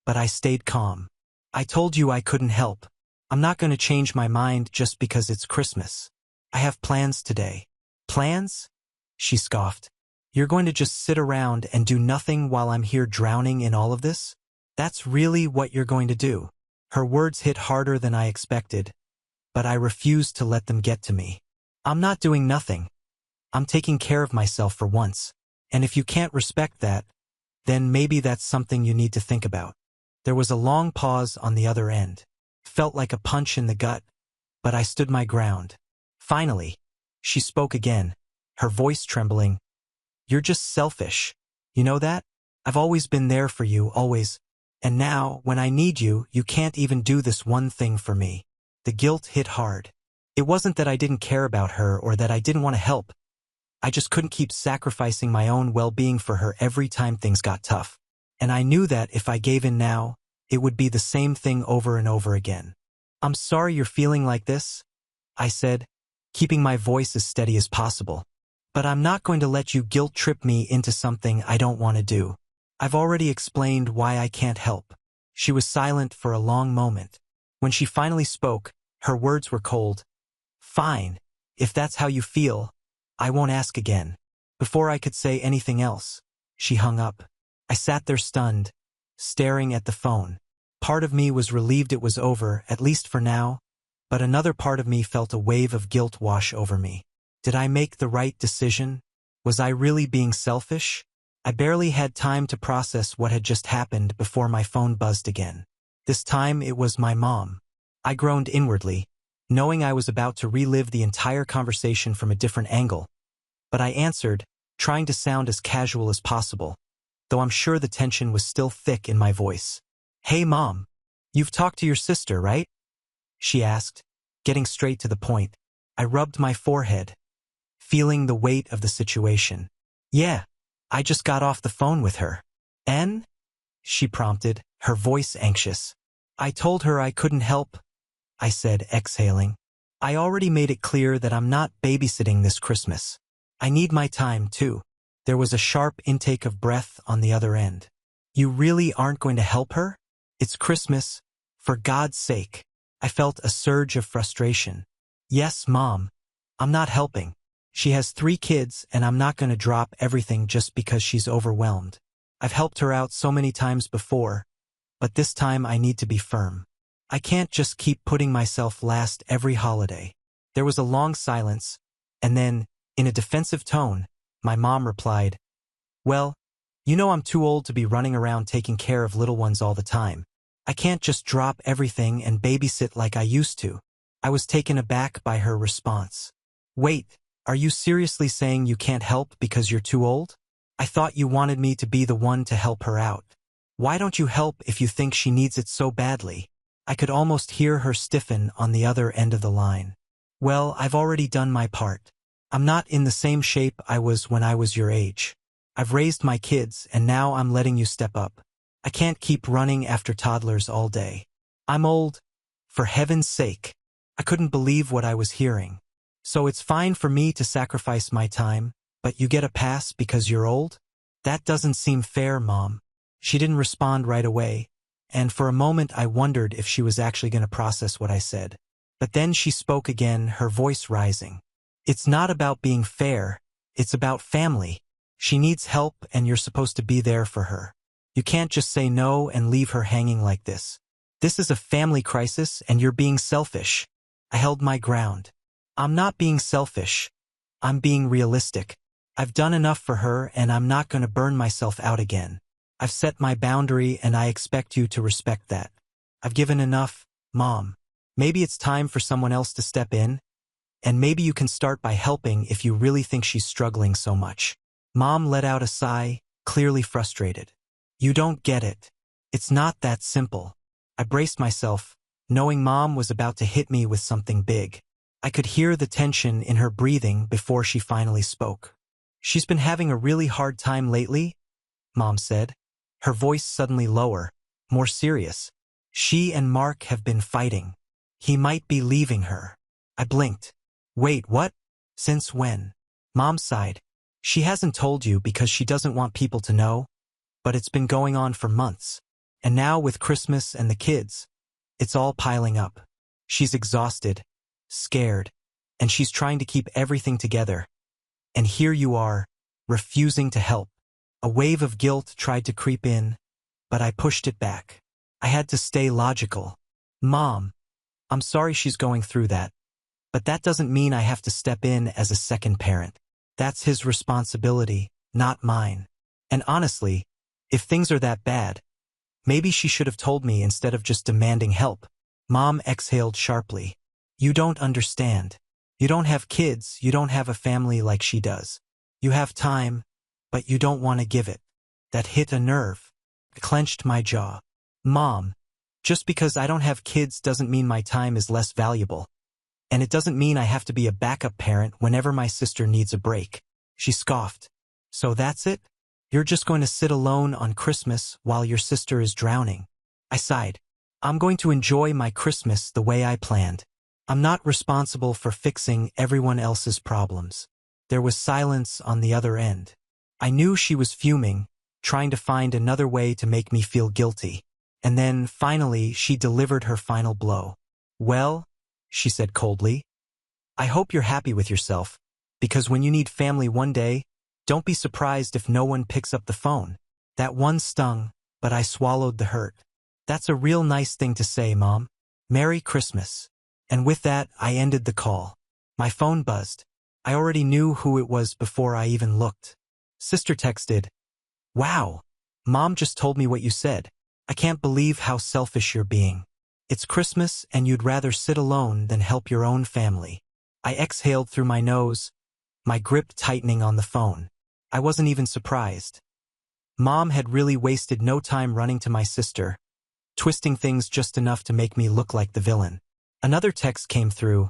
but I stayed calm. I told you I couldn't help. I'm not going to change my mind just because it's Christmas. I have plans today. Plans? She scoffed. You're going to just sit around and do nothing while I'm here drowning in all of this? That's really what you're going to do? Her words hit harder than I expected, but I refused to let them get to me. I'm not doing nothing. I'm taking care of myself for once. And if you can't respect that, then maybe that's something you need to think about. There was a long pause on the other end. Felt like a punch in the gut, but I stood my ground. Finally, she spoke again, her voice trembling. You're just selfish. You know that? I've always been there for you, always. And now, when I need you, you can't even do this one thing for me. The guilt hit hard. It wasn't that I didn't care about her or that I didn't want to help. I just couldn't keep sacrificing my own well-being for her every time things got tough. And I knew that if I gave in now, it would be the same thing over and over again. I'm sorry you're feeling like this, I said, keeping my voice as steady as possible. But I'm not going to let you guilt-trip me into something I don't want to do. I've already explained why I can't help. She was silent for a long moment. When she finally spoke, her words were cold. Fine, if that's how you feel, I won't ask again. Before I could say anything else, she hung up. I sat there stunned, staring at the phone. Part of me was relieved it was over, at least for now, but another part of me felt a wave of guilt wash over me. Did I make the right decision? Was I really being selfish? I barely had time to process what had just happened before my phone buzzed again. This time it was my mom. I groaned inwardly, knowing I was about to relive the entire conversation from a different angle. But I answered, trying to sound as casual as possible, though I'm sure the tension was still thick in my voice. Hey Mom, you've talked to your sister, right? She asked, getting straight to the point. I rubbed my forehead, feeling the weight of the situation. Yeah, I just got off the phone with her. And? She prompted, her voice anxious. I told her I couldn't help, I said, exhaling. I already made it clear that I'm not babysitting this Christmas. I need my time, too. There was a sharp intake of breath on the other end. You really aren't going to help her? It's Christmas. For God's sake. I felt a surge of frustration. Yes, Mom. I'm not helping. She has 3 kids, and I'm not going to drop everything just because she's overwhelmed. I've helped her out so many times before, but this time I need to be firm. I can't just keep putting myself last every holiday. There was a long silence, and then, in a defensive tone, my mom replied, Well, you know I'm too old to be running around taking care of little ones all the time. I can't just drop everything and babysit like I used to. I was taken aback by her response. Wait, are you seriously saying you can't help because you're too old? I thought you wanted me to be the one to help her out. Why don't you help if you think she needs it so badly? I could almost hear her stiffen on the other end of the line. Well, I've already done my part. I'm not in the same shape I was when I was your age. I've raised my kids, and now I'm letting you step up. I can't keep running after toddlers all day. I'm old. For heaven's sake. I couldn't believe what I was hearing. So it's fine for me to sacrifice my time, but you get a pass because you're old? That doesn't seem fair, Mom. She didn't respond right away, and for a moment I wondered if she was actually going to process what I said. But then she spoke again, her voice rising. It's not about being fair, it's about family. She needs help and you're supposed to be there for her. You can't just say no and leave her hanging like this. This is a family crisis and you're being selfish. I held my ground. I'm not being selfish. I'm being realistic. I've done enough for her and I'm not going to burn myself out again. I've set my boundary and I expect you to respect that. I've given enough, Mom. Maybe it's time for someone else to step in, and maybe you can start by helping if you really think she's struggling so much. Mom let out a sigh, clearly frustrated. You don't get it. It's not that simple. I braced myself, knowing Mom was about to hit me with something big. I could hear the tension in her breathing before she finally spoke. She's been having a really hard time lately, Mom said, her voice suddenly lower, more serious. She and Mark have been fighting. He might be leaving her. I blinked. Wait, what? Since when? Mom sighed. She hasn't told you because she doesn't want people to know, but it's been going on for months. And now with Christmas and the kids, it's all piling up. She's exhausted, scared, and she's trying to keep everything together. And here you are, refusing to help. A wave of guilt tried to creep in, but I pushed it back. I had to stay logical. Mom, I'm sorry she's going through that, but that doesn't mean I have to step in as a second parent. That's his responsibility, not mine. And honestly, if things are that bad, maybe she should have told me instead of just demanding help. Mom exhaled sharply. You don't understand. You don't have kids, you don't have a family like she does. You have time, but you don't want to give it. That hit a nerve. I clenched my jaw. Mom, just because I don't have kids doesn't mean my time is less valuable. And it doesn't mean I have to be a backup parent whenever my sister needs a break. She scoffed. So that's it? You're just going to sit alone on Christmas while your sister is drowning? I sighed. I'm going to enjoy my Christmas the way I planned. I'm not responsible for fixing everyone else's problems. There was silence on the other end. I knew she was fuming, trying to find another way to make me feel guilty. And then, finally, she delivered her final blow. Well, she said coldly, I hope you're happy with yourself, because when you need family one day, don't be surprised if no one picks up the phone. That one stung, but I swallowed the hurt. That's a real nice thing to say, Mom. Merry Christmas. And with that, I ended the call. My phone buzzed. I already knew who it was before I even looked. Sister texted, Wow, Mom just told me what you said. I can't believe how selfish you're being. It's Christmas and you'd rather sit alone than help your own family. I exhaled through my nose, my grip tightening on the phone. I wasn't even surprised. Mom had really wasted no time running to my sister, twisting things just enough to make me look like the villain. Another text came through.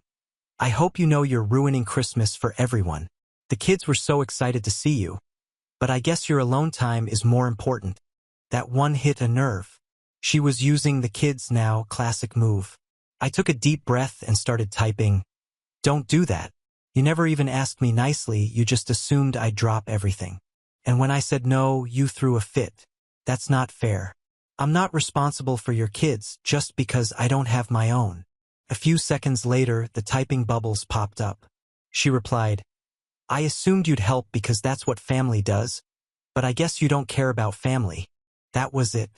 I hope you know you're ruining Christmas for everyone. The kids were so excited to see you. But I guess your alone time is more important. That one hit a nerve. She was using the kids now classic move. I took a deep breath and started typing. Don't do that. You never even asked me nicely, you just assumed I'd drop everything. And when I said no, you threw a fit. That's not fair. I'm not responsible for your kids just because I don't have my own. A few seconds later, the typing bubbles popped up. She replied, I assumed you'd help because that's what family does, but I guess you don't care about family. That was it.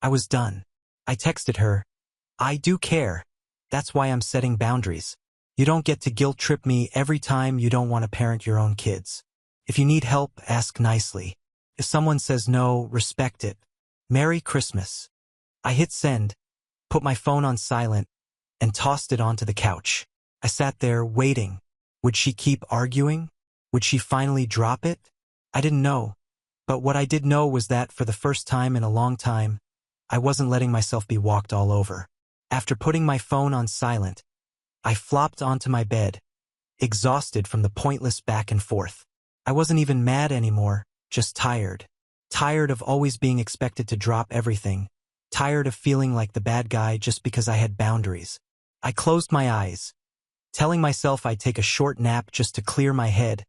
I was done. I texted her, I do care. That's why I'm setting boundaries. You don't get to guilt trip me every time you don't want to parent your own kids. If you need help, ask nicely. If someone says no, respect it. Merry Christmas. I hit send, put my phone on silent, and tossed it onto the couch. I sat there waiting. Would she keep arguing? Would she finally drop it? I didn't know. But what I did know was that for the first time in a long time, I wasn't letting myself be walked all over. After putting my phone on silent, I flopped onto my bed, exhausted from the pointless back and forth. I wasn't even mad anymore, just tired. Tired of always being expected to drop everything. Tired of feeling like the bad guy just because I had boundaries. I closed my eyes, telling myself I'd take a short nap just to clear my head.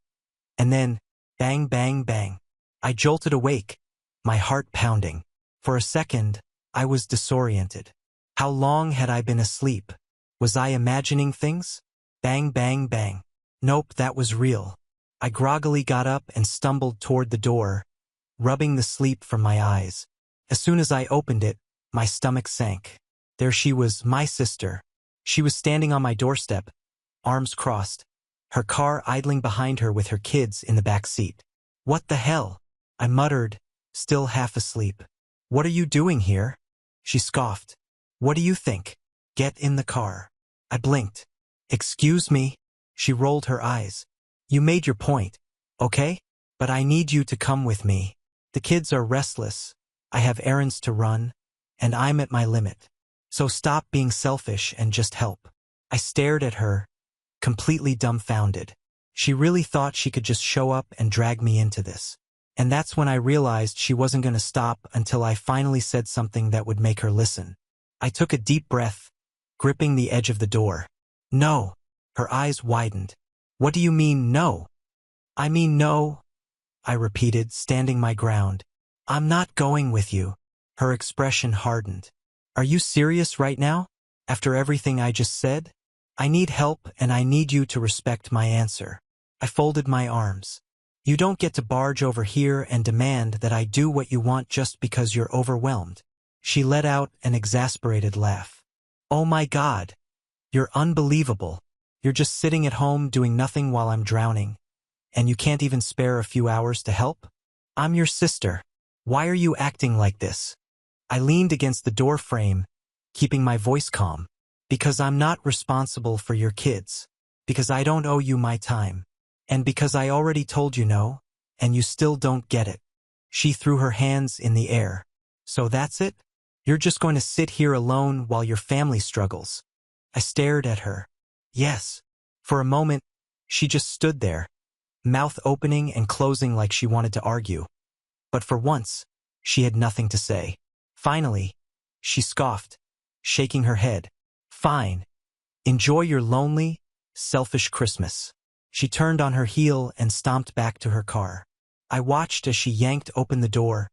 And then, bang, bang, bang. I jolted awake, my heart pounding. For a second, I was disoriented. How long had I been asleep? Was I imagining things? Bang, bang, bang. Nope, that was real. I groggily got up and stumbled toward the door, rubbing the sleep from my eyes. As soon as I opened it, my stomach sank. There she was, my sister. She was standing on my doorstep, arms crossed, her car idling behind her with her kids in the back seat. What the hell? I muttered, still half asleep. What are you doing here? She scoffed. What do you think? Get in the car. I blinked. Excuse me? She rolled her eyes. You made your point, okay? But I need you to come with me. The kids are restless. I have errands to run, and I'm at my limit. So stop being selfish and just help. I stared at her, completely dumbfounded. She really thought she could just show up and drag me into this. And that's when I realized she wasn't going to stop until I finally said something that would make her listen. I took a deep breath, gripping the edge of the door. No. Her eyes widened. What do you mean, no? I mean no, I repeated, standing my ground. I'm not going with you. Her expression hardened. Are you serious right now? After everything I just said? I need help and I need you to respect my answer. I folded my arms. You don't get to barge over here and demand that I do what you want just because you're overwhelmed. She let out an exasperated laugh. Oh my God. You're unbelievable. You're just sitting at home doing nothing while I'm drowning. and you can't even spare a few hours to help? I'm your sister. Why are you acting like this? I leaned against the door frame, keeping my voice calm. Because I'm not responsible for your kids. Because I don't owe you my time. And because I already told you no, and you still don't get it. She threw her hands in the air. So that's it? You're just going to sit here alone while your family struggles. I stared at her. Yes. For a moment, she just stood there, mouth opening and closing like she wanted to argue. But for once, she had nothing to say. Finally, she scoffed, shaking her head. Fine. Enjoy your lonely, selfish Christmas. She turned on her heel and stomped back to her car. I watched as she yanked open the door,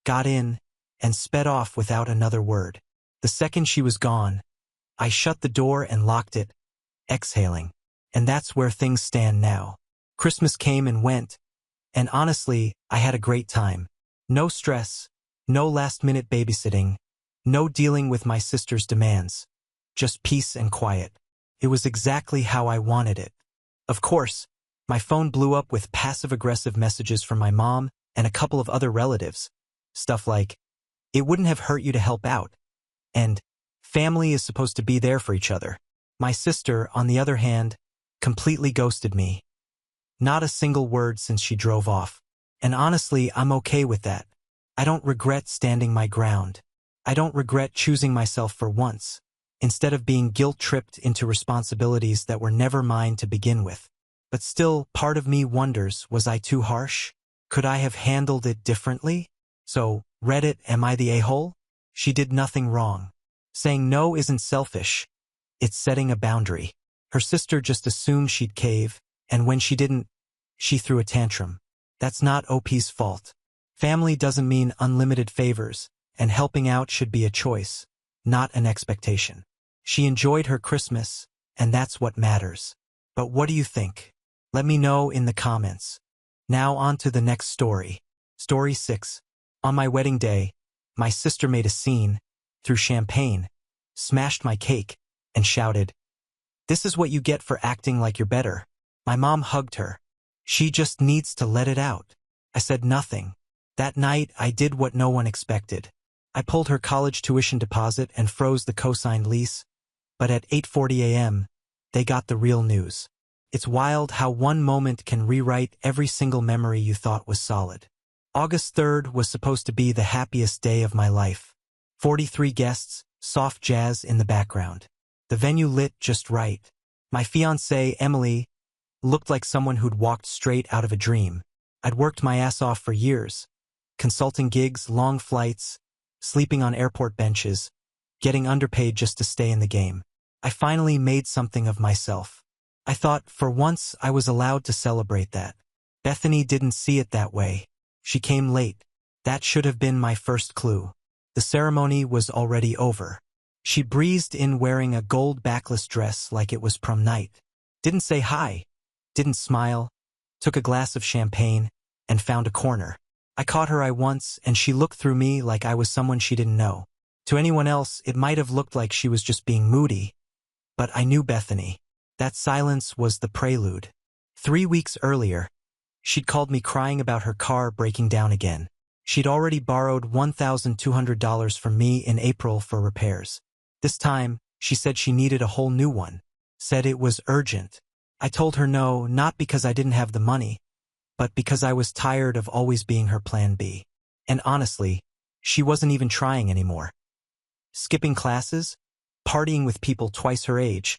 got in, and sped off without another word. The second she was gone, I shut the door and locked it, exhaling. And that's where things stand now. Christmas came and went, and honestly, I had a great time. No stress, no last-minute babysitting, no dealing with my sister's demands. Just peace and quiet. It was exactly how I wanted it. Of course, my phone blew up with passive-aggressive messages from my mom and a couple of other relatives. Stuff like, "It wouldn't have hurt you to help out," and "Family is supposed to be there for each other." My sister, on the other hand, completely ghosted me. Not a single word since she drove off. And honestly, I'm okay with that. I don't regret standing my ground. I don't regret choosing myself for once, instead of being guilt-tripped into responsibilities that were never mine to begin with. But still, part of me wonders, was I too harsh? Could I have handled it differently? So, Reddit, am I the a-hole? She did nothing wrong. Saying no isn't selfish. It's setting a boundary. Her sister just assumed she'd cave, and when she didn't, she threw a tantrum. That's not OP's fault. Family doesn't mean unlimited favors, and helping out should be a choice, not an expectation. She enjoyed her Christmas, and that's what matters. But what do you think? Let me know in the comments. Now on to the next story. Story 6. On my wedding day, my sister made a scene, threw champagne, smashed my cake, and shouted, "This is what you get for acting like you're better." My mom hugged her. She just needs to let it out. I said nothing. That night, I did what no one expected. I pulled her college tuition deposit and froze the co-signed lease. But at 8:40 a.m., they got the real news. It's wild how one moment can rewrite every single memory you thought was solid. August 3rd was supposed to be the happiest day of my life. 43 guests, soft jazz in the background. The venue lit just right. My fiancée, Emily, looked like someone who'd walked straight out of a dream. I'd worked my ass off for years. Consulting gigs, long flights, sleeping on airport benches, getting underpaid just to stay in the game. I finally made something of myself. I thought, for once, I was allowed to celebrate that. Bethany didn't see it that way. She came late. That should have been my first clue. The ceremony was already over. She breezed in wearing a gold backless dress like it was prom night. Didn't say hi, didn't smile, took a glass of champagne, and found a corner. I caught her eye once, and she looked through me like I was someone she didn't know. To anyone else, it might have looked like she was just being moody. But I knew Bethany. That silence was the prelude. 3 weeks earlier, she'd called me crying about her car breaking down again. She'd already borrowed $1,200 from me in April for repairs. This time, she said she needed a whole new one. Said it was urgent. I told her no, not because I didn't have the money, but because I was tired of always being her plan B. And honestly, she wasn't even trying anymore. Skipping classes, partying with people twice her age,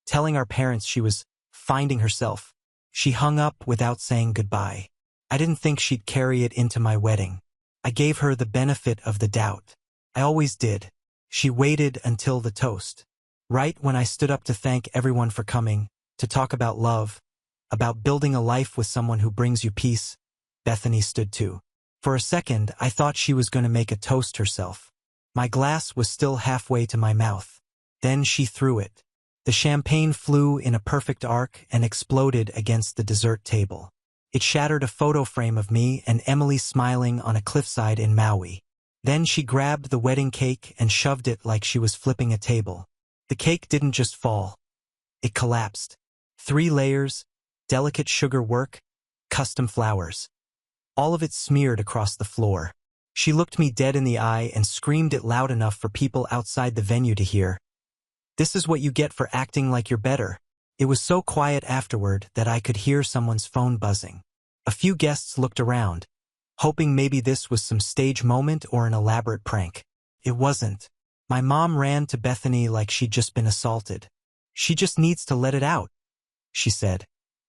telling our parents she was finding herself. She hung up without saying goodbye. I didn't think she'd carry it into my wedding. I gave her the benefit of the doubt. I always did. She waited until the toast. Right when I stood up to thank everyone for coming, to talk about love, about building a life with someone who brings you peace, Bethany stood too. For a second, I thought she was going to make a toast herself. My glass was still halfway to my mouth. Then she threw it. The champagne flew in a perfect arc and exploded against the dessert table. It shattered a photo frame of me and Emily smiling on a cliffside in Maui. Then she grabbed the wedding cake and shoved it like she was flipping a table. The cake didn't just fall. It collapsed. 3 layers, delicate sugar work, custom flowers. All of it smeared across the floor. She looked me dead in the eye and screamed it loud enough for people outside the venue to hear. "This is what you get for acting like you're better." It was so quiet afterward that I could hear someone's phone buzzing. A few guests looked around, hoping maybe this was some stage moment or an elaborate prank. It wasn't. My mom ran to Bethany like she'd just been assaulted. "She just needs to let it out," she said,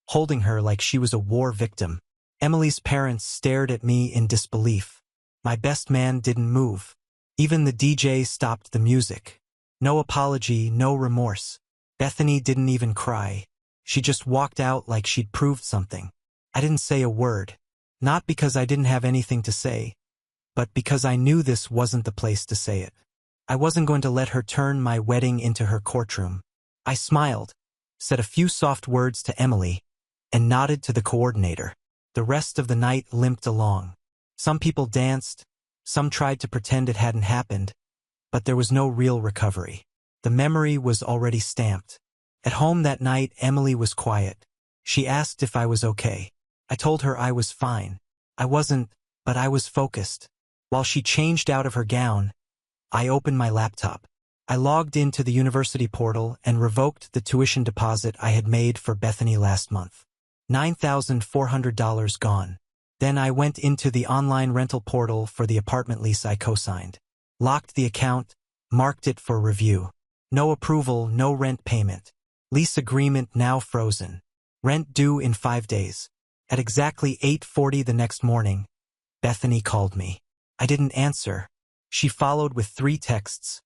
holding her like she was a war victim. Emily's parents stared at me in disbelief. My best man didn't move. Even the DJ stopped the music. No apology, no remorse. Bethany didn't even cry. She just walked out like she'd proved something. I didn't say a word. Not because I didn't have anything to say, but because I knew this wasn't the place to say it. I wasn't going to let her turn my wedding into her courtroom. I smiled, said a few soft words to Emily, and nodded to the coordinator. The rest of the night limped along. Some people danced, some tried to pretend it hadn't happened, but there was no real recovery. The memory was already stamped. At home that night, Emily was quiet. She asked if I was okay. I told her I was fine. I wasn't, but I was focused. While she changed out of her gown, I opened my laptop. I logged into the university portal and revoked the tuition deposit I had made for Bethany last month. $9,400 gone. Then I went into the online rental portal for the apartment lease I co-signed. Locked the account, marked it for review. No approval, no rent payment. Lease agreement now frozen. Rent due in 5 days. At exactly 8:40 the next morning, Bethany called me. I didn't answer. She followed with 3 texts.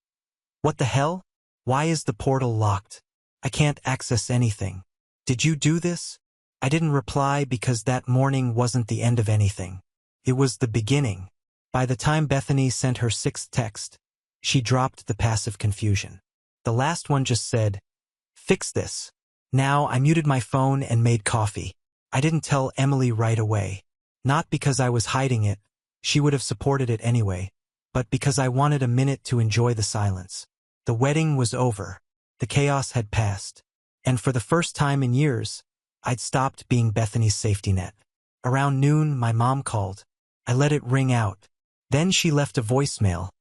"What the hell? Why is the portal locked? I can't access anything. Did you do this?" I didn't reply because that morning wasn't the end of anything. It was the beginning. By the time Bethany sent her 6th text, she dropped the passive confusion. The last one just said, "Fix this." Now I muted my phone and made coffee. I didn't tell Emily right away. Not because I was hiding it, she would have supported it anyway, but because I wanted a minute to enjoy the silence. The wedding was over. The chaos had passed. And for the first time in years, I'd stopped being Bethany's safety net. Around noon, my mom called. I let it ring out. Then she left a voicemail.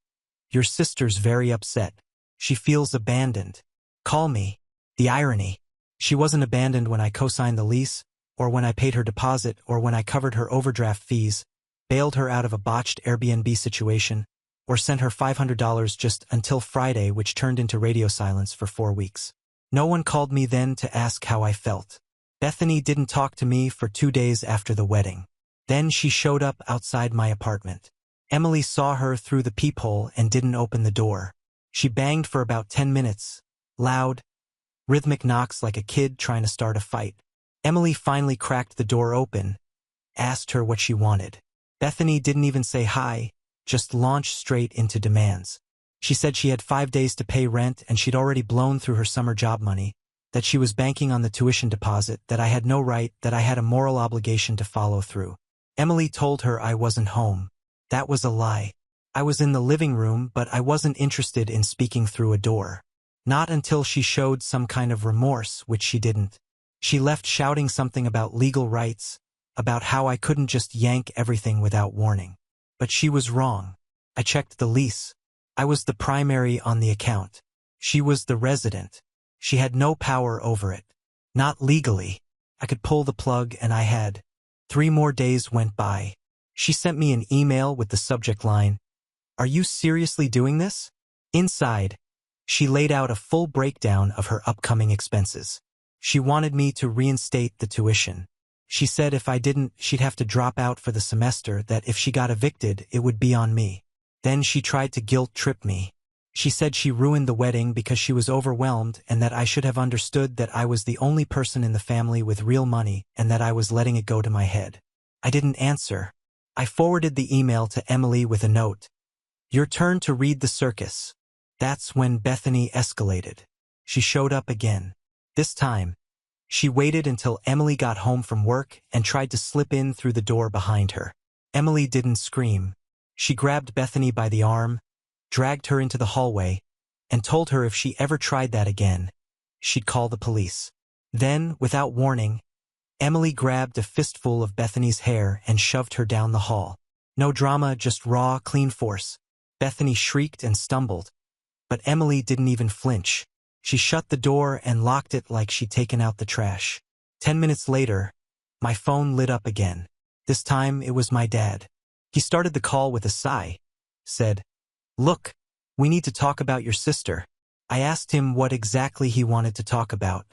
"Your sister's very upset. She feels abandoned. Call me." The irony. She wasn't abandoned when I co-signed the lease, or when I paid her deposit, or when I covered her overdraft fees, bailed her out of a botched Airbnb situation, or sent her $500 just until Friday, which turned into radio silence for 4 weeks. No one called me then to ask how I felt. Bethany didn't talk to me for 2 days after the wedding. Then she showed up outside my apartment. Emily saw her through the peephole and didn't open the door. She banged for about 10 minutes. Loud, rhythmic knocks like a kid trying to start a fight. Emily finally cracked the door open, asked her what she wanted. Bethany didn't even say hi, just launched straight into demands. She said she had 5 days to pay rent and she'd already blown through her summer job money, that she was banking on the tuition deposit, that I had no right, that I had a moral obligation to follow through. Emily told her I wasn't home. That was a lie. I was in the living room, but I wasn't interested in speaking through a door. Not until she showed some kind of remorse, which she didn't. She left shouting something about legal rights, about how I couldn't just yank everything without warning. But she was wrong. I checked the lease. I was the primary on the account. She was the resident. She had no power over it. Not legally. I could pull the plug, and I had. 3 more days went by. She sent me an email with the subject line, "Are you seriously doing this?" Inside, she laid out a full breakdown of her upcoming expenses. She wanted me to reinstate the tuition. She said if I didn't, she'd have to drop out for the semester, that if she got evicted, it would be on me. Then she tried to guilt-trip me. She said she ruined the wedding because she was overwhelmed and that I should have understood that I was the only person in the family with real money and that I was letting it go to my head. I didn't answer. I forwarded the email to Emily with a note. "Your turn to read the circus." That's when Bethany escalated. She showed up again. This time, she waited until Emily got home from work and tried to slip in through the door behind her. Emily didn't scream. She grabbed Bethany by the arm, dragged her into the hallway, and told her if she ever tried that again, she'd call the police. Then, without warning, Emily grabbed a fistful of Bethany's hair and shoved her down the hall. No drama, just raw, clean force. Bethany shrieked and stumbled, but Emily didn't even flinch. She shut the door and locked it like she'd taken out the trash. 10 minutes later, my phone lit up again. This time it was my dad. He started the call with a sigh. Said, "Look, we need to talk about your sister." I asked him what exactly he wanted to talk about.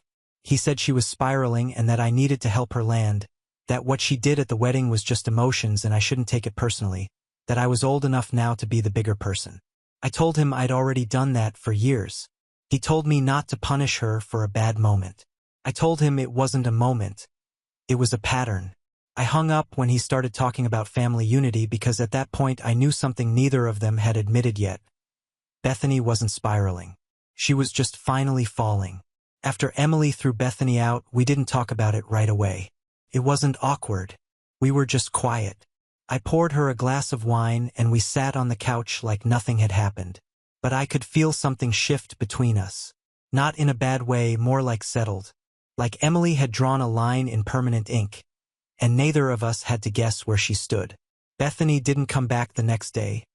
He said she was spiraling and that I needed to help her land, that what she did at the wedding was just emotions and I shouldn't take it personally, that I was old enough now to be the bigger person. I told him I'd already done that for years. He told me not to punish her for a bad moment. I told him it wasn't a moment. It was a pattern. I hung up when he started talking about family unity because at that point I knew something neither of them had admitted yet. Bethany wasn't spiraling. She was just finally falling. After Emily threw Bethany out, we didn't talk about it right away. It wasn't awkward. We were just quiet. I poured her a glass of wine and we sat on the couch like nothing had happened. But I could feel something shift between us. Not in a bad way, more like settled. Like Emily had drawn a line in permanent ink, and neither of us had to guess where she stood. Bethany didn't come back the next day,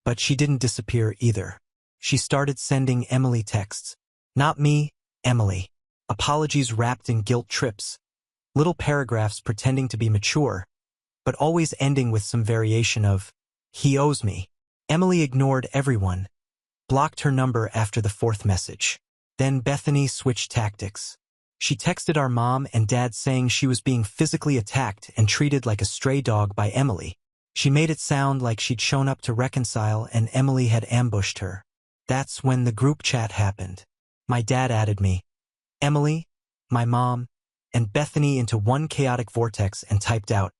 but she didn't disappear either. She started sending Emily texts. Not me, Emily. Apologies wrapped in guilt trips. Little paragraphs pretending to be mature, but always ending with some variation of, "He owes me." Emily ignored everyone, blocked her number after the fourth message. Then Bethany switched tactics. She texted our mom and dad saying she was being physically attacked and treated like a stray dog by Emily. She made it sound like she'd shown up to reconcile and Emily had ambushed her. That's when the group chat happened. My dad added me, Emily, my mom, and Bethany into one chaotic vortex and typed out,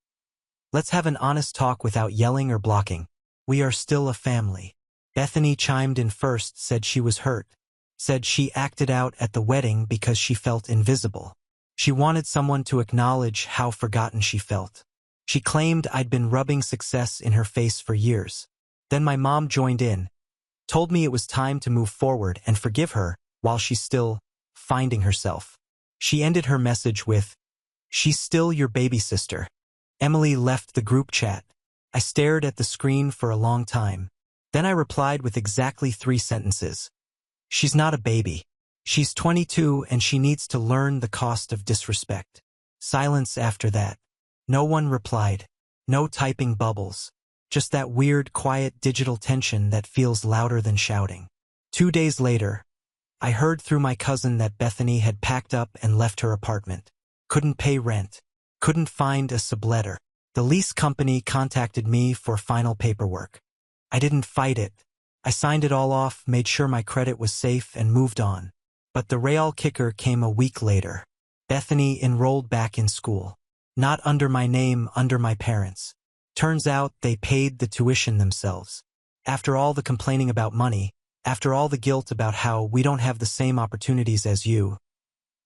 "Let's have an honest talk without yelling or blocking. We are still a family." Bethany chimed in first, said she was hurt. Said she acted out at the wedding because she felt invisible. She wanted someone to acknowledge how forgotten she felt. She claimed I'd been rubbing success in her face for years. Then my mom joined in, told me it was time to move forward and forgive her while she's still finding herself. She ended her message with, "She's still your baby sister." Emily left the group chat. I stared at the screen for a long time. Then I replied with exactly 3 sentences. "She's not a baby. She's 22 and she needs to learn the cost of disrespect." Silence after that. No one replied. No typing bubbles. Just that weird, quiet digital tension that feels louder than shouting. 2 days later, I heard through my cousin that Bethany had packed up and left her apartment. Couldn't pay rent. Couldn't find a subletter. The lease company contacted me for final paperwork. I didn't fight it. I signed it all off, made sure my credit was safe, and moved on. But the real kicker came a week later. Bethany enrolled back in school. Not under my name, under my parents'. Turns out they paid the tuition themselves. After all the complaining about money, after all the guilt about how we don't have the same opportunities as you,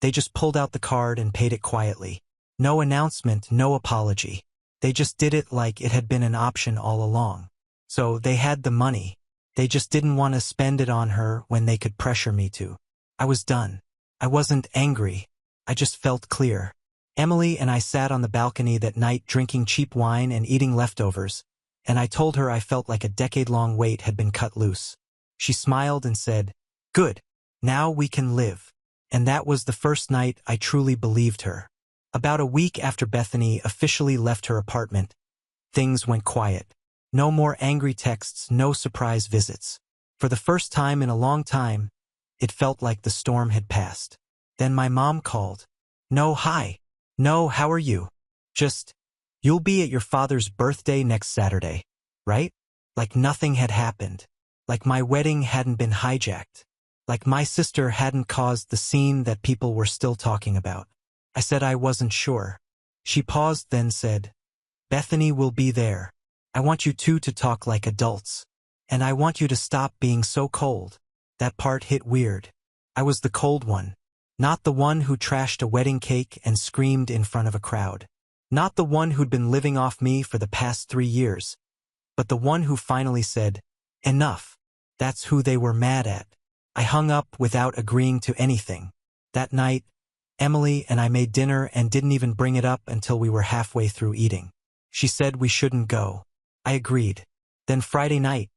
they just pulled out the card and paid it quietly. No announcement, no apology. They just did it like it had been an option all along. So they had the money. They just didn't want to spend it on her when they could pressure me to. I was done. I wasn't angry. I just felt clear. Emily and I sat on the balcony that night drinking cheap wine and eating leftovers, and I told her I felt like a decade-long weight had been cut loose. She smiled and said, "Good. Now we can live." And that was the first night I truly believed her. About a week after Bethany officially left her apartment, things went quiet. No more angry texts, no surprise visits. For the first time in a long time, it felt like the storm had passed. Then my mom called. "No, hi. No, how are you? Just, you'll be at your father's birthday next Saturday, right?" Like nothing had happened. Like my wedding hadn't been hijacked. Like my sister hadn't caused the scene that people were still talking about. I said I wasn't sure. She paused, then said, "Bethany will be there. I want you two to talk like adults. And I want you to stop being so cold." That part hit weird. I was the cold one. Not the one who trashed a wedding cake and screamed in front of a crowd. Not the one who'd been living off me for the past 3 years. But the one who finally said, "Enough." That's who they were mad at. I hung up without agreeing to anything. That night, Emily and I made dinner and didn't even bring it up until we were halfway through eating. She said we shouldn't go. I agreed. Then Friday night,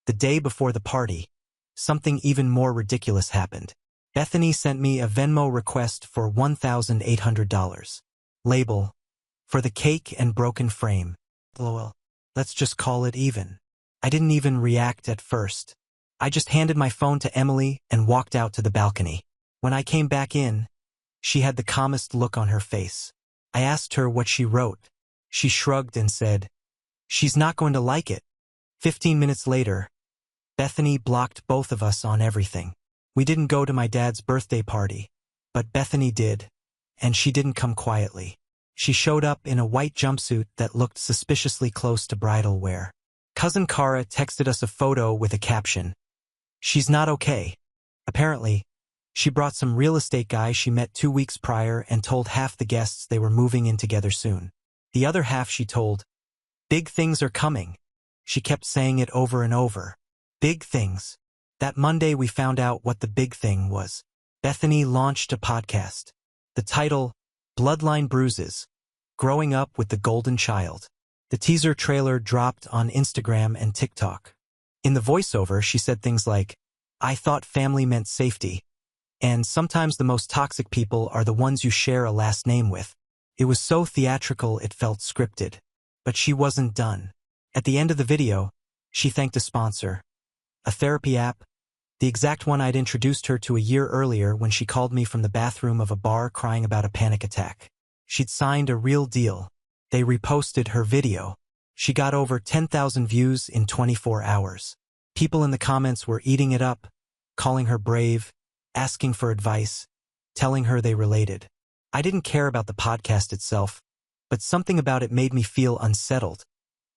the day before the party, something even more ridiculous happened. Bethany sent me a Venmo request for $1,800. Label, for the cake and broken frame. LOL. Let's just call it even. I didn't even react at first. I just handed my phone to Emily and walked out to the balcony. When I came back in, she had the calmest look on her face. I asked her what she wrote. She shrugged and said, "She's not going to like it." 15 minutes later, Bethany blocked both of us on everything. We didn't go to my dad's birthday party, but Bethany did, and she didn't come quietly. She showed up in a white jumpsuit that looked suspiciously close to bridal wear. Cousin Cara texted us a photo with a caption, "She's not okay." Apparently, she brought some real estate guy she met 2 weeks prior and told half the guests they were moving in together soon. The other half she told, "Big things are coming." She kept saying it over and over. Big things. That Monday we found out what the big thing was. Bethany launched a podcast. The title, Bloodline Bruises, Growing Up with the Golden Child. The teaser trailer dropped on Instagram and TikTok. In the voiceover, she said things like, "I thought family meant safety, and sometimes the most toxic people are the ones you share a last name with." It was so theatrical it felt scripted. But she wasn't done. At the end of the video, she thanked a sponsor, a therapy app, the exact one I'd introduced her to a year earlier when she called me from the bathroom of a bar crying about a panic attack. She'd signed a real deal. They reposted her video. She got over 10,000 views in 24 hours. People in the comments were eating it up, calling her brave, asking for advice, telling her they related. I didn't care about the podcast itself, but something about it made me feel unsettled,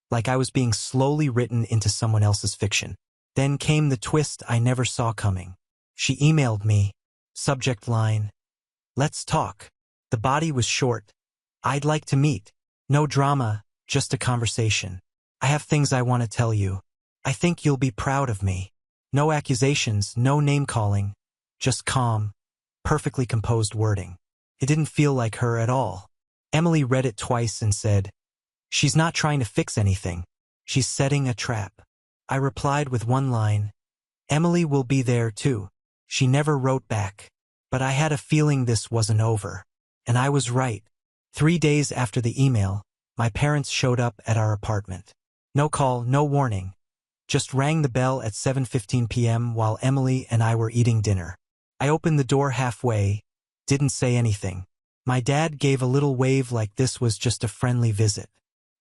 like I was being slowly written into someone else's fiction. Then came the twist I never saw coming. She emailed me, subject line, "Let's talk." The body was short. "I'd like to meet. No drama, just a conversation. I have things I want to tell you. I think you'll be proud of me." No accusations, no name-calling, just calm, perfectly composed wording. It didn't feel like her at all. Emily read it twice and said, "She's not trying to fix anything. She's setting a trap." I replied with one line, "Emily will be there too." She never wrote back. But I had a feeling this wasn't over. And I was right. 3 days after the email, my parents showed up at our apartment. No call, no warning. Just rang the bell at 7:15 p.m. while Emily and I were eating dinner. I opened the door halfway, didn't say anything. My dad gave a little wave like this was just a friendly visit.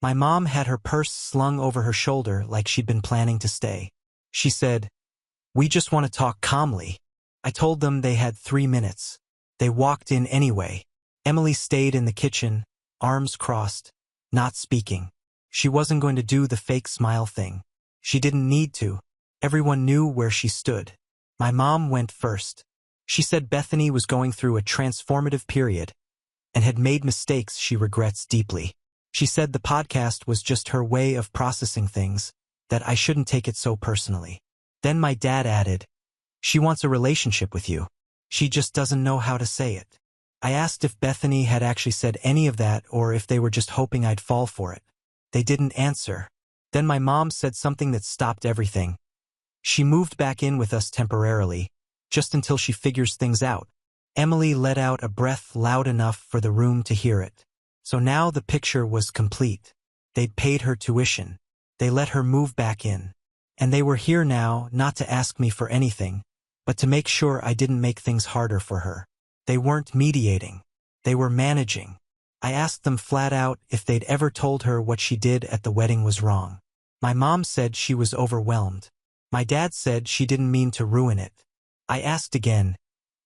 My mom had her purse slung over her shoulder like she'd been planning to stay. She said, "We just want to talk calmly." I told them they had 3 minutes. They walked in anyway. Emily stayed in the kitchen, arms crossed, not speaking. She wasn't going to do the fake smile thing. She didn't need to. Everyone knew where she stood. My mom went first. She said Bethany was going through a transformative period and had made mistakes she regrets deeply. She said the podcast was just her way of processing things, that I shouldn't take it so personally. Then my dad added, "She wants a relationship with you. She just doesn't know how to say it." I asked if Bethany had actually said any of that or if they were just hoping I'd fall for it. They didn't answer. Then my mom said something that stopped everything. She moved back in with us temporarily, just until she figures things out. Emily let out a breath loud enough for the room to hear it. So now the picture was complete. They'd paid her tuition. They let her move back in. And they were here now not to ask me for anything, but to make sure I didn't make things harder for her. They weren't mediating. They were managing. I asked them flat out if they'd ever told her what she did at the wedding was wrong. My mom said she was overwhelmed. My dad said she didn't mean to ruin it. I asked again,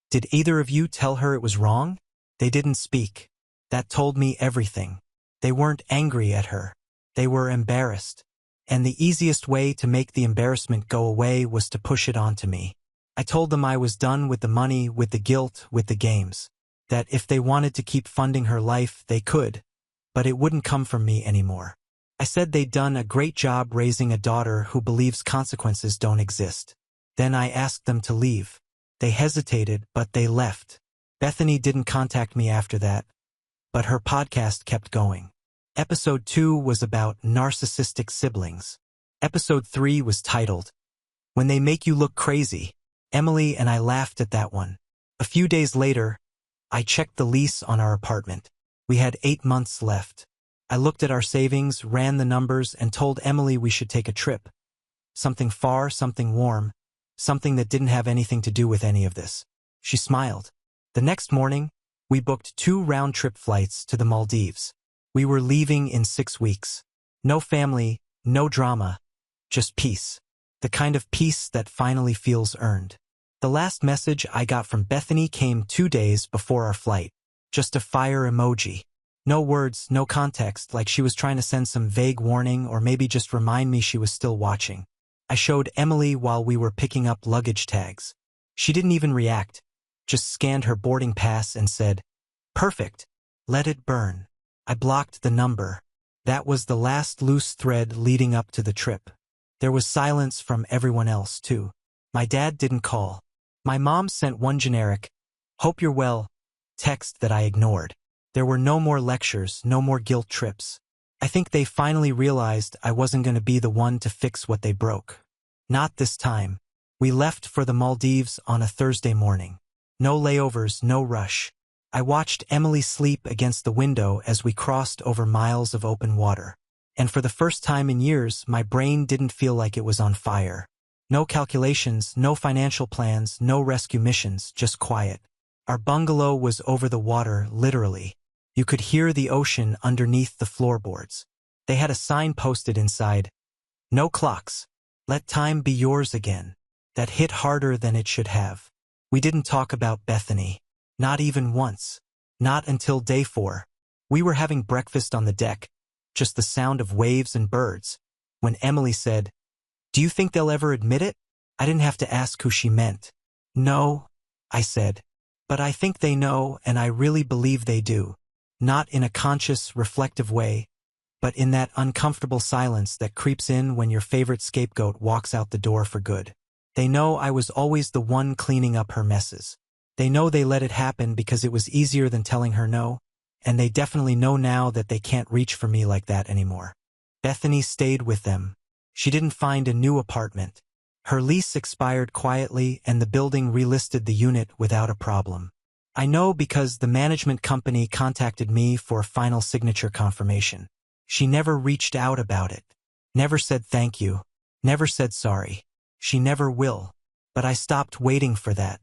"Did either of you tell her it was wrong?" They didn't speak. That told me everything. They weren't angry at her. They were embarrassed. And the easiest way to make the embarrassment go away was to push it onto me. I told them I was done with the money, with the guilt, with the games. That if they wanted to keep funding her life, they could, but it wouldn't come from me anymore. I said they'd done a great job raising a daughter who believes consequences don't exist. Then I asked them to leave. They hesitated, but they left. Bethany didn't contact me after that, but her podcast kept going. Episode 2 was about narcissistic siblings. Episode 3 was titled, When They Make You Look Crazy. Emily and I laughed at that one. A few days later, I checked the lease on our apartment. We had 8 months left. I looked at our savings, ran the numbers, and told Emily we should take a trip. Something far, something warm, something that didn't have anything to do with any of this. She smiled. The next morning, we booked 2 round-trip flights to the Maldives. We were leaving in 6 weeks. No family, no drama, just peace. The kind of peace that finally feels earned. The last message I got from Bethany came 2 days before our flight. Just a fire emoji. No words, no context, like she was trying to send some vague warning or maybe just remind me she was still watching. I showed Emily while we were picking up luggage tags. She didn't even react, just scanned her boarding pass and said, "Perfect. Let it burn." I blocked the number. That was the last loose thread leading up to the trip. There was silence from everyone else, too. My dad didn't call. My mom sent one generic, "Hope you're well," text that I ignored. There were no more lectures, no more guilt trips. I think they finally realized I wasn't going to be the one to fix what they broke. Not this time. We left for the Maldives on a Thursday morning. No layovers, no rush. I watched Emily sleep against the window as we crossed over miles of open water. And for the first time in years, my brain didn't feel like it was on fire. No calculations, no financial plans, no rescue missions, just quiet. Our bungalow was over the water, literally. You could hear the ocean underneath the floorboards. They had a sign posted inside, "No clocks. Let time be yours again." That hit harder than it should have. We didn't talk about Bethany. Not even once. Not until day 4. We were having breakfast on the deck, just the sound of waves and birds, when Emily said, "Do you think they'll ever admit it?" I didn't have to ask who she meant. "No," I said. "But I think they know, and I really believe they do." Not in a conscious, reflective way, but in that uncomfortable silence that creeps in when your favorite scapegoat walks out the door for good. They know I was always the one cleaning up her messes. They know they let it happen because it was easier than telling her no, and they definitely know now that they can't reach for me like that anymore. Bethany stayed with them. She didn't find a new apartment. Her lease expired quietly and the building relisted the unit without a problem. I know because the management company contacted me for final signature confirmation. She never reached out about it. Never said thank you. Never said sorry. She never will. But I stopped waiting for that.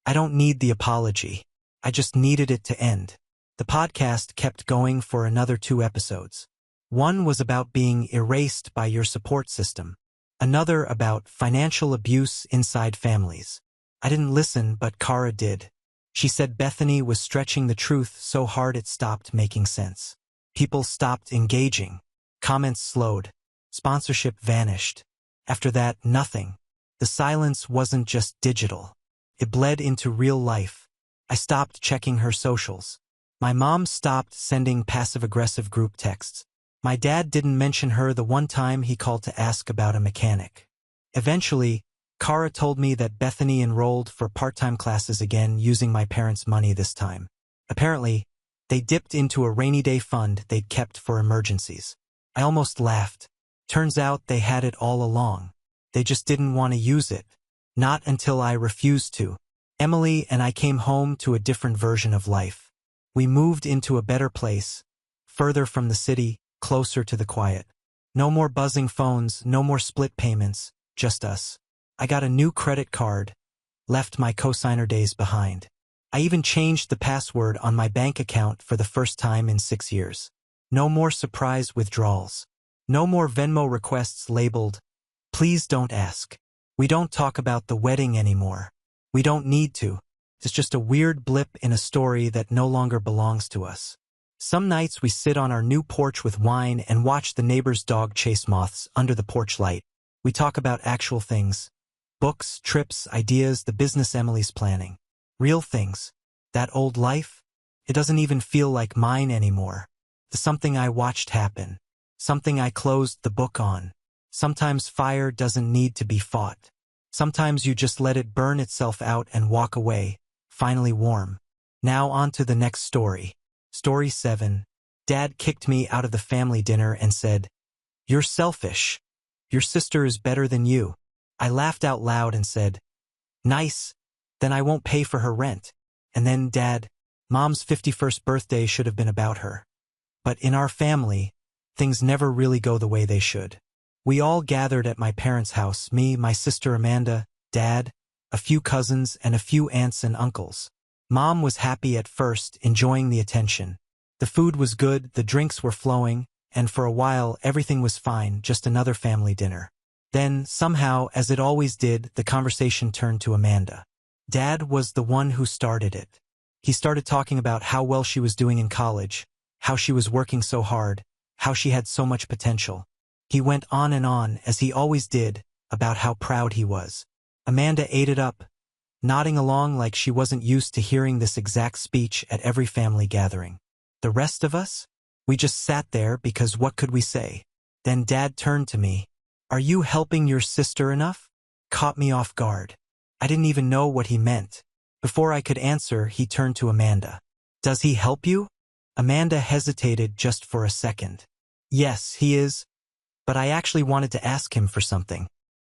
I don't need the apology. I just needed it to end. The podcast kept going for another 2 episodes. One was about being erased by your support system. Another about financial abuse inside families. I didn't listen, but Kara did. She said Bethany was stretching the truth so hard it stopped making sense. People stopped engaging. Comments slowed. Sponsorship vanished. After that, nothing. The silence wasn't just digital. It bled into real life. I stopped checking her socials. My mom stopped sending passive-aggressive group texts. My dad didn't mention her the one time he called to ask about a mechanic. Eventually, Kara told me that Bethany enrolled for part-time classes again using my parents' money this time. Apparently, they dipped into a rainy day fund they'd kept for emergencies. I almost laughed. Turns out they had it all along. They just didn't want to use it. Not until I refused to. Emily and I came home to a different version of life. We moved into a better place, further from the city, closer to the quiet. No more buzzing phones, no more split payments, just us. I got a new credit card, left my cosigner days behind. I even changed the password on my bank account for the first time in 6 years. No more surprise withdrawals. No more Venmo requests labeled, "Please don't ask." We don't talk about the wedding anymore. We don't need to. It's just a weird blip in a story that no longer belongs to us. Some nights we sit on our new porch with wine and watch the neighbor's dog chase moths under the porch light. We talk about actual things. Books, trips, ideas, the business Emily's planning. Real things. That old life? It doesn't even feel like mine anymore. The something I watched happen. Something I closed the book on. Sometimes fire doesn't need to be fought. Sometimes you just let it burn itself out and walk away, finally warm. Now on to the next story. Story 7. Dad kicked me out of the family dinner and said, "You're selfish. Your sister is better than you." I laughed out loud and said, "Nice, then I won't pay for her rent." And then, Dad, Mom's 51st birthday should have been about her. But in our family, things never really go the way they should. We all gathered at my parents' house, me, my sister Amanda, Dad, a few cousins, and a few aunts and uncles. Mom was happy at first, enjoying the attention. The food was good, the drinks were flowing, and for a while everything was fine, just another family dinner. Then, somehow, as it always did, the conversation turned to Amanda. Dad was the one who started it. He started talking about how well she was doing in college, how she was working so hard, how she had so much potential. He went on and on, as he always did, about how proud he was. Amanda ate it up, nodding along like she wasn't used to hearing this exact speech at every family gathering. The rest of us? We just sat there because what could we say? Then Dad turned to me. "Are you helping your sister enough?" Caught me off guard. I didn't even know what he meant. Before I could answer, he turned to Amanda. "Does he help you?" Amanda hesitated just for a second. "Yes, he is. But I actually wanted to ask him for something."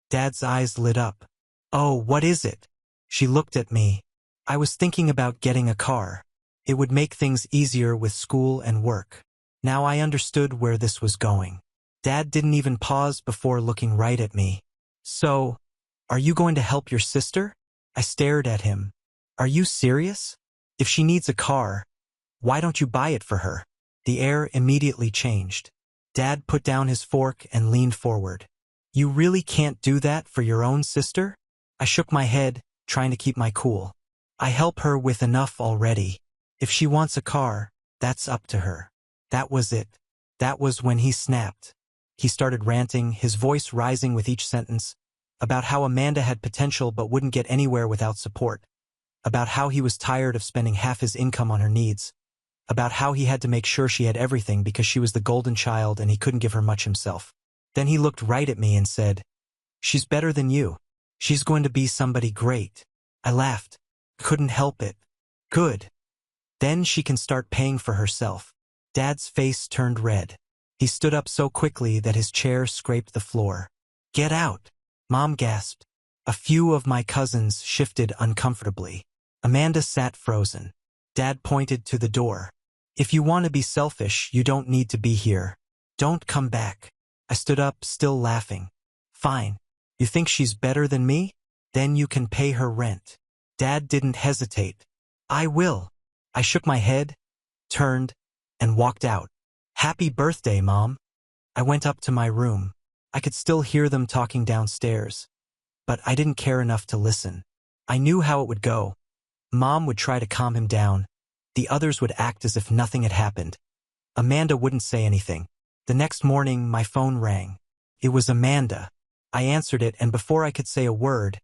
Dad's eyes lit up. "Oh, what is it?" She looked at me. "I was thinking about getting a car. It would make things easier with school and work." Now I understood where this was going. Dad didn't even pause before looking right at me. "So, are you going to help your sister?" I stared at him. "Are you serious? If she needs a car, why don't you buy it for her?" The air immediately changed. Dad put down his fork and leaned forward. "You really can't do that for your own sister?" I shook my head, trying to keep my cool. "I help her with enough already. If she wants a car, that's up to her." That was it. That was when he snapped. He started ranting, his voice rising with each sentence, about how Amanda had potential but wouldn't get anywhere without support, about how he was tired of spending half his income on her needs, about how he had to make sure she had everything because she was the golden child and he couldn't give her much himself. Then he looked right at me and said, "She's better than you. She's going to be somebody great." I laughed. Couldn't help it. "Good. Then she can start paying for herself." Dad's face turned red. He stood up so quickly that his chair scraped the floor. "Get out!" Mom gasped. A few of my cousins shifted uncomfortably. Amanda sat frozen. Dad pointed to the door. "If you want to be selfish, you don't need to be here. Don't come back." I stood up, still laughing. "Fine. You think she's better than me? Then you can pay her rent." Dad didn't hesitate. "I will." I shook my head, turned, and walked out. "Happy birthday, Mom." I went up to my room. I could still hear them talking downstairs, but I didn't care enough to listen. I knew how it would go. Mom would try to calm him down. The others would act as if nothing had happened. Amanda wouldn't say anything. The next morning, my phone rang. It was Amanda. I answered it, and before I could say a word,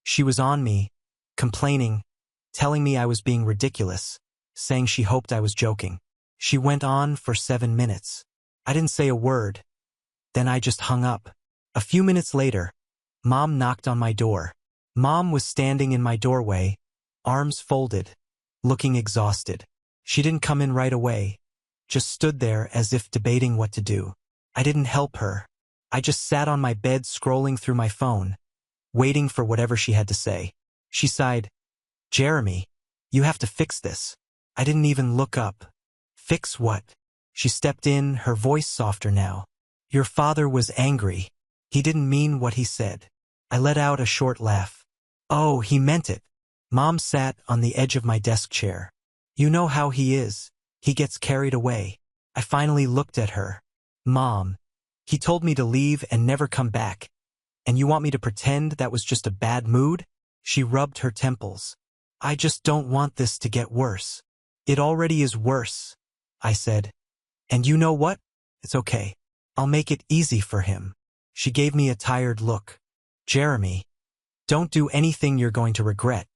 she was on me, complaining, telling me I was being ridiculous, saying she hoped I was joking. She went on for 7 minutes. I didn't say a word. Then I just hung up. A few minutes later, Mom knocked on my door. Mom was standing in my doorway, arms folded, looking exhausted. She didn't come in right away, just stood there as if debating what to do. I didn't help her. I just sat on my bed scrolling through my phone, waiting for whatever she had to say. She sighed, "Jeremy, you have to fix this." I didn't even look up. "Fix what?" She stepped in, her voice softer now. "Your father was angry. He didn't mean what he said." I let out a short laugh. "Oh, he meant it." Mom sat on the edge of my desk chair. "You know how he is. He gets carried away." I finally looked at her. "Mom, he told me to leave and never come back. And you want me to pretend that was just a bad mood?" She rubbed her temples. "I just don't want this to get worse." "It already is worse," I said. "And you know what? It's okay. I'll make it easy for him." She gave me a tired look. "Jeremy, don't do anything you're going to regret."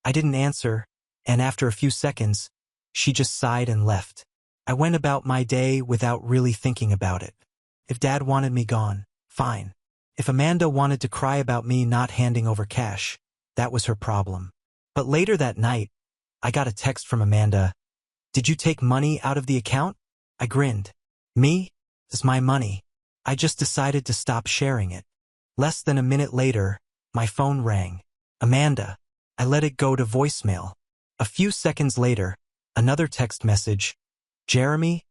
I didn't answer, and after a few seconds, she just sighed and left. I went about my day without really thinking about it. If Dad wanted me gone, fine. If Amanda wanted to cry about me not handing over cash, that was her problem. But later that night, I got a text from Amanda. Did you take money out of the account? I grinned. Me? It's my money. I just decided to stop sharing it. Less than a minute later, my phone rang. Amanda. I let it go to voicemail. A few seconds later, another text message. Jeremy?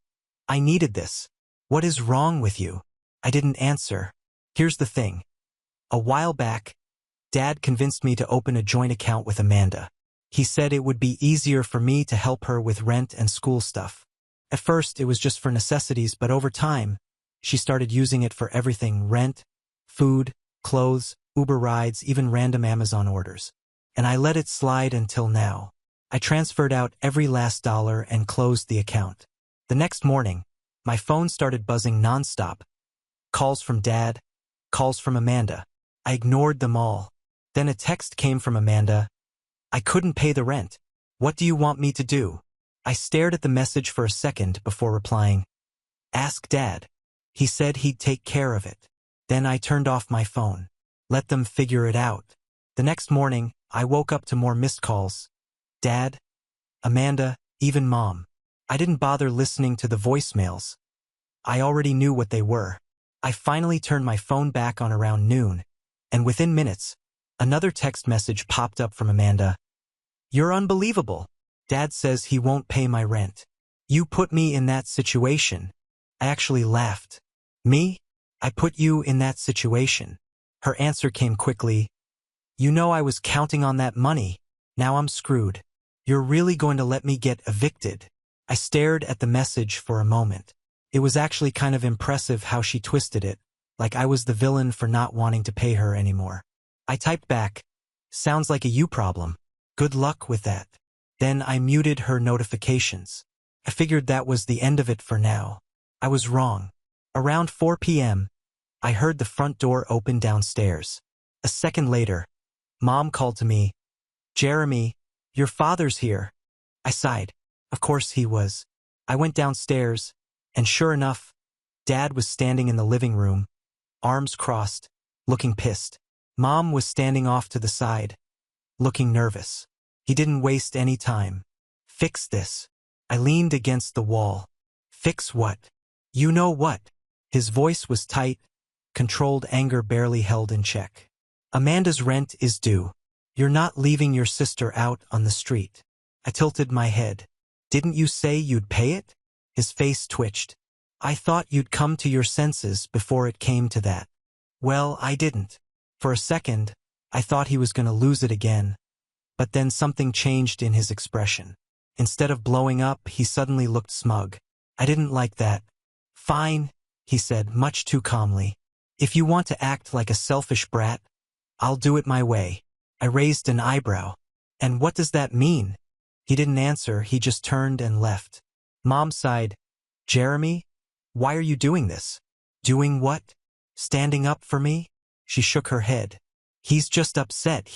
I needed this. What is wrong with you? I didn't answer. Here's the thing. A while back, Dad convinced me to open a joint account with Amanda. He said it would be easier for me to help her with rent and school stuff. At first, it was just for necessities, but over time, she started using it for everything: rent, food, clothes, Uber rides, even random Amazon orders. And I let it slide until now. I transferred out every last dollar and closed the account. The next morning, my phone started buzzing nonstop. Calls from Dad, calls from Amanda. I ignored them all. Then a text came from Amanda. I couldn't pay the rent. What do you want me to do? I stared at the message for a second before replying. Ask Dad. He said he'd take care of it. Then I turned off my phone. Let them figure it out. The next morning, I woke up to more missed calls. Dad, Amanda, even Mom. I didn't bother listening to the voicemails. I already knew what they were. I finally turned my phone back on around noon, and within minutes, another text message popped up from Amanda. You're unbelievable. Dad says he won't pay my rent. You put me in that situation. I actually laughed. Me? I put you in that situation. Her answer came quickly. You know I was counting on that money. Now I'm screwed. You're really going to let me get evicted? I stared at the message for a moment. It was actually kind of impressive how she twisted it, like I was the villain for not wanting to pay her anymore. I typed back, sounds like a you problem. Good luck with that. Then I muted her notifications. I figured that was the end of it for now. I was wrong. Around 4 p.m., I heard the front door open downstairs. A second later, Mom called to me. Jeremy, your father's here. I sighed. Of course he was. I went downstairs, and sure enough, Dad was standing in the living room, arms crossed, looking pissed. Mom was standing off to the side, looking nervous. He didn't waste any time. Fix this. I leaned against the wall. Fix what? You know what? His voice was tight, controlled anger barely held in check. Amanda's rent is due. You're not leaving your sister out on the street. I tilted my head. Didn't you say you'd pay it? His face twitched. I thought you'd come to your senses before it came to that. Well, I didn't. For a second, I thought he was going to lose it again. But then something changed in his expression. Instead of blowing up, he suddenly looked smug. I didn't like that. Fine, he said, much too calmly. If you want to act like a selfish brat, I'll do it my way. I raised an eyebrow. And what does that mean? He didn't answer, he just turned and left. Mom sighed. Jeremy, why are you doing this? Doing what? Standing up for me? She shook her head. He's just upset,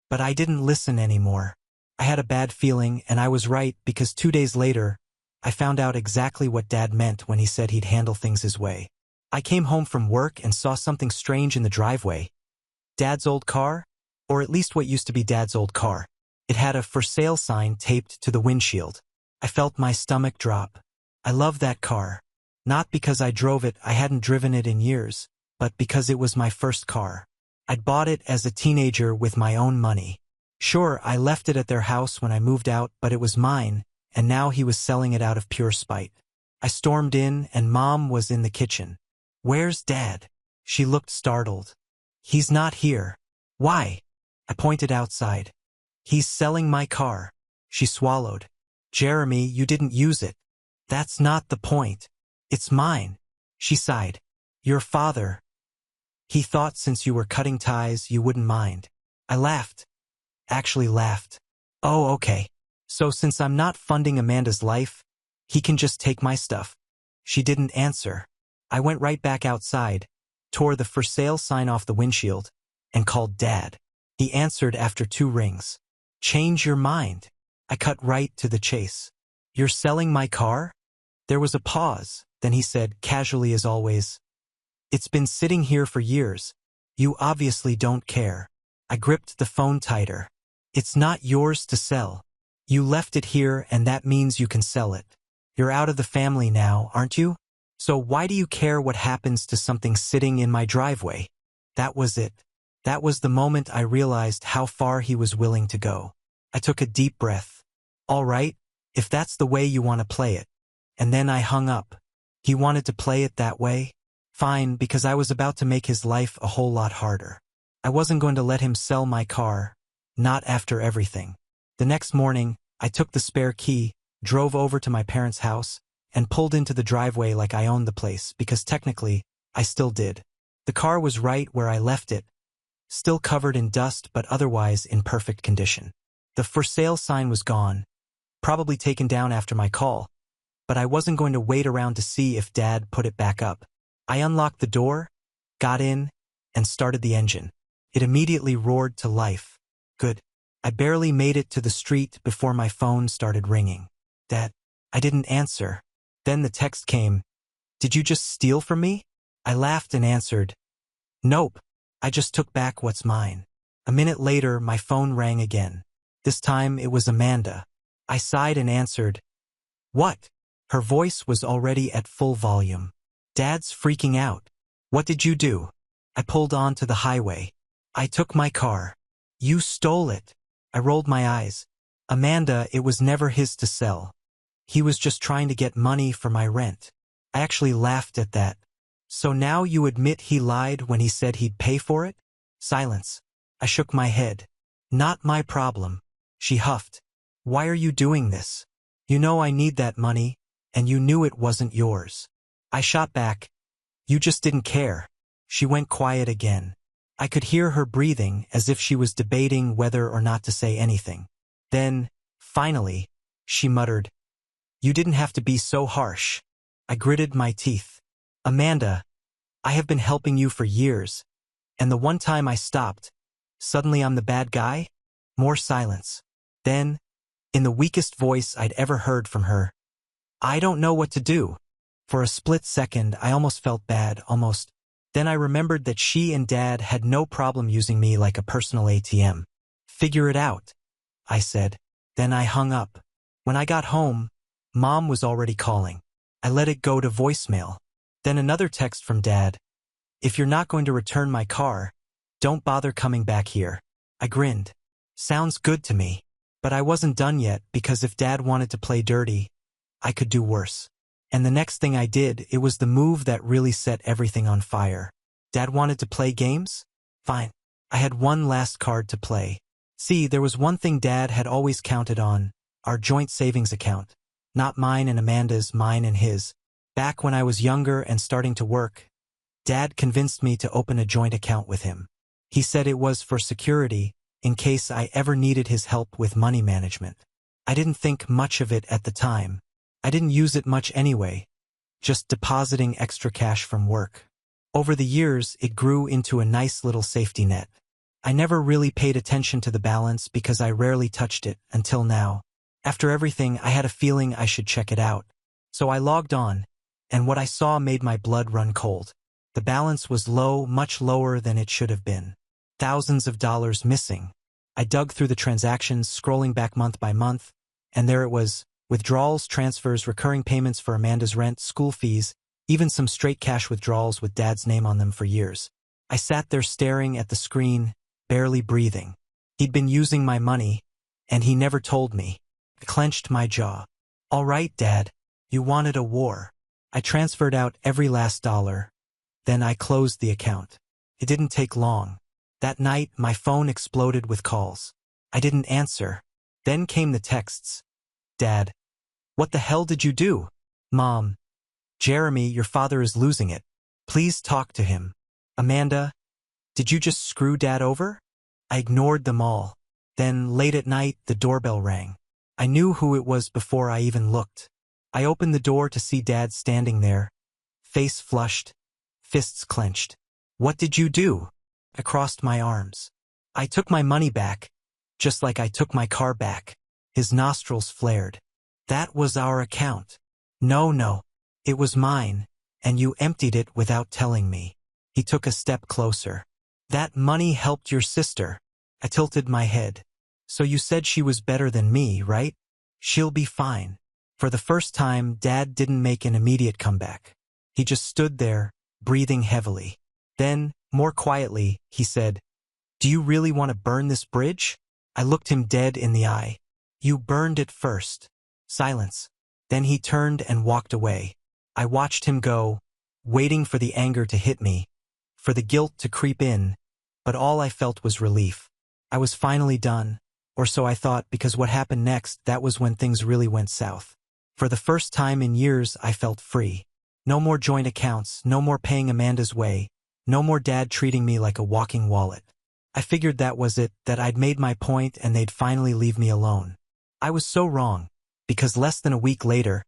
But I didn't listen anymore. I had a bad feeling, and I was right, because 2 days later, I found out exactly what Dad meant when he said he'd handle things his way. I came home from work and saw something strange in the driveway. Dad's old car? Or at least what used to be Dad's old car. It had a for sale sign taped to the windshield. I felt my stomach drop. I loved that car. Not because I drove it, I hadn't driven it in years, but because it was my first car. I'd bought it as a teenager with my own money. Sure, I left it at their house when I moved out, but it was mine, and now he was selling it out of pure spite. I stormed in, and Mom was in the kitchen. Where's Dad? She looked startled. He's not here. Why? I pointed outside. He's selling my car. She swallowed. Jeremy, you didn't use it. That's not the point. It's mine. She sighed. Your father. He thought since you were cutting ties, you wouldn't mind. I laughed. Actually laughed. Oh, okay. So since I'm not funding Amanda's life, he can just take my stuff. She didn't answer. I went right back outside, tore the for sale sign off the windshield, and called Dad. He answered after 2 rings. Change your mind. I cut right to the chase. You're selling my car? There was a pause, then he said, casually as always. It's been sitting here for years. You obviously don't care. I gripped the phone tighter. It's not yours to sell. You left it here and that means you can sell it. You're out of the family now, aren't you? So why do you care what happens to something sitting in my driveway? That was it. That was the moment I realized how far he was willing to go. I took a deep breath. All right, if that's the way you want to play it. And then I hung up. He wanted to play it that way? Fine, because I was about to make his life a whole lot harder. I wasn't going to let him sell my car. Not after everything. The next morning, I took the spare key, drove over to my parents' house, and pulled into the driveway like I owned the place, because technically, I still did. The car was right where I left it, still covered in dust but otherwise in perfect condition. The for sale sign was gone, probably taken down after my call, but I wasn't going to wait around to see if Dad put it back up. I unlocked the door, got in, and started the engine. It immediately roared to life. Good. I barely made it to the street before my phone started ringing. Dad. I didn't answer. Then the text came. Did you just steal from me? I laughed and answered. Nope. I just took back what's mine. A minute later, my phone rang again. This time it was Amanda. I sighed and answered. What? Her voice was already at full volume. Dad's freaking out. What did you do? I pulled onto the highway. I took my car. You stole it. I rolled my eyes. Amanda, it was never his to sell. He was just trying to get money for my rent. I actually laughed at that. So now you admit he lied when he said he'd pay for it? Silence. I shook my head. Not my problem. She huffed. Why are you doing this? You know I need that money, and you knew it wasn't yours. I shot back. You just didn't care. She went quiet again. I could hear her breathing as if she was debating whether or not to say anything. Then, finally, she muttered, You didn't have to be so harsh. I gritted my teeth. Amanda, I have been helping you for years, and the one time I stopped, suddenly I'm the bad guy? More silence. Then, in the weakest voice I'd ever heard from her, I don't know what to do. For a split second, I almost felt bad, almost. Then I remembered that she and Dad had no problem using me like a personal ATM. Figure it out, I said. Then I hung up. When I got home, Mom was already calling. I let it go to voicemail. Then another text from Dad. If you're not going to return my car, don't bother coming back here. I grinned. Sounds good to me. But I wasn't done yet because if Dad wanted to play dirty, I could do worse. And the next thing I did, it was the move that really set everything on fire. Dad wanted to play games? Fine. I had one last card to play. See, there was one thing Dad had always counted on, our joint savings account. Not mine and Amanda's, mine and his. Back when I was younger and starting to work, Dad convinced me to open a joint account with him. He said it was for security, in case I ever needed his help with money management. I didn't think much of it at the time. I didn't use it much anyway, just depositing extra cash from work. Over the years, it grew into a nice little safety net. I never really paid attention to the balance because I rarely touched it until now. After everything, I had a feeling I should check it out. So I logged on, and what I saw made my blood run cold. The balance was low, much lower than it should have been. Thousands of dollars missing. I dug through the transactions, scrolling back month by month, and there it was. Withdrawals, transfers, recurring payments for Amanda's rent, school fees, even some straight cash withdrawals with Dad's name on them for years. I sat there staring at the screen, barely breathing. He'd been using my money, and he never told me. I clenched my jaw. All right, Dad, you wanted a war. I transferred out every last dollar. Then I closed the account. It didn't take long. That night, my phone exploded with calls. I didn't answer. Then came the texts. Dad, what the hell did you do? Mom, Jeremy, your father is losing it. Please talk to him. Amanda, did you just screw Dad over? I ignored them all. Then, late at night, the doorbell rang. I knew who it was before I even looked. I opened the door to see Dad standing there, face flushed, fists clenched. What did you do? I crossed my arms. I took my money back, just like I took my car back. His nostrils flared. That was our account. No, it was mine, and you emptied it without telling me. He took a step closer. That money helped your sister. I tilted my head. So you said she was better than me, right? She'll be fine. For the first time, Dad didn't make an immediate comeback. He just stood there, breathing heavily. Then, more quietly, he said, "Do you really want to burn this bridge?" I looked him dead in the eye. "You burned it first." Silence. Then he turned and walked away. I watched him go, waiting for the anger to hit me, for the guilt to creep in, but all I felt was relief. I was finally done, or so I thought, because what happened next, that was when things really went south. For the first time in years, I felt free. No more joint accounts, no more paying Amanda's way, no more Dad treating me like a walking wallet. I figured that was it, that I'd made my point and they'd finally leave me alone. I was so wrong, because less than a week later,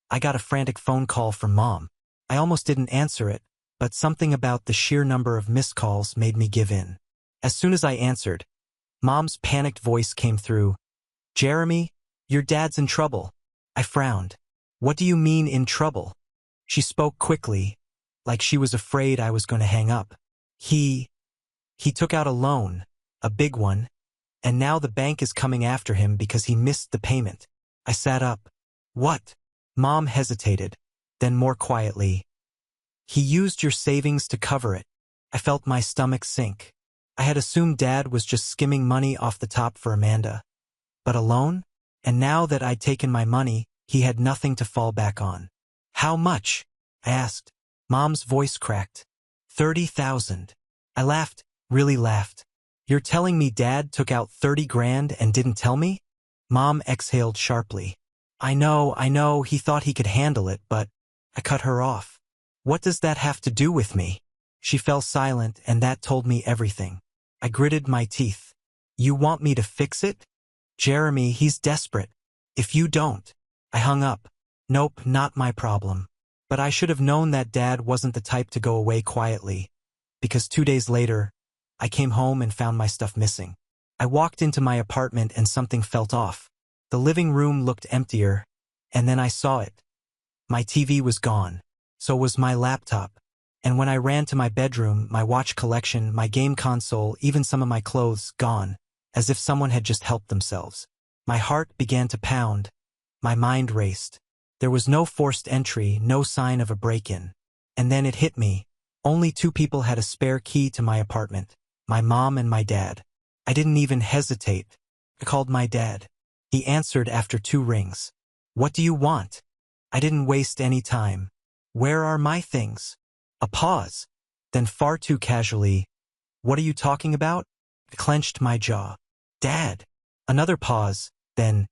I got a frantic phone call from Mom. I almost didn't answer it, but something about the sheer number of missed calls made me give in. As soon as I answered, Mom's panicked voice came through. "Jeremy, your dad's in trouble." I frowned. "What do you mean in trouble?" She spoke quickly, like she was afraid I was going to hang up. He took out a loan, a big one, and now the bank is coming after him because he missed the payment. I sat up. "What?" Mom hesitated, then more quietly, "He used your savings to cover it." I felt my stomach sink. I had assumed Dad was just skimming money off the top for Amanda. But a loan? And now that I'd taken my money, he had nothing to fall back on. "How much?" I asked. Mom's voice cracked. 30,000. I laughed, really laughed. "You're telling me Dad took out 30 grand and didn't tell me?" Mom exhaled sharply. I know, he thought he could handle it, but..." I cut her off. "What does that have to do with me?" She fell silent, and that told me everything. I gritted my teeth. "You want me to fix it?" "Jeremy, he's desperate. If you don't..." I hung up. Nope, not my problem. But I should have known that Dad wasn't the type to go away quietly, because 2 days later, I came home and found my stuff missing. I walked into my apartment and something felt off. The living room looked emptier, and then I saw it. My TV was gone. So was my laptop. And when I ran to my bedroom, my watch collection, my game console, even some of my clothes, gone, as if someone had just helped themselves. My heart began to pound. My mind raced. There was no forced entry, no sign of a break-in. And then it hit me. Only 2 people had a spare key to my apartment. My mom and my dad. I didn't even hesitate. I called my dad. He answered after 2 rings. "What do you want?" I didn't waste any time. "Where are my things?" A pause. Then far too casually, "What are you talking about?" I clenched my jaw. "Dad." Another pause. Then,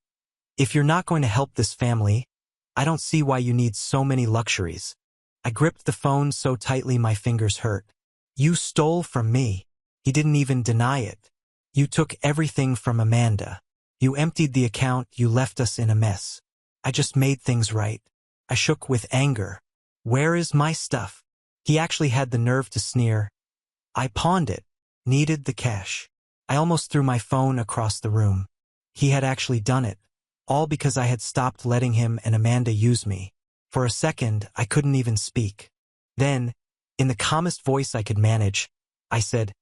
"If you're not going to help this family, I don't see why you need so many luxuries." I gripped the phone so tightly my fingers hurt. "You stole from me." He didn't even deny it. "You took everything from Amanda. You emptied the account, you left us in a mess. I just made things right." I shook with anger. "Where is my stuff?" He actually had the nerve to sneer. "I pawned it. Needed the cash." I almost threw my phone across the room. He had actually done it, all because I had stopped letting him and Amanda use me. For a second, I couldn't even speak. Then, in the calmest voice I could manage, I said,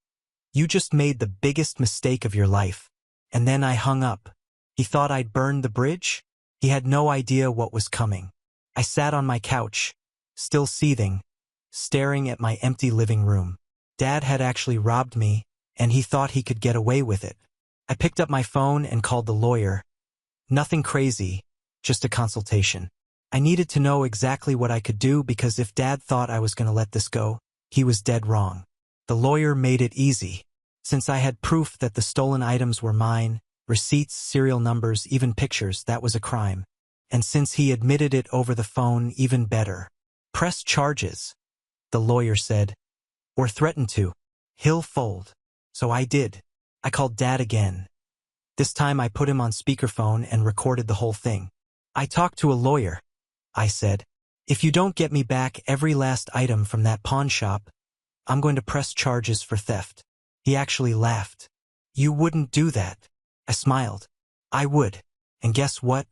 "You just made the biggest mistake of your life." And then I hung up. He thought I'd burned the bridge? He had no idea what was coming. I sat on my couch, still seething, staring at my empty living room. Dad had actually robbed me, and he thought he could get away with it. I picked up my phone and called the lawyer. Nothing crazy, just a consultation. I needed to know exactly what I could do, because if Dad thought I was going to let this go, he was dead wrong. The lawyer made it easy. Since I had proof that the stolen items were mine, receipts, serial numbers, even pictures, that was a crime. And since he admitted it over the phone, even better. "Press charges," the lawyer said. "Or threaten to. He'll fold." So I did. I called Dad again. This time I put him on speakerphone and recorded the whole thing. "I talked to a lawyer," I said. "If you don't get me back every last item from that pawn shop, I'm going to press charges for theft." He actually laughed. "You wouldn't do that." I smiled. "I would. And guess what?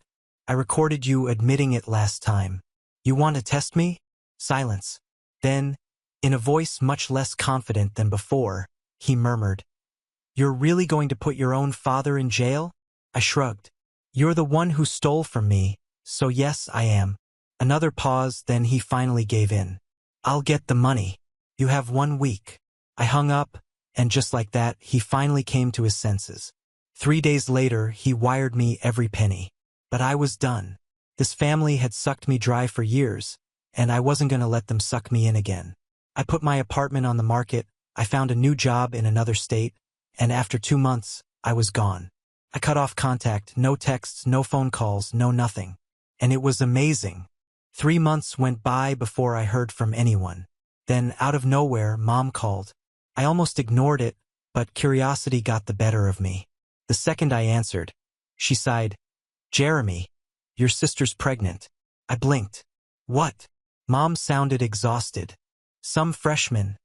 I recorded you admitting it last time. You want to test me?" Silence. Then, in a voice much less confident than before, he murmured, You're really going to put your own father in jail? I shrugged. You're the one who stole from me, so yes, I am. Another pause, then he finally gave in. I'll get the money. You have 1 week. I hung up, and just like that, he finally came to his senses. 3 days later, he wired me every penny. But I was done. This family had sucked me dry for years, and I wasn't going to let them suck me in again. I put my apartment on the market, I found a new job in another state, and after 2 months, I was gone. I cut off contact, no texts, no phone calls, no nothing. And it was amazing. 3 months went by before I heard from anyone. Then, out of nowhere, Mom called. I almost ignored it, but curiosity got the better of me. The second I answered, she sighed, Jeremy, your sister's pregnant. I blinked. What? Mom sounded exhausted. Some freshman.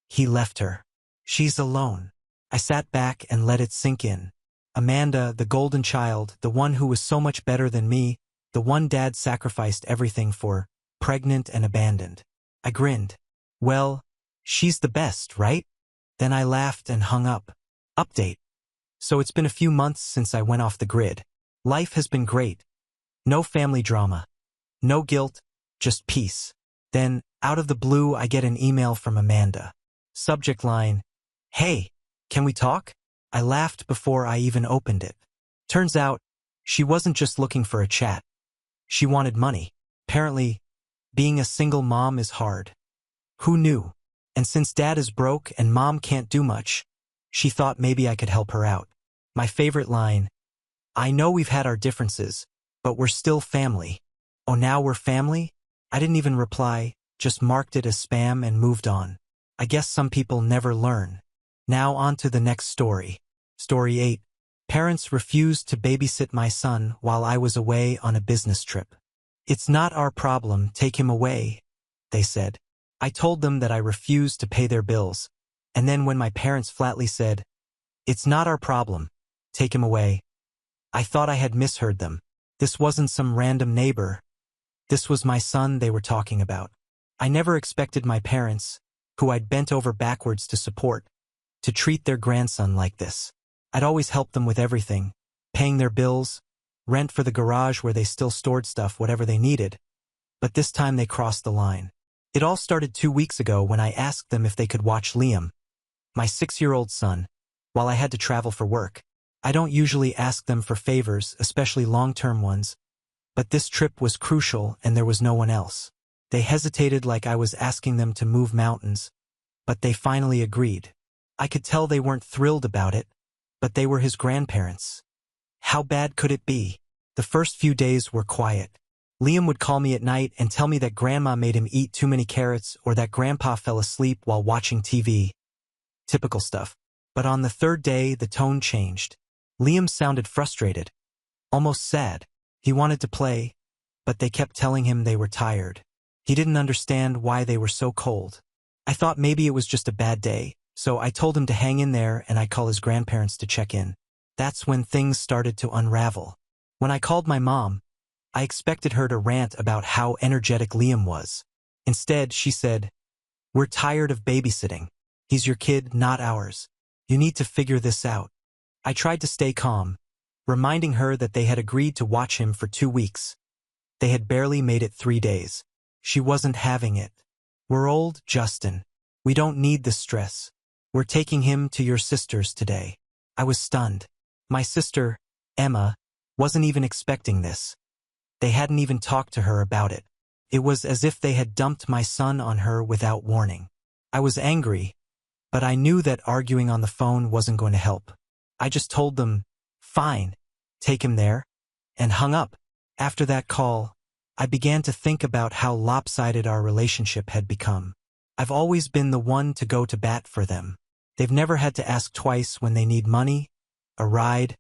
He left her. She's alone. I sat back and let it sink in. Amanda, the golden child, the one who was so much better than me, the one Dad sacrificed everything for, pregnant and abandoned. I grinned. Well, she's the best, right? Then I laughed and hung up. Update. So it's been a few months since I went off the grid. Life has been great. No family drama. No guilt, just peace. Then, out of the blue, I get an email from Amanda. Subject line, Hey, can we talk? I laughed before I even opened it. Turns out, she wasn't just looking for a chat. She wanted money. Apparently, being a single mom is hard. Who knew? And since Dad is broke and Mom can't do much, she thought maybe I could help her out. My favorite line, I know we've had our differences, but we're still family. Oh, now we're family? I didn't even reply, just marked it as spam and moved on. I guess some people never learn. Now on to the next story. Story 8. Parents refused to babysit my son while I was away on a business trip. It's not our problem, take him away, they said. I told them that I refused to pay their bills, and then when my parents flatly said, It's not our problem, take him away, I thought I had misheard them. This wasn't some random neighbor. This was my son they were talking about. I never expected my parents, who I'd bent over backwards to support, to treat their grandson like this. I'd always helped them with everything, paying their bills, rent for the garage where they still stored stuff, whatever they needed. But this time they crossed the line. It all started 2 weeks ago when I asked them if they could watch Liam, my 6-year-old son, while I had to travel for work. I don't usually ask them for favors, especially long-term ones, but this trip was crucial and there was no one else. They hesitated like I was asking them to move mountains, but they finally agreed. I could tell they weren't thrilled about it, but they were his grandparents. How bad could it be? The first few days were quiet. Liam would call me at night and tell me that Grandma made him eat too many carrots or that Grandpa fell asleep while watching TV. Typical stuff. But on the third day, the tone changed. Liam sounded frustrated, almost sad. He wanted to play, but they kept telling him they were tired. He didn't understand why they were so cold. I thought maybe it was just a bad day, so I told him to hang in there and I'd call his grandparents to check in. That's when things started to unravel. When I called my mom, I expected her to rant about how energetic Liam was. Instead, she said, We're tired of babysitting. He's your kid, not ours. You need to figure this out. I tried to stay calm, reminding her that they had agreed to watch him for 2 weeks. They had barely made it 3 days. She wasn't having it. We're old, Justin. We don't need the stress. We're taking him to your sister's today. I was stunned. My sister, Emma, wasn't even expecting this. They hadn't even talked to her about it. It was as if they had dumped my son on her without warning. I was angry, but I knew that arguing on the phone wasn't going to help. I just told them, Fine, take him there, and hung up. After that call, I began to think about how lopsided our relationship had become. I've always been the one to go to bat for them. They've never had to ask twice when they need money, a ride,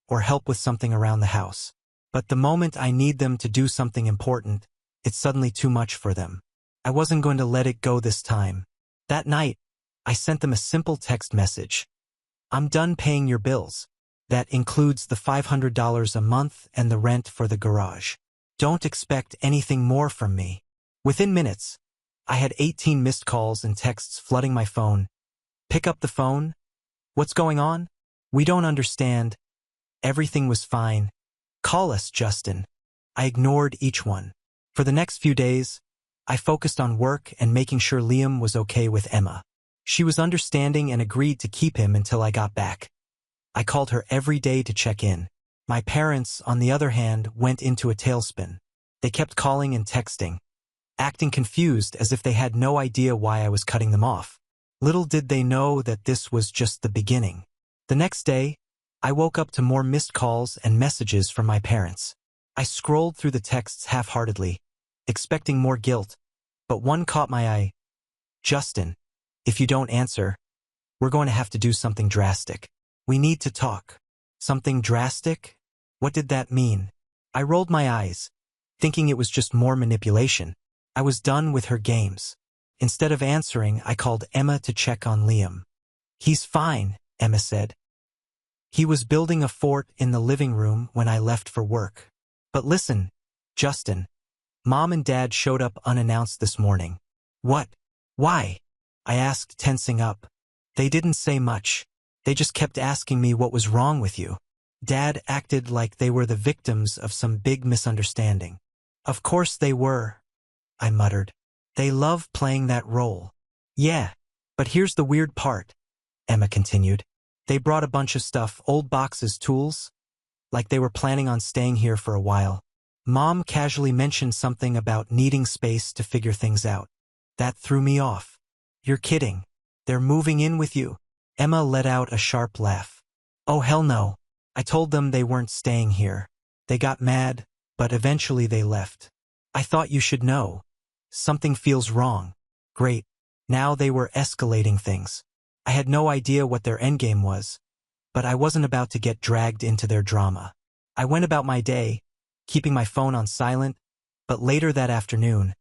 or help with something around the house. But the moment I need them to do something important, it's suddenly too much for them. I wasn't going to let it go this time. That night, I sent them a simple text message. I'm done paying your bills. That includes the $500 a month and the rent for the garage. Don't expect anything more from me. Within minutes, I had 18 missed calls and texts flooding my phone. Pick up the phone? What's going on? We don't understand. Everything was fine. Call us, Justin. I ignored each one. For the next few days, I focused on work and making sure Liam was okay with Emma. She was understanding and agreed to keep him until I got back. I called her every day to check in. My parents, on the other hand, went into a tailspin. They kept calling and texting, acting confused as if they had no idea why I was cutting them off. Little did they know that this was just the beginning. The next day, I woke up to more missed calls and messages from my parents. I scrolled through the texts half-heartedly, expecting more guilt, but one caught my eye. Justin, if you don't answer, we're going to have to do something drastic. We need to talk. Something drastic? What did that mean? I rolled my eyes, thinking it was just more manipulation. I was done with her games. Instead of answering, I called Emma to check on Liam. He's fine, Emma said. He was building a fort in the living room when I left for work. But listen, Justin, Mom and Dad showed up unannounced this morning. What? Why? I asked, tensing up. They didn't say much. They just kept asking me what was wrong with you. Dad acted like they were the victims of some big misunderstanding. Of course they were, I muttered. They love playing that role. Yeah, but here's the weird part, Emma continued. They brought a bunch of stuff, old boxes, tools, like they were planning on staying here for a while. Mom casually mentioned something about needing space to figure things out. That threw me off. You're kidding. They're moving in with you. Emma let out a sharp laugh. Oh, hell no. I told them they weren't staying here. They got mad, but eventually they left. I thought you should know. Something feels wrong. Great. Now they were escalating things. I had no idea what their endgame was, but I wasn't about to get dragged into their drama. I went about my day, keeping my phone on silent, but later that afternoon,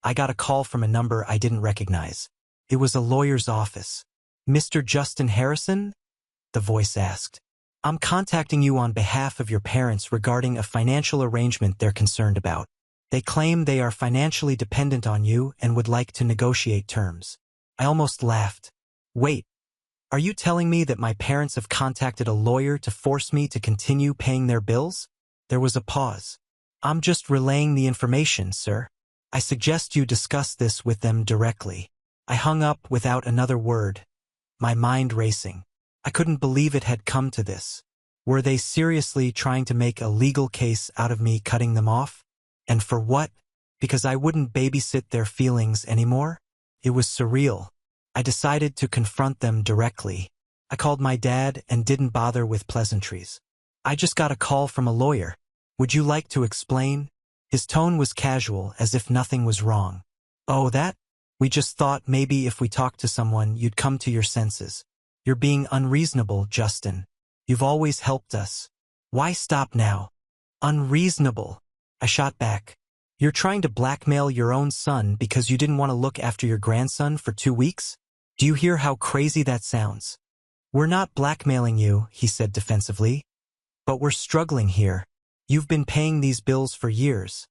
I got a call from a number I didn't recognize. It was a lawyer's office. Mr. Justin Harrison? The voice asked. I'm contacting you on behalf of your parents regarding a financial arrangement they're concerned about. They claim they are financially dependent on you and would like to negotiate terms. I almost laughed. Wait, are you telling me that my parents have contacted a lawyer to force me to continue paying their bills? There was a pause. I'm just relaying the information, sir. I suggest you discuss this with them directly. I hung up without another word, my mind racing. I couldn't believe it had come to this. Were they seriously trying to make a legal case out of me cutting them off? And for what? Because I wouldn't babysit their feelings anymore? It was surreal. I decided to confront them directly. I called my dad and didn't bother with pleasantries. I just got a call from a lawyer. Would you like to explain? His tone was casual, as if nothing was wrong. Oh, that? We just thought maybe if we talked to someone, you'd come to your senses. You're being unreasonable, Justin. You've always helped us. Why stop now? Unreasonable. I shot back. You're trying to blackmail your own son because you didn't want to look after your grandson for 2 weeks? Do you hear how crazy that sounds? We're not blackmailing you, he said defensively. But we're struggling here. You've been paying these bills for years.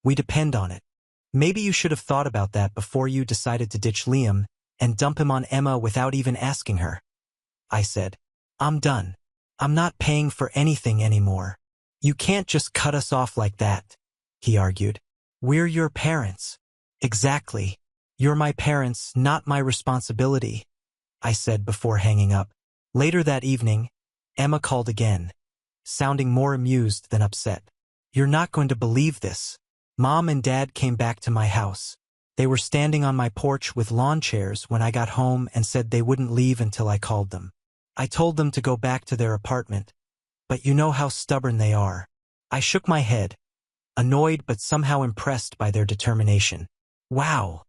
We depend on it. Maybe you should have thought about that before you decided to ditch Liam and dump him on Emma without even asking her. I said, I'm done. I'm not paying for anything anymore. You can't just cut us off like that, he argued. We're your parents. Exactly. You're my parents, not my responsibility, I said before hanging up. Later that evening, Emma called again, sounding more amused than upset. You're not going to believe this. Mom and Dad came back to my house. They were standing on my porch with lawn chairs when I got home and said they wouldn't leave until I called them. I told them to go back to their apartment, but you know how stubborn they are. I shook my head, annoyed but somehow impressed by their determination. Wow,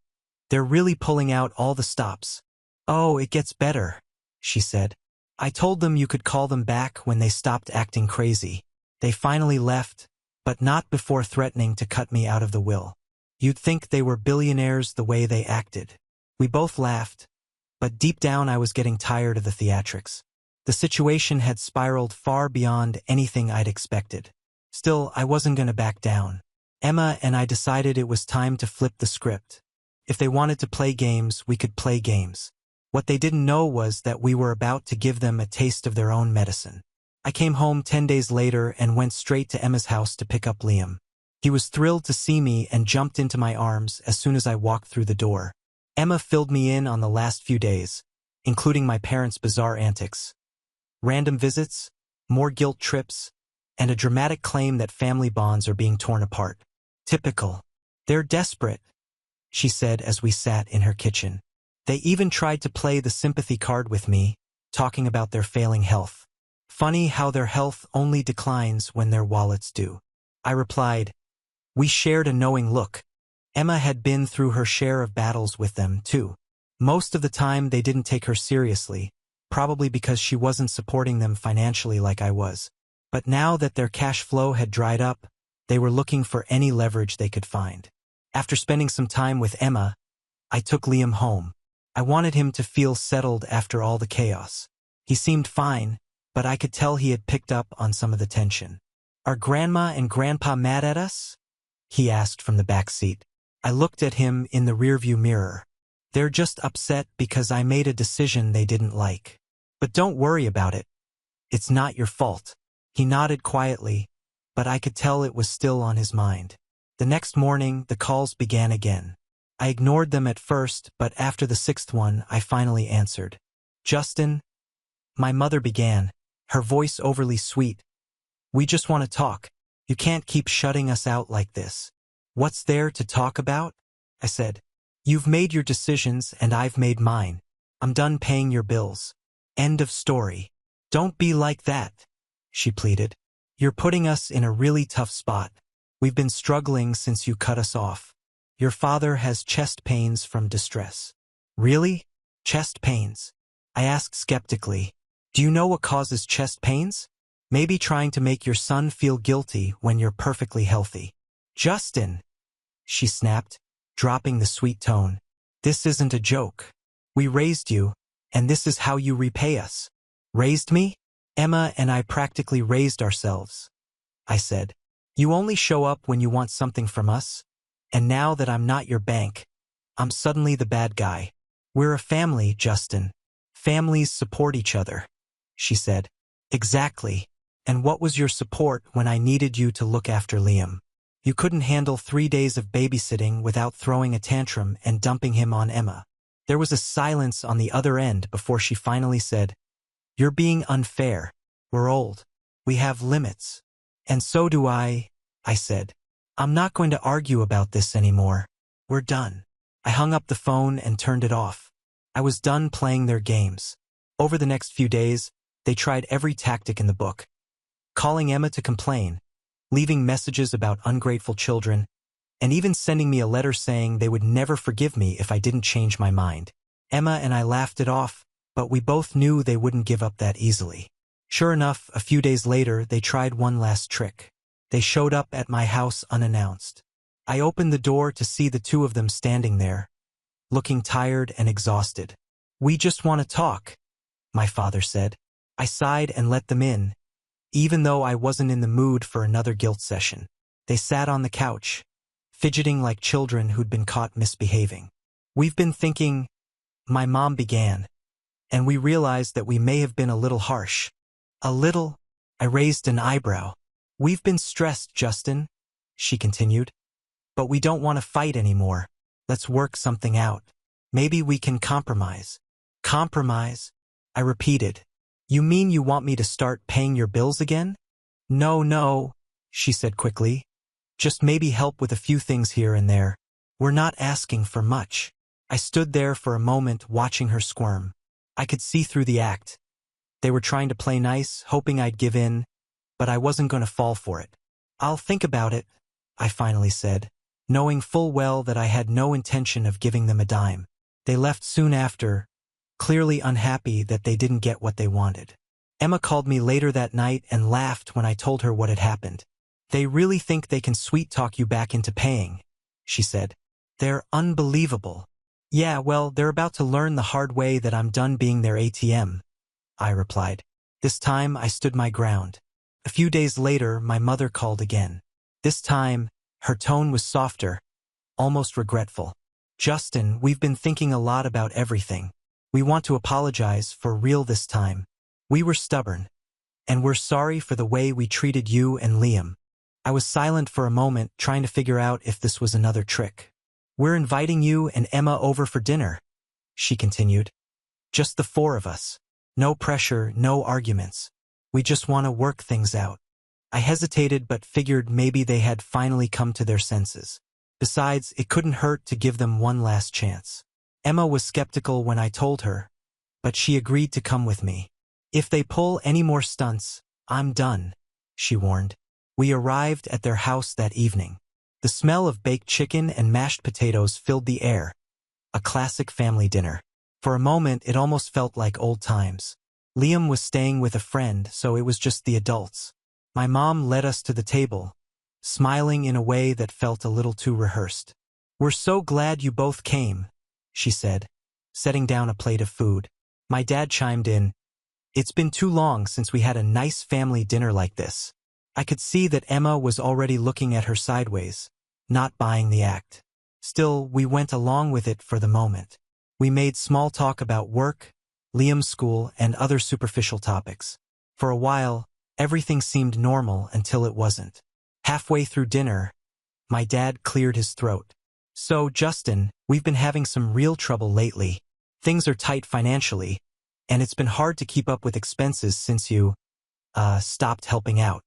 they're really pulling out all the stops. Oh, it gets better, she said. I told them you could call them back when they stopped acting crazy. They finally left, but not before threatening to cut me out of the will. You'd think they were billionaires the way they acted. We both laughed, but deep down I was getting tired of the theatrics. The situation had spiraled far beyond anything I'd expected. Still, I wasn't going to back down. Emma and I decided it was time to flip the script. If they wanted to play games, we could play games. What they didn't know was that we were about to give them a taste of their own medicine. I came home 10 days later and went straight to Emma's house to pick up Liam. He was thrilled to see me and jumped into my arms as soon as I walked through the door. Emma filled me in on the last few days, including my parents' bizarre antics. Random visits, more guilt trips, and a dramatic claim that family bonds are being torn apart. Typical. They're desperate, she said as we sat in her kitchen. They even tried to play the sympathy card with me, talking about their failing health. Funny how their health only declines when their wallets do. I replied. We shared a knowing look. Emma had been through her share of battles with them, too. Most of the time they didn't take her seriously, probably because she wasn't supporting them financially like I was. But now that their cash flow had dried up, they were looking for any leverage they could find. After spending some time with Emma, I took Liam home. I wanted him to feel settled after all the chaos. He seemed fine, but I could tell he had picked up on some of the tension. Are Grandma and Grandpa mad at us? He asked from the back seat. I looked at him in the rearview mirror. They're just upset because I made a decision they didn't like. But don't worry about it. It's not your fault. He nodded quietly, but I could tell it was still on his mind. The next morning, the calls began again. I ignored them at first, but after the sixth one, I finally answered. Justin, my mother began, her voice overly sweet. We just want to talk. You can't keep shutting us out like this. What's there to talk about? I said. You've made your decisions and I've made mine. I'm done paying your bills. End of story. Don't be like that, she pleaded. You're putting us in a really tough spot. We've been struggling since you cut us off. Your father has chest pains from distress. Really? Chest pains? I asked skeptically. Do you know what causes chest pains? Maybe trying to make your son feel guilty when you're perfectly healthy. Justin, she snapped, dropping the sweet tone. This isn't a joke. We raised you, and this is how you repay us. Raised me? Emma and I practically raised ourselves, I said. You only show up when you want something from us, and now that I'm not your bank, I'm suddenly the bad guy. We're a family, Justin. Families support each other, she said. Exactly. And what was your support when I needed you to look after Liam? You couldn't handle 3 days of babysitting without throwing a tantrum and dumping him on Emma. There was a silence on the other end before she finally said, You're being unfair. We're old. We have limits. And so do I said. I'm not going to argue about this anymore. We're done. I hung up the phone and turned it off. I was done playing their games. Over the next few days, they tried every tactic in the book. Calling Emma to complain, leaving messages about ungrateful children, and even sending me a letter saying they would never forgive me if I didn't change my mind. Emma and I laughed it off, but we both knew they wouldn't give up that easily. Sure enough, a few days later, they tried one last trick. They showed up at my house unannounced. I opened the door to see the two of them standing there, looking tired and exhausted. We just want to talk, my father said. I sighed and let them in, even though I wasn't in the mood for another guilt session. They sat on the couch, fidgeting like children who'd been caught misbehaving. We've been thinking, my mom began, and we realized that we may have been a little harsh. A little? I raised an eyebrow. We've been stressed, Justin, she continued. But we don't want to fight anymore. Let's work something out. Maybe we can compromise. Compromise? I repeated. You mean you want me to start paying your bills again? No, she said quickly. Just maybe help with a few things here and there. We're not asking for much. I stood there for a moment watching her squirm. I could see through the act. They were trying to play nice, hoping I'd give in, but I wasn't going to fall for it. I'll think about it, I finally said, knowing full well that I had no intention of giving them a dime. They left soon after, clearly unhappy that they didn't get what they wanted. Emma called me later that night and laughed when I told her what had happened. They really think they can sweet-talk you back into paying, she said. They're unbelievable. Yeah, well, they're about to learn the hard way that I'm done being their ATM, I replied. This time I stood my ground. A few days later, my mother called again. This time, her tone was softer, almost regretful. Justin, we've been thinking a lot about everything. We want to apologize for real this time. We were stubborn. And we're sorry for the way we treated you and Liam. I was silent for a moment, trying to figure out if this was another trick. We're inviting you and Emma over for dinner, she continued. Just the four of us. No pressure, no arguments. We just want to work things out. I hesitated but figured maybe they had finally come to their senses. Besides, it couldn't hurt to give them one last chance. Emma was skeptical when I told her, but she agreed to come with me. If they pull any more stunts, I'm done, she warned. We arrived at their house that evening. The smell of baked chicken and mashed potatoes filled the air. A classic family dinner. For a moment, it almost felt like old times. Liam was staying with a friend, so it was just the adults. My mom led us to the table, smiling in a way that felt a little too rehearsed. We're so glad you both came, she said, setting down a plate of food. My dad chimed in, it's been too long since we had a nice family dinner like this. I could see that Emma was already looking at her sideways, not buying the act. Still, we went along with it for the moment. We made small talk about work, Liam's school, and other superficial topics. For a while, everything seemed normal until it wasn't. Halfway through dinner, my dad cleared his throat. So, Justin, we've been having some real trouble lately. Things are tight financially, and it's been hard to keep up with expenses since you, stopped helping out.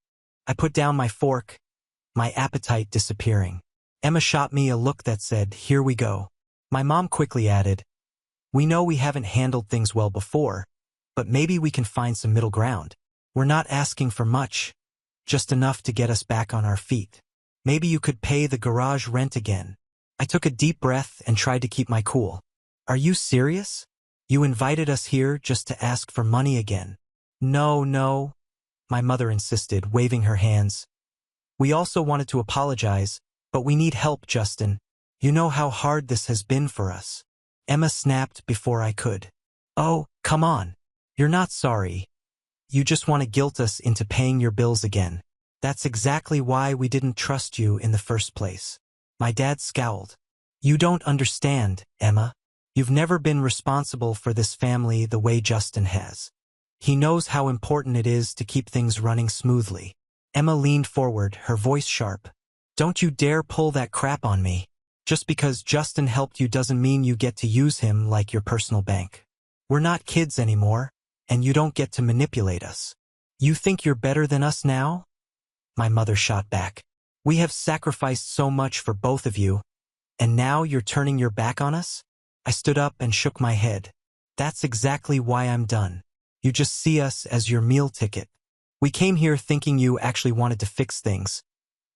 I put down my fork, my appetite disappearing. Emma shot me a look that said, here we go. My mom quickly added, we know we haven't handled things well before, but maybe we can find some middle ground. We're not asking for much, just enough to get us back on our feet. Maybe you could pay the garage rent again. I took a deep breath and tried to keep my cool. Are you serious? You invited us here just to ask for money again. No, my mother insisted, waving her hands. We also wanted to apologize, but we need help, Justin. You know how hard this has been for us. Emma snapped before I could. Oh, come on. You're not sorry. You just want to guilt us into paying your bills again. That's exactly why we didn't trust you in the first place. My dad scowled. You don't understand, Emma. You've never been responsible for this family the way Justin has. He knows how important it is to keep things running smoothly. Emma leaned forward, her voice sharp. Don't you dare pull that crap on me. Just because Justin helped you doesn't mean you get to use him like your personal bank. We're not kids anymore, and you don't get to manipulate us. You think you're better than us now? My mother shot back. We have sacrificed so much for both of you, and now you're turning your back on us? I stood up and shook my head. That's exactly why I'm done. You just see us as your meal ticket. We came here thinking you actually wanted to fix things,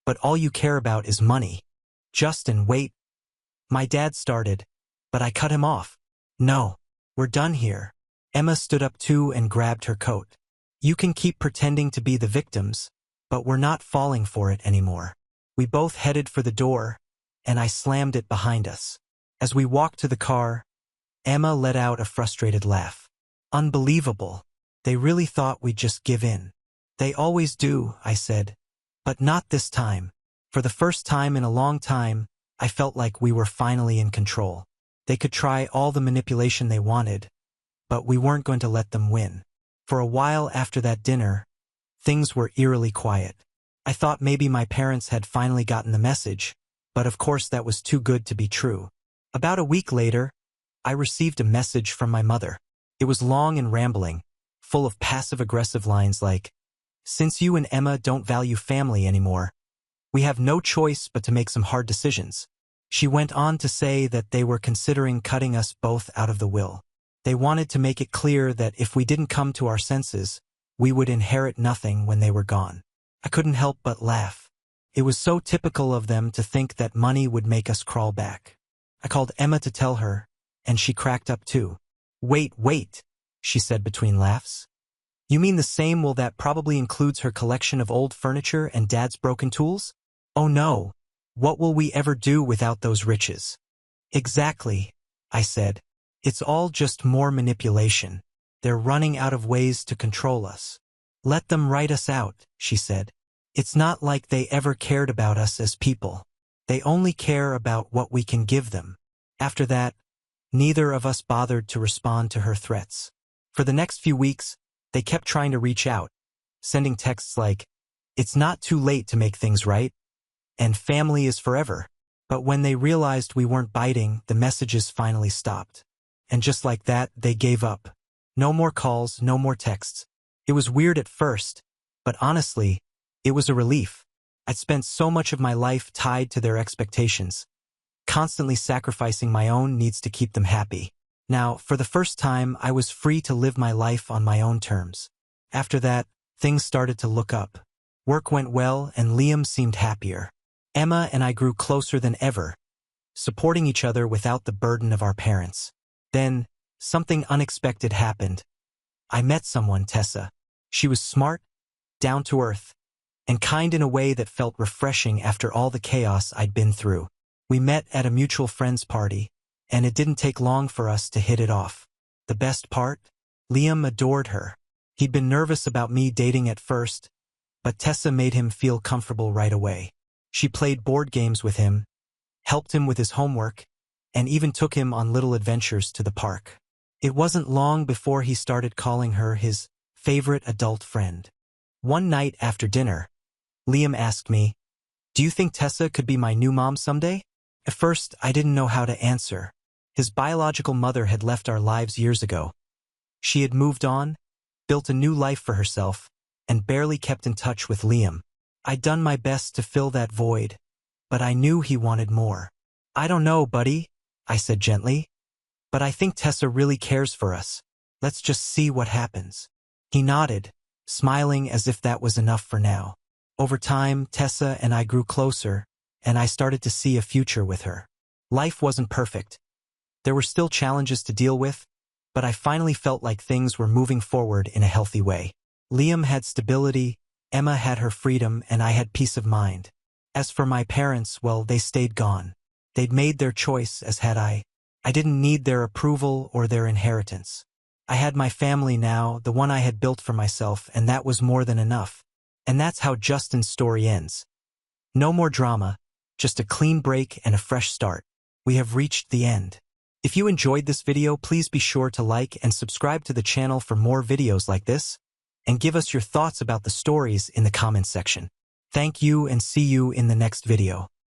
but all you care about is money. Justin, wait. My dad started, but I cut him off. No, we're done here. Emma stood up too and grabbed her coat. You can keep pretending to be the victims, but we're not falling for it anymore. We both headed for the door, and I slammed it behind us. As we walked to the car, Emma let out a frustrated laugh. Unbelievable. They really thought we'd just give in. They always do, I said. But not this time. For the first time in a long time, I felt like we were finally in control. They could try all the manipulation they wanted, but we weren't going to let them win. For a while after that dinner, things were eerily quiet. I thought maybe my parents had finally gotten the message, but of course that was too good to be true. About a week later, I received a message from my mother. It was long and rambling, full of passive-aggressive lines like, since you and Emma don't value family anymore, we have no choice but to make some hard decisions. She went on to say that they were considering cutting us both out of the will. They wanted to make it clear that if we didn't come to our senses, we would inherit nothing when they were gone. I couldn't help but laugh. It was so typical of them to think that money would make us crawl back. I called Emma to tell her, and she cracked up too. Wait, she said between laughs. You mean the same will that probably includes her collection of old furniture and Dad's broken tools? Oh no, what will we ever do without those riches? Exactly, I said. It's all just more manipulation. They're running out of ways to control us. Let them write us out, she said. It's not like they ever cared about us as people. They only care about what we can give them. After that, Neither of us bothered to respond to her threats. For the next few weeks, they kept trying to reach out, sending texts like, "It's not too late to make things right," and "Family is forever." But when they realized we weren't biting, the messages finally stopped. And just like that, they gave up. No more calls, no more texts. It was weird at first, but honestly, it was a relief. I'd spent so much of my life tied to their expectations, constantly sacrificing my own needs to keep them happy. Now, for the first time, I was free to live my life on my own terms. After that, things started to look up. Work went well, and Liam seemed happier. Emma and I grew closer than ever, supporting each other without the burden of our parents. Then, something unexpected happened. I met someone, Tessa. She was smart, down to earth, and kind in a way that felt refreshing after all the chaos I'd been through. We met at a mutual friend's party, and it didn't take long for us to hit it off. The best part? Liam adored her. He'd been nervous about me dating at first, but Tessa made him feel comfortable right away. She played board games with him, helped him with his homework, and even took him on little adventures to the park. It wasn't long before he started calling her his favorite adult friend. One night after dinner, Liam asked me, "Do you think Tessa could be my new mom someday?" At first, I didn't know how to answer. His biological mother had left our lives years ago. She had moved on, built a new life for herself, and barely kept in touch with Liam. I'd done my best to fill that void, but I knew he wanted more. "I don't know, buddy," I said gently, "but I think Tessa really cares for us. Let's just see what happens." He nodded, smiling as if that was enough for now. Over time, Tessa and I grew closer, and I started to see a future with her. Life wasn't perfect. There were still challenges to deal with, but I finally felt like things were moving forward in a healthy way. Liam had stability, Emma had her freedom, and I had peace of mind. As for my parents, well, they stayed gone. They'd made their choice, as had I. I didn't need their approval or their inheritance. I had my family now, the one I had built for myself, and that was more than enough. And that's how Justin's story ends. No more drama, just a clean break and a fresh start. We have reached the end. If you enjoyed this video, please be sure to like and subscribe to the channel for more videos like this, and give us your thoughts about the stories in the comments section. Thank you, and see you in the next video.